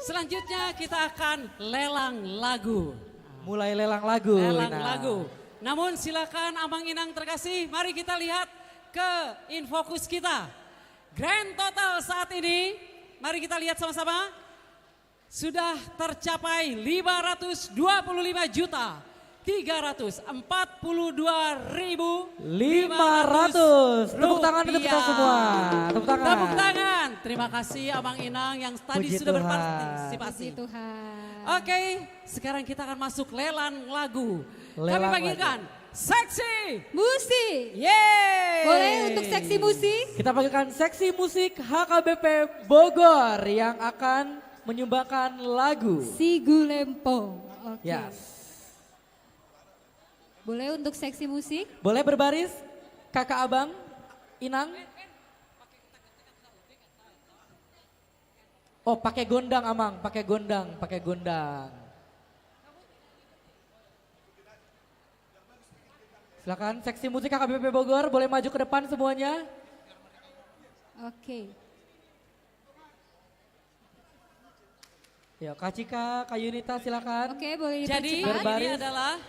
Selanjutnya kita akan lelang lagu. Mulai lelang lagu. Lelang Nah. lagu. Namun silakan Amang Inang terkasih, mari kita lihat ke infokus kita. Grand total saat ini, mari kita lihat sama-sama. Sudah tercapai 525 juta 342.500. Tepuk tangan untuk kita semua. Tepuk tangan. Tepuk tangan. Terima kasih Abang Inang yang tadi Puji sudah Tuhan. berpartisipasi. Puji Tuhan. Oke, sekarang kita akan masuk lelang lagu. Kami Lelang panggilkan seksi musik. Yeay. Boleh untuk seksi musik? Kita panggilkan seksi musik HKBP Bogor yang akan menyumbangkan lagu Sigu Lempong. Oke. Yes. Boleh untuk seksi musik? Boleh berbaris kakak abang Inang. Oh pakai gondang Amang, pakai gondang. Silakan seksi musik HKBP Bogor boleh maju ke depan semuanya. Oke. Ya Kak Cika, Kak Yunita silakan. Oke, boleh Jadi dipercepat. ini adalah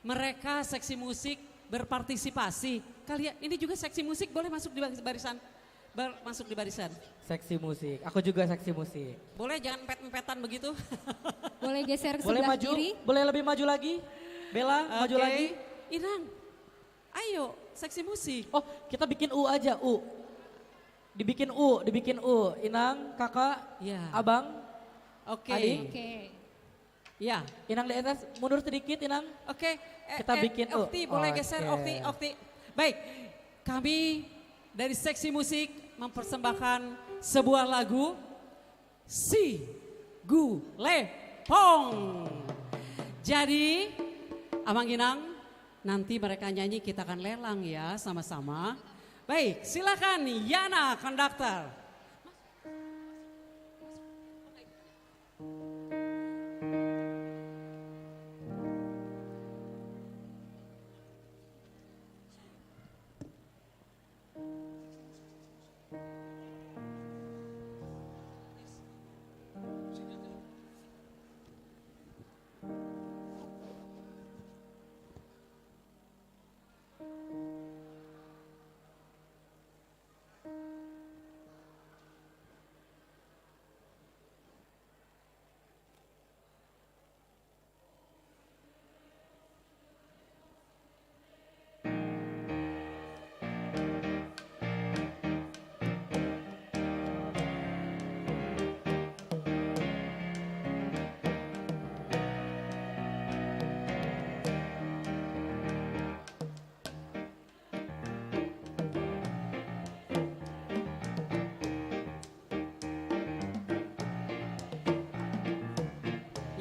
mereka seksi musik berpartisipasi. Kalian ini juga seksi musik boleh masuk di barisan. Masuk di barisan. Seksi musik, aku juga seksi musik. Boleh jangan pet-petan begitu. Boleh geser ke Boleh sebelah maju, kiri. boleh lebih maju lagi. Bella, maju Oke. lagi. Inang, ayo seksi musik. Oh kita bikin U aja, U. Dibikin U. Inang, kakak, Ya. abang, Oke. Adi. Oke. Ya. Inang di atas, mundur sedikit Inang. Oke. Kita bikin U. Okti boleh geser, Oke. Okti. Baik, kami dari seksi musik mempersembahkan sebuah lagu Si Gu Le Pong. Jadi, Abang Ginang, nanti mereka nyanyi kita akan lelang ya sama-sama. Baik, silakan Yana konduktor.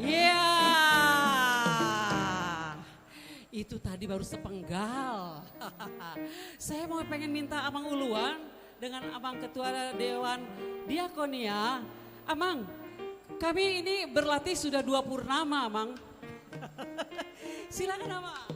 Ya, itu tadi baru sepenggal. Saya mau pengen minta Amang Uluan dengan Abang Ketua Dewan Diakonia. Amang, kami ini berlatih sudah 2 purnama, Amang. Silakan Amang.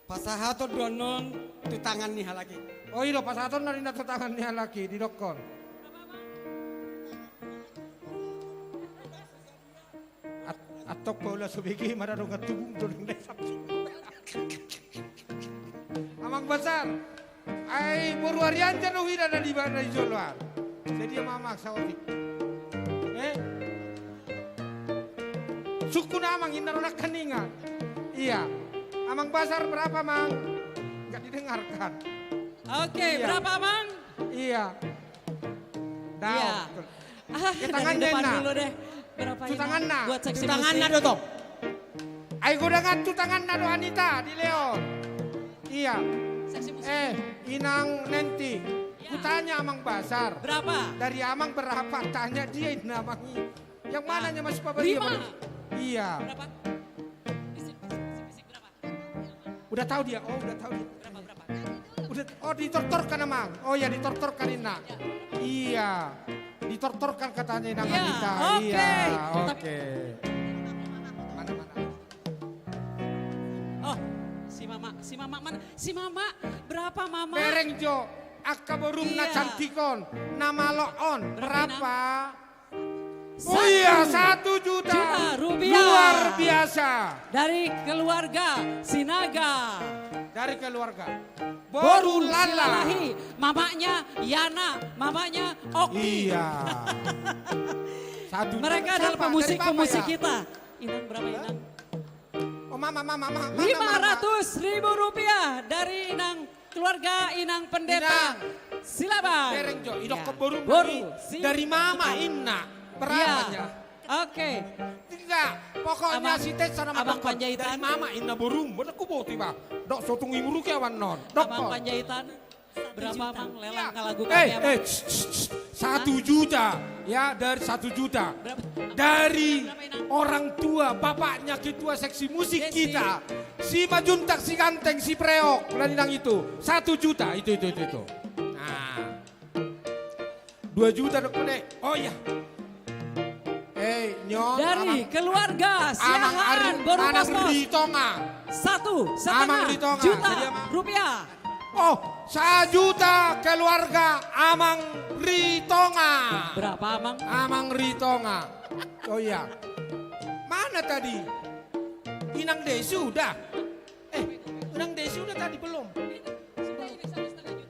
Pasahaton donon tu tangan niha lagi. Oh iya pasahaton narinda tu tangan niha lagi di dokon. Atok bola subiki mararong tubung donon desap. Amang besar. Ai Purwarian jano hira na di bana Jolwan. Jadi mamak sawati. Suku namang inaronak kaninga. Iya. Amang Basar berapa, Mang? Enggak didengarkan. Oke, berapa, Mang? Iya. Dao. Iya. Kita Dari tangannya depan na. dulu deh. Berapa Tu tangan na. Buat seksi Tu tangan na musik. do to. Ay gudangan tu tangan na do Anita di Leon. Iya. Seksi musik. Inang Nenti. Kutanya Amang Basar. Berapa? Dari Amang berapa? Tanya dia namangi. Yang mananya Mas Pabaria? 5. Iya. Berapa? Udah tahu dia. Oh, udah tahu dia. Berapa? Udah, oh ditortorkan Amang. Oh ya ditortorkan Ina. Iya. Ditortorkan katanya Inang Iya, Anita. oke. Iya, oke. Oh, si Mama mana? Si Mama, berapa Mama? Bereng Jo, akka borum na Iya. cantikon, nama loon, berapa? Oh Satu iya, 1 juta. juta rupiah. Luar biasa. Dari keluarga Sinaga. Dari keluarga. Boru Boru Lala. Silalahi. Mamanya Yana, mamanya Oki. Iya. 1 juta. Mereka adalah Siapa? pemusik-pemusik Dari Papa ya? kita. Inang berapa Inang? Oh mama. 500.000 rupiah dari Inang keluarga Inang Pendeta. Silaban. Bereng Jo, idok Ya. ke borum Boru. dari mama Inna. Berapanya? Oke. Tidak, pokoknya si Tes sana Abang makan Panjaitan. dari mama Inna borum. Bener ku bawa tiba. Dok sotung imuru ke awan non. Dok Abang kok. Panjaitan. Berapa Bang lelang ke lagu kami Abang? 1 juta ya, dari 1 juta dari orang tua bapaknya ketua seksi musik kita, si Majuntak, si Ganteng, si Preok dan yang itu 1 juta itu. Nah 2 juta dok dek. Oh ya, nyon Dari keluarga Siahaan Boru Amang Kosmos. Ritonga 1,5 juta rupiah. Oh, 1 juta keluarga Amang Ritonga. Berapa Amang? Amang Ritonga. Oh iya. Mana tadi? Inang Desu udah. Inang Desu udah tadi belum?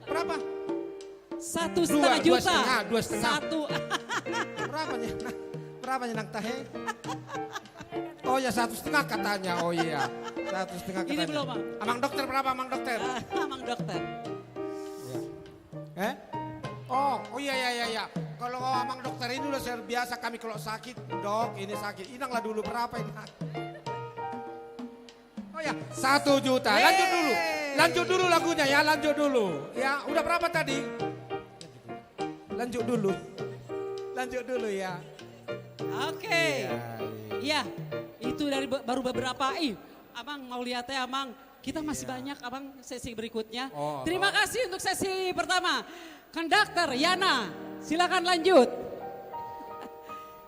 Berapa? 1,5 juta. 2,5. Satu. Berapa nang tahe? Oh ya 1,5 katanya. Oh iya. 1,5 katanya. Ini belum Bang. Amang dokter berapa Amang dokter? Amang dokter. Oh iya. Kalau Amang dokter ini udah biasa kami kalau sakit, dok ini sakit. Inanglah dulu berapa ini? Oh ya, 1 juta. Lanjut dulu lagunya ya, lanjut dulu. Ya, udah berapa tadi? Lanjut dulu ya. Oke. Iya, itu dari baru beberapa. Abang mau lihat ya Amang. Kita masih banyak Abang sesi berikutnya. Terima kasih untuk sesi pertama. Konduktor Yana, silakan lanjut.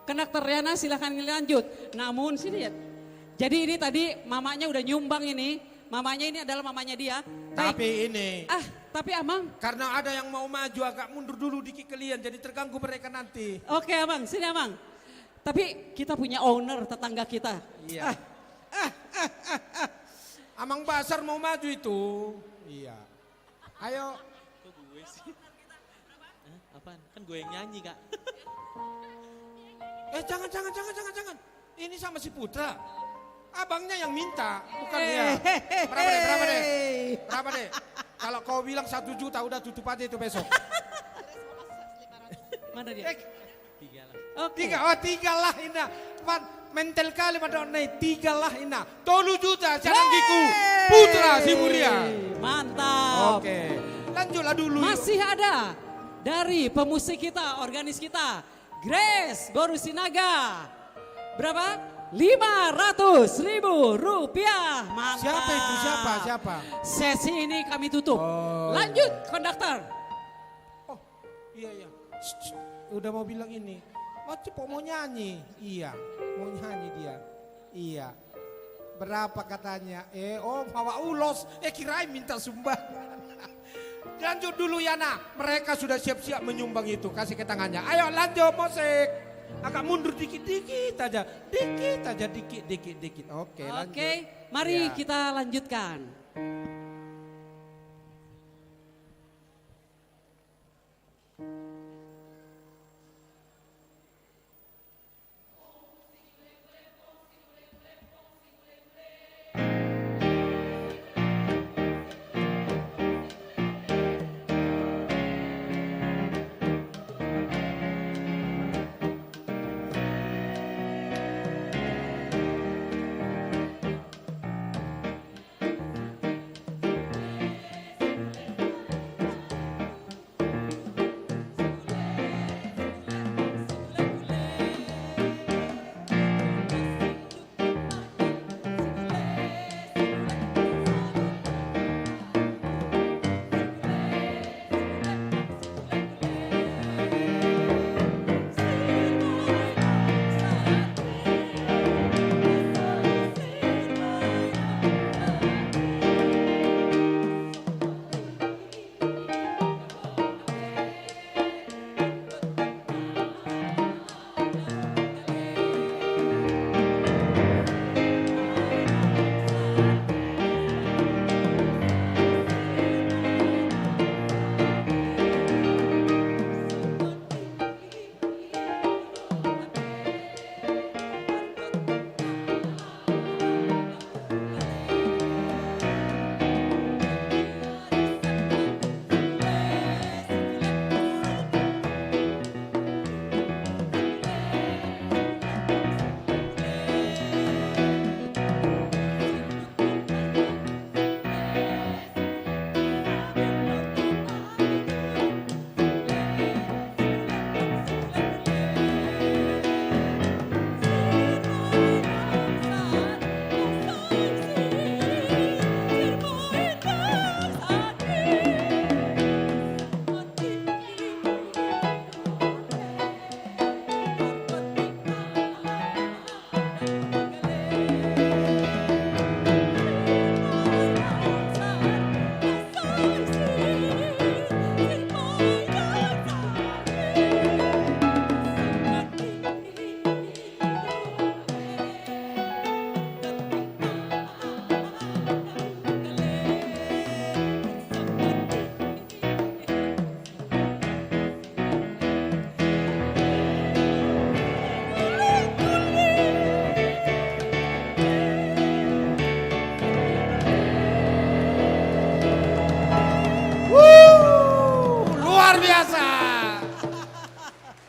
Konduktor Yana silakan lanjut. Namun sini ya. Jadi ini tadi mamanya udah nyumbang ini. Mamanya ini adalah mamanya dia. Tapi ini. Tapi Amang. Karena ada yang mau maju agak mundur dulu dikit kalian. Jadi terganggu mereka nanti. Oke Amang, sini Amang. Tapi kita punya owner tetangga kita. Iya. Amang Basar mau maju itu. Iya. Ayo. Kok gue sih? Apaan? Kan gue yang nyanyi kak. Jangan. Ini sama si Putra. Abangnya yang minta, bukan dia. Berapa deh? Kalau kau bilang 1 juta udah tutup aja itu besok. Mana dia? 3 lah. Oke. 3 lah ina. Mental kali pada naik 3 lah ina. 3 juta jangan giku. Putra si Muria. Mantap. Oke. Lanjutlah dulu. Masih ada dari pemusik kita, organis kita, Grace Boru Sinaga. Berapa? 500.000 rupiah. Mantap. Siapa itu? Siapa? Sesi ini kami tutup. Lanjut konduktor. Iya. Udah mau bilang ini. Mau nyanyi. Iya. Mau nyanyi dia. Iya. Berapa katanya? Bawa ulos. Kirain minta sumbangan. Lanjut dulu Yana. Mereka sudah siap-siap menyumbang itu. Kasih ke tangannya. Ayo lanjut musik. Agak mundur dikit aja. Dikit. Oke, lanjut. Oke, mari Ya. kita lanjutkan.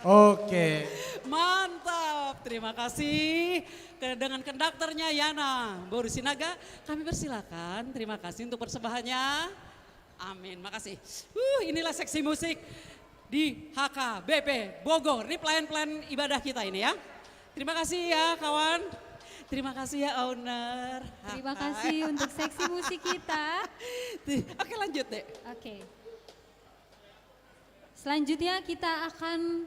Oke. Mantap, terima kasih. Dengan konduktornya Yana Borusinaga, kami persilakan. Terima kasih untuk persembahannya. Amin, makasih. Inilah seksi musik di HKBP Bogor. Ini pelayan-pelayan ibadah kita ini ya. Terima kasih ya kawan. Terima kasih ya owner. Terima kasih untuk seksi musik kita. Oke lanjut deh. Oke. Selanjutnya kita akan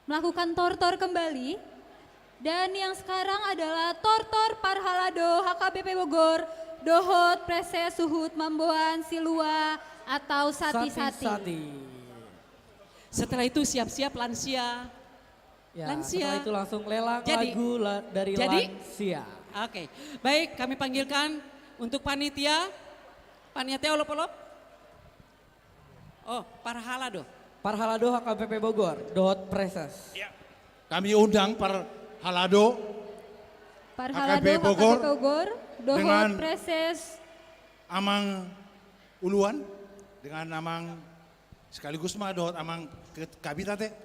melakukan tortor kembali. Dan yang sekarang adalah tortor Parhalado HKBP Bogor, Dohot, Preses, Suhut, Mamboan, Silua, atau Sati-Sati. Setelah itu siap-siap lansia. Ya, Lansia. setelah itu langsung lelang Jadi- lagu dari Lansia. Oke, baik kami panggilkan untuk panitia. Panitia olop-olop. Oh, Parhalado. Parhalado HKBP Bogor, Dohot Preses. Kami undang Parhalado Parhalado HKBP Bogor HKBP Bogor, Dohot, dengan Preses, Amang Uluan dengan Amang sekaligus mah Dohot Amang Kabitate.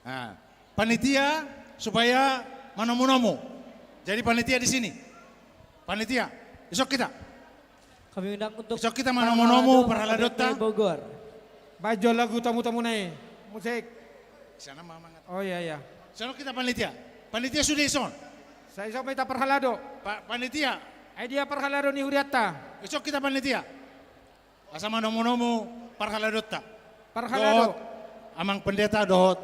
Nah, panitia supaya manomu-nomu. Jadi panitia di sini. Panitia, besok kita. Kami undang untuk besok kita manomu-nomu Parhalado HKBP Bogor. Bajo lagu tamu-tamu nih, musik. Sana mama. Oh iya iya. Sana kita panitia. Panitia sudah ison. Saya iso minta Parhalado. Panitia. Idea Parhalado ni Huriata. Besok kita panitia. Asama nomu-nomu Parhalado ta. Parhalado. Dohot Amang pendeta Dohot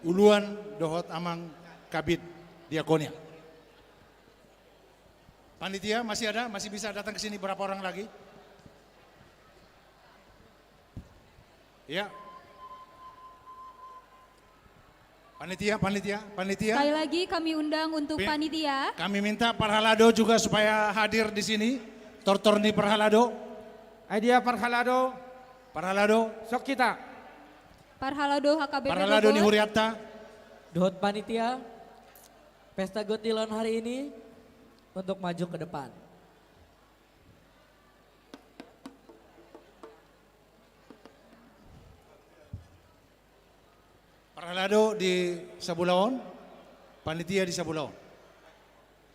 Uluan Dohot Amang Kabid Diakonia. Panitia masih ada? Masih bisa datang ke sini berapa orang lagi? Ya. Panitia. sekali lagi kami undang untuk panitia. Kami minta Parhalado juga supaya hadir di sini. Tortor di Parhalado. Idea Parhalado. Parhalado. Sok kita. Parhalado HKBP Parhalado ni Bogor. Huriata. Dohot panitia, Pesta Gotilon hari ini untuk maju ke depan. Parhalado di Sabulaon, panitia di Sabulaon.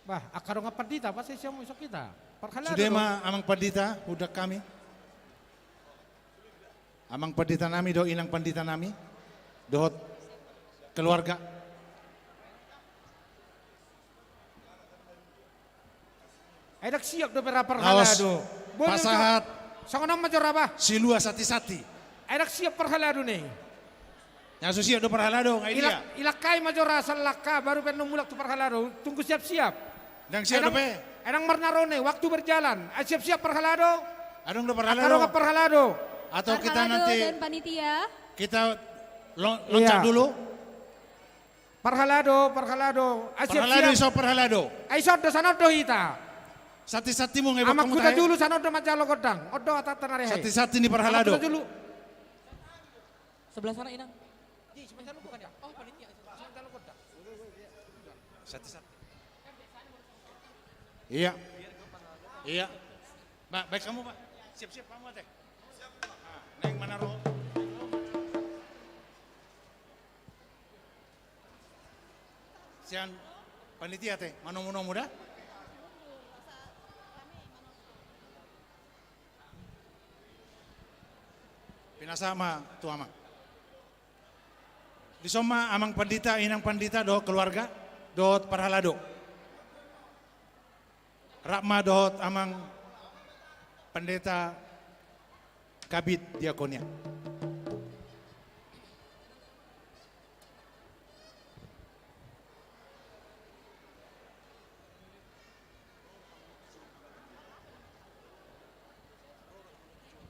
Bah, akaro nga pandita, pasti siya mo isok kita. Parhalado. Sudema amang pandita, hudak kami. Amang pandita nami, do inang pandita nami, dohot keluarga. Ay nagsiyak do pera Laos, Parhalado. pasahat, Sa kanang major apa? silua sati-sati. Ay nagsiyak Parhalado ni. Yang susiak do Parhalado, ngai dia. Ilakay majora sa laka baru penumulak tu Parhalado. Tunggu siap-siap. Dan siap do pe. Enang marnarone, waktu berjalan. Ay siap-siap Parhalado. Adong do Parhalado. Akaro nga Parhalado. Atau kita Parhalado nanti dan panitia. kita loncat Iya. dulu. Parhalado. Ay Parhalado siap-siap. iso Parhalado. Ay soddo sanodo hita. Sati-sati mo ngai Amak kamu kuda tayo. dulu sanodo majalo kodang. Odo atatan ari hai. Sati-sati ni Parhalado. Amak kuda dulu. Sebelah sana Inang. Oh panitia. Sati-sati. Iya. Iya. Pak, baik kamu Pak. Siap-siap kamu teh. Nah, Neng Manaro. Sian panitia teh, manomu-nomu dah. Pinasama tu amang. Di soma amang pandita, inang pandita do keluarga, dot Parhalado. Rakma dot amang pendeta Kabid Diakonia.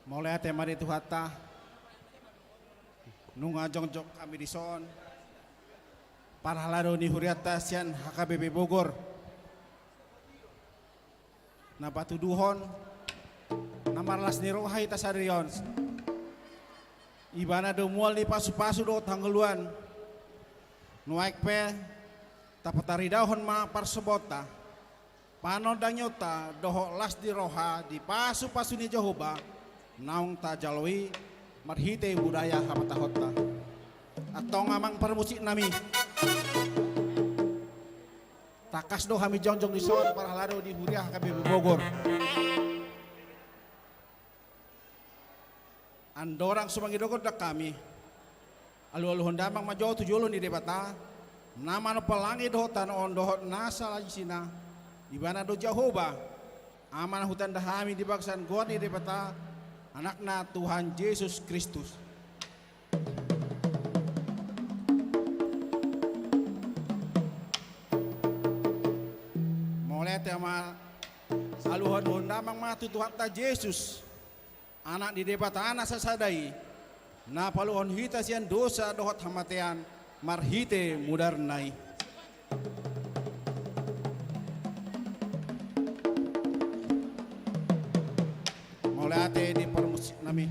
Mulai tema itu hata. Nunga jongjok kami di son. Parhalado ni Huriata sian HKBP Bogor. Na patuduhon namarlas ni rohai tasarion. Ibana do mual ni pasu-pasu do tanggeluan. Nuaik pe tapatari dahon ma parsebota. Panodang nyota doho las di roha di pasu-pasu ni Jehovah. Naung ta jalui marhite budaya hamatahota atau ngamang permusik nami takas do kami jongjong di sawat parhalado di Huriah HKBP Bogor andorang sumangi dogot dak kami alu-alu hondamang majo tujulun di debata nama no pelangi dohotan on dohot nasa lagi sina ibana do Jehovah amanah hutan dahami di baksan gor di debata anakna Tuhan Yesus Kristus. Mulai tema saluhan hondamang matu Tuhan ta Yesus anak di debata anak sasadai na paluhon hita sian dosa dohot hamatean marhite mudarnai. Mulai di permusik nami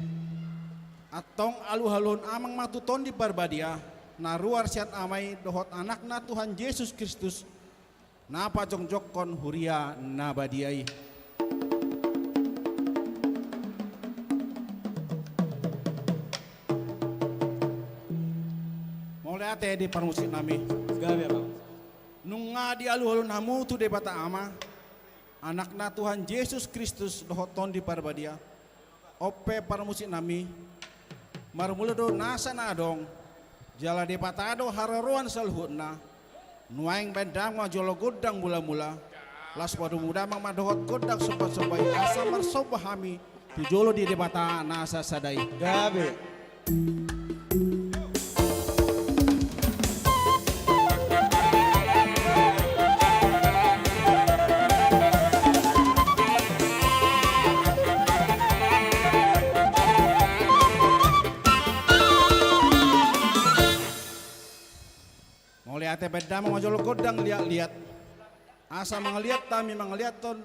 atong aluhalun amang matuton di parbadia na ruar siat amai dohot anakna Tuhan Yesus Kristus na pajongjokon huria na badiai. Mulai di permusik nami nunga di aluhalun hamu tu debata ama anakna Tuhan Yesus Kristus dohoton di parbadia ope parmusik nami marmula do nasa na dong jala de patado hararuan salhutna nuaing bendang ma jolo godang mula-mula las padu muda mang madohot godang sobat-sobai asa marsobahami tu jolo di debata nasa sadai gabe. Ate beda mengajol godang lihat-lihat asa mengeliat tami mengeliat ton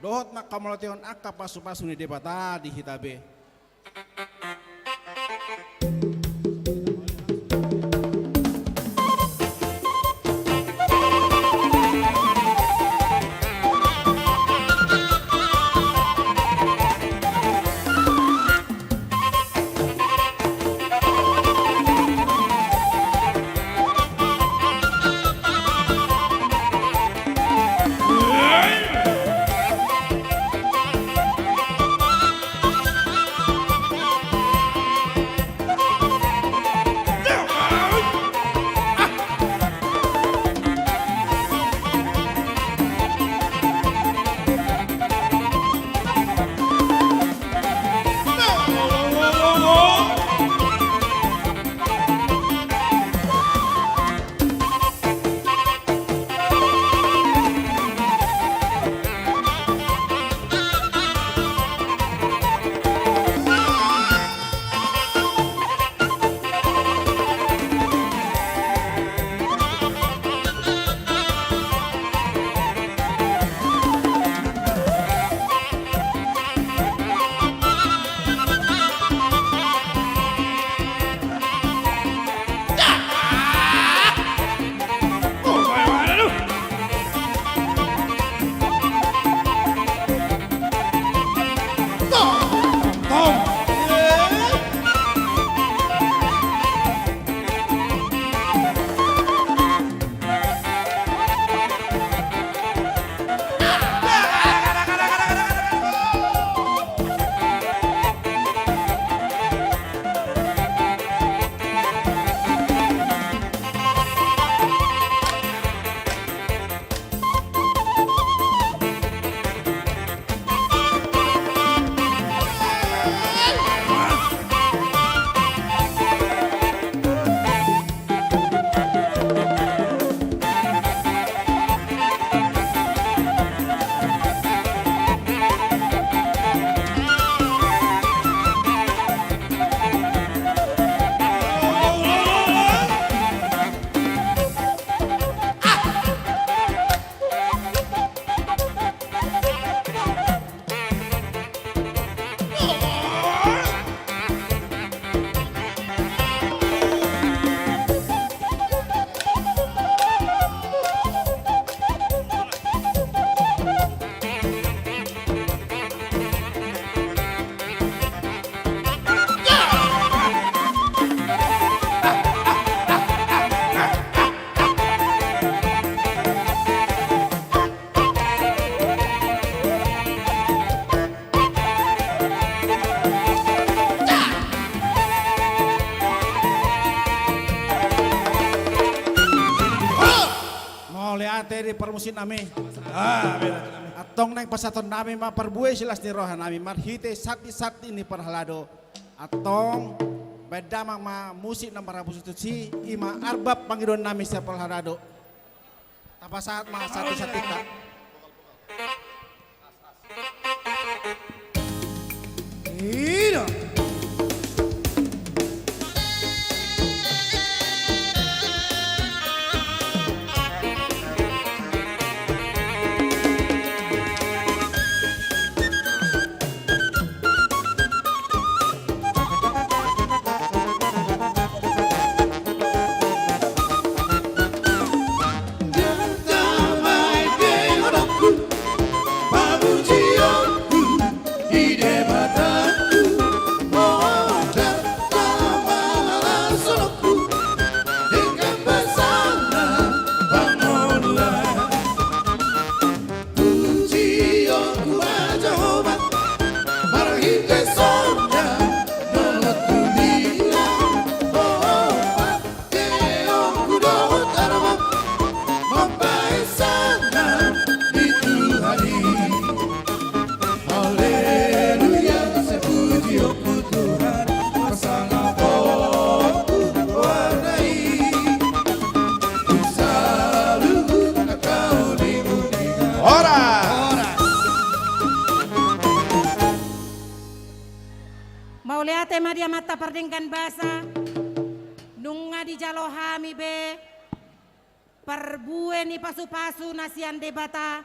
dohot mak kamalotion akka pasu-pasu ni debata di hitabe ate di permusin nami. Atong nang pasaton nami maperbuai silas ni rohan nami marhite sati-sati ni perhalado. Atong beda ma musik na marabus si ima arbab pangidon nami sa perhalado. Tapasat ma sati-sati ka. Ino. Mauliate madia mata perdingkan basa nunga di jalohami be perbue ni pasu-pasu nasian debata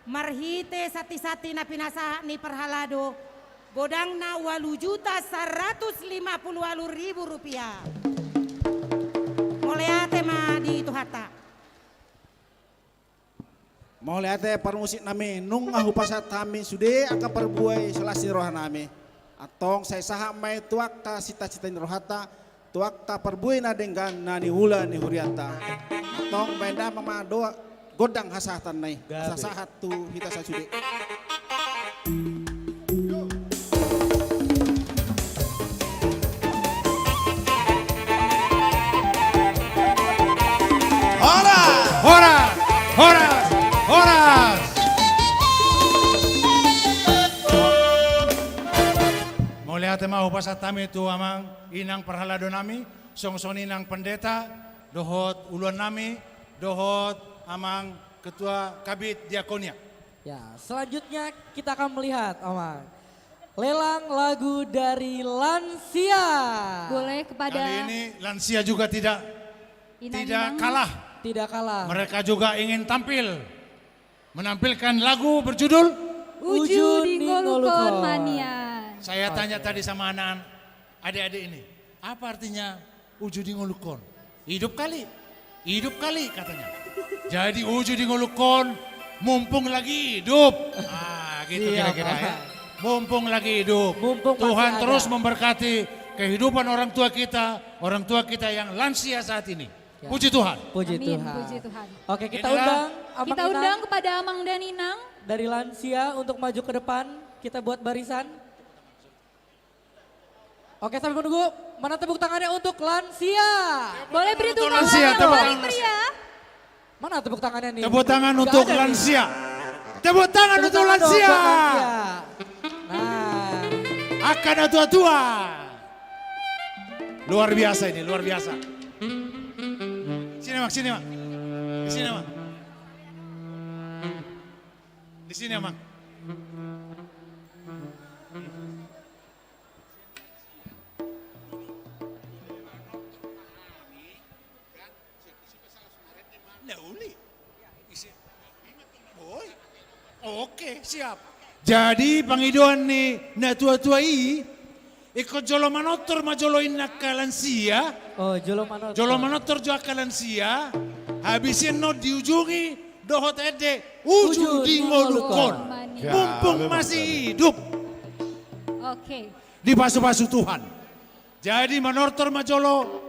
marhite sati-sati na pinasa ni perhalado godang na 8.150.000 rupiah. Mauliate ma di tuhata. Mauliate permusik nami nung ahupasat kami sude akan perbuai selasi rohan nami. Atong saya sahak mai tuak ta cita-cita ni rohata tuak ta perbuai na dengan nani hula ni huriata. Atong benda mama doa godang hasahatan nai. Sasahat tu hita sa sude. Horas! Mauliate mau pasat kami tu amang inang perhalado nami, song-song inang pendeta, dohot uluan nami, dohot amang ketua kabit diakonia. Ya, selanjutnya kita akan melihat Omang lelang lagu dari lansia. Boleh kepada Kali ini lansia juga tidak Inang-inang. kalah. Tidak kalah. Mereka juga ingin tampil menampilkan lagu berjudul Uju Dingolukon Mania. Saya tanya tadi sama anak adik-adik ini, apa artinya Uju Dingolukon? Hidup kali katanya. Jadi Uju Dingolukon mumpung lagi hidup. Gitu kira-kira ya. Mumpung lagi hidup. Tuhan terus memberkati kehidupan orang tua kita yang lansia saat ini. Ya. Puji Tuhan. Puji Amin, Tuhan. puji Tuhan. Oke, kita undang Amang Kita Inang undang kepada Amang dan Inang. dari lansia untuk maju ke depan. Kita buat barisan. Oke, sambil menunggu, mana tepuk tangannya untuk lansia? Boleh beri tepuk lansia, tangan tepuk boleh tangan. pria. Mana tepuk tangannya nih? Tepuk tangan Nggak untuk ada nih. lansia. Tepuk tangan Tepuk untuk tangan dong lansia. buat lansia. Nah, Akan ada tua-tua. Luar biasa ini, luar biasa. Sini Mak, sini Mak. Di sini Mak. Di sini Mak. Oke, siap. Jadi pangiduan ni na tua-tua ikut jolo manotor majolo inak kalansia. oh Jolo Manotor. Jolo manotor jo kalansia. Habisin no diujungi dohot ede uju dingolukon. Mumpung masih hidup Oke. di pasu-pasu Tuhan. Jadi manotor majolo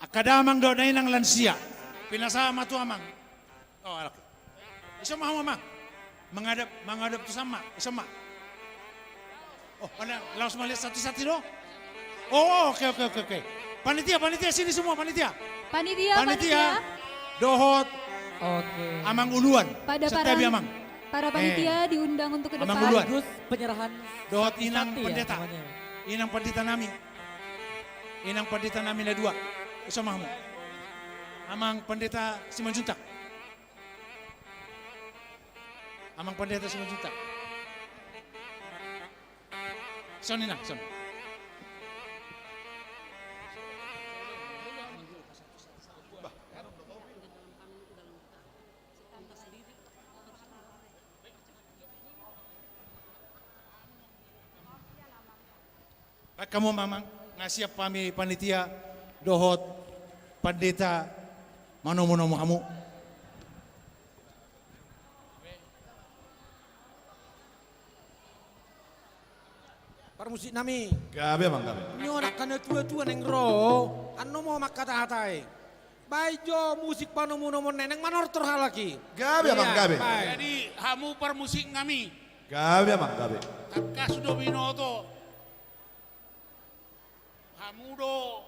akadamang do na inang lansia. Pinasama tu amang. Oh, alak. Iso mau amang. Menghadap tu sama, iso mak. Oh, mana langsung melihat satu-satu do? Oh, oke. Panitia sini semua panitia. Panitia. Dohot Oke. Amang Uluan. Pada Setiap Amang. para panitia diundang untuk ke depan. Amang Uluan. Sekaligus penyerahan Dohot sakti Inang ya Pendeta. namanya. Inang Pendeta nami. Inang Pendeta nami na dua. Isomahmu. Amang Pendeta Simanjuntak. Amang Pendeta Simanjuntak. Son inang, son. Kamu mamang ngasih pami panitia dohot pendeta manomo kamu. Parmusik nami. Gabe mang gabe. Nyonak kana tua-tua neng ro. Ano mo makata-hatai. Baijo musik panomo-nomo neneng manor terhalaki. Gabe mang gabe. Jadi hamu permusik ngami. Gabe mang gabe. Takka sudo binoto. Hamudo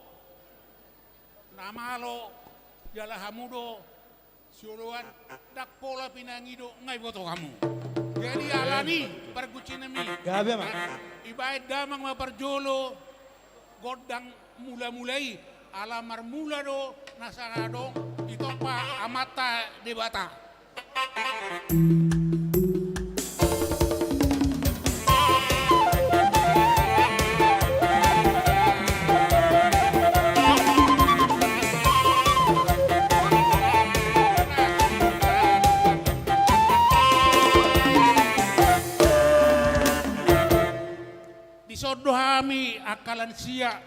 namalo jala hamudo siuluan dak pola pinangido ngai boto kamu. Jadi alani pergucinemi. Gabe mang. Ibaid damang maparjolo godang mula-mulai alamar mula do nasarado itu pa amata debata. Disodohami akalan sia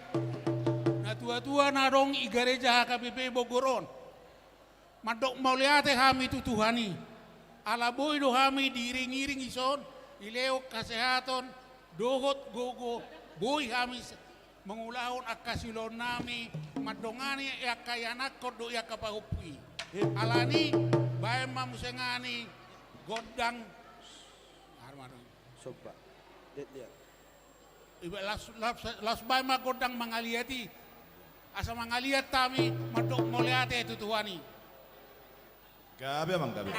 na tua-tua narong igareja HKBP Bogoron madok mauliate hami tutuhani alaboy do hami diiring-iring ison ileo kesehatan dohot gogo boy hami mengulahon akasilon nami madongani ya kayanak kodo ya kapahupi alani bae mamusengani godang Soba. Lihat. Iba las bay magodang mangaliati asa mangaliat tami madok moliate tutuani. Gabe mang gabe.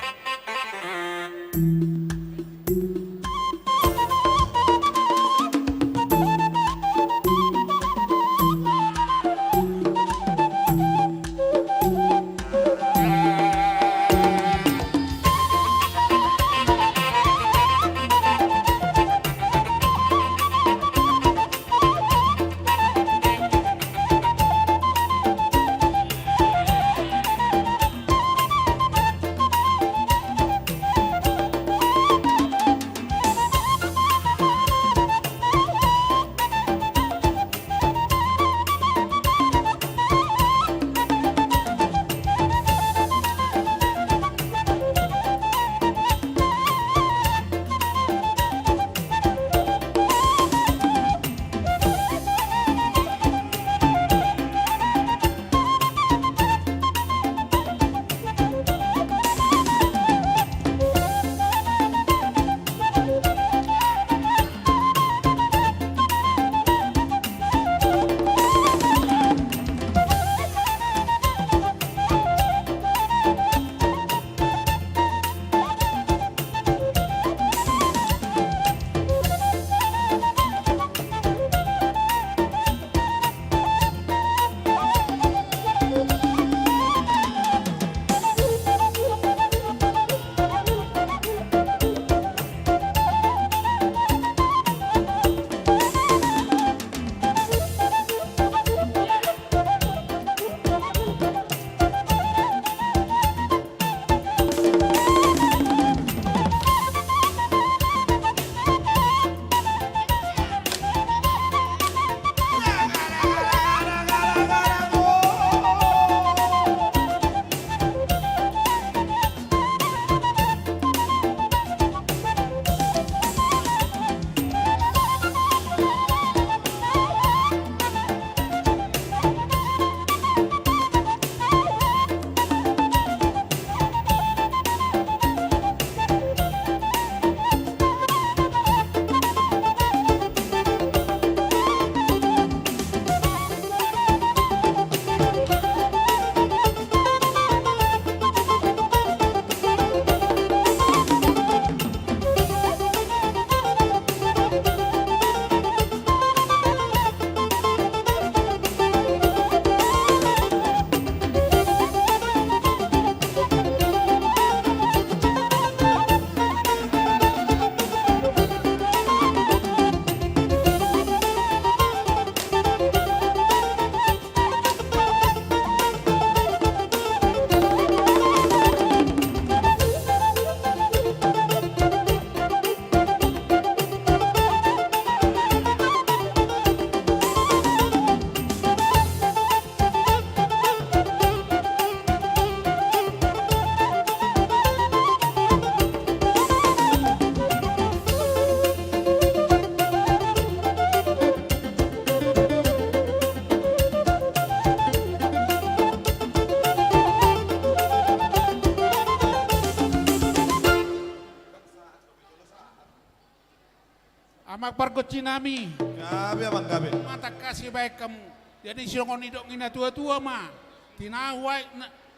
pargocinami. Gabe abang gabe. Mata kasih baik kamu. Jadi sirongon idok ngina tua-tua mah. Tinawai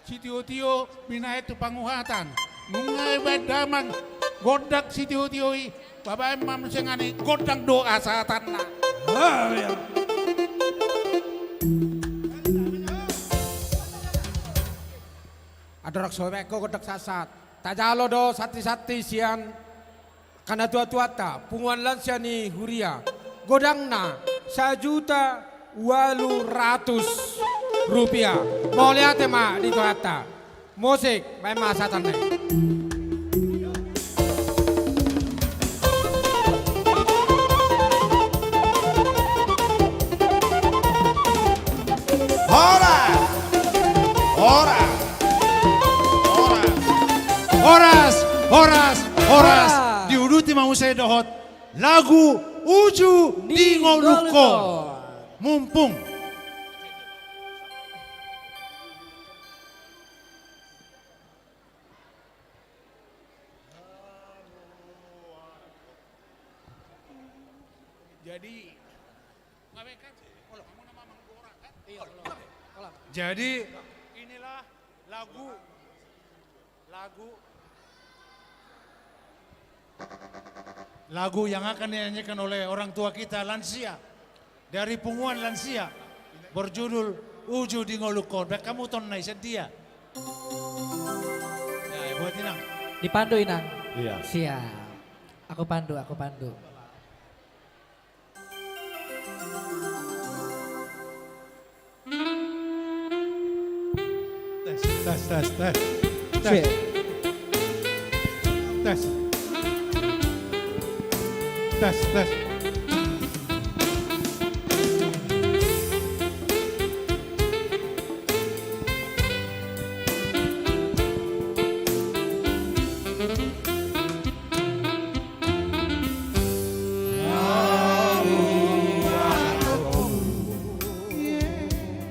si tio-tio bina itu panguhatan. Mungai baik damang godak si tio-tio i. Bapak emam sengani godang doa saatan na. Adorak sobeko godak sasat. Tajalo do sati-sati sian karena tua-tua punguan lansia ni huria. Godangna 1.800.000 rupiah. Mau lihat mak di tuata. Musik main masatan nih. Horas diuduti mau saya dohot lagu Uju di Ngoluko. Mumpung jadi inilah lagu yang akan dinyanyikan oleh orang tua kita lansia dari punguan lansia berjudul Uju di Ngolukon. Baik kamu ton nai sedia. Ya, buat Inang. Dipandu Inang. Iya. Siap. Aku pandu. Tes.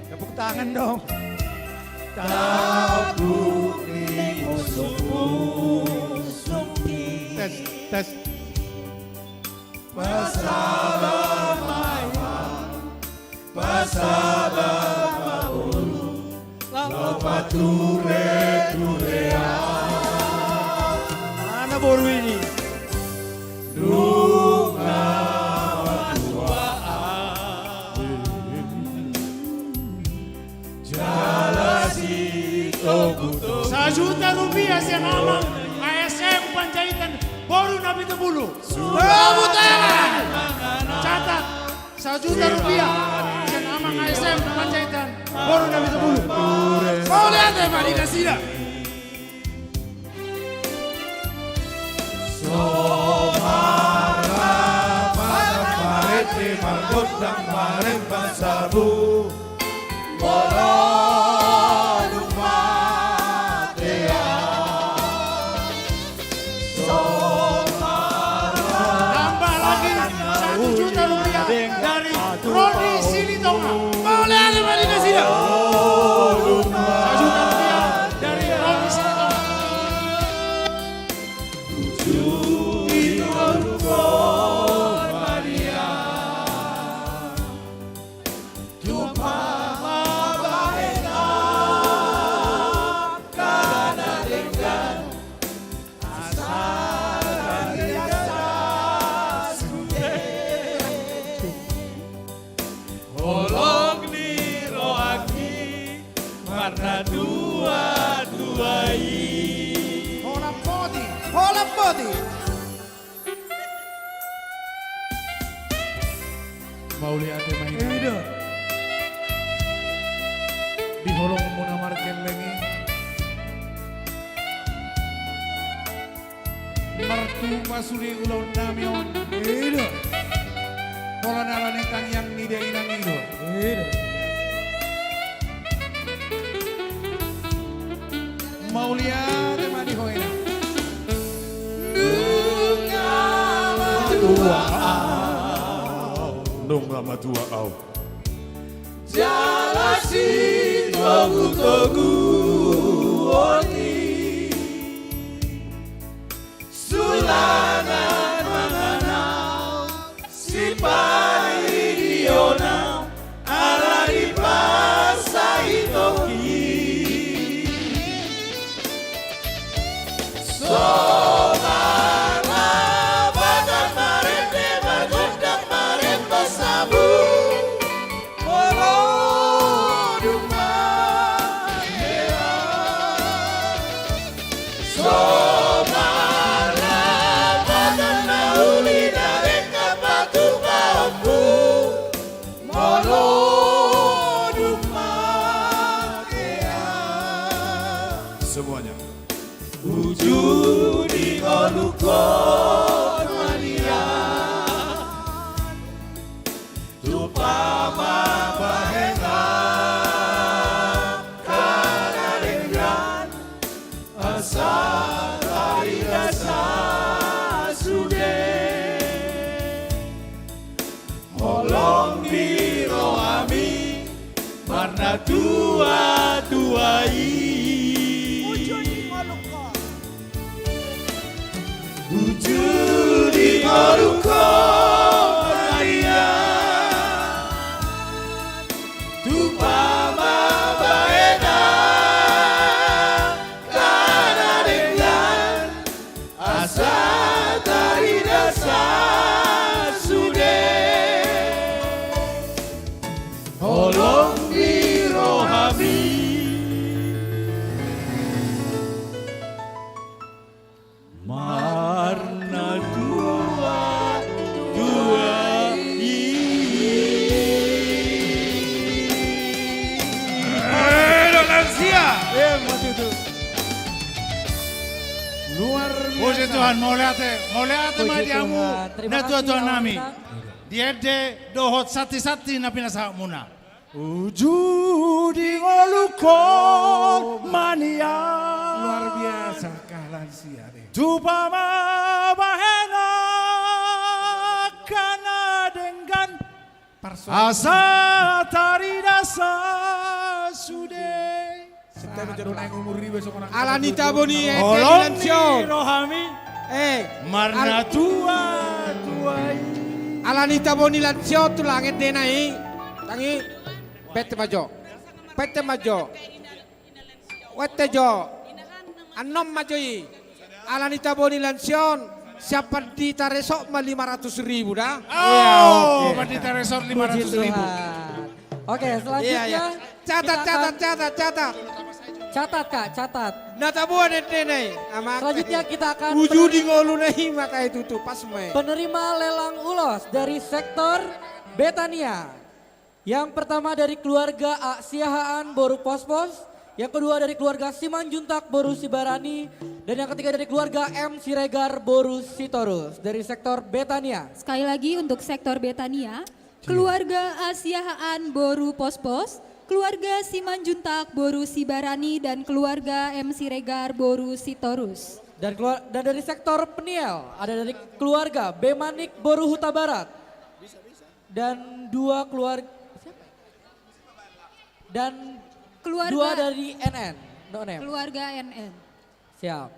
Tepuk tangan dong. Tes. Mana baru ini? Sejuta rupiah yang aman ASM Panjaitan baru nabi tebulu. Tepuk tangan. Catat 1 juta rupiah yang aman ASM Panjaitan baru nabi tebulu. Mau lihat ya Pak dikasih dah. Somara pada parete margodang maren pasabu. Roni Silitonga, mau lihat apa dikasih dah? 1 juta rupiah dari Roni Silitonga. Mau lihat main ini di holong muna marken lengi martu masuli ulau namion ini pola nalani kang yang nide inang itu mau lihat di hoina Nunga matua au Jalasi togu oti Sulangan manganau pama bahena kana dengan asa dari rasa sude holong biro ami warna tua tuai Ujudi ngoruko Maria Tupama baena Karena dengan asa dari dasa sude Holong dirohami Marna dua lansia. Luar Puji Tuhan, moleate madiamu Terima na kasih, Tuhan Amang nami. Inang. Diede dohot sati-sati na pinasa muna. Ujudi ngoluko mania. Luar biasa lansia deh. Tupama bahena kana dengan asa tari dasa sude. Alanita boni Holong ni rohami Marna tua tuai. Alanita boni lansio tu langit denai. Tangi pete majo. Pete majo. Wete jo. Anom majoi. Alanita boni lansion. Siapa di taresok mah 500.000 dah. Oh, Pandita Resort Puji 500.000. Tuhan. Oke, selanjutnya Iya. Catat, kita akan- catat. Catat Kak, catat. Nata buat denai. Selanjutnya kita akan Wujud di ngolu nahi mata itu tuh pas main. penerima lelang ulos dari sektor Betania. Yang pertama dari keluarga A. Siahaan Boru Pospos, yang kedua dari keluarga Simanjuntak Boru Sibarani, dan yang ketiga dari keluarga M. Siregar Boru Sitorus dari sektor Betania. Sekali lagi untuk sektor Betania, keluarga Asiahaan Boru Pospos, keluarga Simanjuntak Boru Sibarani, dan keluarga M. Siregar Boru Sitorus. Dan dari sektor Peniel ada dari keluarga Bemanik Boru Huta Barat. Dan dua keluarga dan Keluarga- dua dari NN. No name. Keluarga NN. Siap.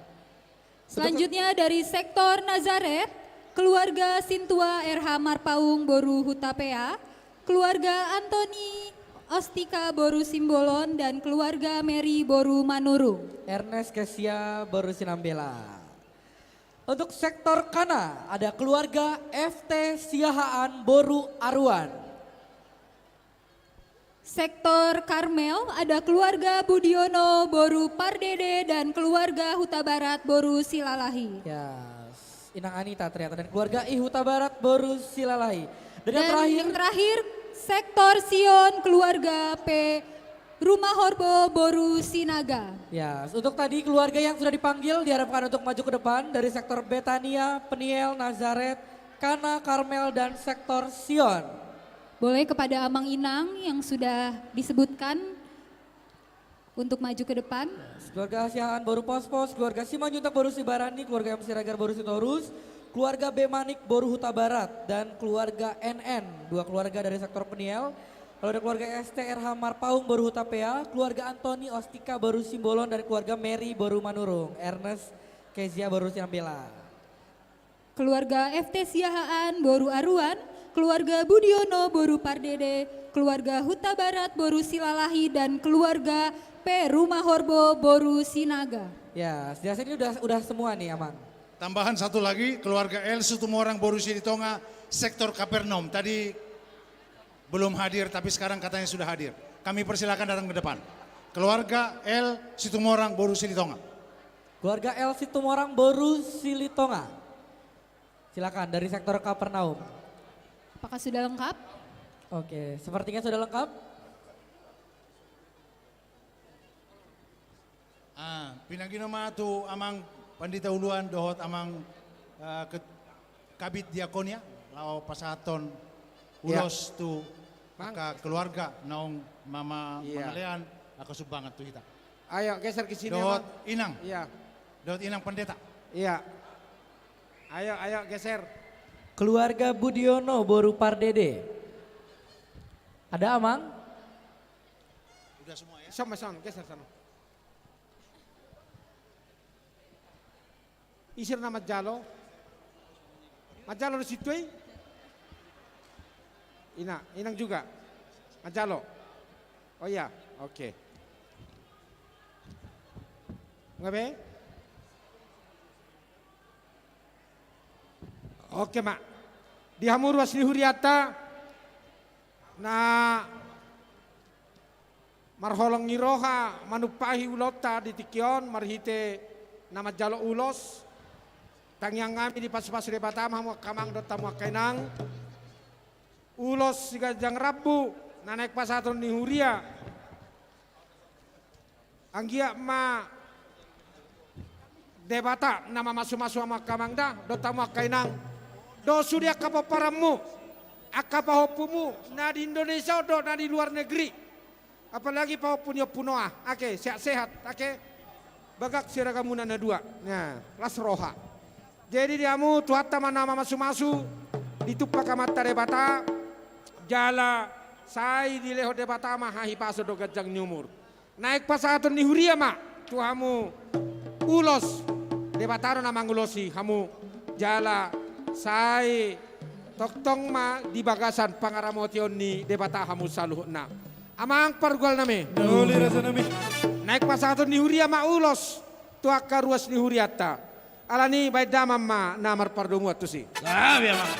Selanjutnya dari sektor Nazaret, keluarga Sintua RH Marpaung Boru Hutapea, keluarga Antoni Ostika Boru Simbolon, dan keluarga Mary Boru Manurung. Ernest Kesia Boru Sinambela. Untuk sektor Kana ada keluarga FT Siahaan Boru Aruan. Sektor Karmel ada keluarga Budiono Boru Pardede dan keluarga Huta Barat Boru Silalahi. Ya, Inang Anita ternyata, dan keluarga I Huta Barat Boru Silalahi. Dan yang terakhir sektor Sion keluarga P Rumah Horbo Boru Sinaga. ya, untuk tadi keluarga yang sudah dipanggil diharapkan untuk maju ke depan dari sektor Betania, Peniel, Nazaret, Kana, Karmel, dan sektor Sion. Boleh kepada Amang Inang yang sudah disebutkan untuk maju ke depan. Keluarga Siahaan Boru Pospos, keluarga Simanjuntak Boru Sibarani, keluarga M. Siregar Boru Sitorus, keluarga Bemanik Boru Huta Barat, dan keluarga NN, dua keluarga dari sektor Peniel. Lalu ada keluarga STRH Marpaung Boru Hutapea, keluarga Antoni Ostika Boru Simbolon, dan keluarga Mary Boru Manurung, Ernest Kezia Boru Sinambela. Keluarga FT Siahaan Boru Aruan, keluarga Budiono Boru Pardede, keluarga Huta Barat Boru Silalahi, dan keluarga P Rumah Horbo Boru Sinaga. Ya, biasanya ini udah semua nih Amang. Tambahan satu lagi, keluarga El Sutumorang Boru Silitonga, sektor Kapernaum. Tadi belum hadir tapi sekarang katanya sudah hadir. Kami persilakan datang ke depan. Keluarga El Situmorang Boru Silitonga. Keluarga El Situmorang Boru Silitonga. Silakan dari sektor Kapernaum. Apakah sudah lengkap? Oke, sepertinya sudah lengkap. Pinagino tu amang pandita uluan dohot amang kabit diakonia lao pasaton ulos tu Maka keluarga naung mama Iya. mangalean aku sumbangan tu kita. Ayo geser ke sini. Dot Bang. Inang. Iya. Dot Inang pendeta. Iya. Ayo geser. Keluarga Budiono Boru Pardede. Ada Amang? Udah semua ya. Sama geser sana. Isir nama Jalo. Majalo di situ. Inang juga. Majalo. Oh iya, oke. Ngabe? Oke, Mak. Di hamur wasli huriata na marholong ngiroha manupahi ulota di tikion marhite nama jalo ulos tangyang ngami di pas-pas rebatama mo kamang do tamu kainang ulos siga jang rabu na naik pasatron ni huria anggia ma debata nama masu-masu ama kamang da do tamu kainang do sudia kapaparamu akapahopumu na di Indonesia do na di luar negeri apalagi pahopunyo punoa ake sehat-sehat ake bagak siragamunan na dua nah las roha jadi diamu tuhatta nama masu-masu ditupak kamata debata jala sai di leho debata mah hahi paso do gajang nyumur naik pasatun ni huria ma tuhamu ulos debataro nama ngulosi hamu jala sai toktong ma di bagasan pangaramotion ni debata hamu saluhna amang pargol nami naik pasatun ni huria ma ulos tuaka ruas ni huriata alani baik damam ma namar pardongu atu si Biar Mang.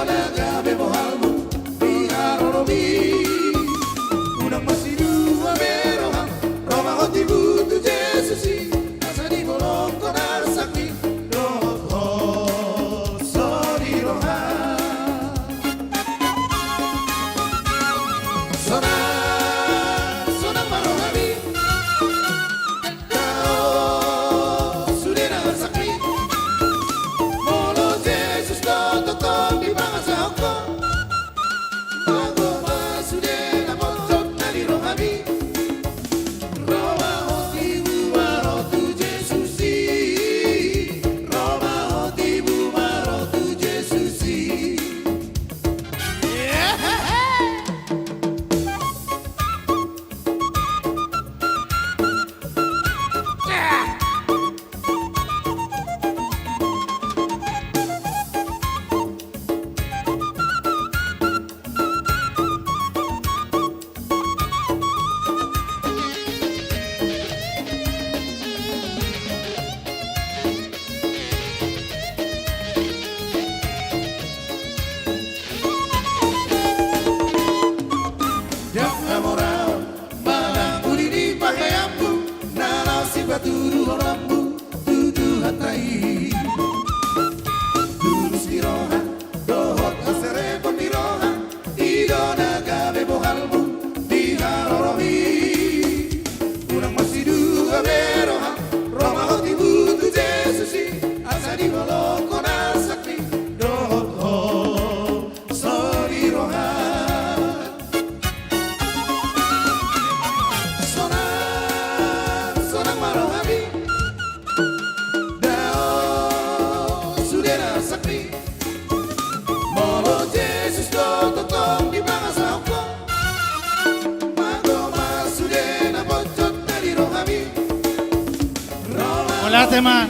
naga bebohalmu di haroromi unang masidu ameroham Roma hoti butu Jesusi asa di bolong konar sakti dohot hot sori roha Sona marohami Kau sudena sakti Molo Jesus totong di bangsa hoko Mago masudena montok nali rohami Roma hoti bumarotu Jesusi Roma hoti bumarotu Jesusi Jangan moral, malang uli di pakaianmu, nalau si batu rambu, tutu hatai. Tulus di roha, dohot asere pun di roha, idona gabe bohalmu, di harorohi. Kurang masih dua beroha, Roma hoti butu Jesusi, asa di bolong kona sakti, dohot hot, sori roha. Sonang marohami Dao sudena sakti Molo Jesus totong di bangsa hoko Mago masudena bocot nali rohami Hola tema.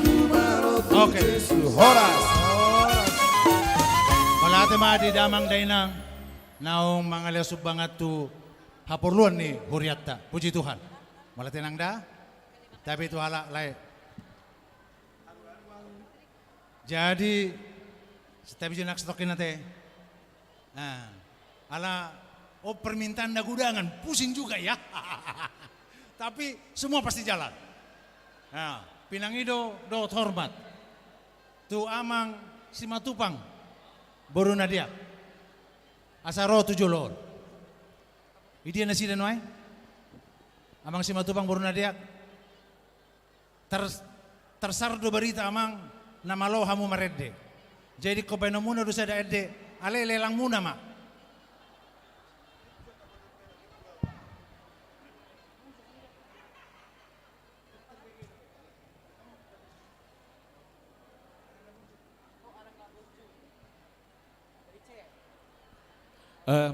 Oke. Horas Hola tema di damang dainang naong mga lesub banget tu haporluan ni huriatta. Puji Tuhan. Wala tenang dah. Tapi itu halak lain. Jadi setiap jenak stokin nate. Nah, ala permintaan dagudangan pusing juga ya. Tapi semua pasti jalan. Nah, pinangido do hormat. Tu amang simatupang boru nadia. Asaro tujuh lor. Idia nasi dan wai. Amang simatupang boru nadia. Tersardo berita amang nama lo hamu meredde. Jadi kopeno muna dosa da edde ale lelang muna mak.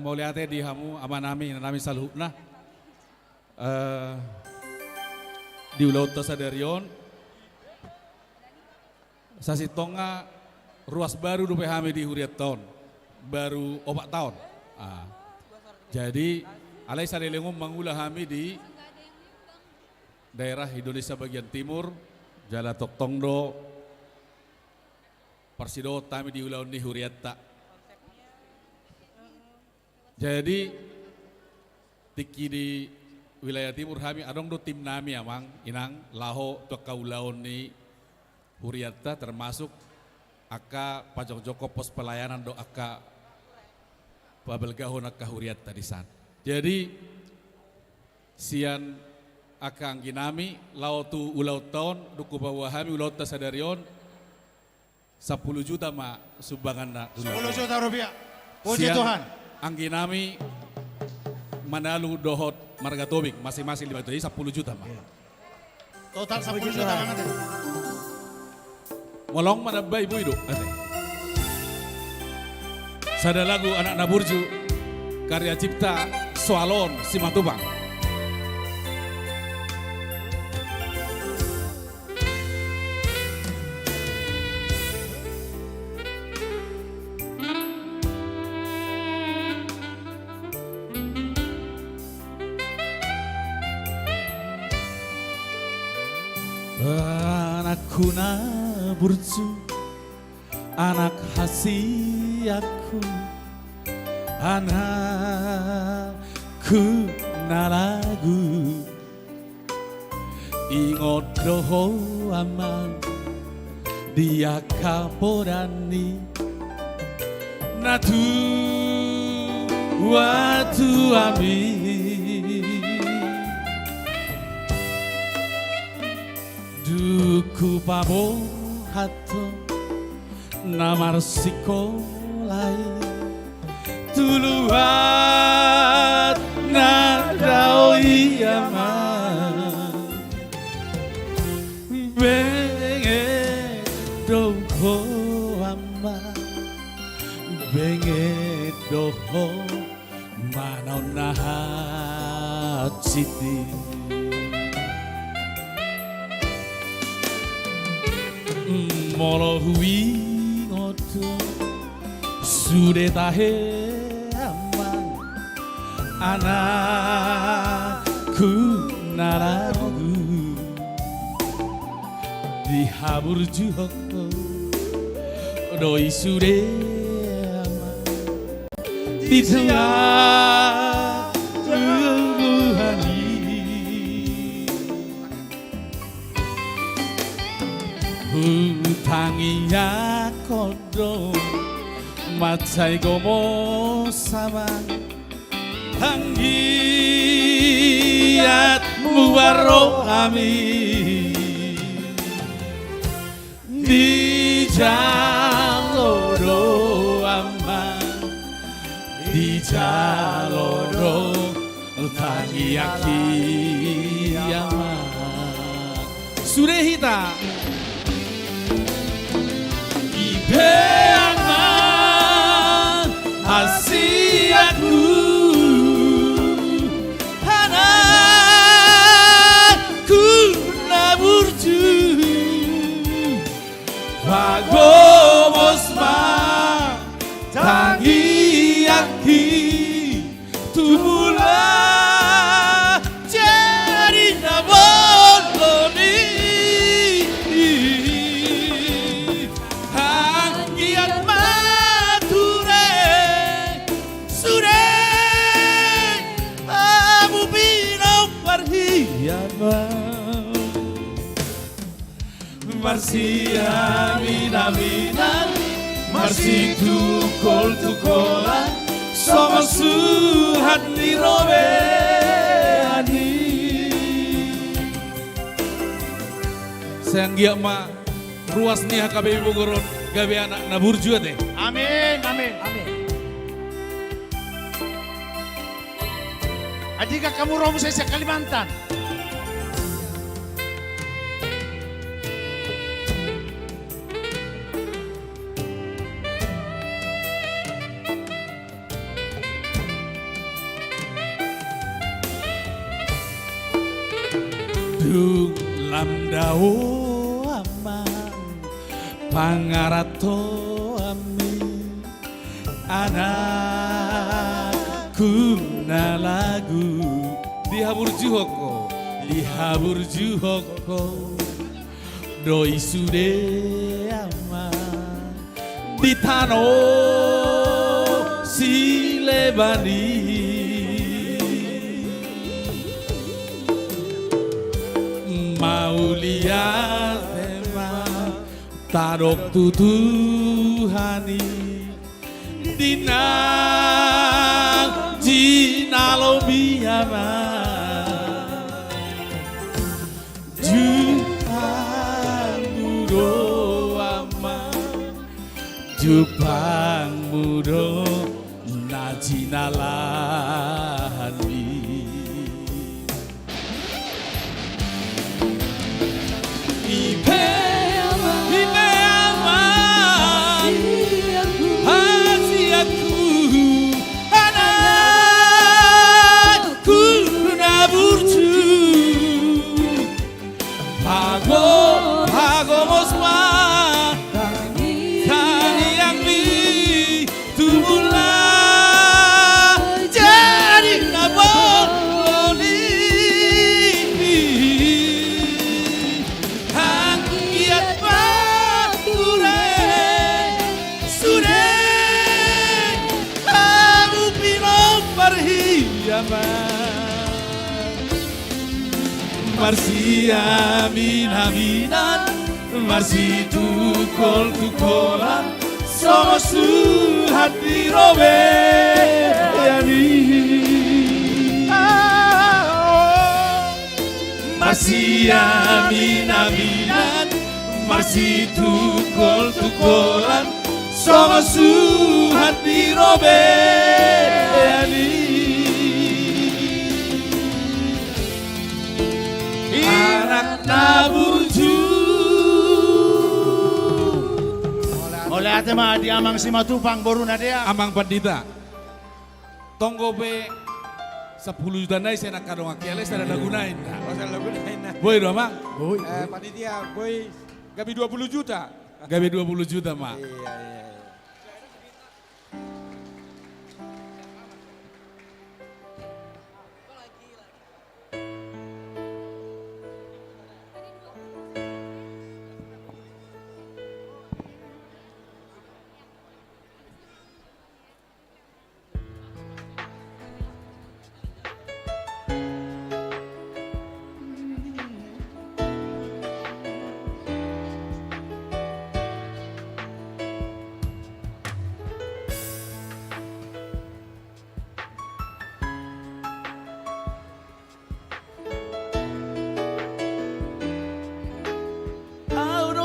Mau lihatnya di hamu amanami nami saluhna di Ulau Tasadarion sasitonga ruas baru dupe hami di Huriat tahun baru 4 tahun. Jadi alai salelengum mangulah hami di daerah Indonesia bagian timur Jala Toktongdo Persido tami di Ulau ni Huriatta. Jadi tiki di wilayah timur kami adong do tim nami amang inang laho to kaulaon ni Huriatta termasuk aka Pajok Joko pos pelayanan do aka Babelgahon aka Huriatta di sana. Jadi sian aka angginami lao tu ulau tahun duku bawa kami ulau Tasadarion 10 juta ma sumbangan na 10 juta rupiah. Puji sian Tuhan. Angginami Manalu Dohot Margatobik masing-masing 5 juta, jadi 10 juta mah. Total 10 juta banget ya. Molong mana bayi ibu hidup ate. Sada lagu anak Naburju karya cipta Soalon Simatupang. Anakku Naburju, anak hasil aku anakku naragu ingot doho aman dia kaporani natu watu ami duku pabo hato namar sikolai tuluat nadao iyaman benge doho ama benge doho manaw nahat siti molo hui ngoto sude tahe aman anakku naragu dihabur juhoko doi sude aman di tengah tubuhani hutangiya kodo matsai gomo sama hanggiat muwaro ami di jaloro aman di jaloro tangiaki aman surehita Ibeangan asiaku anakku naburju Pagomosma tangi aki tumula jadi naboloni hanggiat mature sure amu binau parhiyaman Marsia mina mina Marsi tukol tukola Somos suhat ni robeani Sayang ma ruas nih HKBP Bogor gawe anak nabur juga deh. Amin, amin. Amin. Adika kamu romu saya Kalimantan. Dung lamdao aman pangarato ami anakku na lagu dihabur juhoko doi sude aman ditano silebani Maulia tema tarok tutuhani dina jinalo biyama Jupang mudo ama Jupang mudo najinalani Jadi Marsi amin-aminan, marsi tukol-tukolan, sama suhat di robeani. Marsi amin-aminan, marsi tukol-tukolan, sama suhat di robeani. Anak naburju oleh atema di amang simatupang boru nadea Amang Pandita. Tonggo be 10 juta nai saya nak kadong akiale saya ada gunain. Boy do amang? Boy. Panitia, boy, gabi 20 juta. Gabi 20 juta, Mak. Iya.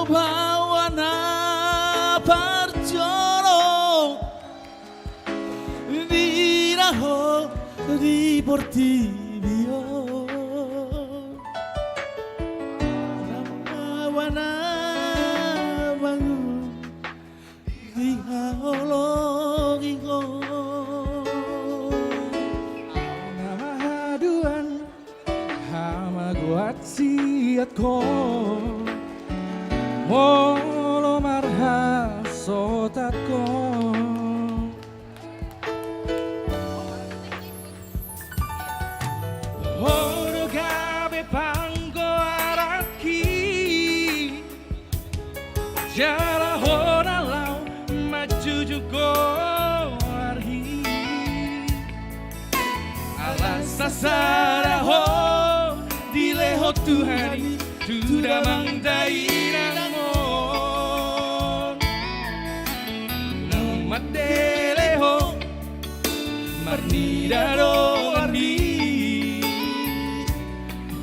Bawana parjolo Viraho di Portivio Bawana bangun di haologigo Nama haduan hama guat siatko Molo marha sotatko Horo gabe pango araki Jara hora lau maju jugo arhi Alas sasara ho dileho Tuhani Tuda mangdaina Madeleho Marnidaro Arni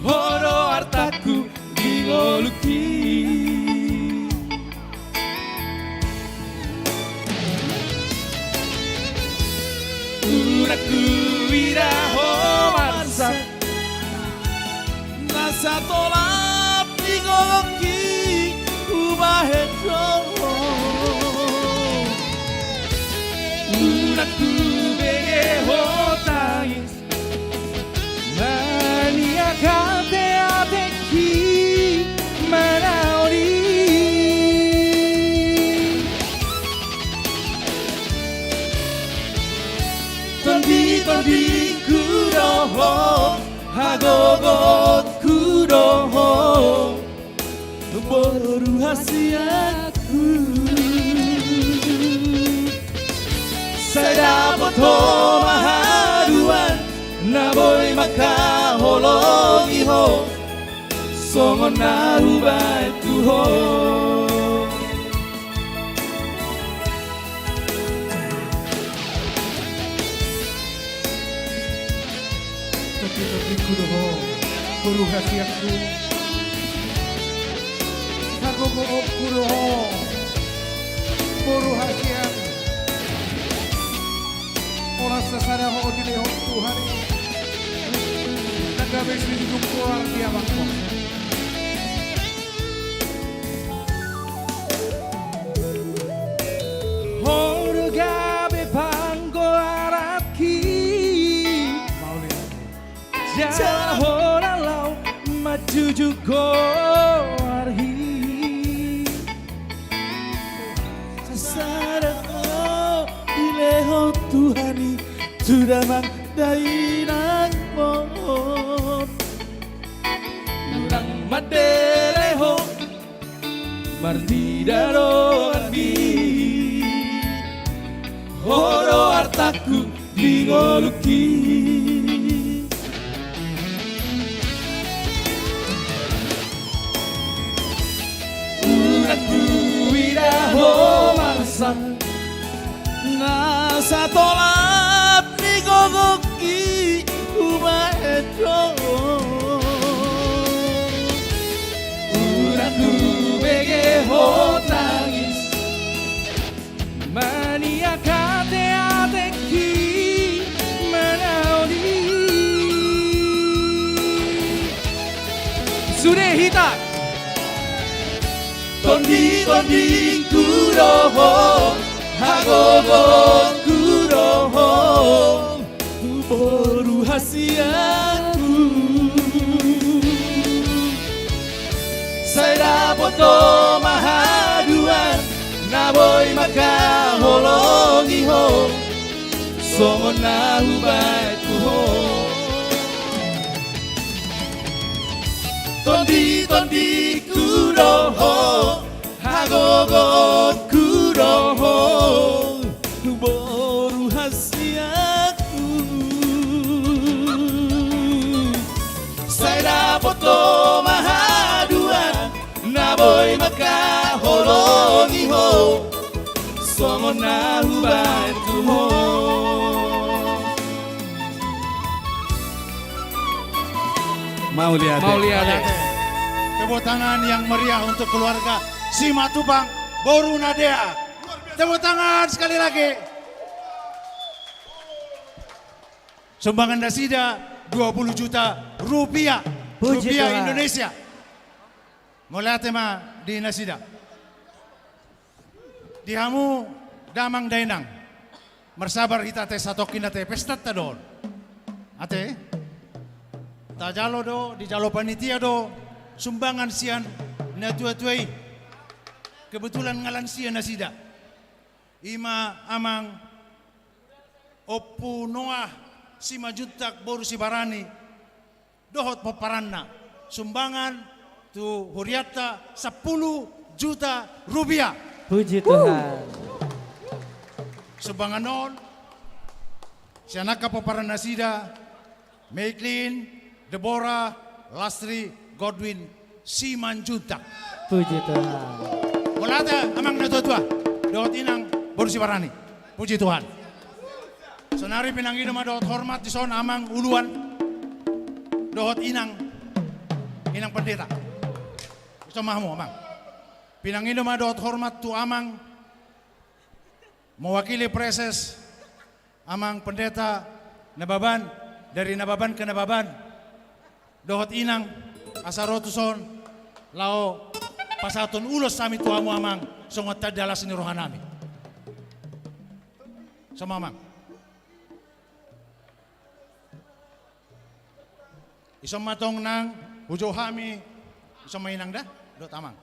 Horo artaku Dingoluki Uraku iraho marsak Nasa tolap Dingoluki Ubahetro Aku bege hotangis Mania kate ateki manaori Tondi kuroho Hagogot kuroho Boru hasiaku Saya dapat mahaduan Naboy makahologi ho Songon nahubai tuho Tapi kudoho Guru hasiaku Aku mau kudoho Guru hasiaku Orang sesada ho dileho Tuhan Nagabe sindung keluar dia bangkok Horgabe panggo araki Jara hora lau maju jugo arhi Sesada ho dileho Tuhani sudah mangdainang mohon Nurang madeleho Martidaro ardi Horo artaku dingoluki satolat ni gogoki umaedo Urangku bege hotangis Mania kate ateki menaudi Sudehita Tondi kuroho Hagogo kuroho Boru hasiaku Saya poto mahaduan Naboy makaholongi ho Songo nahubaitku ho Tondi kuroho Hagogo kuroho Boru hasiaku Saya poto mahaduan Naboy makaholongi ho Songo nahubaitku ho Mauliade. Tepuk tangan yang meriah untuk keluarga Simatupang Boru Nadea. Tepuk tangan sekali lagi. Sumbangan Nasida 20 juta rupiah. Puji Rupiah Tuhan. Indonesia. Mulai tema di Nasida. Dihamu damang dainang. Mersabar hitate satokin ate pestat tadon. Ate? Tajalo do, di jalo panitia do, sumbangan sian na tua-tuai. Kebetulan ngalan sian Nasida. Ima amang Opu Noah Sima Juntak Boru Sibarani dohot paparanna sumbangan tu Huriata 10 juta rupiah. Puji Tuhan. Sumbangan non sianaka paparan Nasida Meiklin Deborah Lastri Godwin Simanjuntak. Puji Tuhan. Mulata amang na tua dohot inang Boru Sibarani. Puji Tuhan. Senari pinangino ma dohot hormat di son amang uluan dohot inang pendeta. Bisa mahmu amang. Pinangino ma dohot hormat tu amang mewakili preses amang pendeta Nababan dari Nababan ke Nababan. Dohot inang asarotuson lao pasatun ulos sami tuamu amang songot tadalas ni rohanami. Sama amang. Isang matong nang hujo hami isang mainang dah dot amang.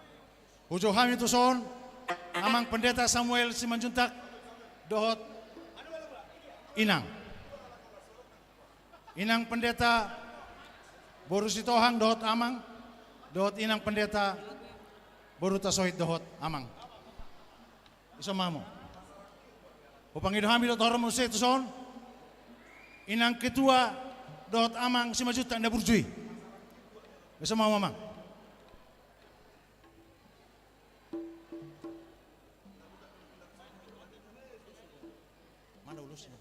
Hujo hami tuson amang pendeta Samuel Simanjuntak dohot inang. Inang pendeta Boru Sitohang dohot amang, dohot inang pendeta Boru Tasohit dohot amang. Iso mamo. Upang idohami dohot horom usai tuson, inang ketua dohot amang Simajuta nda burjui. Iso mamo amang. Mana ulusnya?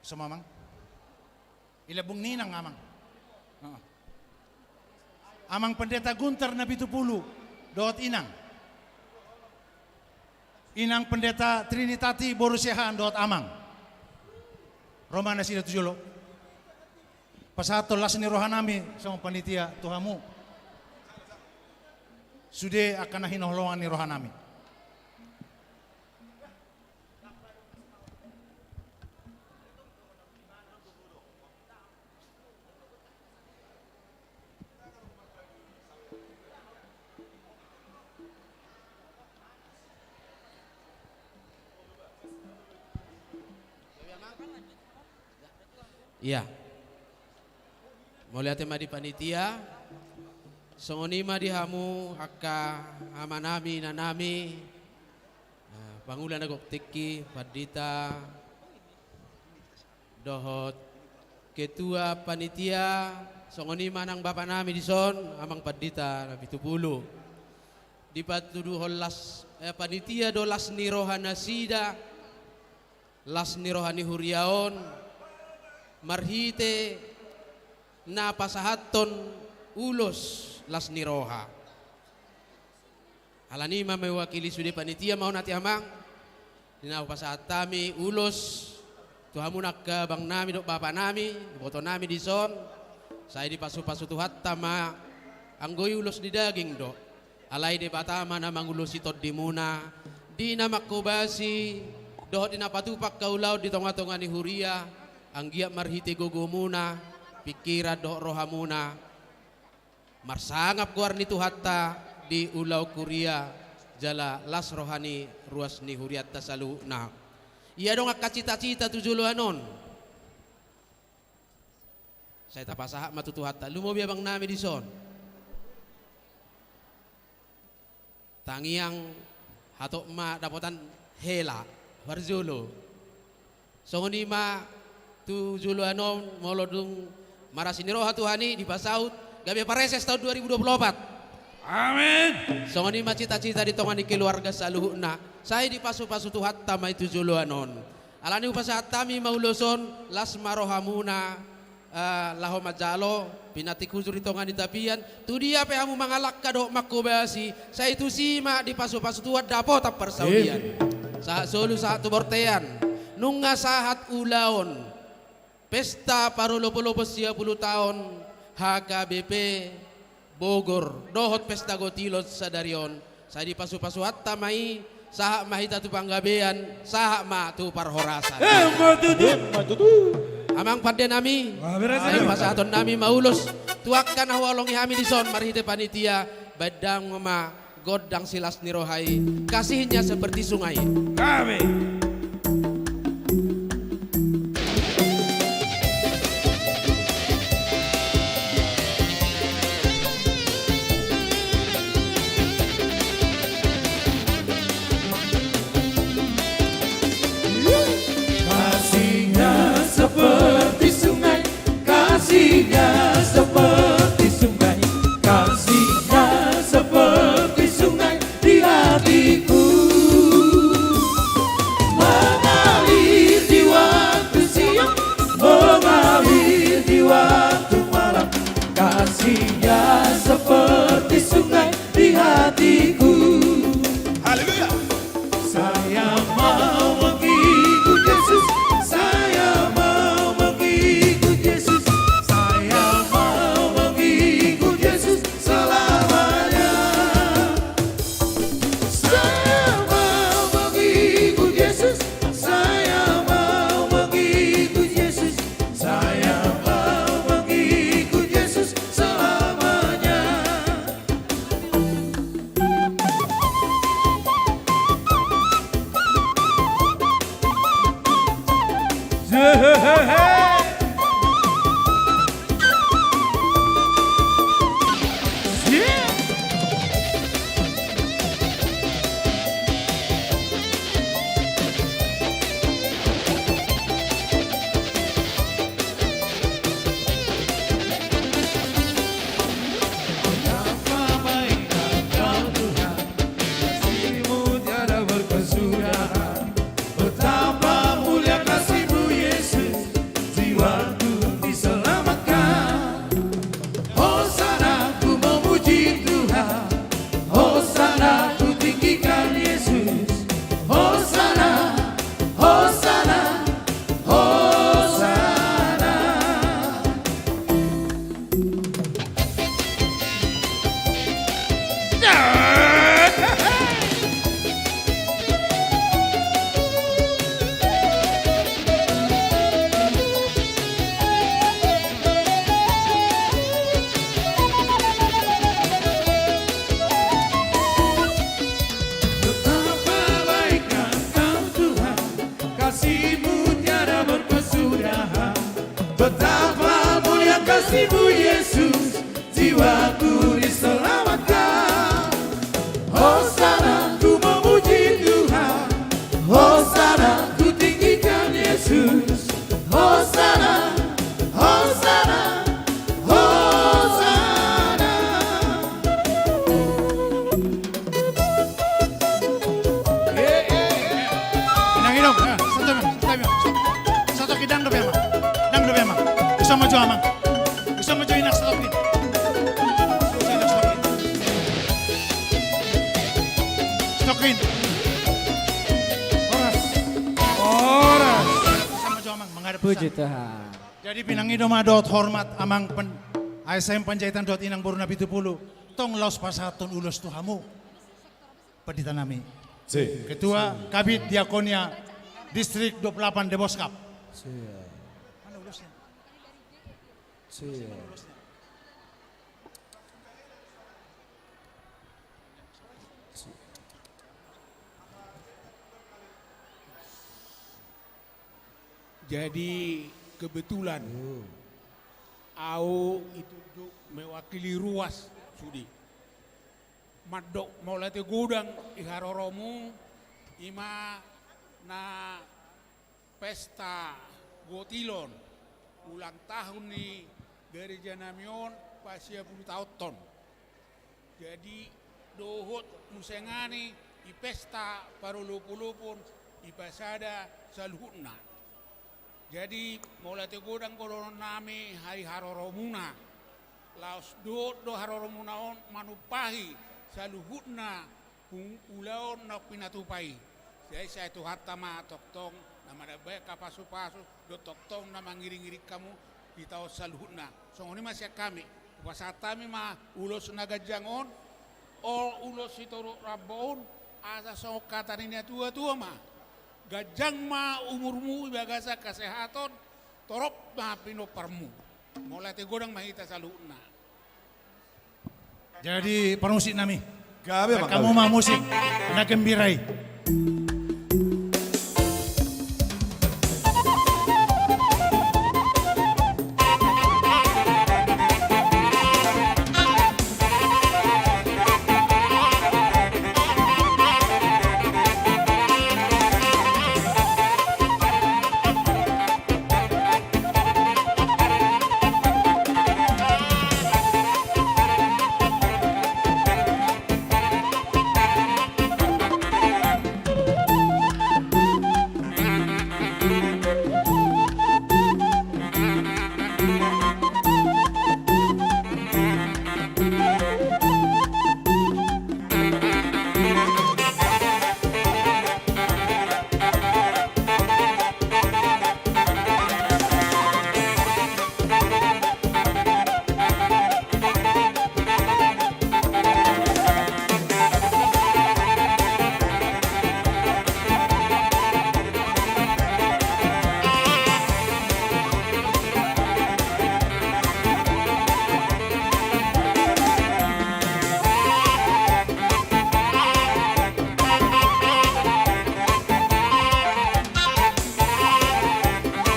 Sama mang, ilabung ninang amang. Amang pendeta Gunter na Bitupulu, dohot inang. Inang pendeta Trinitati Borusiahan dohot amang. Romana sida tujulo. Pasatol las ni rohanami sama panitia Tuhamu. Sude akan hinohlongan ni rohanami. Iya. Mulia tema di panitia. Songonima di hamu akka amanami nanami. Pangulan agok tiki padita dohot ketua panitia songonima nang bapak nami di son amang padita na 70. dipatuduhon panitia do las ni rohana sida, las ni rohani huriaon, marhite na pasahaton ulos las ni roha. Alanima mewakili sudi panitia mau nati amang, dina pasahat tami ulos, tuhamunak ke bang nami dok bapak nami, boto nami di son, saya di pasu-pasu tuhat tama, anggoy ulos di daging dok. Alay de batama na mangulos itod di muna, di na makubasi, dohot di napatupak kaulaw di tonga-tonga ni huria, ang giyak marhiti gogo muna, pikiran dohot roha muna, marsangap kuar ni tuhatta di ulaw kuria, jala las rohani ruas ni huriat tasalu na. Iya dong akka cita-cita tujuluanon. Saya tapasahak matutuhatta, lumo biabang nami di son. Tangiang hatok ma dapotan hela warjolo. Songoni ma tu julu anom molodung marasiniroha Tuhani di pasaut gabe pareses tahun 2024. Amin. Songoni ma cita-cita di tongani keluarga saluhna. Saya di pasu-pasu tuhat tama itu julu anon. Alani upasahat tami mauloson las marohamuna laho majalo pinati kuzuri tongan di tapian tu dia pe hamu mangalak kadok makobasi saya itu sima di pasu-pasu tuat dapo tap persaudian saat solu saat tu bortean nunga sahat ulaon pesta parolopo-lopo 10 tahun HKBP Bogor dohot pesta gotilot sadarion saya di pasu-pasu hatta mai sahak mahita tu panggabean sahak ma tu parhorasan amang padde nami saya pasaton nami maulos tuakkan awalongi hami di son marhite panitia badang ma godang silas nirohai kasihnya seperti sungai kami kasihnya seperti sungai, kasihnya seperti sungai di hatiku, mengalir di waktu siang, mengalir di waktu malam, kasihnya seperti sungai di hatiku. Haleluya. Saya mau mengikut Yesus, saya mau mengikut Yesus. Betapa mulia kasih-Mu Yesus, jiwaku diselamatkan. Hosana, ku memuji Tuhan. Hosana, ku tinggikan Yesus. Hosana, Hosana, Hosana. Bisa maju Amang. Bisa maju Inak Stokin. Bisa Inak Stokin. Stokin. Horas. Bisa maju Amang menghadap Puji Tuhan. Jadi pinangido madot hormat Amang ASM Panjaitan dot inang Boruna Pitupulu. Tong laus pasaton ulos tuhamu. Pendeta nami. Ketua Kabit Diakonia Distrik 28 Deboskap. Mana ulusnya? Jadi kebetulan au itu mewakili ruas sudi. Madok mau latih gudang iharoromu ima na pesta gotilon ulang tahun nih dari Janamion pasia 10 tahun. Jadi dohot musengani i pesta parulupulupun i pasada salhutna. Jadi mau latih gudang koron nami hai haroromuna. Laos do haroromuna on manupahi saluhutna ulaon na pinatupai. Jadi saya itu hatama toktong nama ada baik kapasu-pasu do toktong nama ngiri-ngiri kamu di tahu saluhutna. So ini masih kami. Pasatami mah ulos naga jangon, ulos itu rabon, asa so kata ini tua-tua mah. Gajang mah umurmu bagasa kesehatan, torop mah pino parmu. Mulai tegodang mahita saluhutna. Jadi permusik nami. Kamu mah musik, nak gembirai.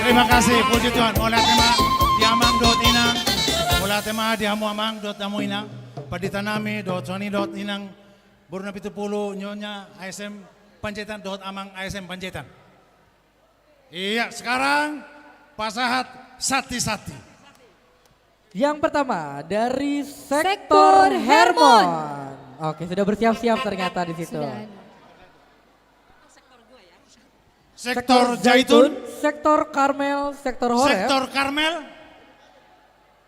Terima kasih, puji Tuhan. Mulai tema diamang dot inang, mulai tema diamu amang dot tamu inang, Pendeta nami dot Sony dot inang, Boruna Pitupulu nyonya ASM Panjaitan dot amang ASM Panjaitan. Iya, sekarang pasahat sati-sati. Yang pertama dari sektor Hermon. Oke, sudah bersiap-siap ternyata di situ. Sektor Zaitun, sektor Karmel, sektor Horeb. sektor Karmel,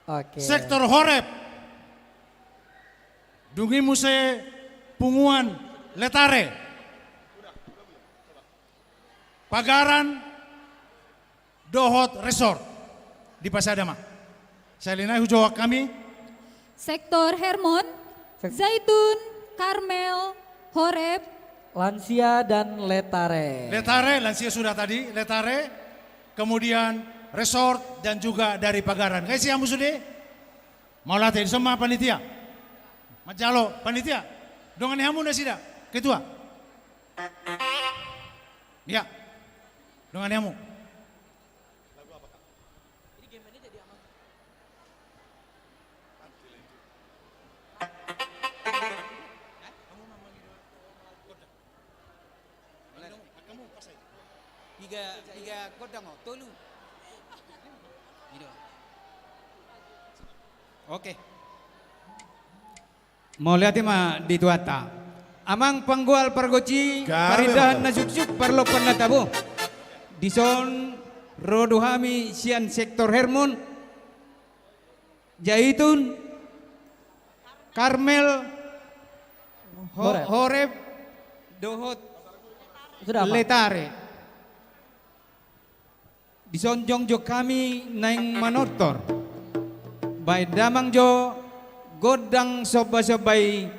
Oke. sektor Horeb. Dungi Muse Punguan Letare. Pagaran Dohot Resort di Pasadama. Salina hujawak kami. Sektor Hermon, Zaitun, Karmel, Horeb, Lansia dan Letare. Letare, Lansia sudah tadi, Letare, kemudian Resort dan juga dari Pagaran. Kayak siamu sudah? Mau latih semua panitia. Majalo panitia. Dongan hamu na sida, ketua. Ya. Dongan hamu. Tiga kodang tolu. Oke. Mau lihat mah di tuata. Amang panggual pargoci paridahan na suksuk parlopan na tabo. Dison rodohami sian sektor Hermon Jaitun, Karmel, Horeb, Dohot, Sudah apa? Letare. Disonjong jo kami naing manotor. Baik damang jo godang soba-sobai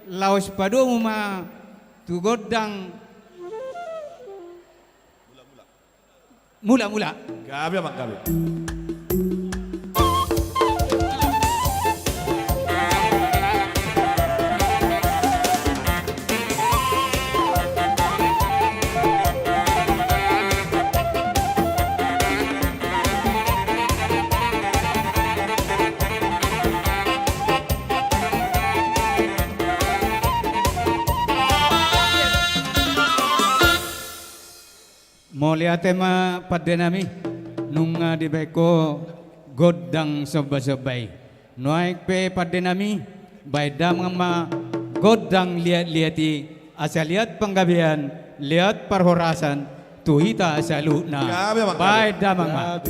laos padu ma tu godang mula-mula. Gabi abang gabi. Molia tema padenami nunga di beko godang soba-sobai. Noaik pe padenami baidam ma godang lihat-lihati asal lihat penggabian lihat perhorasan tuhita asaluna baidam ma.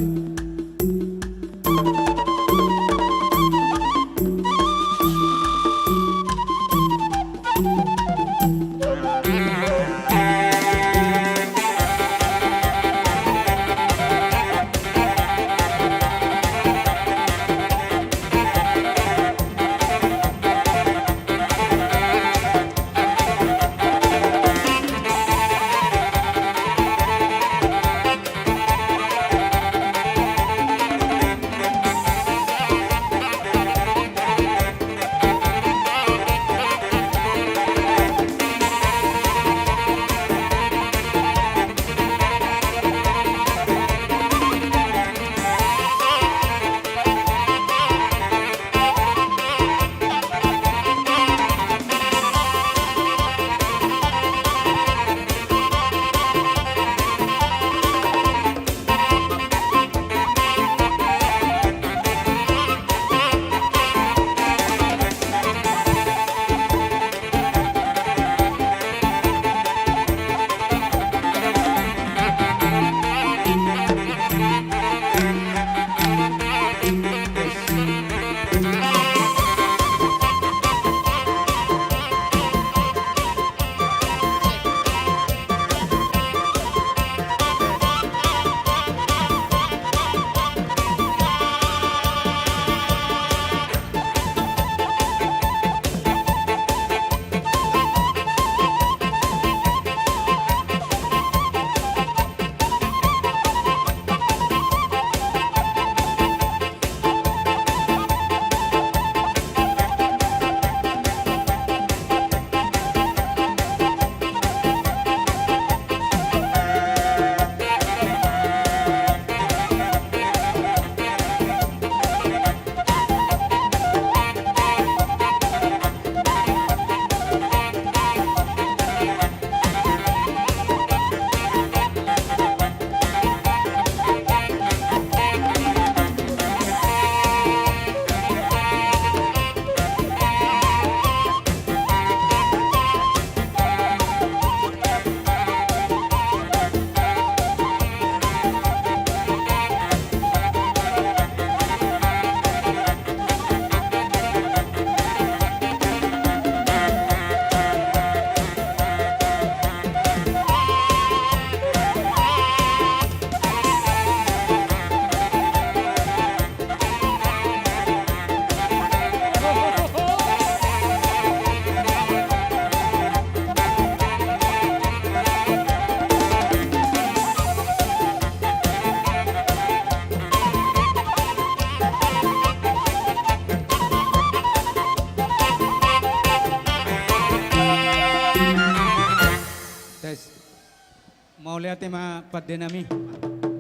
lihat tema padenami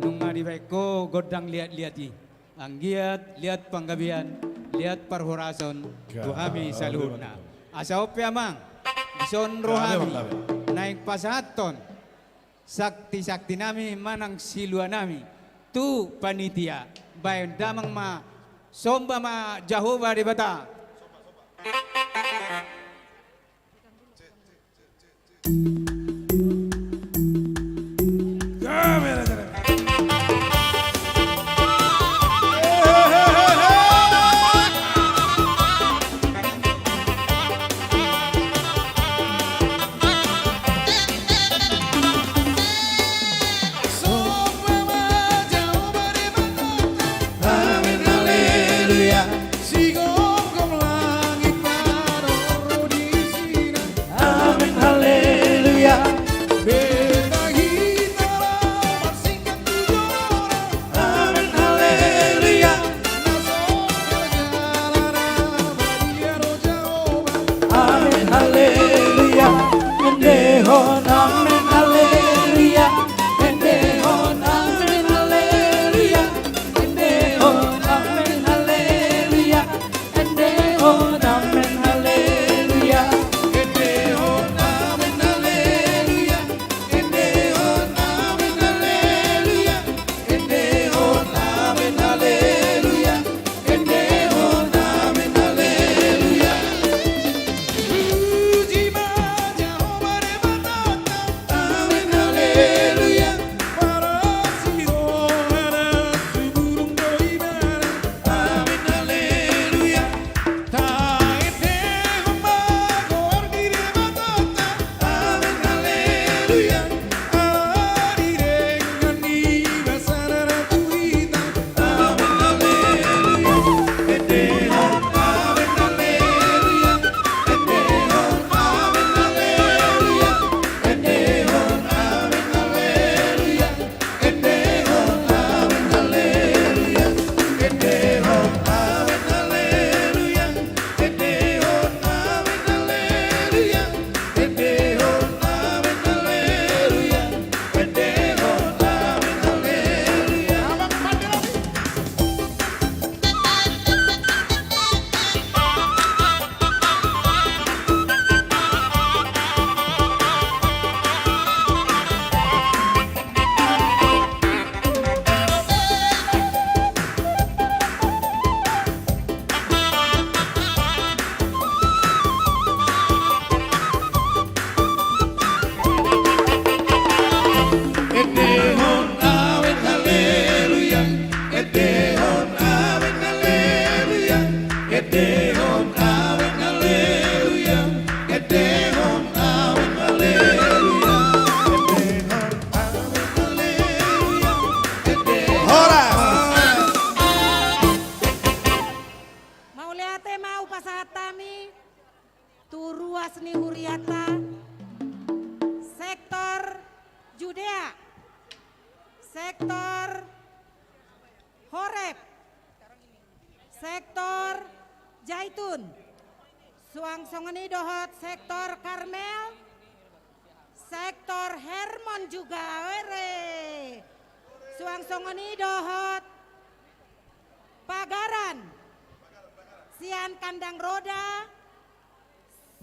nunga di beko godang lihat-lihati anggiat lihat panggabian lihat parhorason tuhami saluhna asa ope amang bison rohami naik pasaton sakti-sakti nami manang silua nami tu panitia bayan damang ma somba ma Jehovah di bata sektor Horeb, sektor Jaitun, suang-songeni dohot sektor Karmel, sektor Hermon juga, were, suang-songeni dohot Pagaran, Sian Kandang Roda,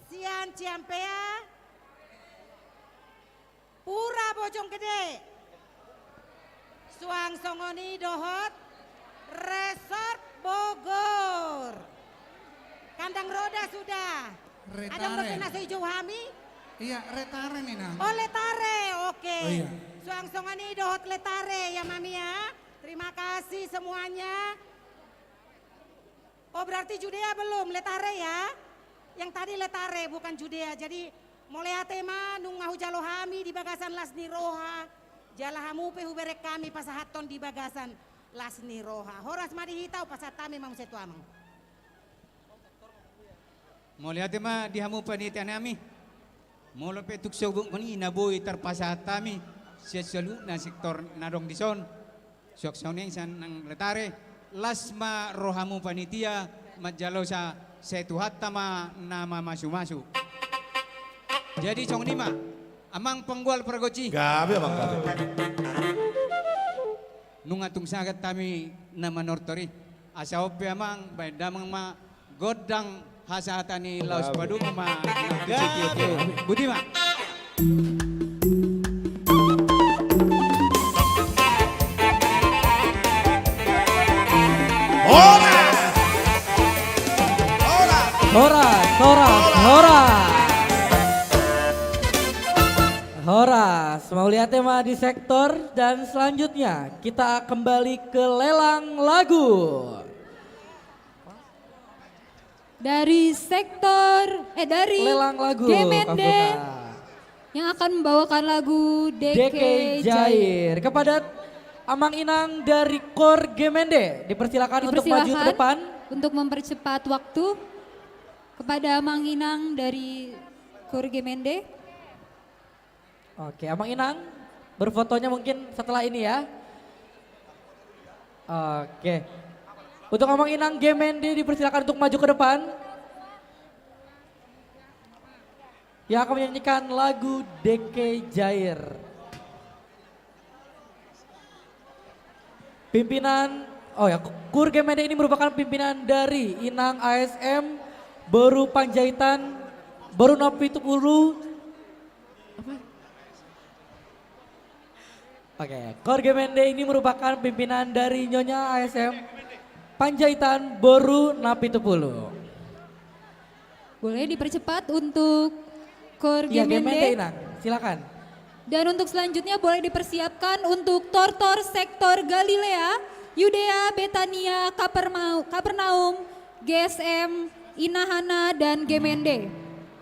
Sian Ciampea, Pura Bojong Gede, suang songoni dohot Resort Bogor. Kandang Roda sudah. Retare. Ada mungkin nasi hijau hami? Iya, retare nih nah. Oh letare, oke. Oh, iya. Suang songoni dohot letare ya mami ya. Terima kasih semuanya. Oh berarti Judea belum, letare ya. Yang tadi letare bukan Judea. Jadi mulai tema nung ngahu jalohami di bagasan Lasni Roha. Jalahamu pehuberek kami pasahaton di bagasan Lasni Roha. Horas madi hitau pasatami mam setu amang. Mau lihat ma dihamu panitia nami. Mau lepe tuk sobong koni naboy terpasatami. Seselu na sektor nadong dison. Sok soneng san nang letare. Lasma rohamu panitia majalo sa setu hatama nama masu-masu. Jadi cong lima, amang penggual pergoci. Gabi abang gabi. Nungatung sagat kami nama nortori. Asa ope amang baik damang ma godang hasatani laos padu ma Budi ma. Horas, mau lihat tema di sektor dan selanjutnya kita kembali ke lelang lagu. Dari sektor, dari lelang lagu Gemende yang akan membawakan lagu DK Jair kepada Amang Inang dari Kor Gemende. Dipersilakan untuk maju ke depan. Untuk mempercepat waktu kepada Amang Inang dari Kor Gemende. Oke, Amang Inang berfotonya mungkin setelah ini ya. Oke. Untuk Amang Inang Gemende dipersilakan untuk maju ke depan. Yang akan menyanyikan lagu DK Jair. Pimpinan, Kur Gemende ini merupakan pimpinan dari Inang ASM, Boru Panjaitan, Boru Nopi Tupulu. Kor Gemende ini merupakan pimpinan dari Nyonya ASM, Panjaitan, Boru Napi Tupulu. Boleh dipercepat untuk Kor Gemende. Gemende Inang, silakan. Dan untuk selanjutnya boleh dipersiapkan untuk Tortor Sektor Galilea, Yudea, Betania, Kapernaum, GSM, Inahana, dan Gemende.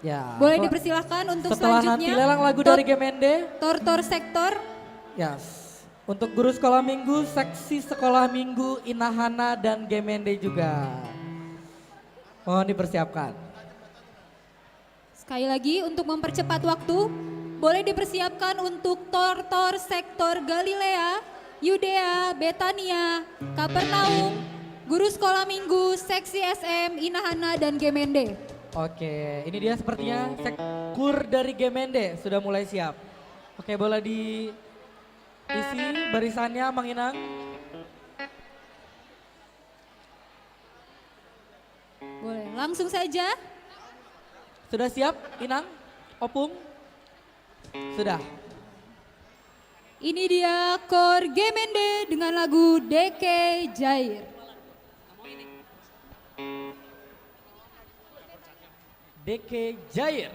Ya. Boleh dipersilakan untuk setelah selanjutnya. Nanti lelang lagu dari Gemende. Tortor Sektor. Yes. Untuk guru sekolah minggu, seksi sekolah minggu, Inahana, dan Gemende juga. Mohon dipersiapkan. Sekali lagi untuk mempercepat waktu, boleh dipersiapkan untuk Tortor Sektor Galilea, Yudea, Betania, Kapernaum, guru sekolah minggu, seksi SM, Inahana, dan Gemende. Oke, ini dia sepertinya Kur dari Gemende sudah mulai siap. Oke, boleh diisi barisannya, Mang Inang. Boleh, langsung saja. Sudah siap, Inang? Opung? Sudah. Ini dia Kor Gemende dengan lagu DK Jair. DK Jair.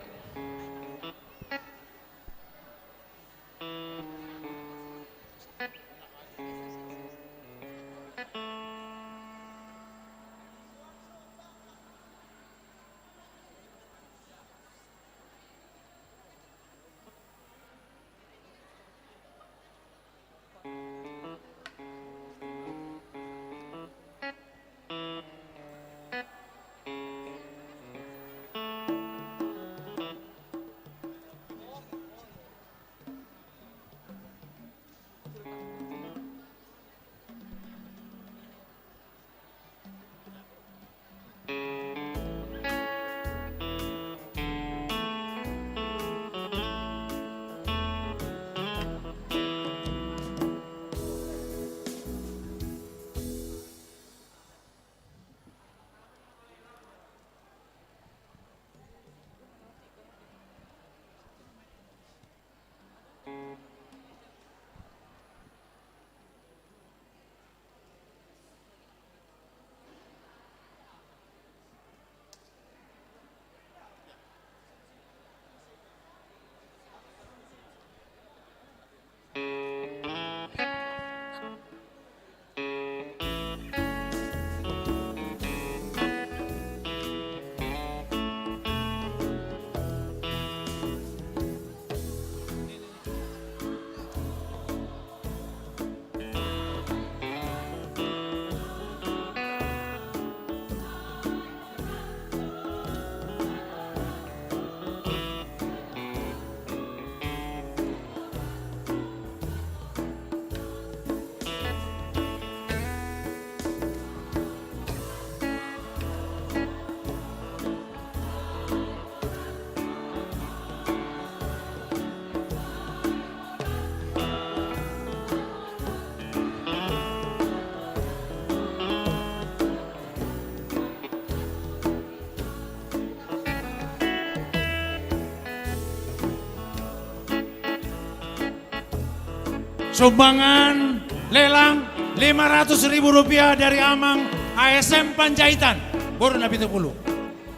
Sumbangan lelang Rp500.000 dari Amang ASM Panjaitan. Baru Nabi Tepulu.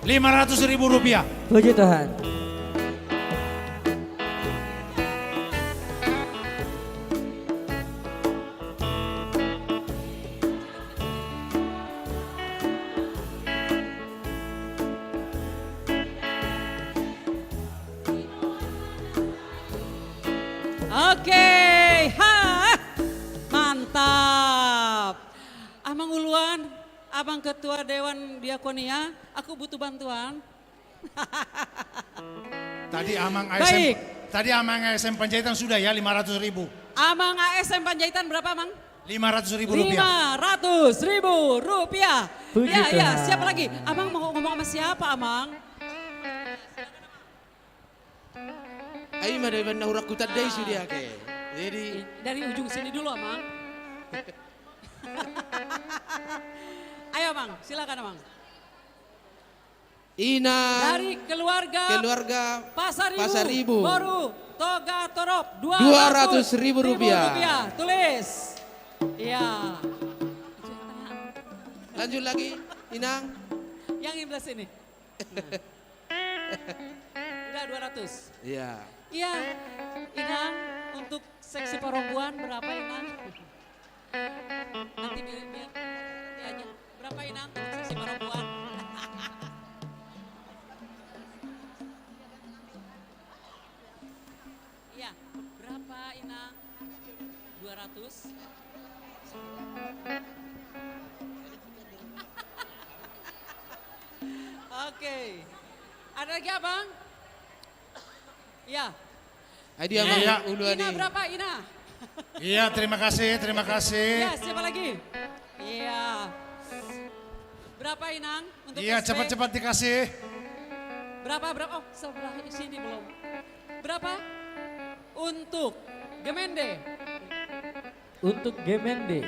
Rp500.000. Puji Tuhan. Oke, mantap. Amang Uluan, Abang Ketua Dewan Diakonia, aku butuh bantuan. Tadi Amang Baik. ASM Panjaitan sudah ya 500.000. Amang ASM Panjaitan berapa, Mang? Rp500.000. Rp500.000. Puji Ya, ya, Tuhan. siapa lagi? Amang mau ngomong sama siapa, Amang? Ayo mah dari bandar hurak kutat deh sudah ke. Jadi dari ujung sini dulu, Amang. Ayo, Amang, silakan, Amang. Ina Dari keluarga Pasaribu. Boru Toga Torop Rp200.000. Tulis. Iya. Lanjut lagi, Inang. Yang ini belah sini. Udah 200. Iya. Iya. Inang untuk seksi perempuan berapa, Inang? Nanti biar aja. Berapa, Inang untuk seksi perempuan? Iya, berapa, Inang? 200. Oke. Ada lagi, Abang? Iya. Ayo dia Abang Uluan Ina nih. berapa, Ina? Iya, terima kasih. Iya, siapa lagi? Iya. Berapa, Inang? Untuk Iya, SP? cepat-cepat dikasih. Berapa? Oh, sebelah sini belum. Berapa? Untuk Gemende. Untuk Gemende.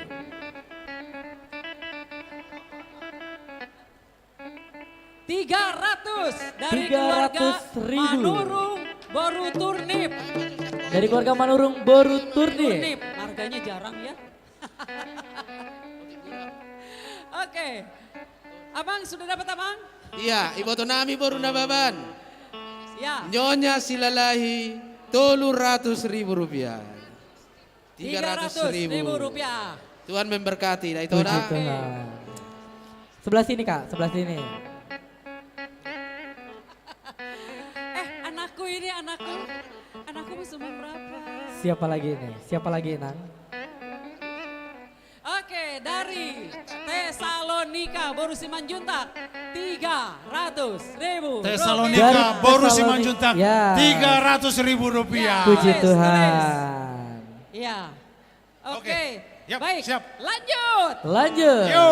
$300 dari keluarga 300.000. Manurung Boru Turnip. Dari keluarga Manurung Boru Turnip. Turnip, harganya jarang ya. Oke. Abang sudah dapat, Abang? Iya, Ibu Tonami baru nababan. Ya. Nyonya Silalahi Rp300.000. Rp300.000. Tuhan memberkati. Nah, itu Puji Tuhan. Sebelah sini, Kak, sebelah sini. Anakku ini, anakku. Anakku mau sumbang berapa? Siapa lagi ini? Siapa lagi, Nang? Oke, dari Tesalonika Boru Simanjuntak 300.000. Tesalonika Boru Simanjuntak Ya. Rp300.000. Puji Tuhan. Iya. Oke. Yap, Baik. siap. Lanjut. Lanjut. Yo.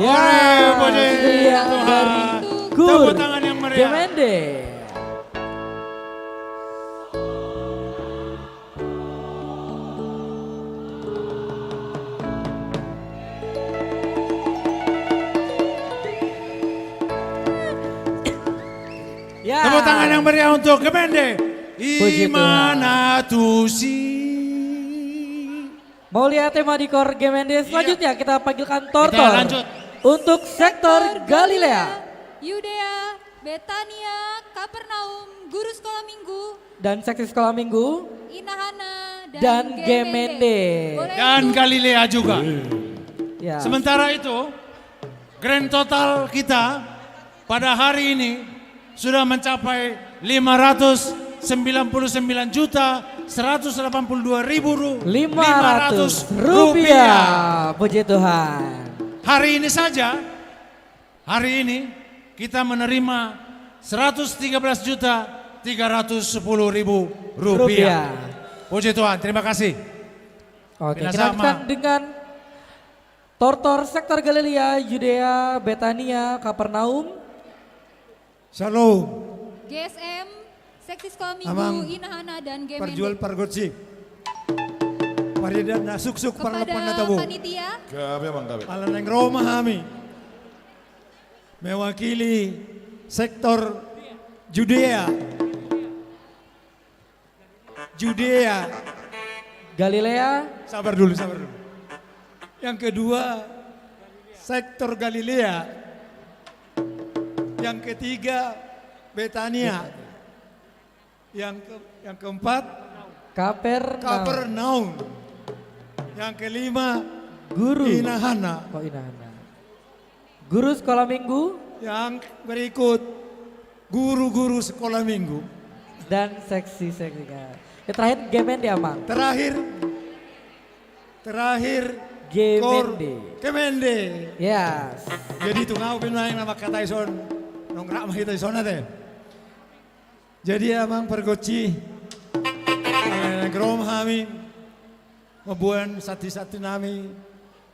puji hadiah Tuhan. dari Tepuk Gur tangan yang meriah. Gemende. Ya. Tepuk tangan yang meriah untuk Gemende. Puji Imana tusi. Mau lihat tema di Kor Gemende selanjutnya kita panggilkan Kita Tortor lanjut. untuk sektor Galilea Yudea, Betania, Kapernaum, Guru Sekolah Minggu, dan seksi sekolah minggu Inahana, dan Gemende. Dan Galilea juga. Ya. Sementara itu, grand total kita pada hari ini sudah mencapai 599.182.500 rupiah. Puji Tuhan. Hari ini saja, hari ini kita menerima 113.310.000 rupiah. Puji Tuhan, terima kasih. Oke, Bila kita sama. lanjutkan dengan Tortor sektor Galilea, Yudea, Betania, Kapernaum. Shalom. GSM, Seksi Sekolah Minggu, Amang Inahana, dan Gemende. Perjual Pargotsi. Paridan na suksuk para Kepada panatabo. panitia, Gabi bang gabi. Alaneng Roma kami. Mewakili sektor Judea. Judea. Galilea. Sabar dulu, sabar dulu. Yang kedua, sektor Galilea. Yang ketiga, Betania. Yang keempat, Kapernaum. Yang kelima, Guru Inahana. Oh, Inahana. Guru sekolah minggu. Yang berikut, guru-guru sekolah minggu. Dan seksi-seksi. Yang terakhir Gemende Amang. Terakhir Gemende. Gemende. Yes. Jadi tungau pinaing nama kata ison nongrak mah kita isona teh. Jadi amang pergoci grom kami mabuan sati-sati nami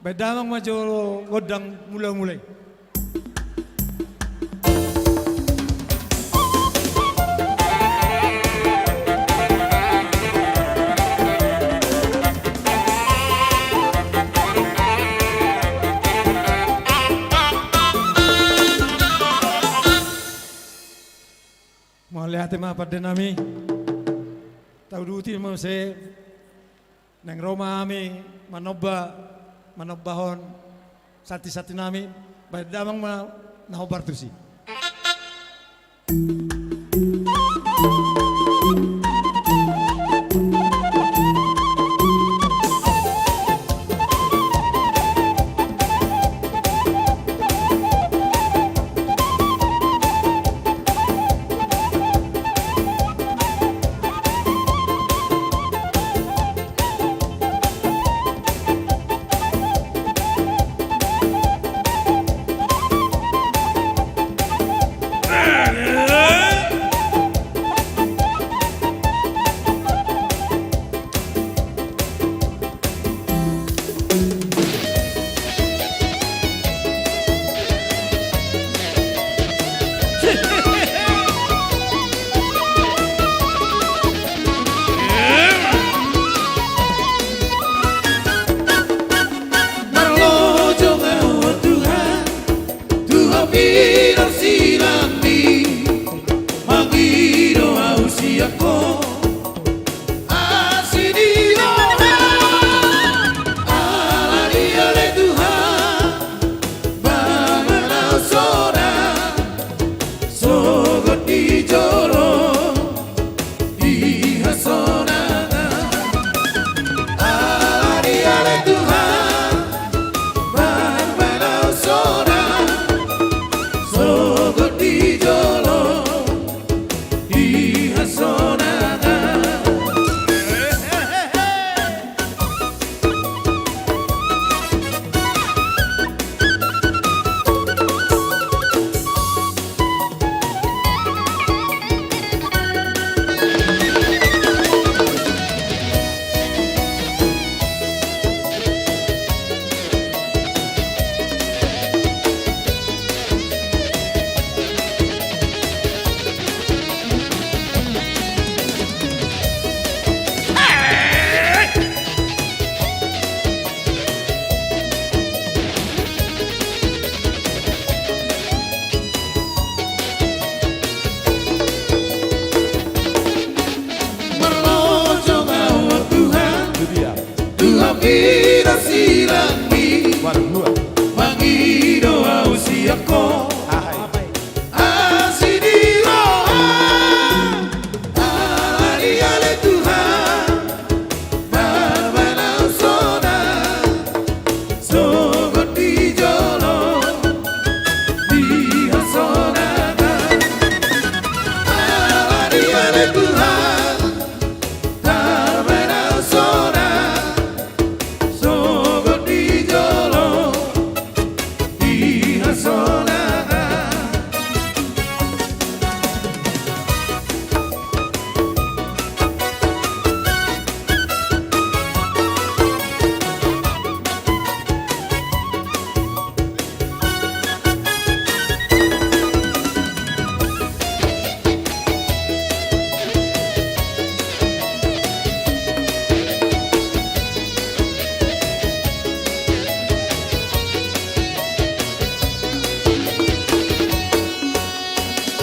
bedamang majolo godang mulai-mulai. Mau lihat mah pada nami tahu duti mau se neng Roma kami manobahon sati-sati nami badamang ma nahobar tu si. Mangido silangi Mangido ausiako Asidiro Alani ale Tuhan Barbanau sona Sogot di jolo Di hasonakan Alani ale Tuhan Barbanau sona Sogot di jolo Di hasonakan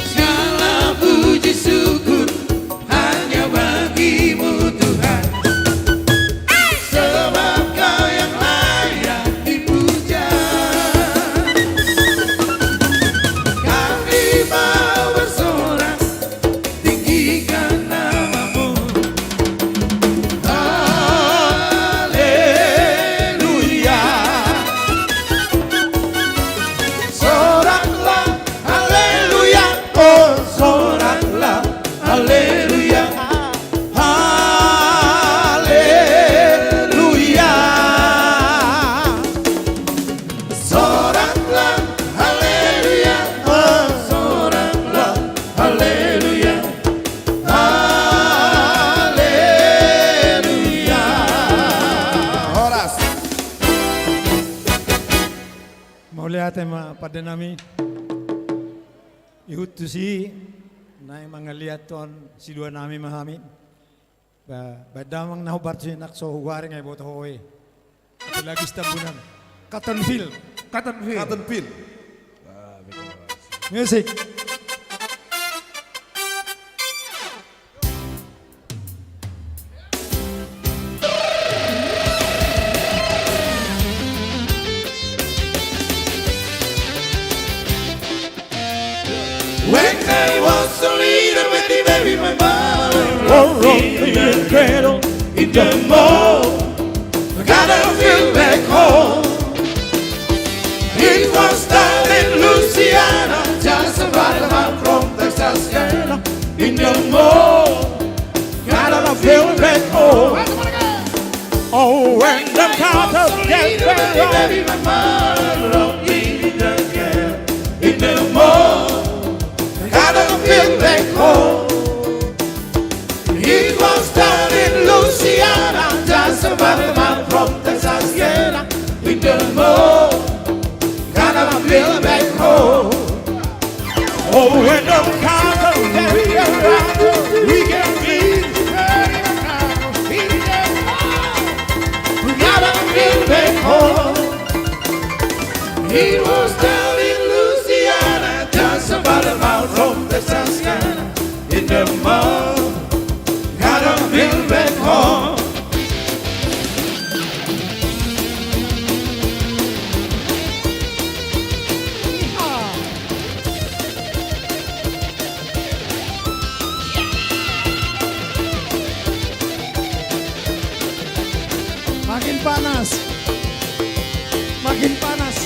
Segala puji syukur hanya bagimu Tuhan Sebab kau yang layak dipuja Kami mau bersorak tinggikan namamu Haleluya Soraklah haleluya Oh soraklah haleluya Haleluya Soraklah haleluya Oh soraklah haleluya Haleluya Horas Mau lihat tema pada nami Ihut tu si na mga lihat ton si dua nami mahami badamang nahubar si nak so huwaring ay boto hoy lagi stambunan Cottonfield music When I was a little baby, baby, my mother rolled in the cradle in the mall. I gotta feel back home. It was down in Louisiana, just about a mile from Texas, in the mall. Gotta feel back home. Oh, when the cattle get baby, baby, my mother rolled in the cradle in the mall. Gotta feel back home. It was down in Louisiana, just about a mile from Texas, in the mall. Gotta feel back home. Oh, when the cattle get around, we can be ready in the mall. We gotta feel back home. It was down in Louisiana, just about a mile from Texas, in the mall. Gotta feel back home. makin panas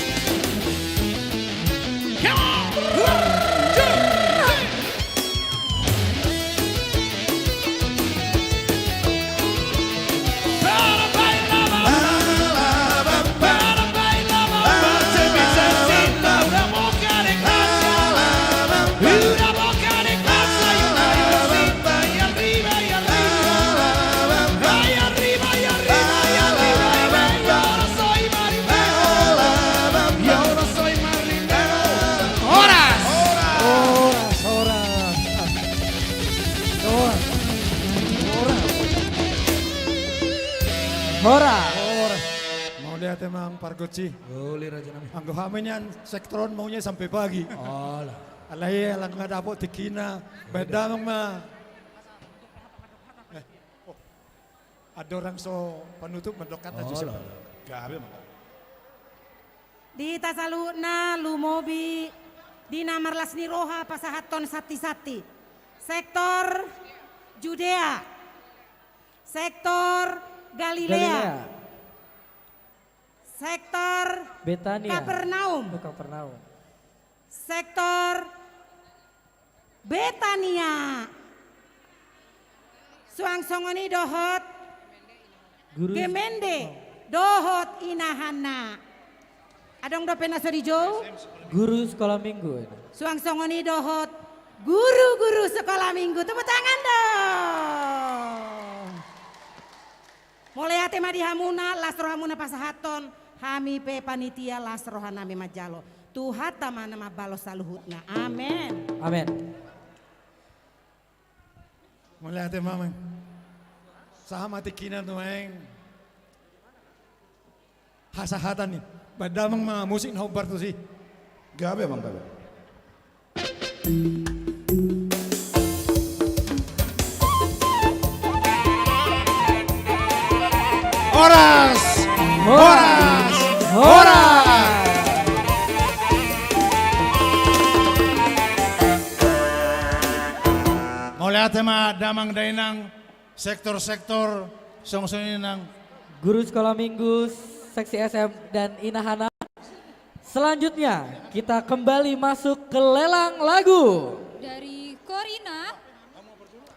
Hora. Mau lihat emang Pargoci. Boleh Raja Nami. Anggo haminya sektron maunya sampai pagi. Oh lah. Alai alang nggak dapot tikina. Beda mah. Ada orang so penutup mendokat aja sih. Gabe mah. Di tasaluna lumobi dina marlasni roha pasahaton sati-sati. Sektor Judea. Sektor Galilea. Sektor Betania. Kapernaum. Kapernaum. Sektor Betania. Suangsongoni dohot Guru Gemende dohot inahana. Adong do pena sorijo. Guru sekolah minggu. Suangsongoni dohot guru-guru sekolah minggu. Tepuk tangan dong. Mulai hati madi hamuna lasro hamuna pasahaton. Hami pe panitia lasro hanami majalo. Tuhan tamana mabalos saluhutna. Amin. Amin. Mulai hati mamang. Sama tikina tuh eng. Hasahatan nih. Badamang mga musik na hubar tuh sih. Gabe bang gabe. Horas! Horas! Horas! Mulai tema damang dainang sektor-sektor song-song nang Guru sekolah minggu, seksi SM dan Inahana. Selanjutnya kita kembali masuk ke lelang lagu. Dari Korina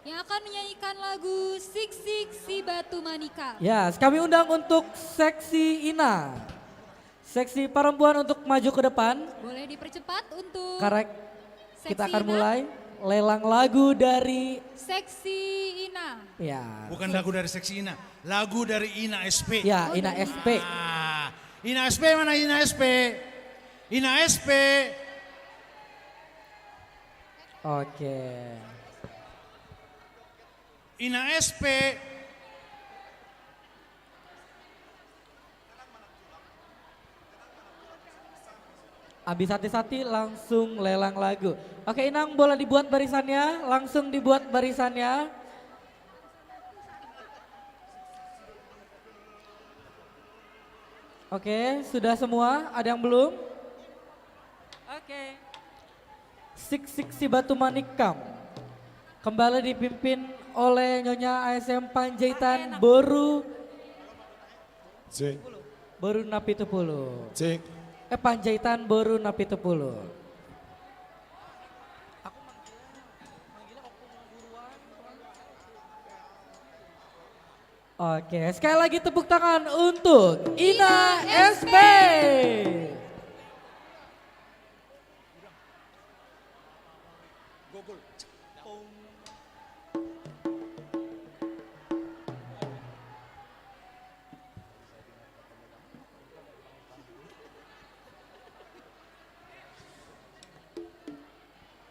yang akan menyanyikan lagu Sik Sik Si Batu Manika. Ya, kami undang untuk seksi Ina. Seksi perempuan untuk maju ke depan. Boleh dipercepat untuk Karek, seksi kita akan Ina. mulai lelang lagu dari Seksi Ina. ya. bukan lagu dari seksi Ina, lagu dari Ina SP. Ya, Ina SP. Ah, Ina SP mana Ina SP? Ina SP. Oke. Ina SP. Abis hati-hati langsung lelang lagu. Oke Inang boleh dibuat barisannya, langsung dibuat barisannya. Oke, sudah semua? Ada yang belum? Oke. Sik Sik Si Batu Manikam. Kembali dipimpin oleh Nyonya ASM Panjaitan Boru. Cek. Boru Napitupulu. Cek. Panjaitan Boru Napitupulu. Oke, sekali lagi tepuk tangan untuk Ina SP.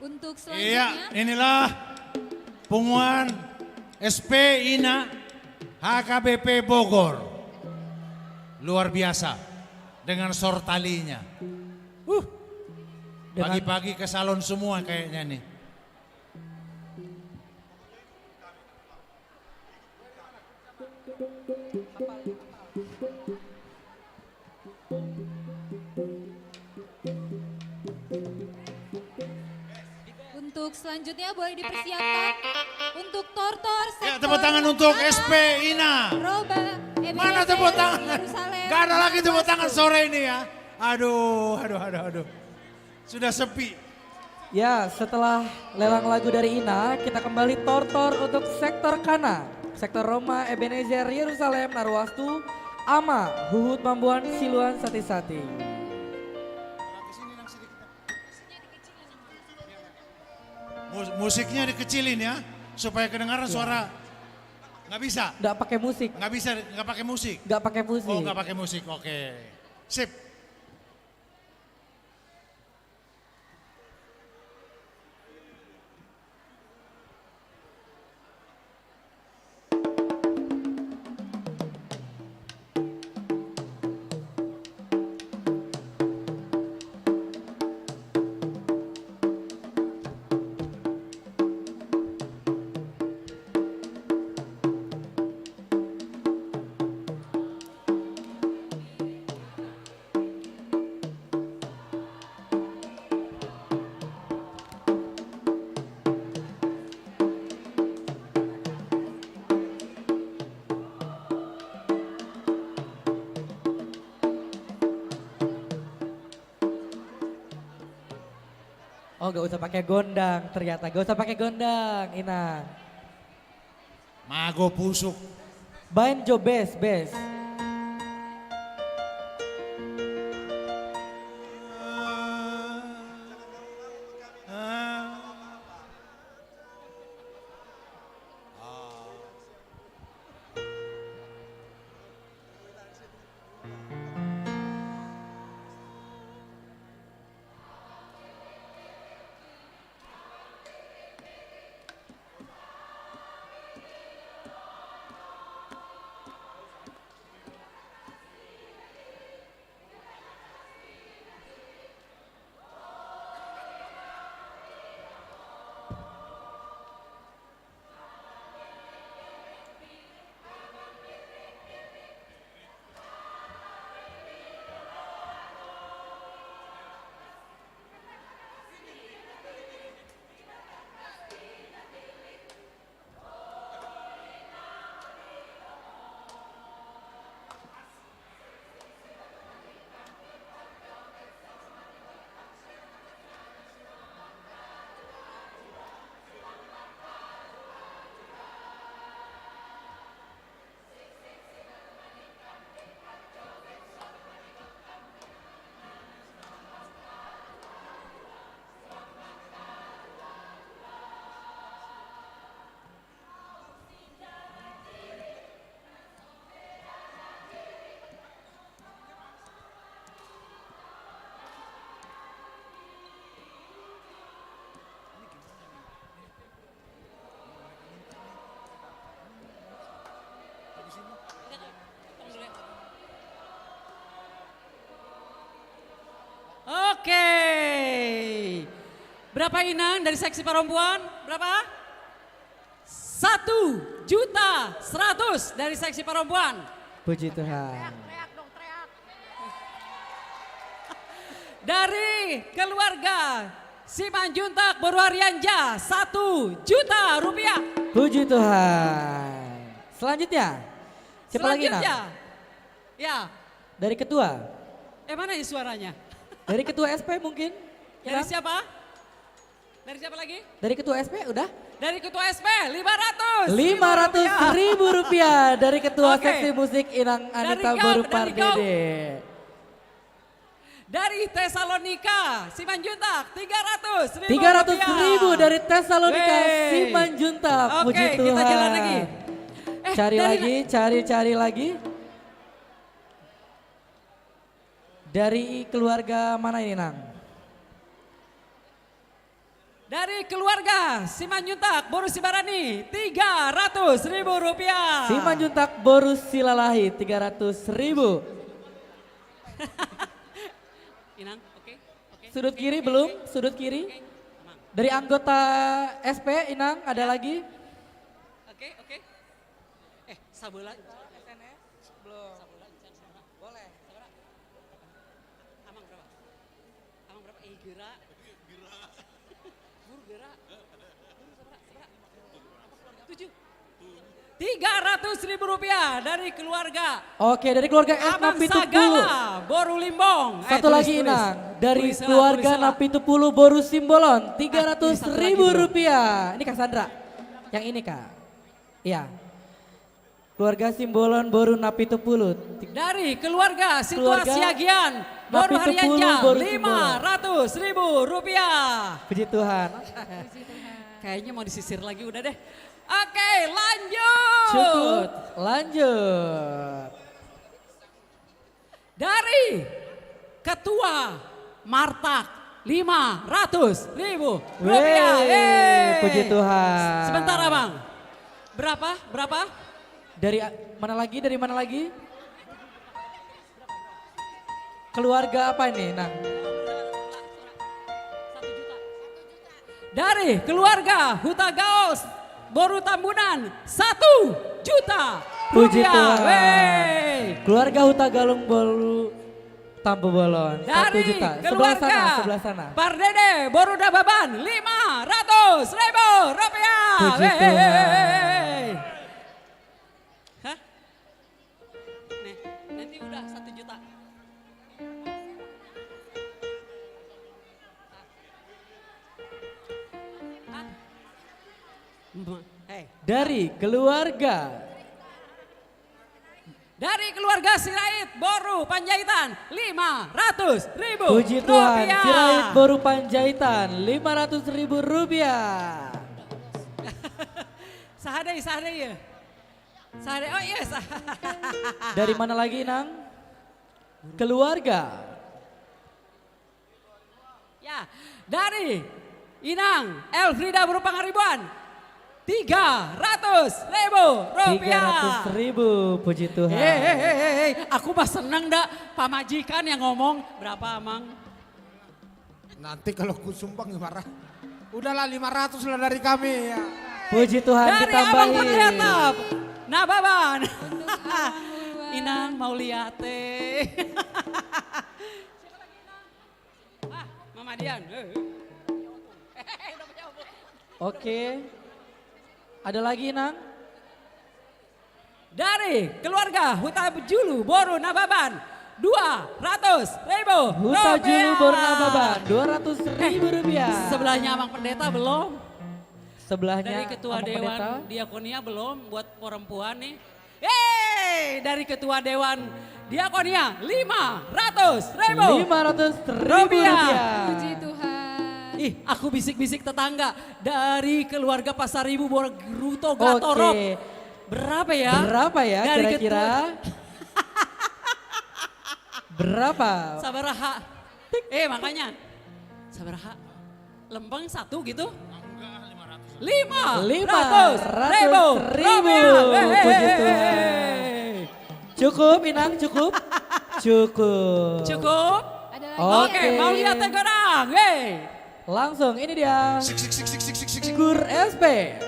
Untuk Iya, selanjutnya inilah pengumuman SP Ina HKBP Bogor. Luar biasa dengan sortalinya. Pagi-pagi ke salon semua kayaknya nih. Untuk selanjutnya boleh dipersiapkan untuk tortor sektor. Ya, tepuk tangan untuk SP Ina. Roba. Mana tepuk tangan? Yerusalem. Gak ada lagi tepuk tangan sore ini ya. Aduh. Sudah sepi. Ya, setelah lelang lagu dari Ina, kita kembali tortor untuk sektor Kana. Sektor Roma, Ebenezer, Yerusalem, Narwastu, Ama, Huhut Mambuan, Siluan, Sati-Sati. Musiknya dikecilin ya, supaya kedengaran suara. Nggak bisa? Nggak pakai musik. Nggak bisa, nggak pakai musik? Nggak pakai musik. Oh, nggak pakai musik, oke. Sip. Oh gak usah pakai gondang ternyata, gak usah pakai gondang Inang. Mago pusuk. Banjo bes. Oke. Berapa Inang dari seksi perempuan? Berapa? 1.100.000 dari seksi perempuan. Puji Tuhan. Dari keluarga Simanjuntak Boruarianja 1 juta rupiah. Puji Tuhan. Selanjutnya. Siapa lagi Inang? Ya. Dari ketua. Mana ini suaranya? Dari ketua SP mungkin? Dari siapa? Dari siapa lagi? Dari ketua SP udah? Dari ketua SP 500. 500.000 rupiah dari ketua Oke. seksi musik Inang Anita Boru Pardede. Dari Tesalonika Simanjuntak 300.000 300.000 dari Tesalonika Wey. Simanjuntak. Oke, Puji kita Tuhan. jalan lagi. Cari dari- lagi, cari lagi. Dari keluarga mana ini Nang? Dari keluarga Simanjuntak Boru Sibarani 300.000 rupiah. Simanjuntak Boru Silalahi 300.000. Inang, Sudut kiri belum? Sudut kiri. Dari anggota SP Inang ada lagi? Oke. Sabula. Belum. Boleh. Amang berapa? Gerak. Buru gerak. Buru 7. 300.000 rupiah dari keluarga. Oke, dari keluarga Abang Napitupulu. Sagala, Boru Limbong. Satu lagi Inang, dari Tulis keluarga lah. Napitupulu Boru Simbolon, 300.000 rupiah. Ini Kak Sandra, yang ini Kak. Iya. Keluarga Simbolon Boru Napitupulu. Dari keluarga Keluarga Situasi Agian, Boru Napitupulu, Harianja, Boru 500.000 rupiah. Puji Tuhan. Kayaknya mau disisir lagi udah deh. Oke, lanjut. Cukup, lanjut. Dari Ketua Martak 500.000 rupiah. Wey, puji Tuhan. Sebentar Abang. Berapa? Dari mana lagi? Keluarga apa ini, Nang? Dari keluarga Huta Gaos Boru Tambunan 1 juta Puji rupiah. Tuhan. Wey. Keluarga Huta Galung Boru Tambu Bolon 1 Dari juta. keluarga Sebelah sana. Pardede Boru Dababan 500.000 rupiah. Puji Wey. Tuhan. Hah? Nih, nanti udah 1 juta. Dari keluarga Sirait Boru Panjaitan 500.000 Puji Tuhan, rupiah. Sirait Boru Panjaitan 500.000 rupiah. Sahadai ya. Sahadai, oh yes. Dari mana lagi Nang? Keluarga. Ya, dari Inang Elfrida Boru Pangaribuan 300.000 rupiah. 300.000, puji Tuhan. Aku mah seneng dah pamajikan yang ngomong berapa Amang? Nanti kalau ku sumbang marah. Udahlah 500 lah dari kami ya. Puji Tuhan, Dari ditambahin. Abang Pendiatap, Nababan. Inang mau lihat teh. Mama Dian. Oke. Ada lagi Nang? Dari keluarga Huta Julu Boru Nababan 200.000 Huta rupiah. Julu Boru Nababan 200.000 rupiah. Sebelahnya Abang Pendeta belum. Sebelahnya Dari Ketua Abang Dewan Pendeta. Diakonia belum buat perempuan nih. Dari Ketua Dewan Diakonia 500.000 rupiah. Puji Tuhan. Ih, aku bisik-bisik tetangga dari keluarga Pasar Ibu Boruto Gatorok. Oke. Berapa ya? Berapa ya Dari kira-kira? Berapa? Sabaraha. Makanya. Sabaraha. Lempeng satu gitu? 500.000 Puji Tuhan. Cukup Inang, cukup? Cukup. Cukup? Oke, mau lihat tegodang. Langsung ini dia. Gur SP.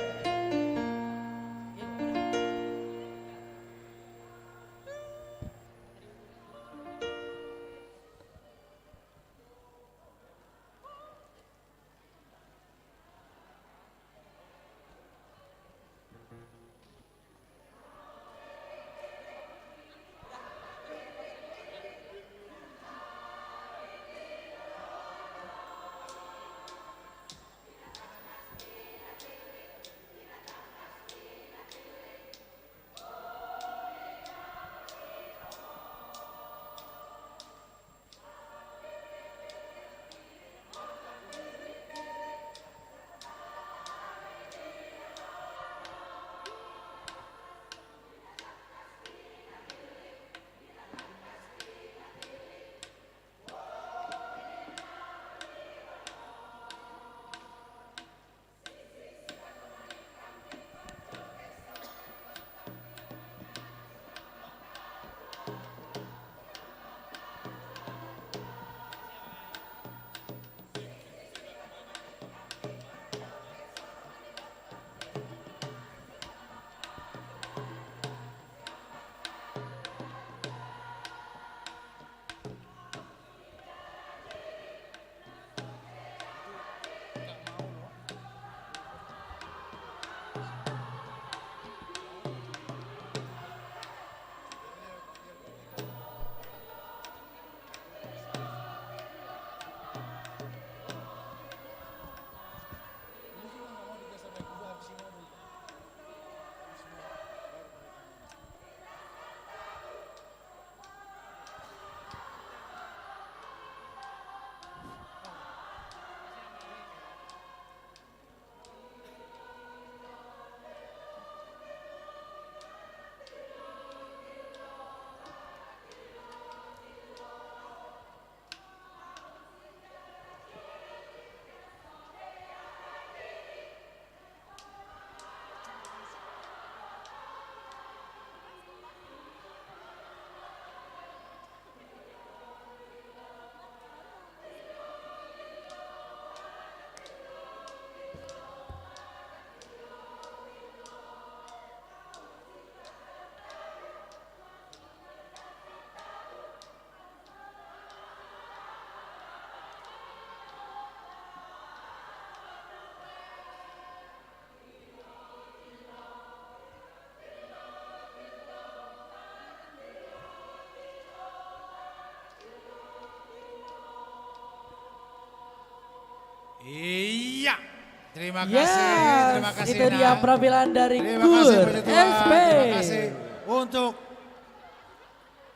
Terima kasih itu dia Nak. penampilan dari Terima kasih Kur Puji Tuhan. SP. Terima kasih untuk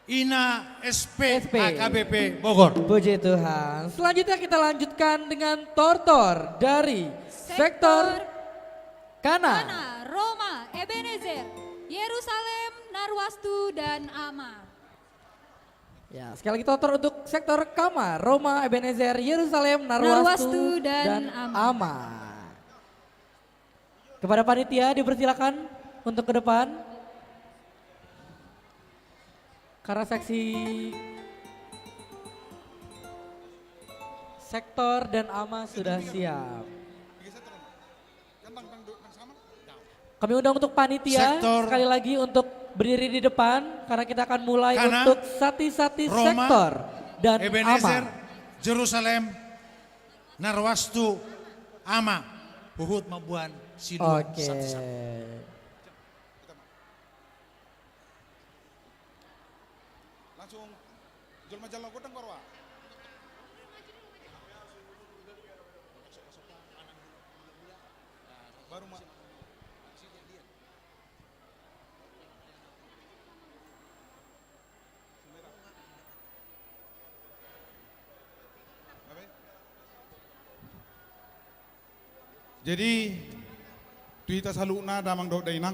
Ina SP, AKBP Bogor. Puji Tuhan. Selanjutnya kita lanjutkan dengan Tortor dari sektor Kana. Roma, Ebenezer, Yerusalem, Narwastu, dan Amar. Ya, sekali lagi Tortor untuk sektor Kama, Roma, Ebenezer, Yerusalem, Narwastu, dan Amar. Kepada panitia dipersilakan untuk ke depan. Karena seksi sektor dan Ama sudah siap. Kami undang untuk panitia sekali lagi untuk berdiri di depan karena kita akan mulai Kana, untuk sati-sati Roma, sektor dan Ebenezer, Ama. Jerusalem, Narwastu, Ama, Puhut Mabuan, Sidua, Oke. Langsung jual majalah godang korwa. Baru jadi tuita saluna damang dok dainang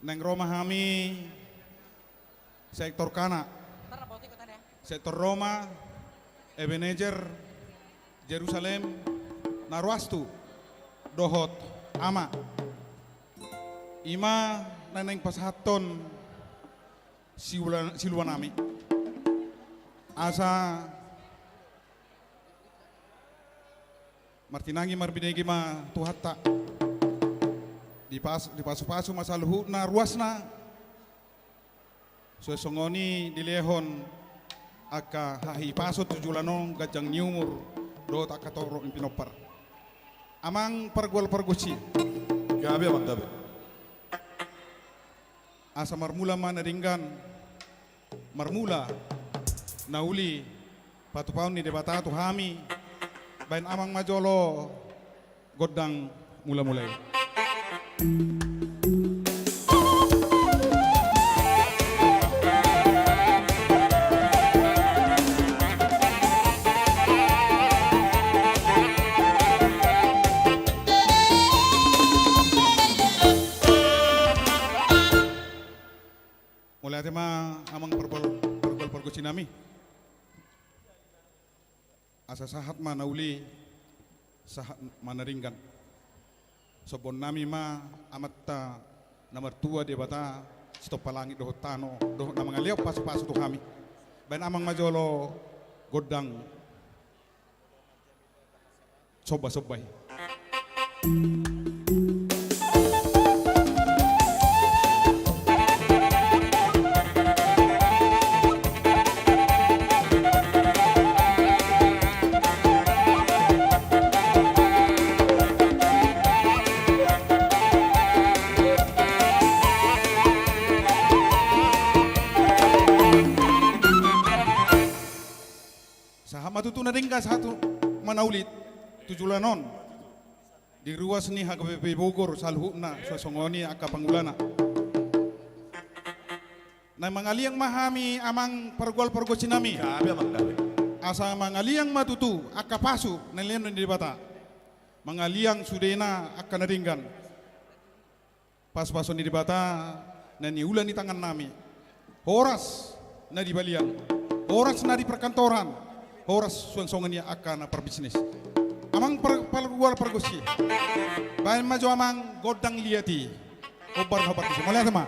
neng Roma hami sektor Kana, sektor Roma, Ebenezer, Jerusalem, Narwastu, Dohot, Ama, Ima neneng pasahaton siluanami, asa martinangi marbinegi ma tuhatta di pasu-pasu masaluhu na ruasna songoni dilehon aka hahi paso tujulanong gajang nyumur do tak katoro impinopar amang pergol perguci gabe abang gabe asa marmula mana ringgan marmula nauli patupaun ni debata tu hami bain amang majolo godang mula-mulai. Mulai tema amang pergucinami. Asa sahat manauli sahat manaringgan. Sobon nami ma amatta nomor 2 di bata stop palangit doh tano doh na mga liaw pasu-pasu to kami. Bain amang majolo godang soba-sobay. Matutu na rin ka satu manaulit tujulanon di ruas ni HKBP Bogor salhuna sosongoni aka pangulana na mangaliang mahami amang pergol sinami asa mangaliang matutu aka pasu nalian di bata mangaliang sudena aka naringgan pas-pason di bata na niulan di tangan nami horas na di balian horas na di perkantoran horas suang-suangan niya akan perbisnis. Amang pergual pergusi. Bahan maju amang godang liati. Obar habar kisi. Mulai sama.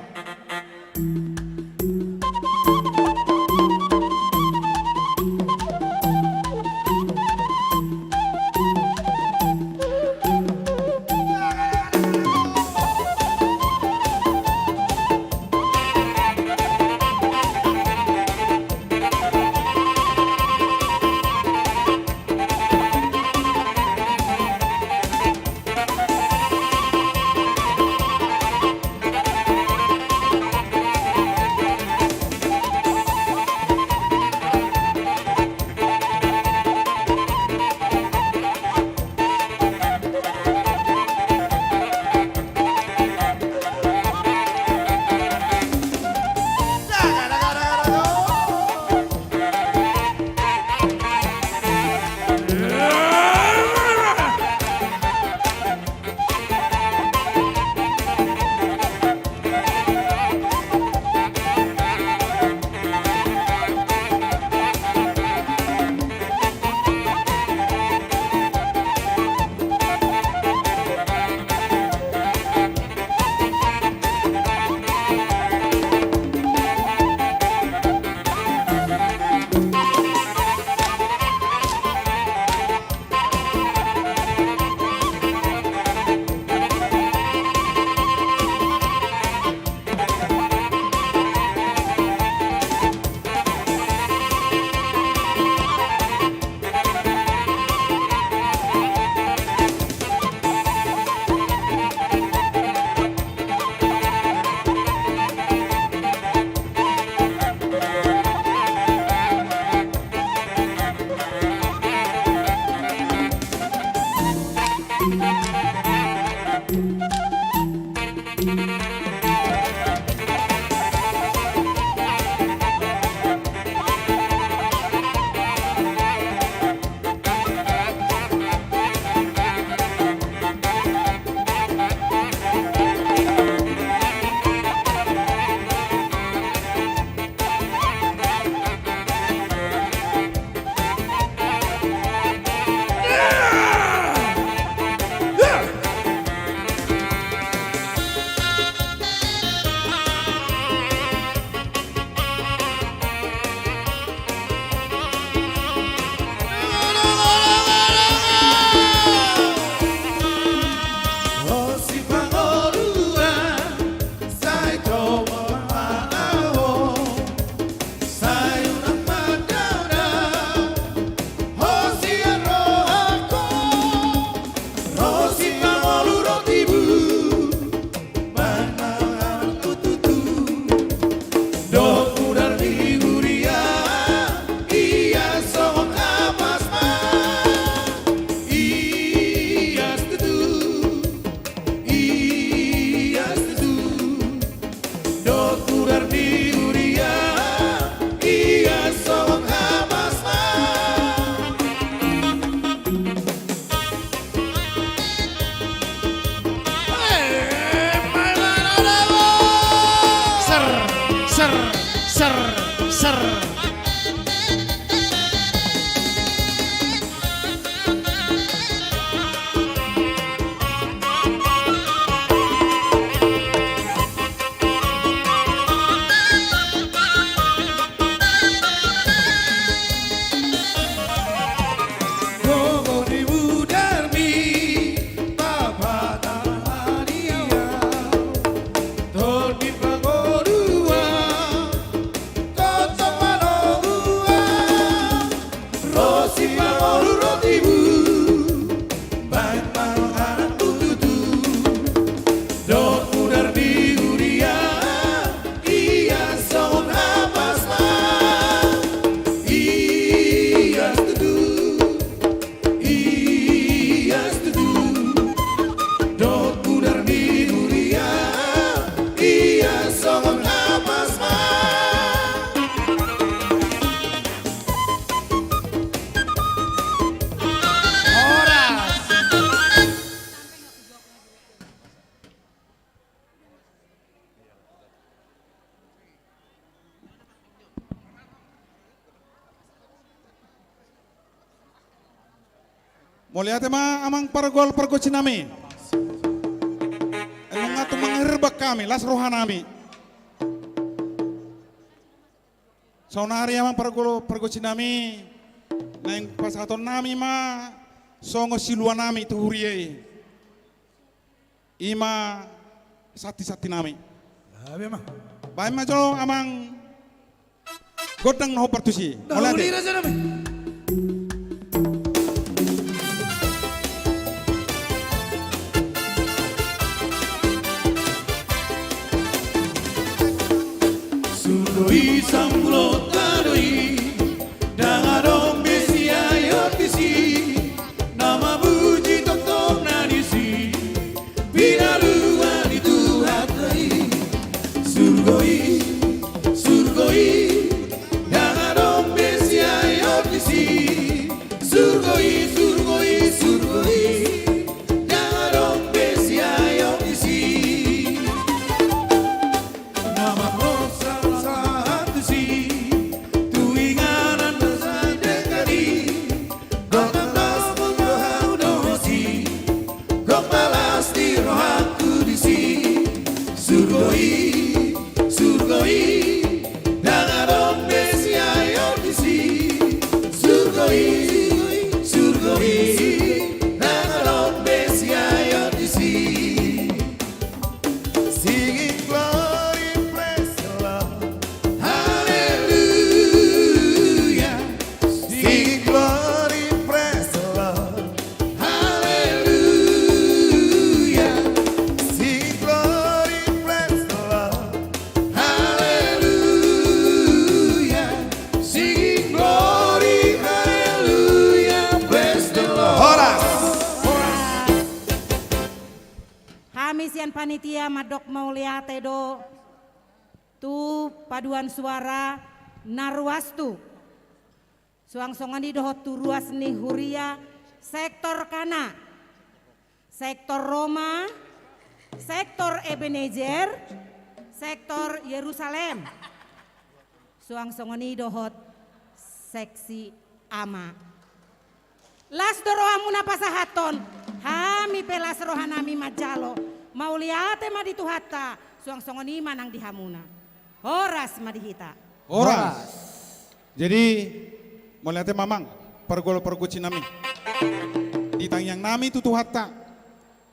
ser, ser, ser. Mulia tema amang pargol cinami. Mengatu mengherbak kami, las rohanami. Saunari amang pargol cinami. Neng pasaton nami ma songo siluan nami tu huriye. Ima sati nami. Baik ma jo amang godang no partusi. Mulia te. Surgoi sambulo taroi dangarong besia yotisi nama puji totok narisi binaluan itu hatai surgoi dangarong besia yotisi surgoi dangarong besia yotisi nama panitia madok maulia tedo tu paduan suara narwastu suang-songan di dohot turuas nih huria sektor kana sektor Roma sektor Ebenezer sektor Yerusalem suang-songan di dohot seksi ama las dorohamuna pasahaton hami pelas rohanami majalo mauliate maditu hatta suang-songoni manang dihamuna horas madihita horas jadi muliate mamang pergol cinami ditang yang nami tutu hatta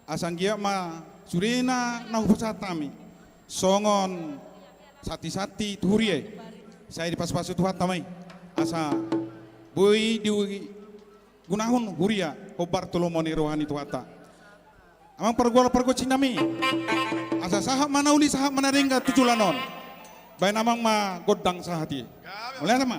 asang gia ma surina nahu pusatami songon sati tuhurie saya di pas-pas tu hatta mai asa bui di gunahun huria kobar tulomoni rohani tu hatta amang pergol cinami asa sahab mana uli sahab mana ringga tujulanon bain amang ma godang sahati mulai sama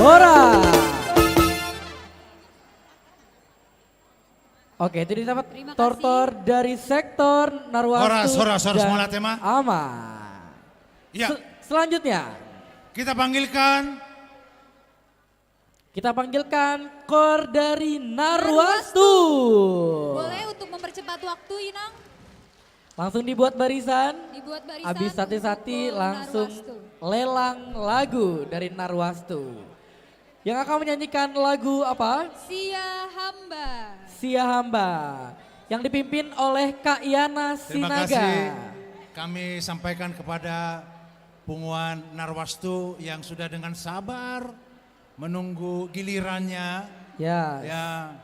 Hora. Oke, itu dapat tortor dari sektor Narwastu Horas dan semua tema. Aman. Ya. Selanjutnya kita panggilkan kor dari Narwastu. Boleh untuk mempercepat waktu, Inang? Langsung dibuat barisan. Dibuat barisan. Habis sati-sati untuk langsung Narwastu. lelang lagu dari Narwastu. Yang akan menyanyikan lagu apa? Sia Hamba. Sia Hamba. Yang dipimpin oleh Kak Yana Terima Sinaga. kasih. Kami sampaikan kepada Punguan Narwastu yang sudah dengan sabar menunggu gilirannya. Yes. Ya,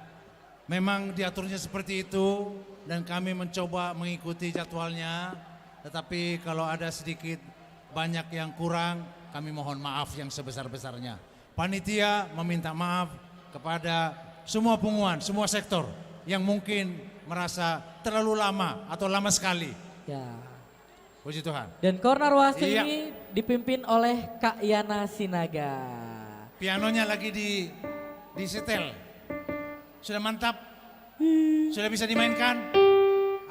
memang diaturnya seperti itu dan kami mencoba mengikuti jadwalnya. Tetapi kalau ada sedikit banyak yang kurang, kami mohon maaf yang sebesar-besarnya. Panitia meminta maaf kepada semua punguan, semua sektor yang mungkin merasa terlalu lama atau lama sekali. Ya. Puji Tuhan. Dan kor Narwastu Iya. ini dipimpin oleh Kak Yana Sinaga. Pianonya lagi disetel. Sudah mantap? Sudah bisa dimainkan?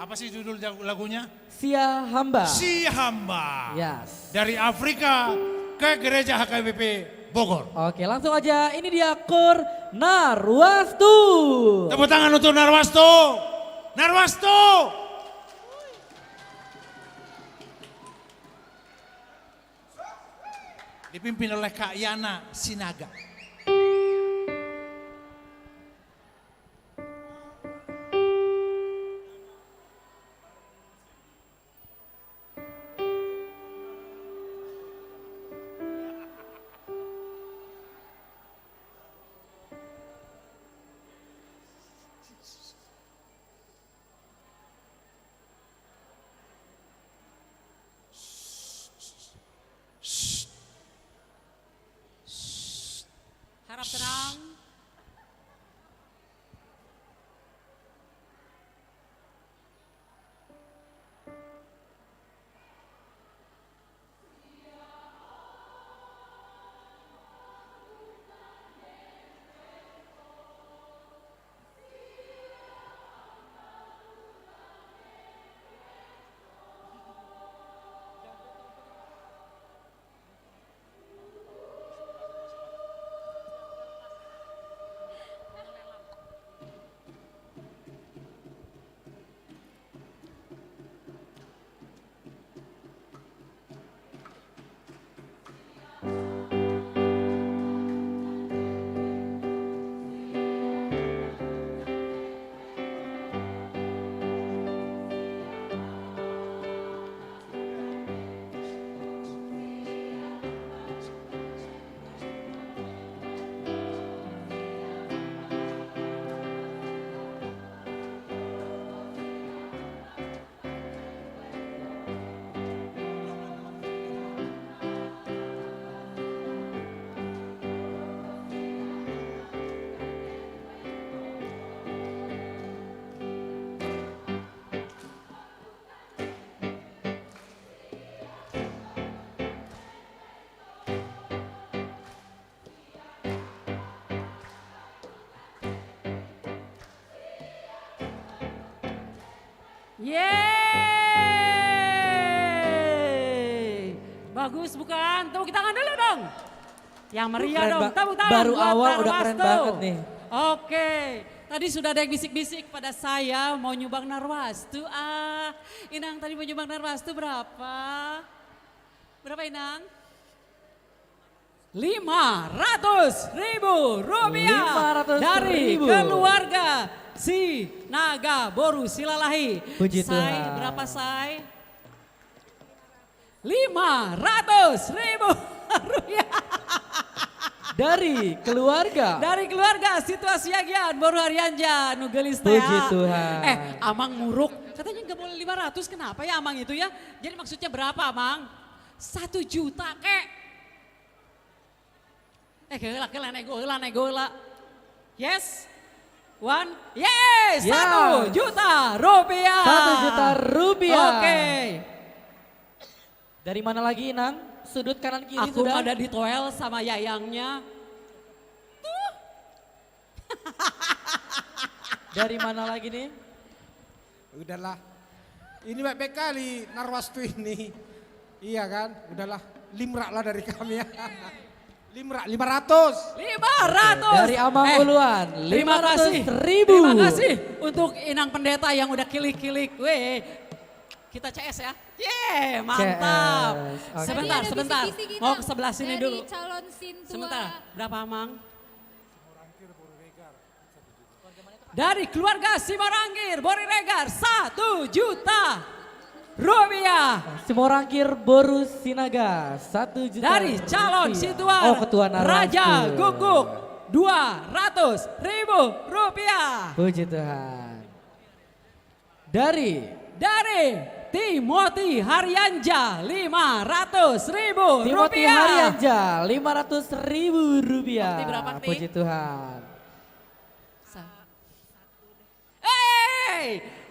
Apa sih judul lagunya? Sia Hamba. Sia Hamba. Yes. Dari Afrika ke Gereja HKBP Bogor. Oke, langsung aja. Ini dia kor Narwastu. Tepuk tangan untuk Narwastu. Narwastu. Dipimpin oleh Kak Yana Sinaga. Harap tenang. Yeay! Bagus bukan? Tepuk tangan dulu dong. Yang meriah Keren dong, tepuk tangan baru buat awal udah Narwastu. keren banget nih. Oke, tadi sudah ada yang bisik-bisik pada saya mau nyumbang Narwastu. Inang tadi mau nyumbang Narwastu berapa? Berapa Inang? 500.000 rupiah 500.000. dari keluarga si Naga Boru Silalahi. Puji Say, Tuhan. berapa Say? 500.000 rupiah. Dari keluarga. Dari keluarga Situasi Agian Boru Haryanja Nugelis Teh. Puji Tuhan. Amang muruk. Katanya nggak boleh 500, kenapa ya Amang itu ya? Jadi maksudnya berapa Amang? 1 juta kek. Keula nego. Yes? One? Yes! Ya. 1 juta rupiah. 1 juta rupiah. Oke. Dari mana lagi Inang? Sudut kanan kiri Aku sudah. ada di toel sama yayangnya. Dari mana lagi nih? Udahlah. Ini baik-baik kali Narwastu ini. Iya kan, udahlah limrak lah dari kami ya. Limrak 500. 500. Dari Amang Uluan, Terima kasih. 500.000. Terima kasih untuk Inang Pendeta yang udah kilik-kilik. Weh, kita CS ya. Yeay, mantap. CS, oke. Sebentar, Ada sebentar. bisik-bisik kita Mau ke sebelah sini dari dulu. calon Sintua. Sebentar, berapa Amang? Dari keluarga Simorangkir, Boriregar, 1 juta rupiah. Simorangkir Boru Sinaga 1 juta. Dari calon rupiah. Situan Oh, ketua Narasku. Raja Guguk 200.000 rupiah. Puji Tuhan. Dari Timothy Haryanja 500.000 Timothy rupiah. Haryanja 500.000 rupiah. Okti berapa, Okti? Puji Tuhan.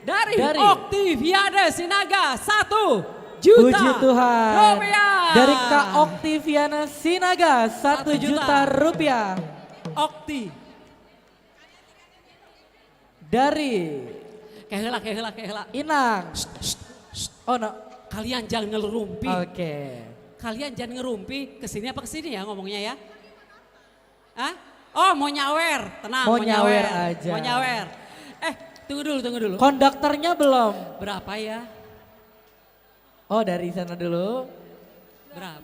Dari Dari Oktiviana Sinaga 1 juta Puji Tuhan. rupiah. Dari Kak Oktiviana Sinaga 1 juta rupiah. Okti. Dari Kehela. Inang. Oh no. Kalian jangan ngerumpi. Oke. Kalian jangan ngerumpi kesini apa kesini ya ngomongnya ya. Hah? Oh mau nyawer, tenang. Mau nyawer aja. Mau nyawer. Tunggu dulu. Konduktornya belum. Berapa ya? Oh dari sana dulu. Berapa?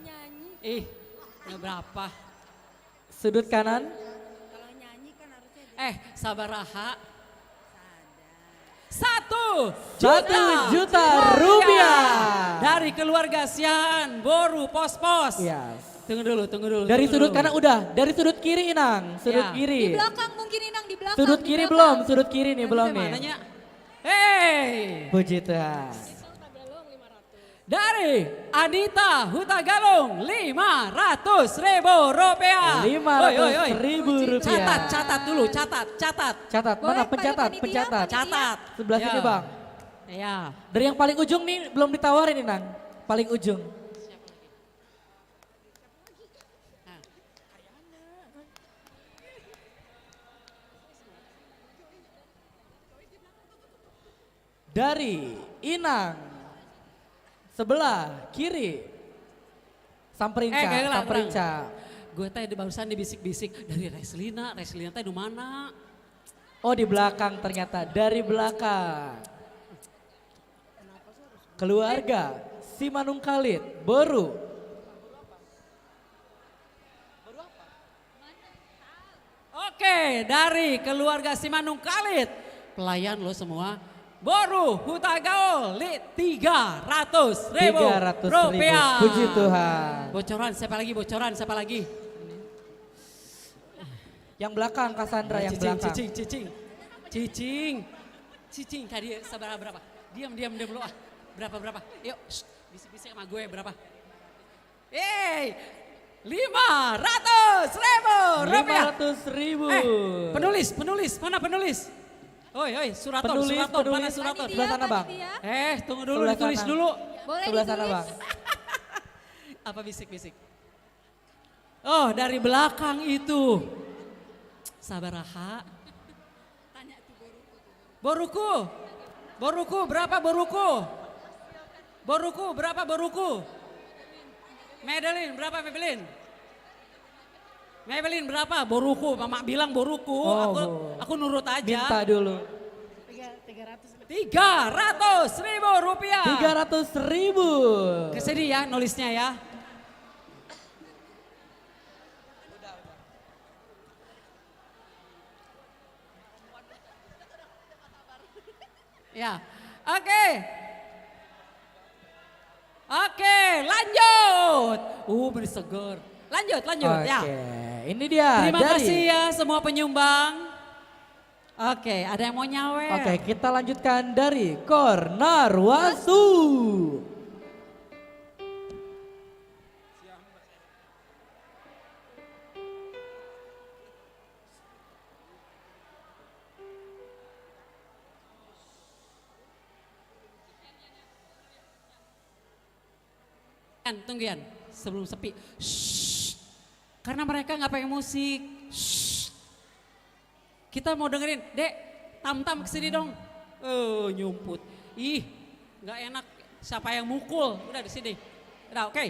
Berapa? Sudut kanan. Sabar Raha. 1 juta rupiah. Dari keluarga Sian Boru Pos-Pos. Yes. Tunggu dulu. Dari sudut kanan udah. Dari sudut kiri Inang. Sudut Ya. kiri. Di belakang mungkin Inang di belakang. Sudut di kiri belakang. belum. Sudut kiri nih belum nih. Mananya? Hey. Puji Tuhan. Dari Anita Hutagalung 500.000 rupiah. 500.000 rupiah. Catat dulu, catat. Catat, mana pencatat? Catat. Sebelah Ya. sini Bang. Ya. Dari yang paling ujung nih belum ditawarin Inang. Paling ujung. Dari Inang sebelah kiri Samperinca. Gue tadi barusan dibisik-bisik dari Reslina tadi di mana? Oh di belakang ternyata, dari belakang. Keluarga Simanung Khalid, Boru. Oke, dari keluarga Simanung Khalid, pelayan lo semua. Boru Hutagaol 300.000 rupiah. Puji Tuhan. Bocoran siapa lagi? Yang belakang Cassandra yang belakang. Cicing tadi sabar berapa? Diam dulu ah. Berapa? Yuk, bisik-bisik sama gue berapa? 500.000 rupiah. 500.000. Penulis, mana penulis? Oi, Suraton, mana Suraton? Sebelah sana Bang. Tunggu dulu, Sebelah ditulis sana. dulu. Boleh Sebelah sana ditulis. Bang. Apa bisik-bisik? Oh, dari belakang itu. Sabar Raha. Boruku, berapa boruku? Berapa boruku? Madeline, berapa Madeline? Madeline berapa? Boruku, Mama bilang boruku, aku nurut aja. Minta dulu. 300.000 rupiah. 300.000. Kesini ya nulisnya ya. Ya, oke, lanjut. Berseger. Lanjut ya. Oke, ini dia. Terima kasih ya semua penyumbang. Oke, ada yang mau nyawer? Oke, kita lanjutkan dari Kornarwasu. Tunggu Yan, sebelum sepi. Shh. Karena mereka nggak pakai musik. Shh. Kita mau dengerin, Dek, tam-tam kesini dong. Nyumput. Ih, nggak enak. Siapa yang mukul? Udah di sini. Nah, oke.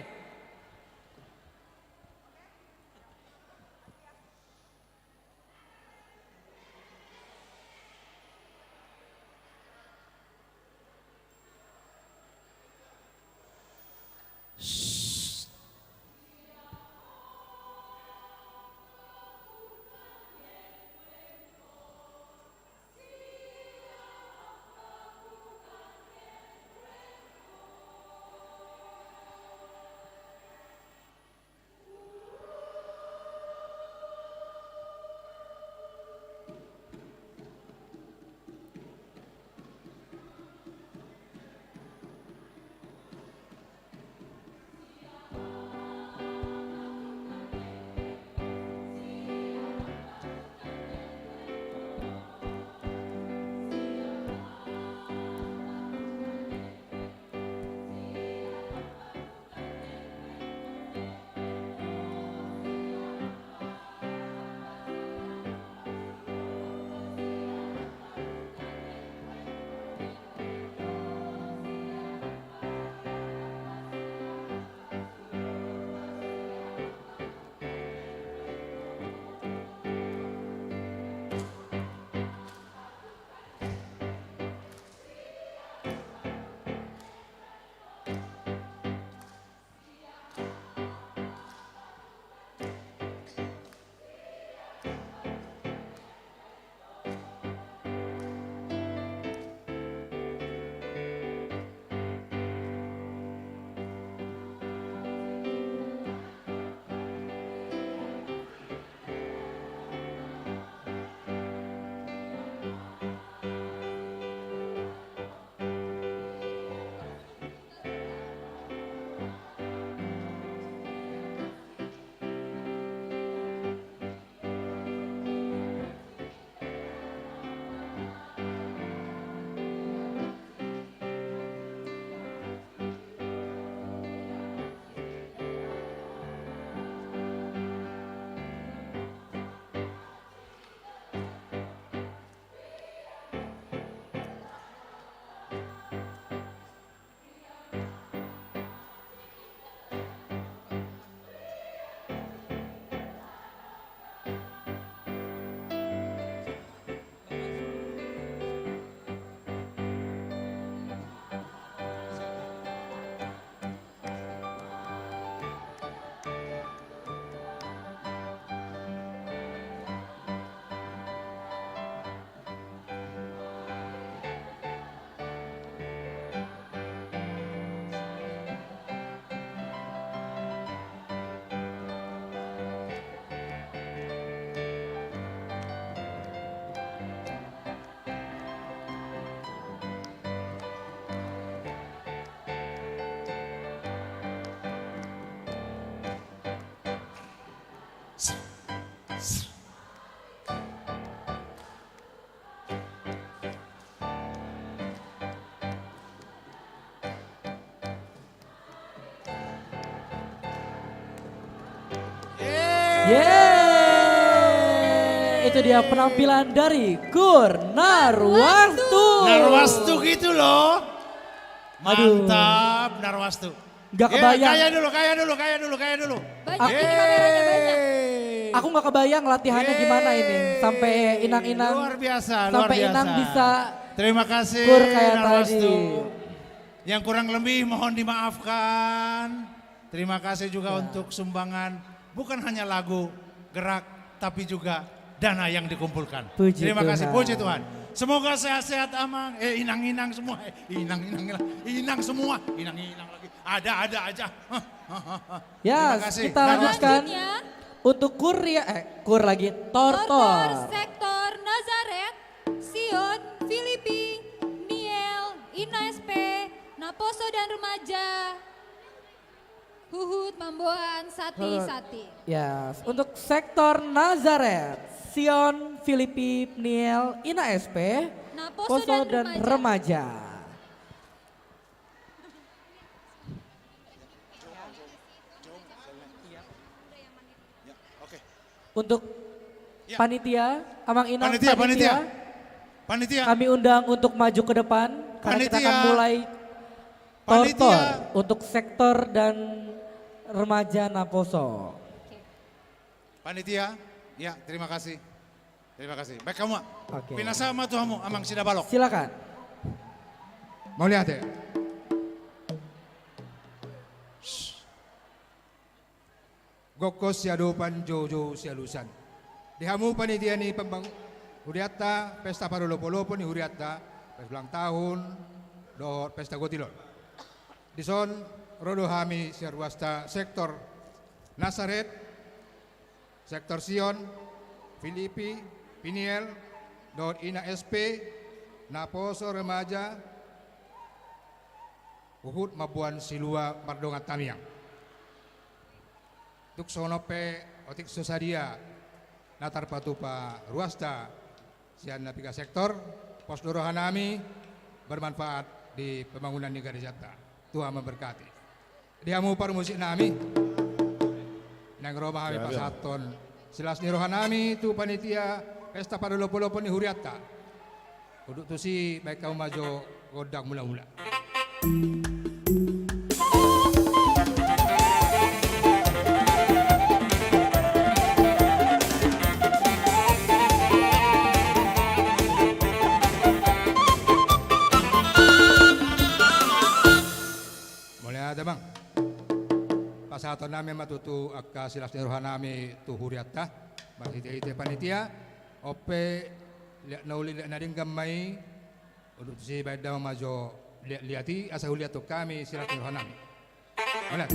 Yeay, itu dia penampilan dari Kur Narwastu. Narwastu gitu loh. Mantap, Narwastu. Gak kebayang. Kaya dulu. Aku gak kebayang latihannya gimana ini. Sampai inang-inang. Luar biasa. Sampai inang bisa. Terima kasih Kur kayak Narwastu. tadi. Yang kurang lebih mohon dimaafkan. Terima kasih juga untuk sumbangan. Bukan hanya lagu, gerak, tapi juga dana yang dikumpulkan. Puji Terima kasih, Tuhan. puji Tuhan. Semoga sehat-sehat Amang. Inang-inang semua. Inang semua. Inang-inang lagi. Ada aja. Ya, Terima kasih. kita lanjutkan. Untuk Kur lagi. Tortor. Sektor Nazaret, Sion, Filipi, Niel, Ina SP, Naposo dan Remaja, Huhut, Mamboan, Sati. Ya, untuk sektor Nazaret, Sion, Filipi, Niel, Ina SP, Naposo dan Remaja. Untuk panitia, Amang Inang Panitia. Kami undang untuk maju ke depan karena kita akan mulai Tortor untuk sektor dan remaja Naposo. Panitia, ya terima kasih. Terima kasih. Baik kamu, Oke. pinasa sama tuhamu, amang sida balok. Silakan. Mau lihat ya? Gokos siado panjojo sialusan. Dihamu panitia ni pembang Huriatta pesta parolopo-lopo ni Huriatta pas ulang tahun do pesta gotilon. Dison rodo hami siarwasta sektor Nazaret, sektor Sion, Filipi, Piniel, do ina SP, Naposo remaja, Uhud Mabuan Silua Mardonga Tamiang. Tuk sonope otik sosadia natar patupa ruasta sian napika sektor pos dorohanami bermanfaat di pembangunan negara jata. Tuhan memberkati. Diamu par musik nami nang roma kami pasaton silas ni rohanami tu panitia pesta pada lopo-lopo ni Huriatta. Uduk tu si baik kau majo godak mula-mula. Ada bang, pasaton namin matutu akka silas niruhan nami tu Huriatta, ite panitia, ope nauli nading gamay, udut si baik daw majo liati asa Huriatta kami silas niruhan nami. Mana?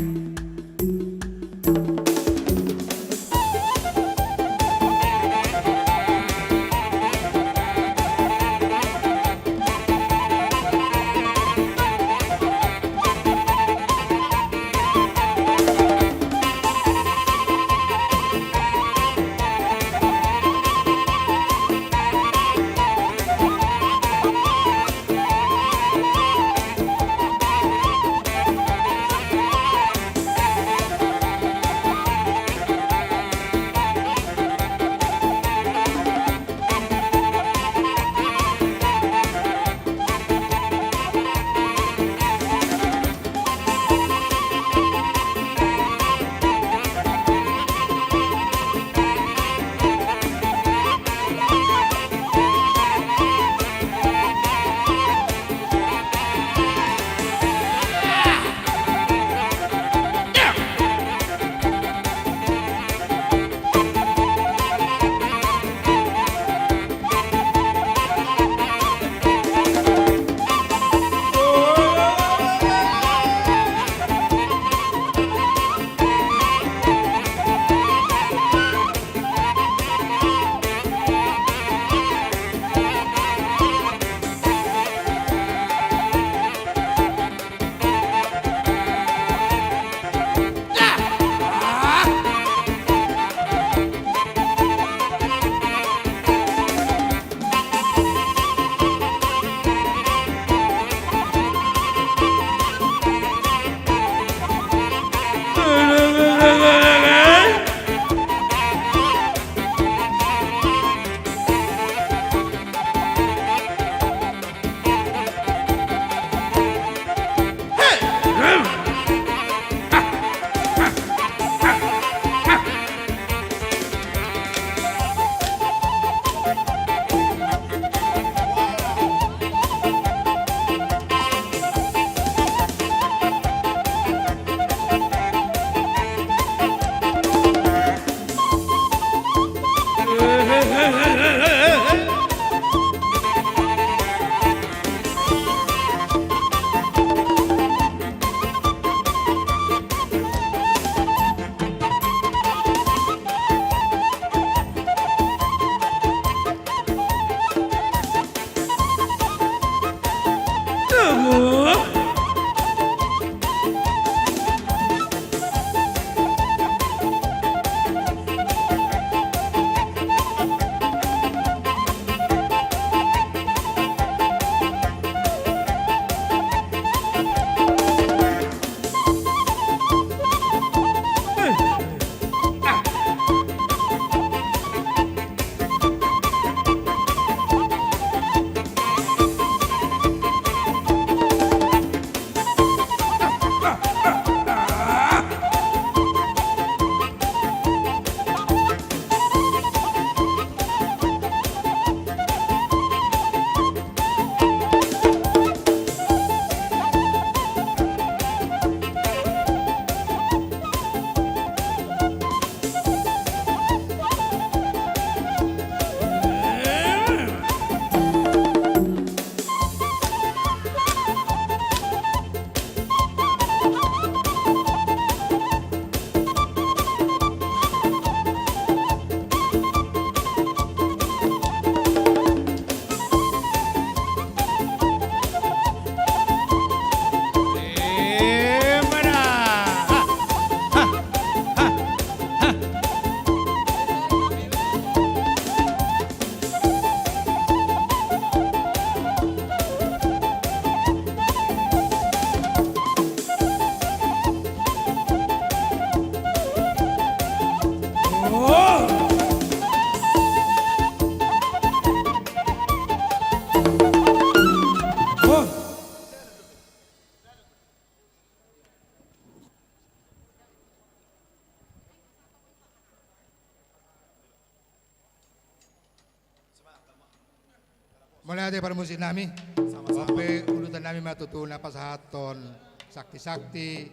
Mulai dari para musik nami, sampai ulutan nami matutuna pasahaton sakti-sakti,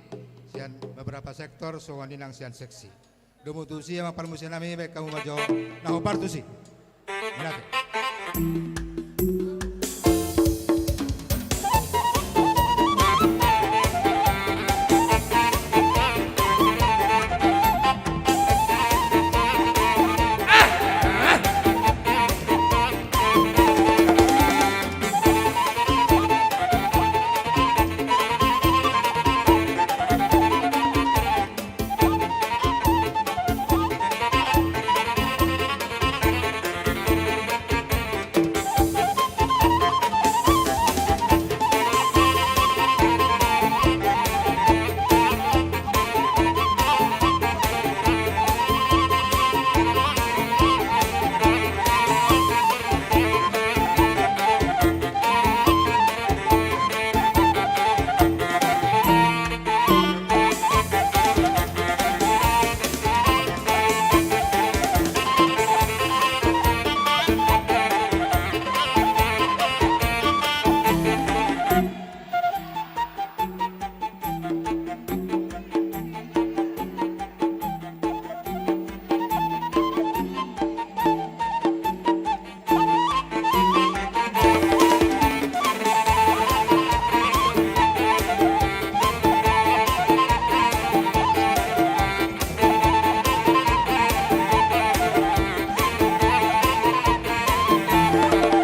sian beberapa sektor, songan dinang sian seksi. Dumutusi sama para musik nami, baik kamu majo, naho partusi. Mulai.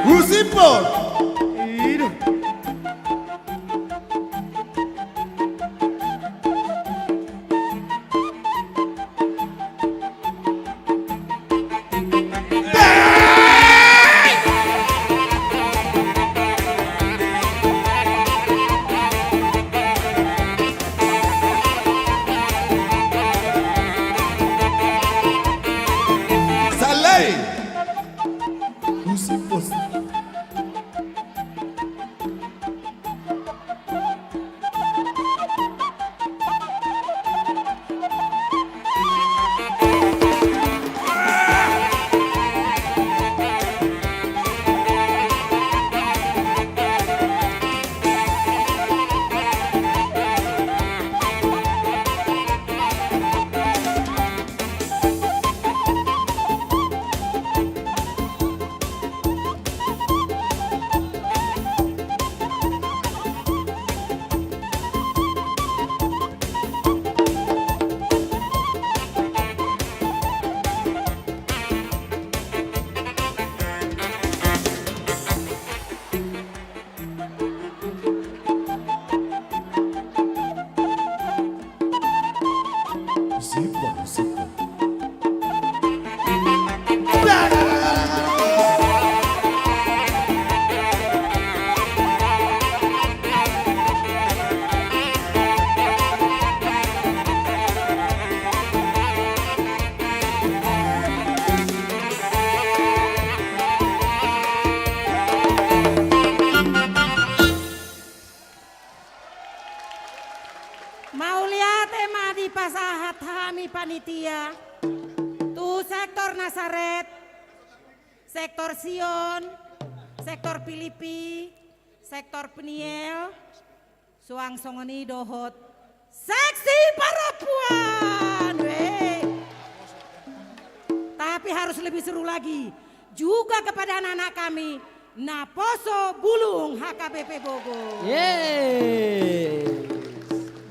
Usipol. Saleh. Usipol. Mau lihat emang di pasahat hami panitia. Tuh sektor Nasaret, sektor Sion, sektor Filipi, sektor Peniel, suang songoni dohot, seksi perempuan. Tapi harus lebih seru lagi. Juga kepada anak-anak kami, Naposo Bulung HKBP Bogor.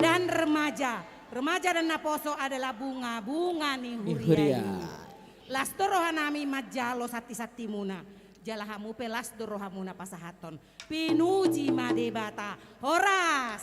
Dan remaja dan Naposo adalah bunga nih Huria. Lasdo rohanami majalo sati muna. Jalahamu pelas dorohamuna pasahaton. Pinuji madebata. Horas.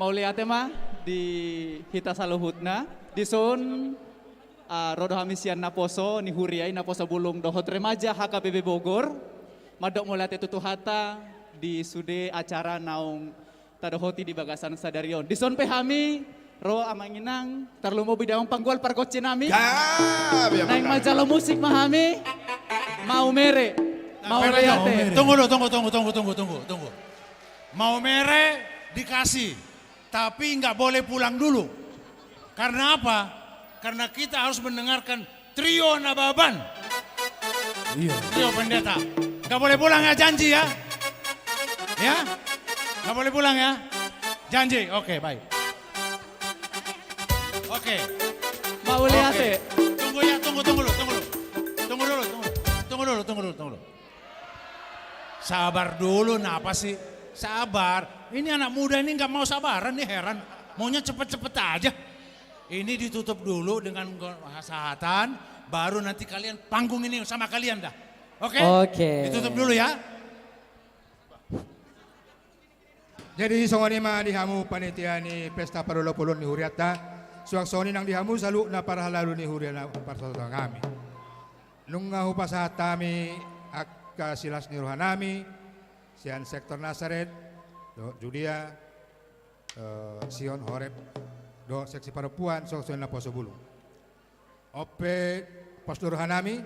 Mau lihat mah di hita saluhutna di son rodo hamisian Naposo ni Huriai Naposo Bulung dohot remaja HKBP Bogor madok mau lihat itu hata di sude acara naung tadohoti di Bagasan Sadarion di son pehami Ro amang inang, tarlo mo bidawang panggual parkotse nami. Gabi Naing majalo musik mahami. Mau mere. Mau liate. Tunggu. Mau mere dikasih, tapi nggak boleh pulang dulu. Karena apa? Karena kita harus mendengarkan trio Nababan. Iya. Trio pendeta. Nggak boleh pulang ya, janji ya. Ya? Nggak boleh pulang ya. Janji. Oke, baik. Oke. Mau liate. Tunggu ya, tunggu dulu. Sabar dulu, napa sih? Sabar. Ini anak muda ini nggak mau sabaran nih, heran. Maunya cepet-cepet aja. Ini ditutup dulu dengan kesehatan, baru nanti kalian panggung ini sama kalian dah. Oke? Oke. Ditutup dulu ya. Jadi songonima dihamu panitia ni pesta parolopolon ni huriata. Suaksoni nang dihamu salu na para halalu ni huriana parsota kami. Nung hupasa kami akka silas ni rohanami, sian sektor Nazaret, do Judia, Sion Horeb, do seksi perempuan suaksoni na poso bulu. Ope postur rohanami,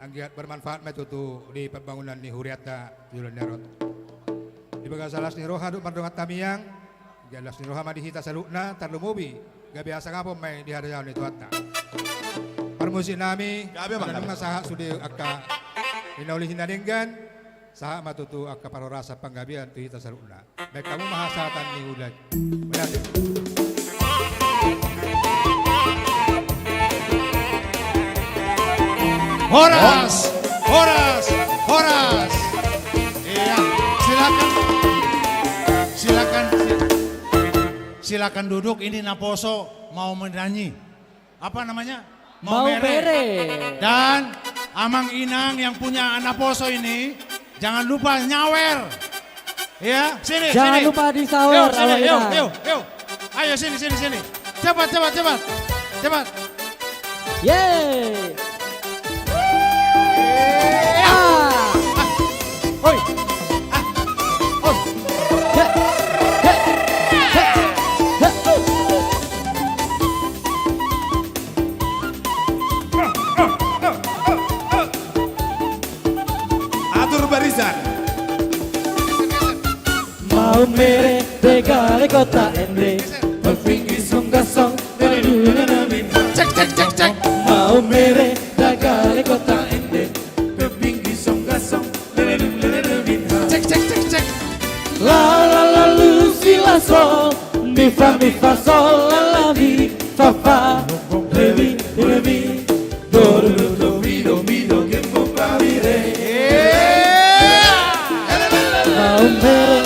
anggiat bermanfaat metutu di pembangunan ni huriata Julian Nerot. Di bagas salas ni roha do pardongat tamiyang, galas ni roha madihita salukna tarlumubi, gak biasa ngapo may dihadayaw ni tuata. Permusik nami, menunggu saha sudi akka inauli hinadenggan, saha matutu akka parorasa panggabian tuhita salukna. Baik kamu mahasatan ni ulat. Berarti. Horas. Iya, silakan duduk. Ini Naposo mau menyanyi. Apa namanya? Mau mere. Dan Amang Inang yang punya Naposo ini jangan lupa nyawer. Ya, sini. Jangan lupa disawer. Yuk. Ayo sini. Cepat. Yeay. Oi. Atur barisan. Mau mere tegale kota ende, berpinggi sunggasong Cek. Mau mere tegale kota ende, berpinggi sunggasong Cek. La lu si la sol, mi fa sol la vi fa re mi do mi do che mo fa vire. Mau mere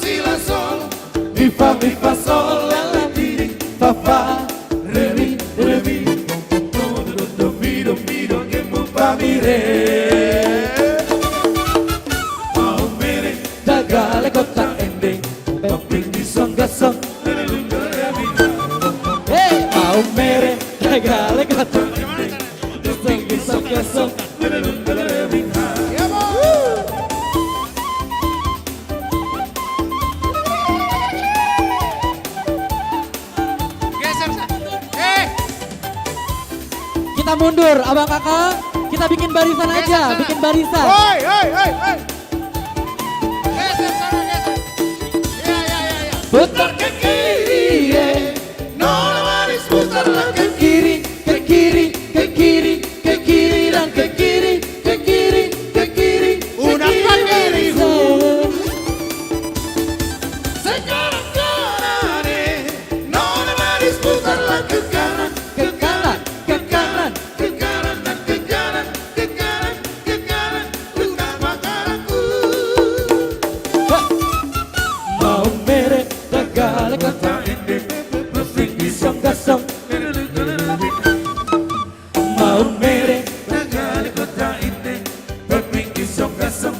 Si la sol. mi fa sol la vi fa re mi do che mo fa vire. Mau mere tegale kota ende, berpinggi sunggasong mau mere tegale kota ende, berpinggi sunggasong Kita mundur, abang kakak. Kita bikin barisan aja, bikin barisan. Hoi. Putar ke kiri, Nona manis putarlah ke kiri, ke kiri, ke kiri, ke kiri dan ke kiri, ke kiri, ke kiri. Una pakirihu. Sekarang kanan, Nona manis putarlah ke kanan. ke kanan, ke kanan. Ke kanan dan ke kanan. Ke kanan. Putar makananku. Mau mere tegale kota ende, berpinggi sunggasong. Mau mere tegale kota ende, berpinggi sunggasong.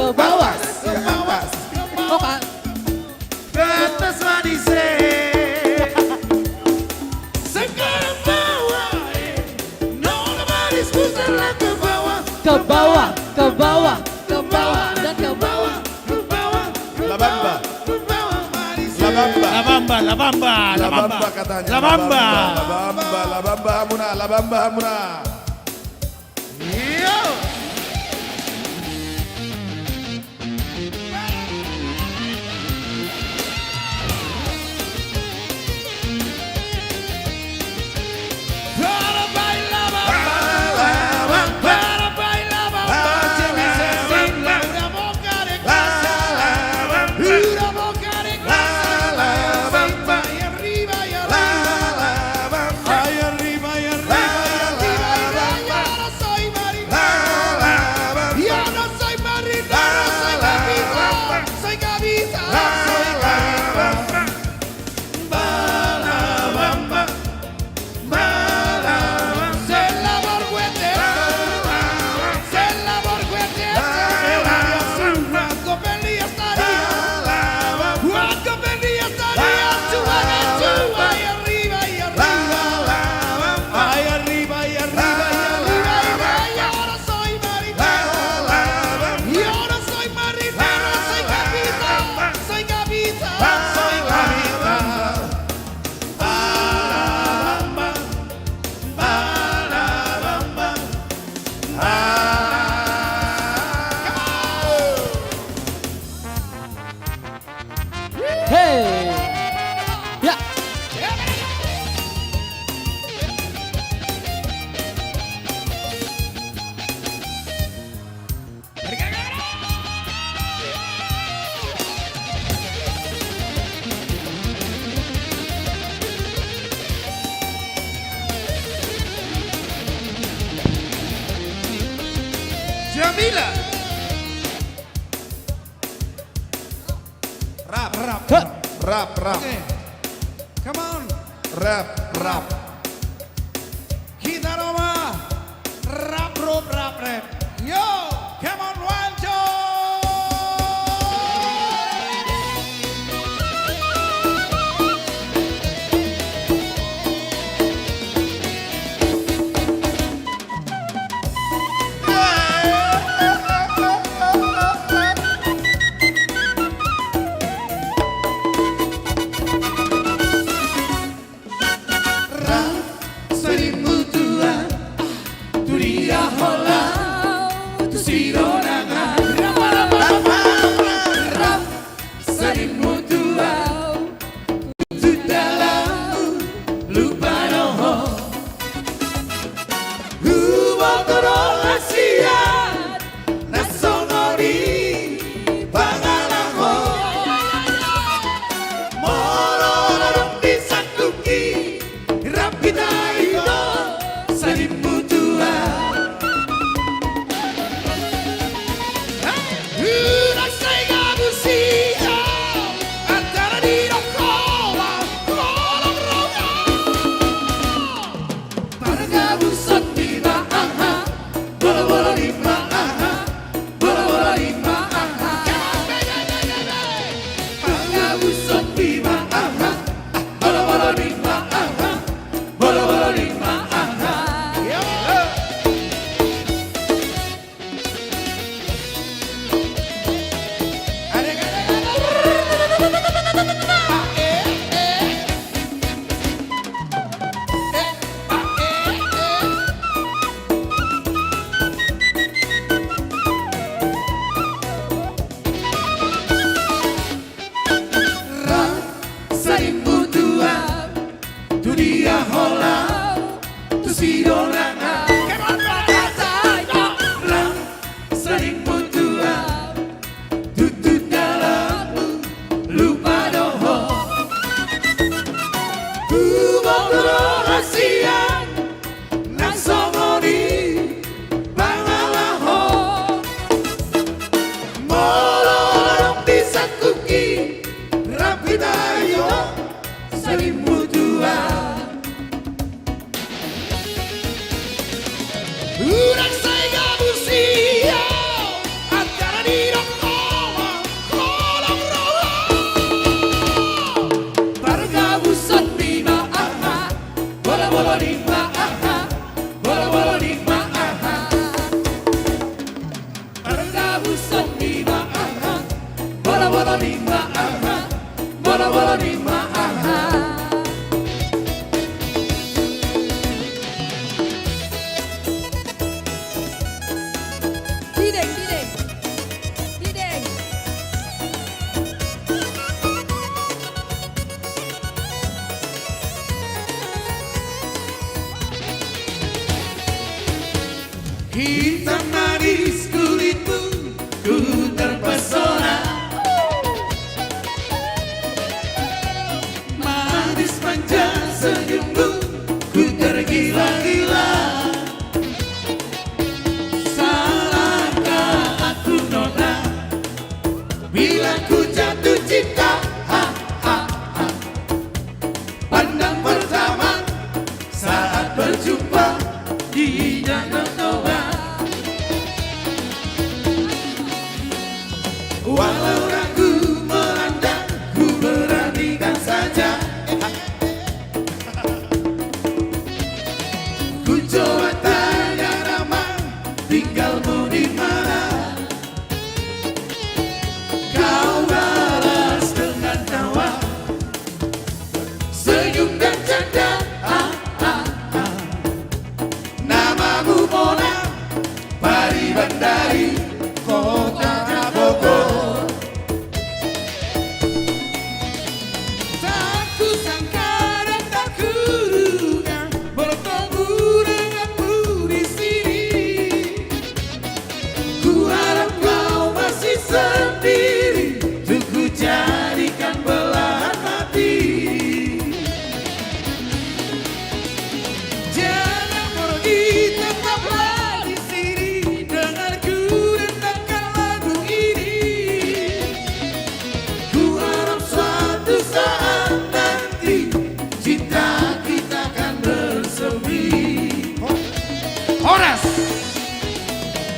ke bawah. ke bawah. Oh, Kak. Ke atas Madise. Sekarang bawah. Nobody's putarlah ke bawah. Ke bawah, ke bawah, ke bawah, dan ke bawah. Labamba. Labamba, labamba, Labamba katanya. Labamba. Labamba hamuna, labamba hamuna. Yo. Hey. Ya. Jamila. Rap. Okay. Come on. Rap. Kita Roma. Rap. Yo, come on, Wancho. bolo lima aha, bolo lima aha. Argabu lima aha, bolo lima aha, bolo lima aha. Dideng, dideng, dideng. Hitam manis kulitmu, ku terpesona. Manis manja senyummu, ku tergila-gila. Salahkah aku nona, bila ku jatuh cinta? Ha, ha, ha. Pandang pertama saat berjumpa di danau Toba. Walau ragu melanda, ku beranikan saja. Ku coba tanya nama, tinggalmu di mana? Kau balas dengan tawa, senyum dan canda. Namamu Mona, Pari Bandari, kota Bogor. Tak kusangka dan tak kuduga bertemu denganmu di sini. Ku harap kau masih sendiri, untuk ku jadikan belahan hati. Jangan pergi, tetaplah di sini, dengarku dengarkan lagu ini. Ku harap suatu saat nanti cinta kita akan bersemi. Horas.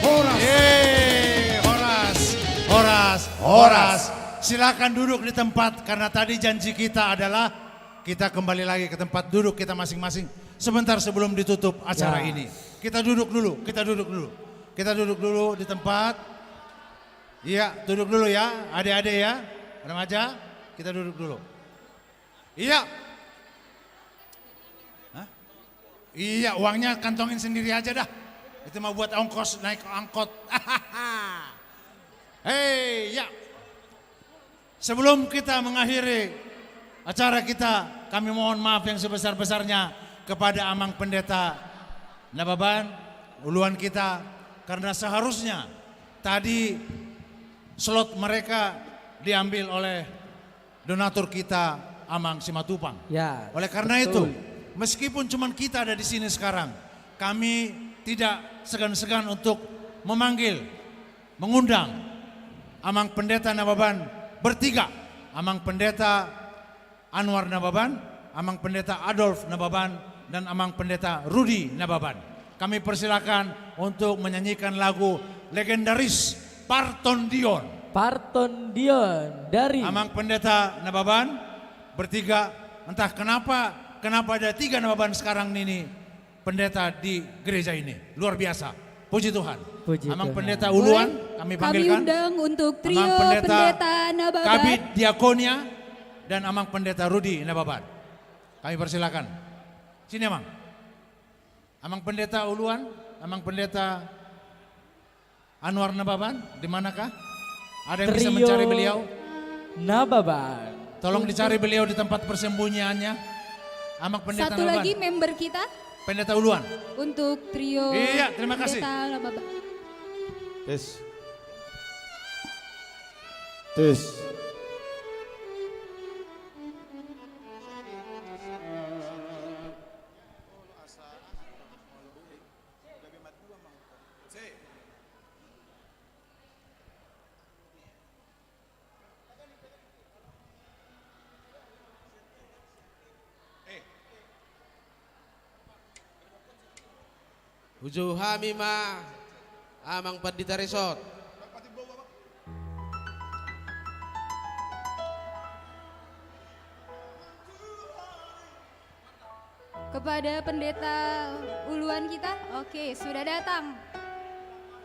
Horas. Horas. Horas. Horas. Silakan duduk di tempat karena tadi janji kita adalah kita kembali lagi ke tempat duduk kita masing-masing sebentar sebelum ditutup acara Ya. ini. Kita duduk dulu, kita duduk dulu. Kita duduk dulu di tempat. Iya, duduk dulu ya, adik-adik ya. Remaja, kita duduk dulu. Iya. Hah? Iya, uangnya kantongin sendiri aja dah. Itu mau buat ongkos naik angkot. Hei, ya. Sebelum kita mengakhiri acara kita, kami mohon maaf yang sebesar-besarnya kepada Amang Pendeta Nababan, uluan kita, karena seharusnya tadi slot mereka diambil oleh donatur kita Amang Simatupang. Ya. Oleh karena betul. itu, meskipun cuma kita ada di sini sekarang, kami tidak segan-segan untuk memanggil, mengundang Amang Pendeta Nababan bertiga, Amang Pendeta Anwar Nababan, Amang Pendeta Adolf Nababan, dan Amang Pendeta Rudi Nababan. Kami persilakan untuk menyanyikan lagu legendaris Parton Dion. Parton Dion dari Amang Pendeta Nababan bertiga, entah kenapa ada 3 Nababan sekarang ini pendeta di gereja ini. Luar biasa. Puji Tuhan. Puji Amang Tuhan. Pendeta Uluan kami Kami panggilkan. undang untuk trio Amang Pendeta Pendeta Nababan. Kabid Diakonia dan Amang Pendeta Rudi Nababan. Kami persilakan. Sini Amang. Amang Pendeta Uluan, Amang Pendeta Anwar Nababan, di manakah? Ada yang bisa Trio mencari beliau? Nababan. Tolong dicari beliau di tempat persembunyiannya. Amang Pendeta Satu Nababan. lagi member kita Pendeta Uluan. untuk trio Iya, terima kasih. Pendeta Nababan. Tes. Tes. Ujo hamima Amang Pendeta Resort. kepada pendeta uluan kita. Oke, sudah datang.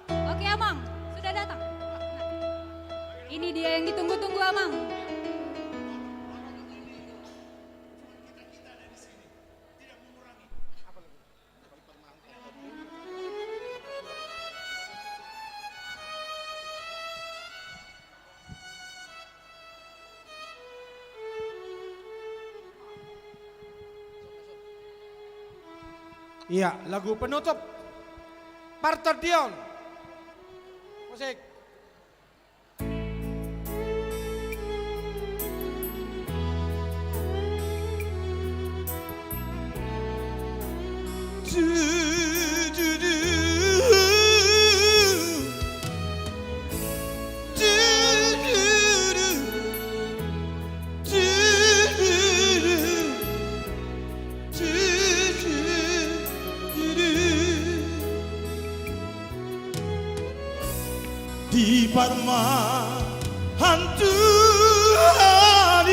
Oke, Amang, sudah datang. Ini dia yang ditunggu-tunggu, Amang. Iya, lagu penutup Parter Dion. Musik. Di permahan Tuhan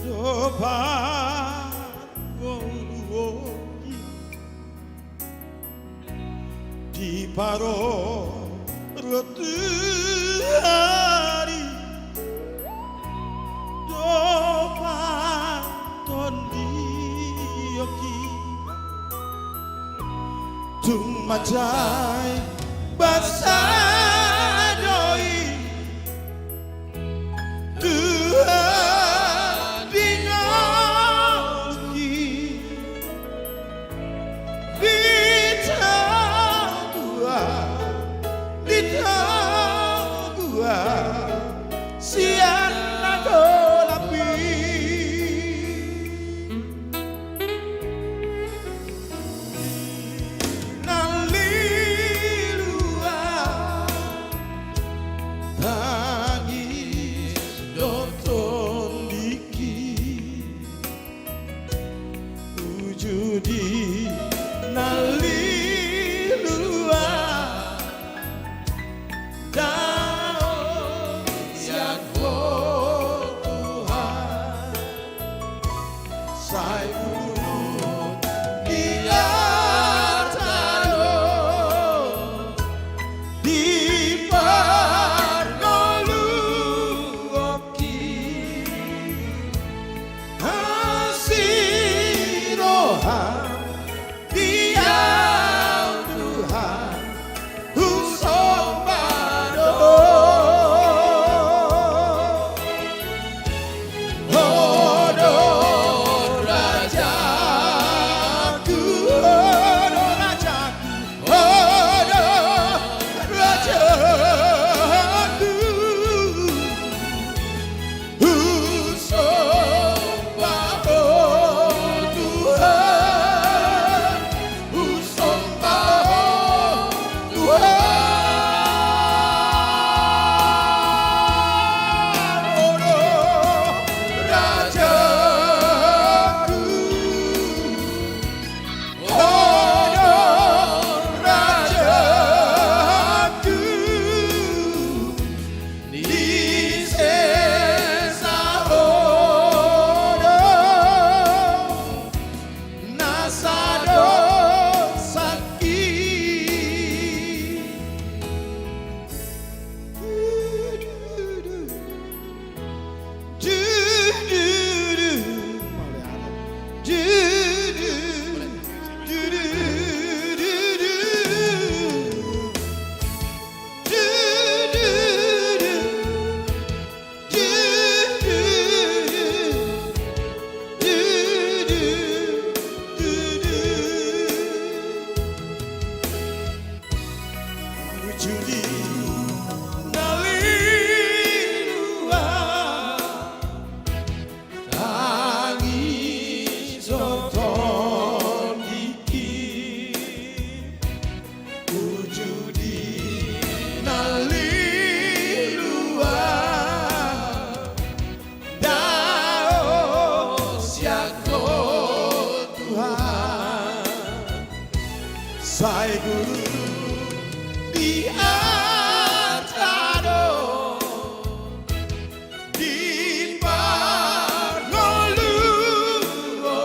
Dobar Goluogi Di paro Rotuhari Dobar Tondioki Tumacai Basadoi Tuhan dinauki Ditau gua Sian nado lapi Judi nali lua dao siang Tuhan sai urut di artano di pargoluoki Sai guru di atano di pargoluoki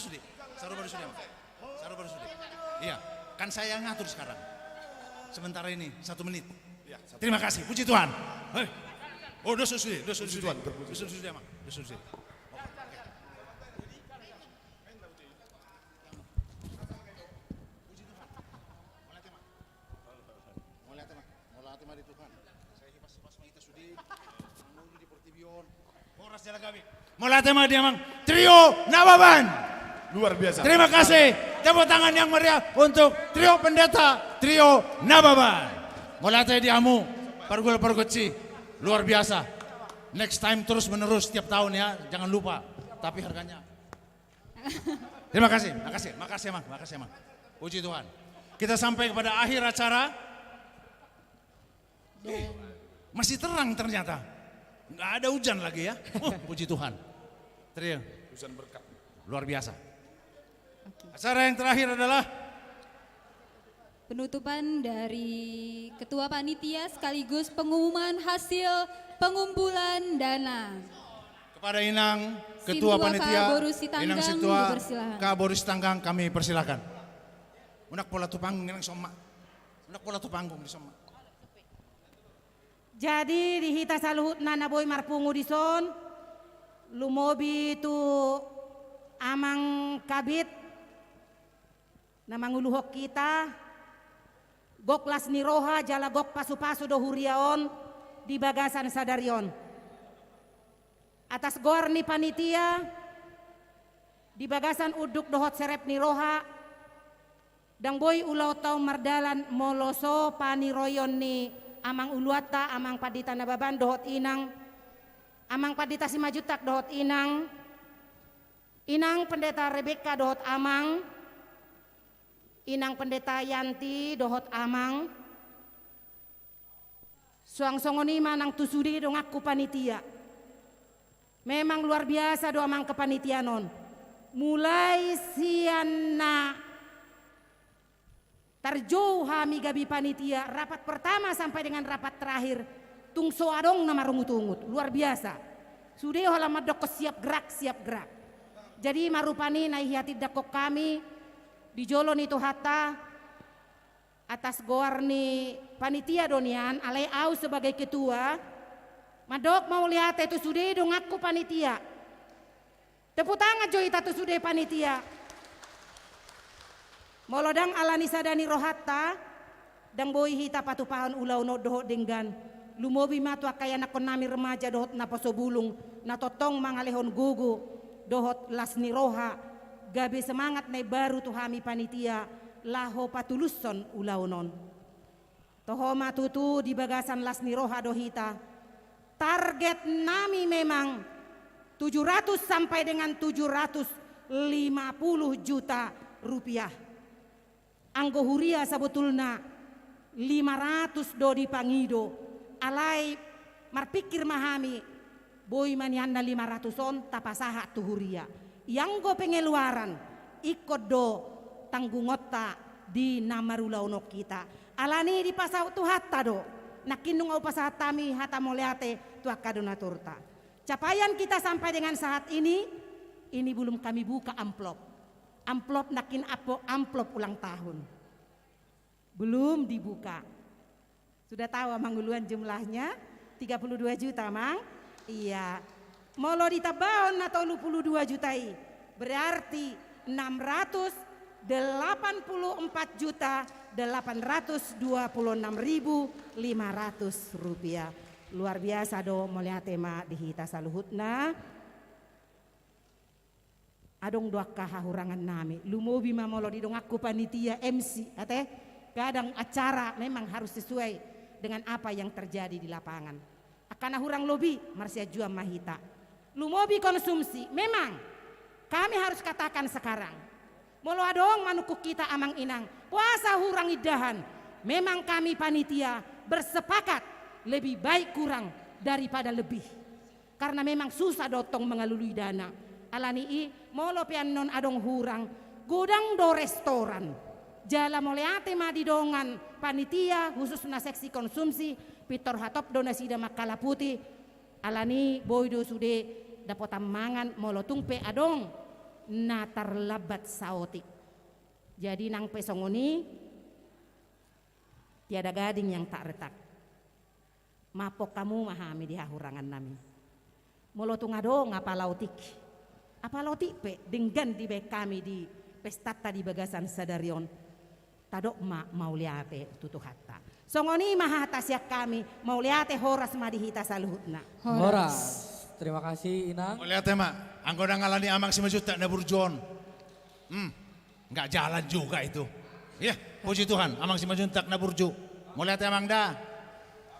sudi. Saru baru sudi. Saru baru sudi. Iya, kan saya yang ngatur sekarang. Sementara ini 1 menit. Terima kasih, puji Tuhan. Hei. Oh, dosa sudi, dosa sudi. Dosa sudi, Mang. Dosa sudi. Mulai tema dia Mang. Trio Nababan. Luar biasa. Terima kasih. Tepuk tangan yang meriah untuk trio pendeta, trio Nababan. Mulai diamu, pargul-pargutsi. Luar biasa. Next time terus menerus setiap tahun ya. Jangan lupa. Tapi harganya. Terima kasih. Makasih Mang. Puji Tuhan. Kita sampai kepada akhir acara. Masih terang ternyata. Nggak ada hujan lagi ya. Puji Tuhan. Trio. Hujan berkat. Luar biasa. Acara yang terakhir adalah penutupan dari Ketua Panitia sekaligus pengumuman hasil pengumpulan dana. kepada Inang, Ketua Panitia, Inang Situa, Kak Boris Tanggang kami persilakan. Unak pola tu panggung Inang Soma. Unak pola tu panggung di Soma. Jadi di hita saluhut nana boy marpungu di son, lumobi tu amang kabit, namang uluhok kita, gok las niroha jala gok pasu-pasu do huriaon di bagasan sadarion. Atas gor ni panitia, di bagasan uduk dohot serep niroha, dang boy ulau tau mardalan moloso paniroyon ni amang uluata, amang padita nababan dohot inang, amang padita simajutak dohot inang, inang pendeta Rebeka dohot amang, inang pendeta Yanti dohot amang, suang songoni manang tusudi dong aku panitia. Memang luar biasa do amang kepanitianon. Mulai siana tarjou hami gabi panitia rapat pertama sampai dengan rapat terakhir tungso adong nama rungut-ungut luar biasa sudah halamat dok siap gerak jadi marupani naihiyati dakok kami di jolon itu hatta atas goar ni panitia donian alai au sebagai ketua madok mau lihat itu sudah dong aku panitia tepuk tangan joita tu sudah panitia. Molodang alani sadani rohatta dang boy hita patupahan ulau no dohot denggan lumobi matwa kaya nakon nami remaja dohot na pasobulung na totong mangalehon gugu dohot lasni roha gabe semangat na baru tu hami panitia laho patuluson ulau non toho matutu di bagasan lasni roha dohita target nami memang 700 sampai dengan 750 juta rupiah. Anggo huria sebetulnya 500 do di pangido alai marpikir mahami boy manianda 500 on tapasaha tu huria yang go pengeluaran ikut do tanggungotta di namarulauno kita alani di pasau tu hatta do nakinung au pasahat tami hata moleate tu akadonaturta capaian kita sampai dengan saat ini belum kami buka amplop nakin amplop ulang tahun belum dibuka. Sudah tahu Mang uluan jumlahnya 32 juta Mang. Iya. Molo ditabaon atau 22 jutai berarti 684 juta 826.500 rupiah. Luar biasa do melihat tema dihita saluhutna. Adong doaka hahurangan nami lumobi mamolo di dong aku panitia MC ate kadang acara memang harus sesuai dengan apa yang terjadi di lapangan akan hurang lobi marsia jua mahita lumobi konsumsi memang kami harus katakan sekarang molo adong manuku kita amang inang puasa hurang idahan memang kami panitia bersepakat lebih baik kurang daripada lebih karena memang susah dotong mengalului dana alani i molo pian non adong hurang gudang do restoran jala moleate madi dongan panitia khusus na seksi konsumsi pitor hatop dona sida makala putih alani boy do sude dapat mangan molo tungpe adong na terlebat saotik. Jadi nang pesongoni tiada gading yang tak retak. Mapok kamu mahami di hahurangan nami. Molo tungado ngapa lautik. Apa lautik pe dengan di bek kami di pestata di bagasan sadarion. Tadok mau liate tutu hatta. Songoni maha tasyak kami mau liate horas madihita saluhutna. Horas. Terima kasih Inang. Mau lihat ya mak, anggoda ngalani amang si majuta na burjon. Nggak jalan juga itu. Ya, puji Tuhan, amang si majuta na burju. Mau lihat ya amang dah.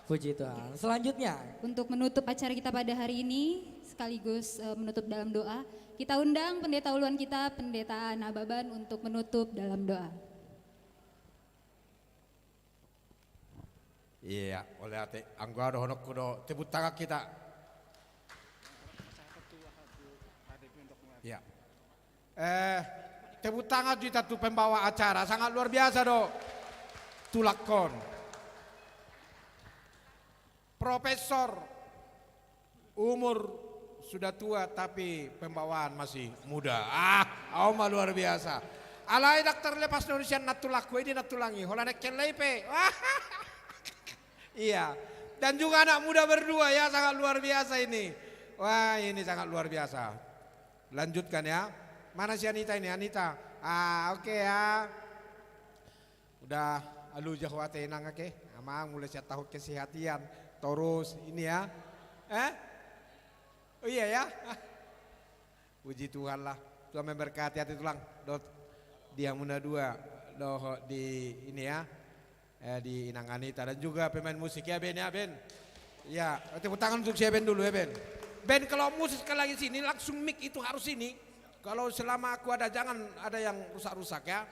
Puji Tuhan. Selanjutnya. Untuk menutup acara kita pada hari ini, sekaligus menutup dalam doa, kita undang pendeta uluan kita, Pendeta Nababan untuk menutup dalam doa. Iya, oleh ate anggoda honok kudo tepuk tangan kita. Ya. Tepuk tangan kita tuh pembawa acara sangat luar biasa do. Tulakon. Profesor umur sudah tua tapi pembawaan masih muda. Mah luar biasa. Alai dokter lepas Indonesia natulakku ini natulangi. Holanek kenleipe. Iya. Dan juga anak muda berdua ya sangat luar biasa ini. Wah ini sangat luar biasa. Lanjutkan ya. Mana si Anita ini? Anita. Oke ya. Udah alu jahwate nang ke. Amang mulai saya tahu kesehatan. Terus ini ya. Oh iya ya. Puji Tuhan lah. Tuhan memberkati hati tulang. Dot dia muda dua. Doh di ini ya. Di Inang Anita dan juga pemain musik ya Ben ya Ben. Ya, tepuk tangan untuk si Ben dulu ya Ben. Ben kalau musik sekali lagi sini langsung mic itu harus ini. Kalau selama aku ada jangan ada yang rusak-rusak ya.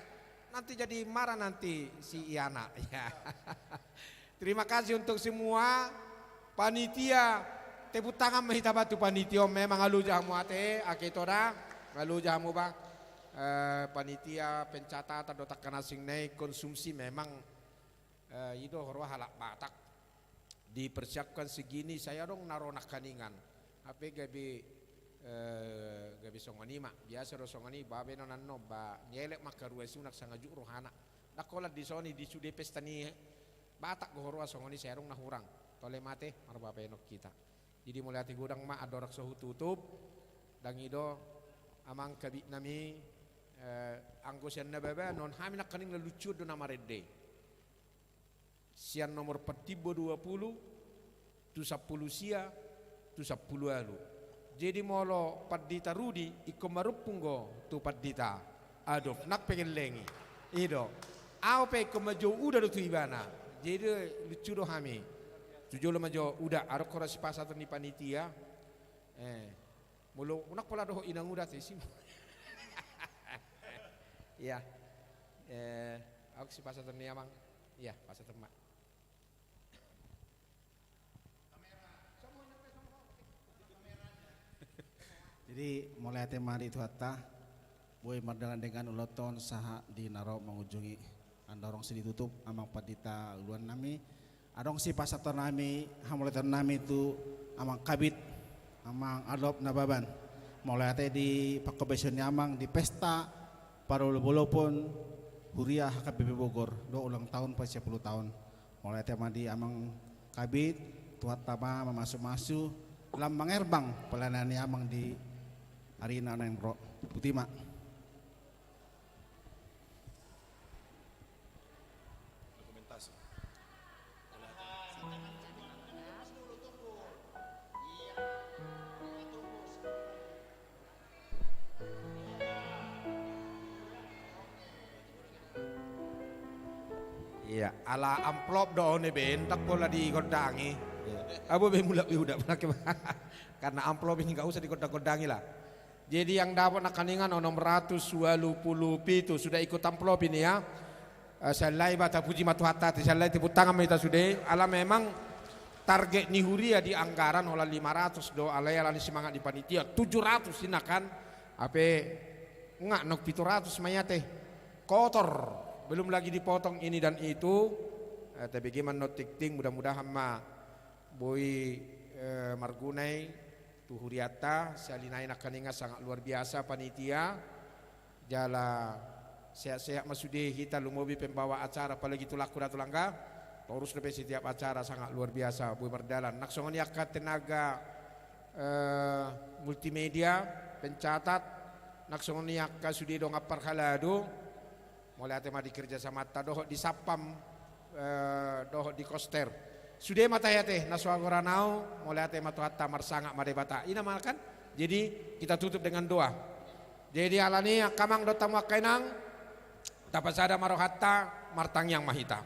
Nanti jadi marah nanti si Iana. Ya. Terima kasih untuk semua panitia. Tepuk tangan mahita batu panitia memang alu jamu ate akitoda alu jamu bang. Panitia pencatatan dotak kanasing naik konsumsi memang itu horwa halak batak. Dipersiapkan segini saya dong naronak kaningan. Apa gabi songoni mak biasa ro songoni babe nonanno ba nyelek makarua sunak sangajuk rohana. Dakola di soni di sude pesta ni batak gohorwa songoni serong nahurang. Tole mate marba penok kita. Jadi mulai hati gudang mak adorak sohu tutup dang ido amang kabi nami anggosian nababa non hamina kaning lucu do nama redde. Sian nomor petibo 20 tu 10 sia tu 10 alu. Jadi molo padita Rudi iko marupunggo tu padita adof nak pengen lengi ido au pe ko majo udah tu ibana. Jadi lucu do hami tujuh lo majo udah aro korasi pasat ni panitia mulu unak pola do inang udah sih ya aku si pasat ni amang ya pasat mak. Jadi mulai tema di itu hatta boy mardalan dengan uloton saha di naro mengunjungi andorong si ditutup amang padita uluan nami adong si pasator nami hamuletan nami itu amang kabit amang adop nababan mulai di pakobesionnya amang di pesta parolo pun Huria HKBP Bogor do ulang tahun pas 10 tahun mulai tema di amang kabit tuat tama memasuk-masuk lambang erbang pelayanan amang di Arina nang bro putih mak. Dokumentasi. Iya, ala amplop do ne ben tak pola di godangi. Abu be mulak udah karena amplop ini enggak usah digodang-godangi lah. Jadi yang dapat nakaningan 627 sudah ikut amplop ini ya. Salai bata puji matuhata salai tepuk tangan kita sudah. Ala memang target nihuria di anggaran olah 500 do alai ala semangat di panitia 700 sinakan. Ape enggak nok 700 mayate kotor belum lagi dipotong ini dan itu. Tapi gimana not ting mudah-mudahan ma boy margunai Huriata, Salinai Nakaninga sangat luar biasa panitia. Jala sehat-sehat masude kita lumobi pembawa acara apalagi tulaku datulangga. Terus lebih setiap acara sangat luar biasa bu berdalan. Naksongon yakat tenaga multimedia pencatat naksongon yakka sude dong apar halado. Mulai tema dikerja sama dohok di sapam dohok di koster. Sudah mata ya teh naswagoranau mulai tema tuh tamar sangat madebata. Ina makan. Jadi kita tutup dengan doa. Jadi alani kamang dotam wakainang dapat sada marohatta martang yang mahita.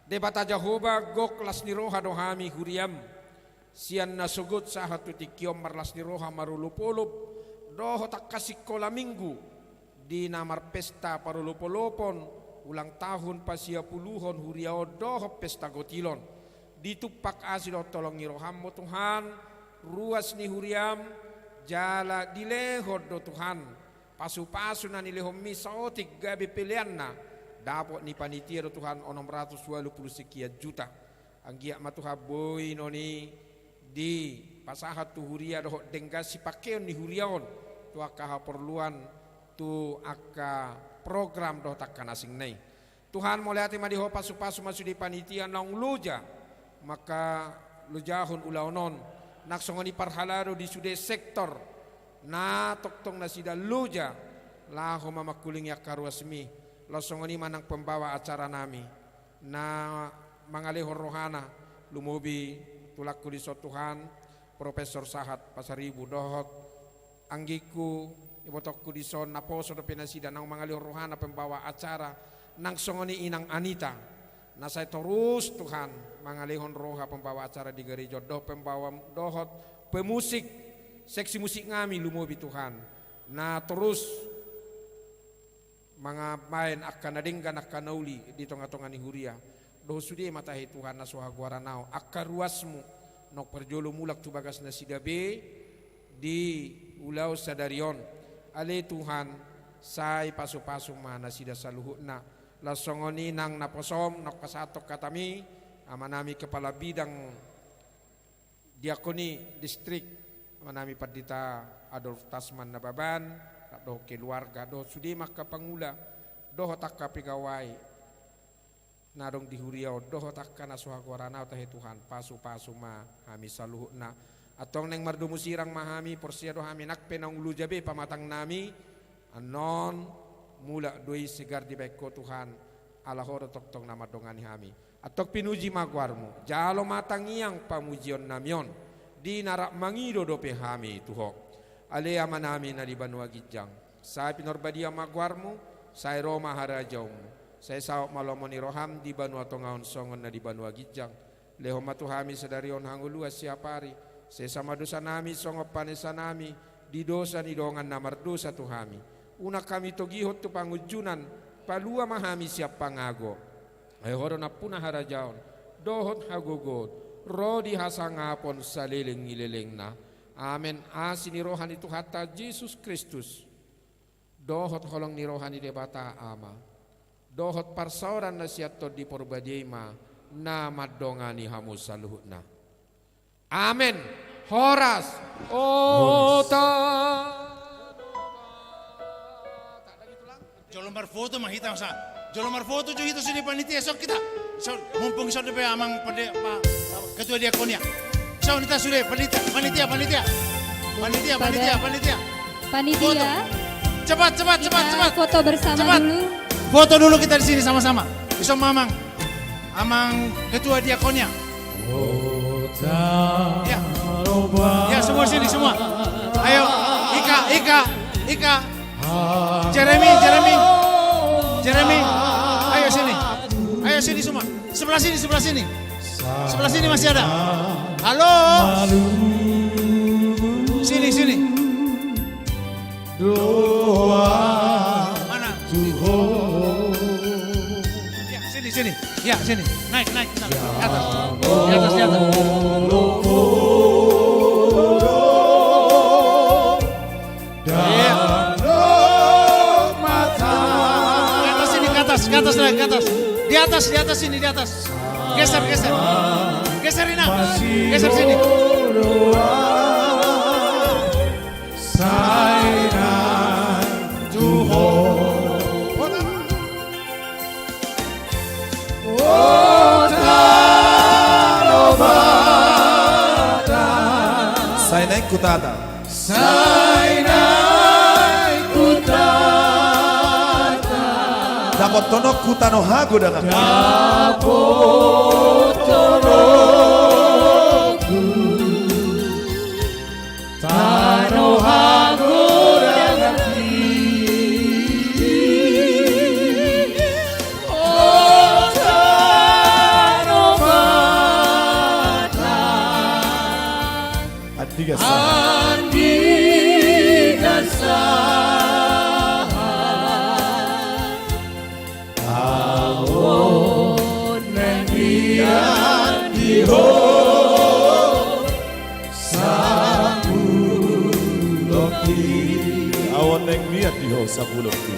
Debata Jahoba gok lasni roha dohami huriam sian nasugut sahatu tikiom marlasni roha marulupolup doho tak kasih kola minggu di namar pesta parulupolopon ulang tahun pasia puluhon huriao doho pesta gotilon ditupak asilo tolong ngirohammo Tuhan ruas ni huriam jala dilehod do Tuhan pasu-pasu na nilehom misaotik gabi pilianna dapat ni panitia do Tuhan 620 sekian juta anggia matuha boy noni di pasahat tu huria doh denggasi pakeon ni huriaon tu akaha perluan tu aka program doh takkan asing nei Tuhan mulai hati madiho pasu-pasu masuk di panitia naung luja maka lujahun ulaunon naksongoni parhalado di sude sektor na toktong nasida luja laho mamakuling ya karuasmi losongoni manang pembawa acara nami na mangalehor rohana lumobi tulak kuli so Tuhan Profesor Sahat Pasaribu dohot anggiku ibotokku di son naposo do penasida nang mangalehor rohana pembawa acara nang songoni inang Anita na saya terus Tuhan mangalehon roha pembawa acara di gereja doh pembawa dohot pemusik seksi musik ngami lumobi Tuhan na terus mga main akan nadinggan akan nauli di tonga-tonga ni huria doh sudi matahi Tuhan na soha guaranao akka ruasmu nok perjolo mulak tu bagas na sidabe di ulau sadarion ale Tuhan sai pasu-pasu mana sida saluhutna lasongoni nang naposom nok pasatok katami amanami kepala bidang diakoni distrik amanami Padita Adolf Tasman Nababan doh keluarga doh sudi maka pangula doh takka pegawai nadong di huriau doh takka nasuha guarana tahe Tuhan pasu-pasu ma hami saluhna atong neng mardu musirang mahami porsia doh hami nak penang ulu jabe pamatang nami anon mula doi segar di beko Tuhan ala horo tok nama dongani hami atok pinuji magwarmu jalo matangiang pamujion namion di narak mangido dope hami tuho ale amanami na di Banua Gijang saya pinorbadia magwarmu saya Roma harajaumu saya sawak malomoni roham di Banua Tongaon songon na di Banua Gijang leho matuhami sedarion hangulua siapari saya sama dosa nami songop panesa nami di dosa ni dongan namar dosa tuhami una kami togihot tu pangujunan palua mahami siap pangago ay horo na punah harajaon dohot hagogot rodi hasangapon saliling ngileleng na amen asini rohani tu hatta Yesus Kristus dohot holong ni rohani debata ama dohot parsaoran na siato di porbadema na madongani hamu saluhutna amen horas ota Jolomar foto mahita sa. Jolomar foto jo hito sini panitia sok kita. So mumpung so depe amang pada ketua diakonia. So nita sudah panitia. Panitia. Cepat. Foto bersama cepat. dulu. Foto dulu kita di sini sama-sama. Bisa amang ketua diakonia. Ya semua sini semua. Ayo Ika. Jeremy. Ayo sini semua. Sebelah sini. Sebelah sini masih ada. Halo. Sini. Mana? Ya, sini. Ya, sini. Naik. Di atas. Ke atas. Di atas sini. Geser. Geser Rina. Geser sini. kutata. Sainai kutata. Dapat tono kutano hago dengan. Dapot tonoku. Tano hago dengan. Oh tano bata. Adiga awon nengian diho sapulokti. Awon neng niat diho sapulokti.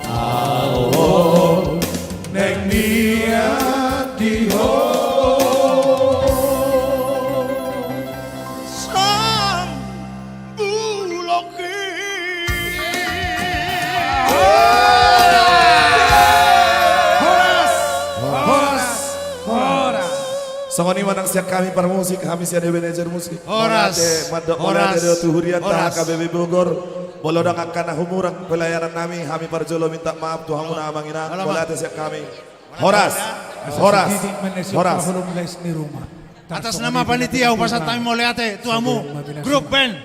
Awon neng niat diho Songoni manang siap kami para musik, kami siap manajer musik. Horas. Horas. Tuhurian HKBP Bogor. Bolodang akan humurang pelayanan kami, kami parjolo minta maaf Tuhan muna amangina. Boleh siap kami. Horas. Horas. Atas nama panitia Upasat kami Moliate, tuamu, grup band.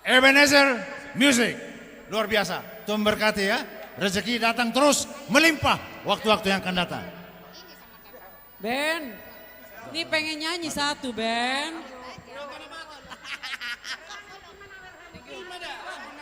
Ebenezer Music. Luar biasa. Tuhan berkati ya. Rezeki datang terus melimpah waktu-waktu yang akan datang. Ben, ini pengen nyanyi satu Ben.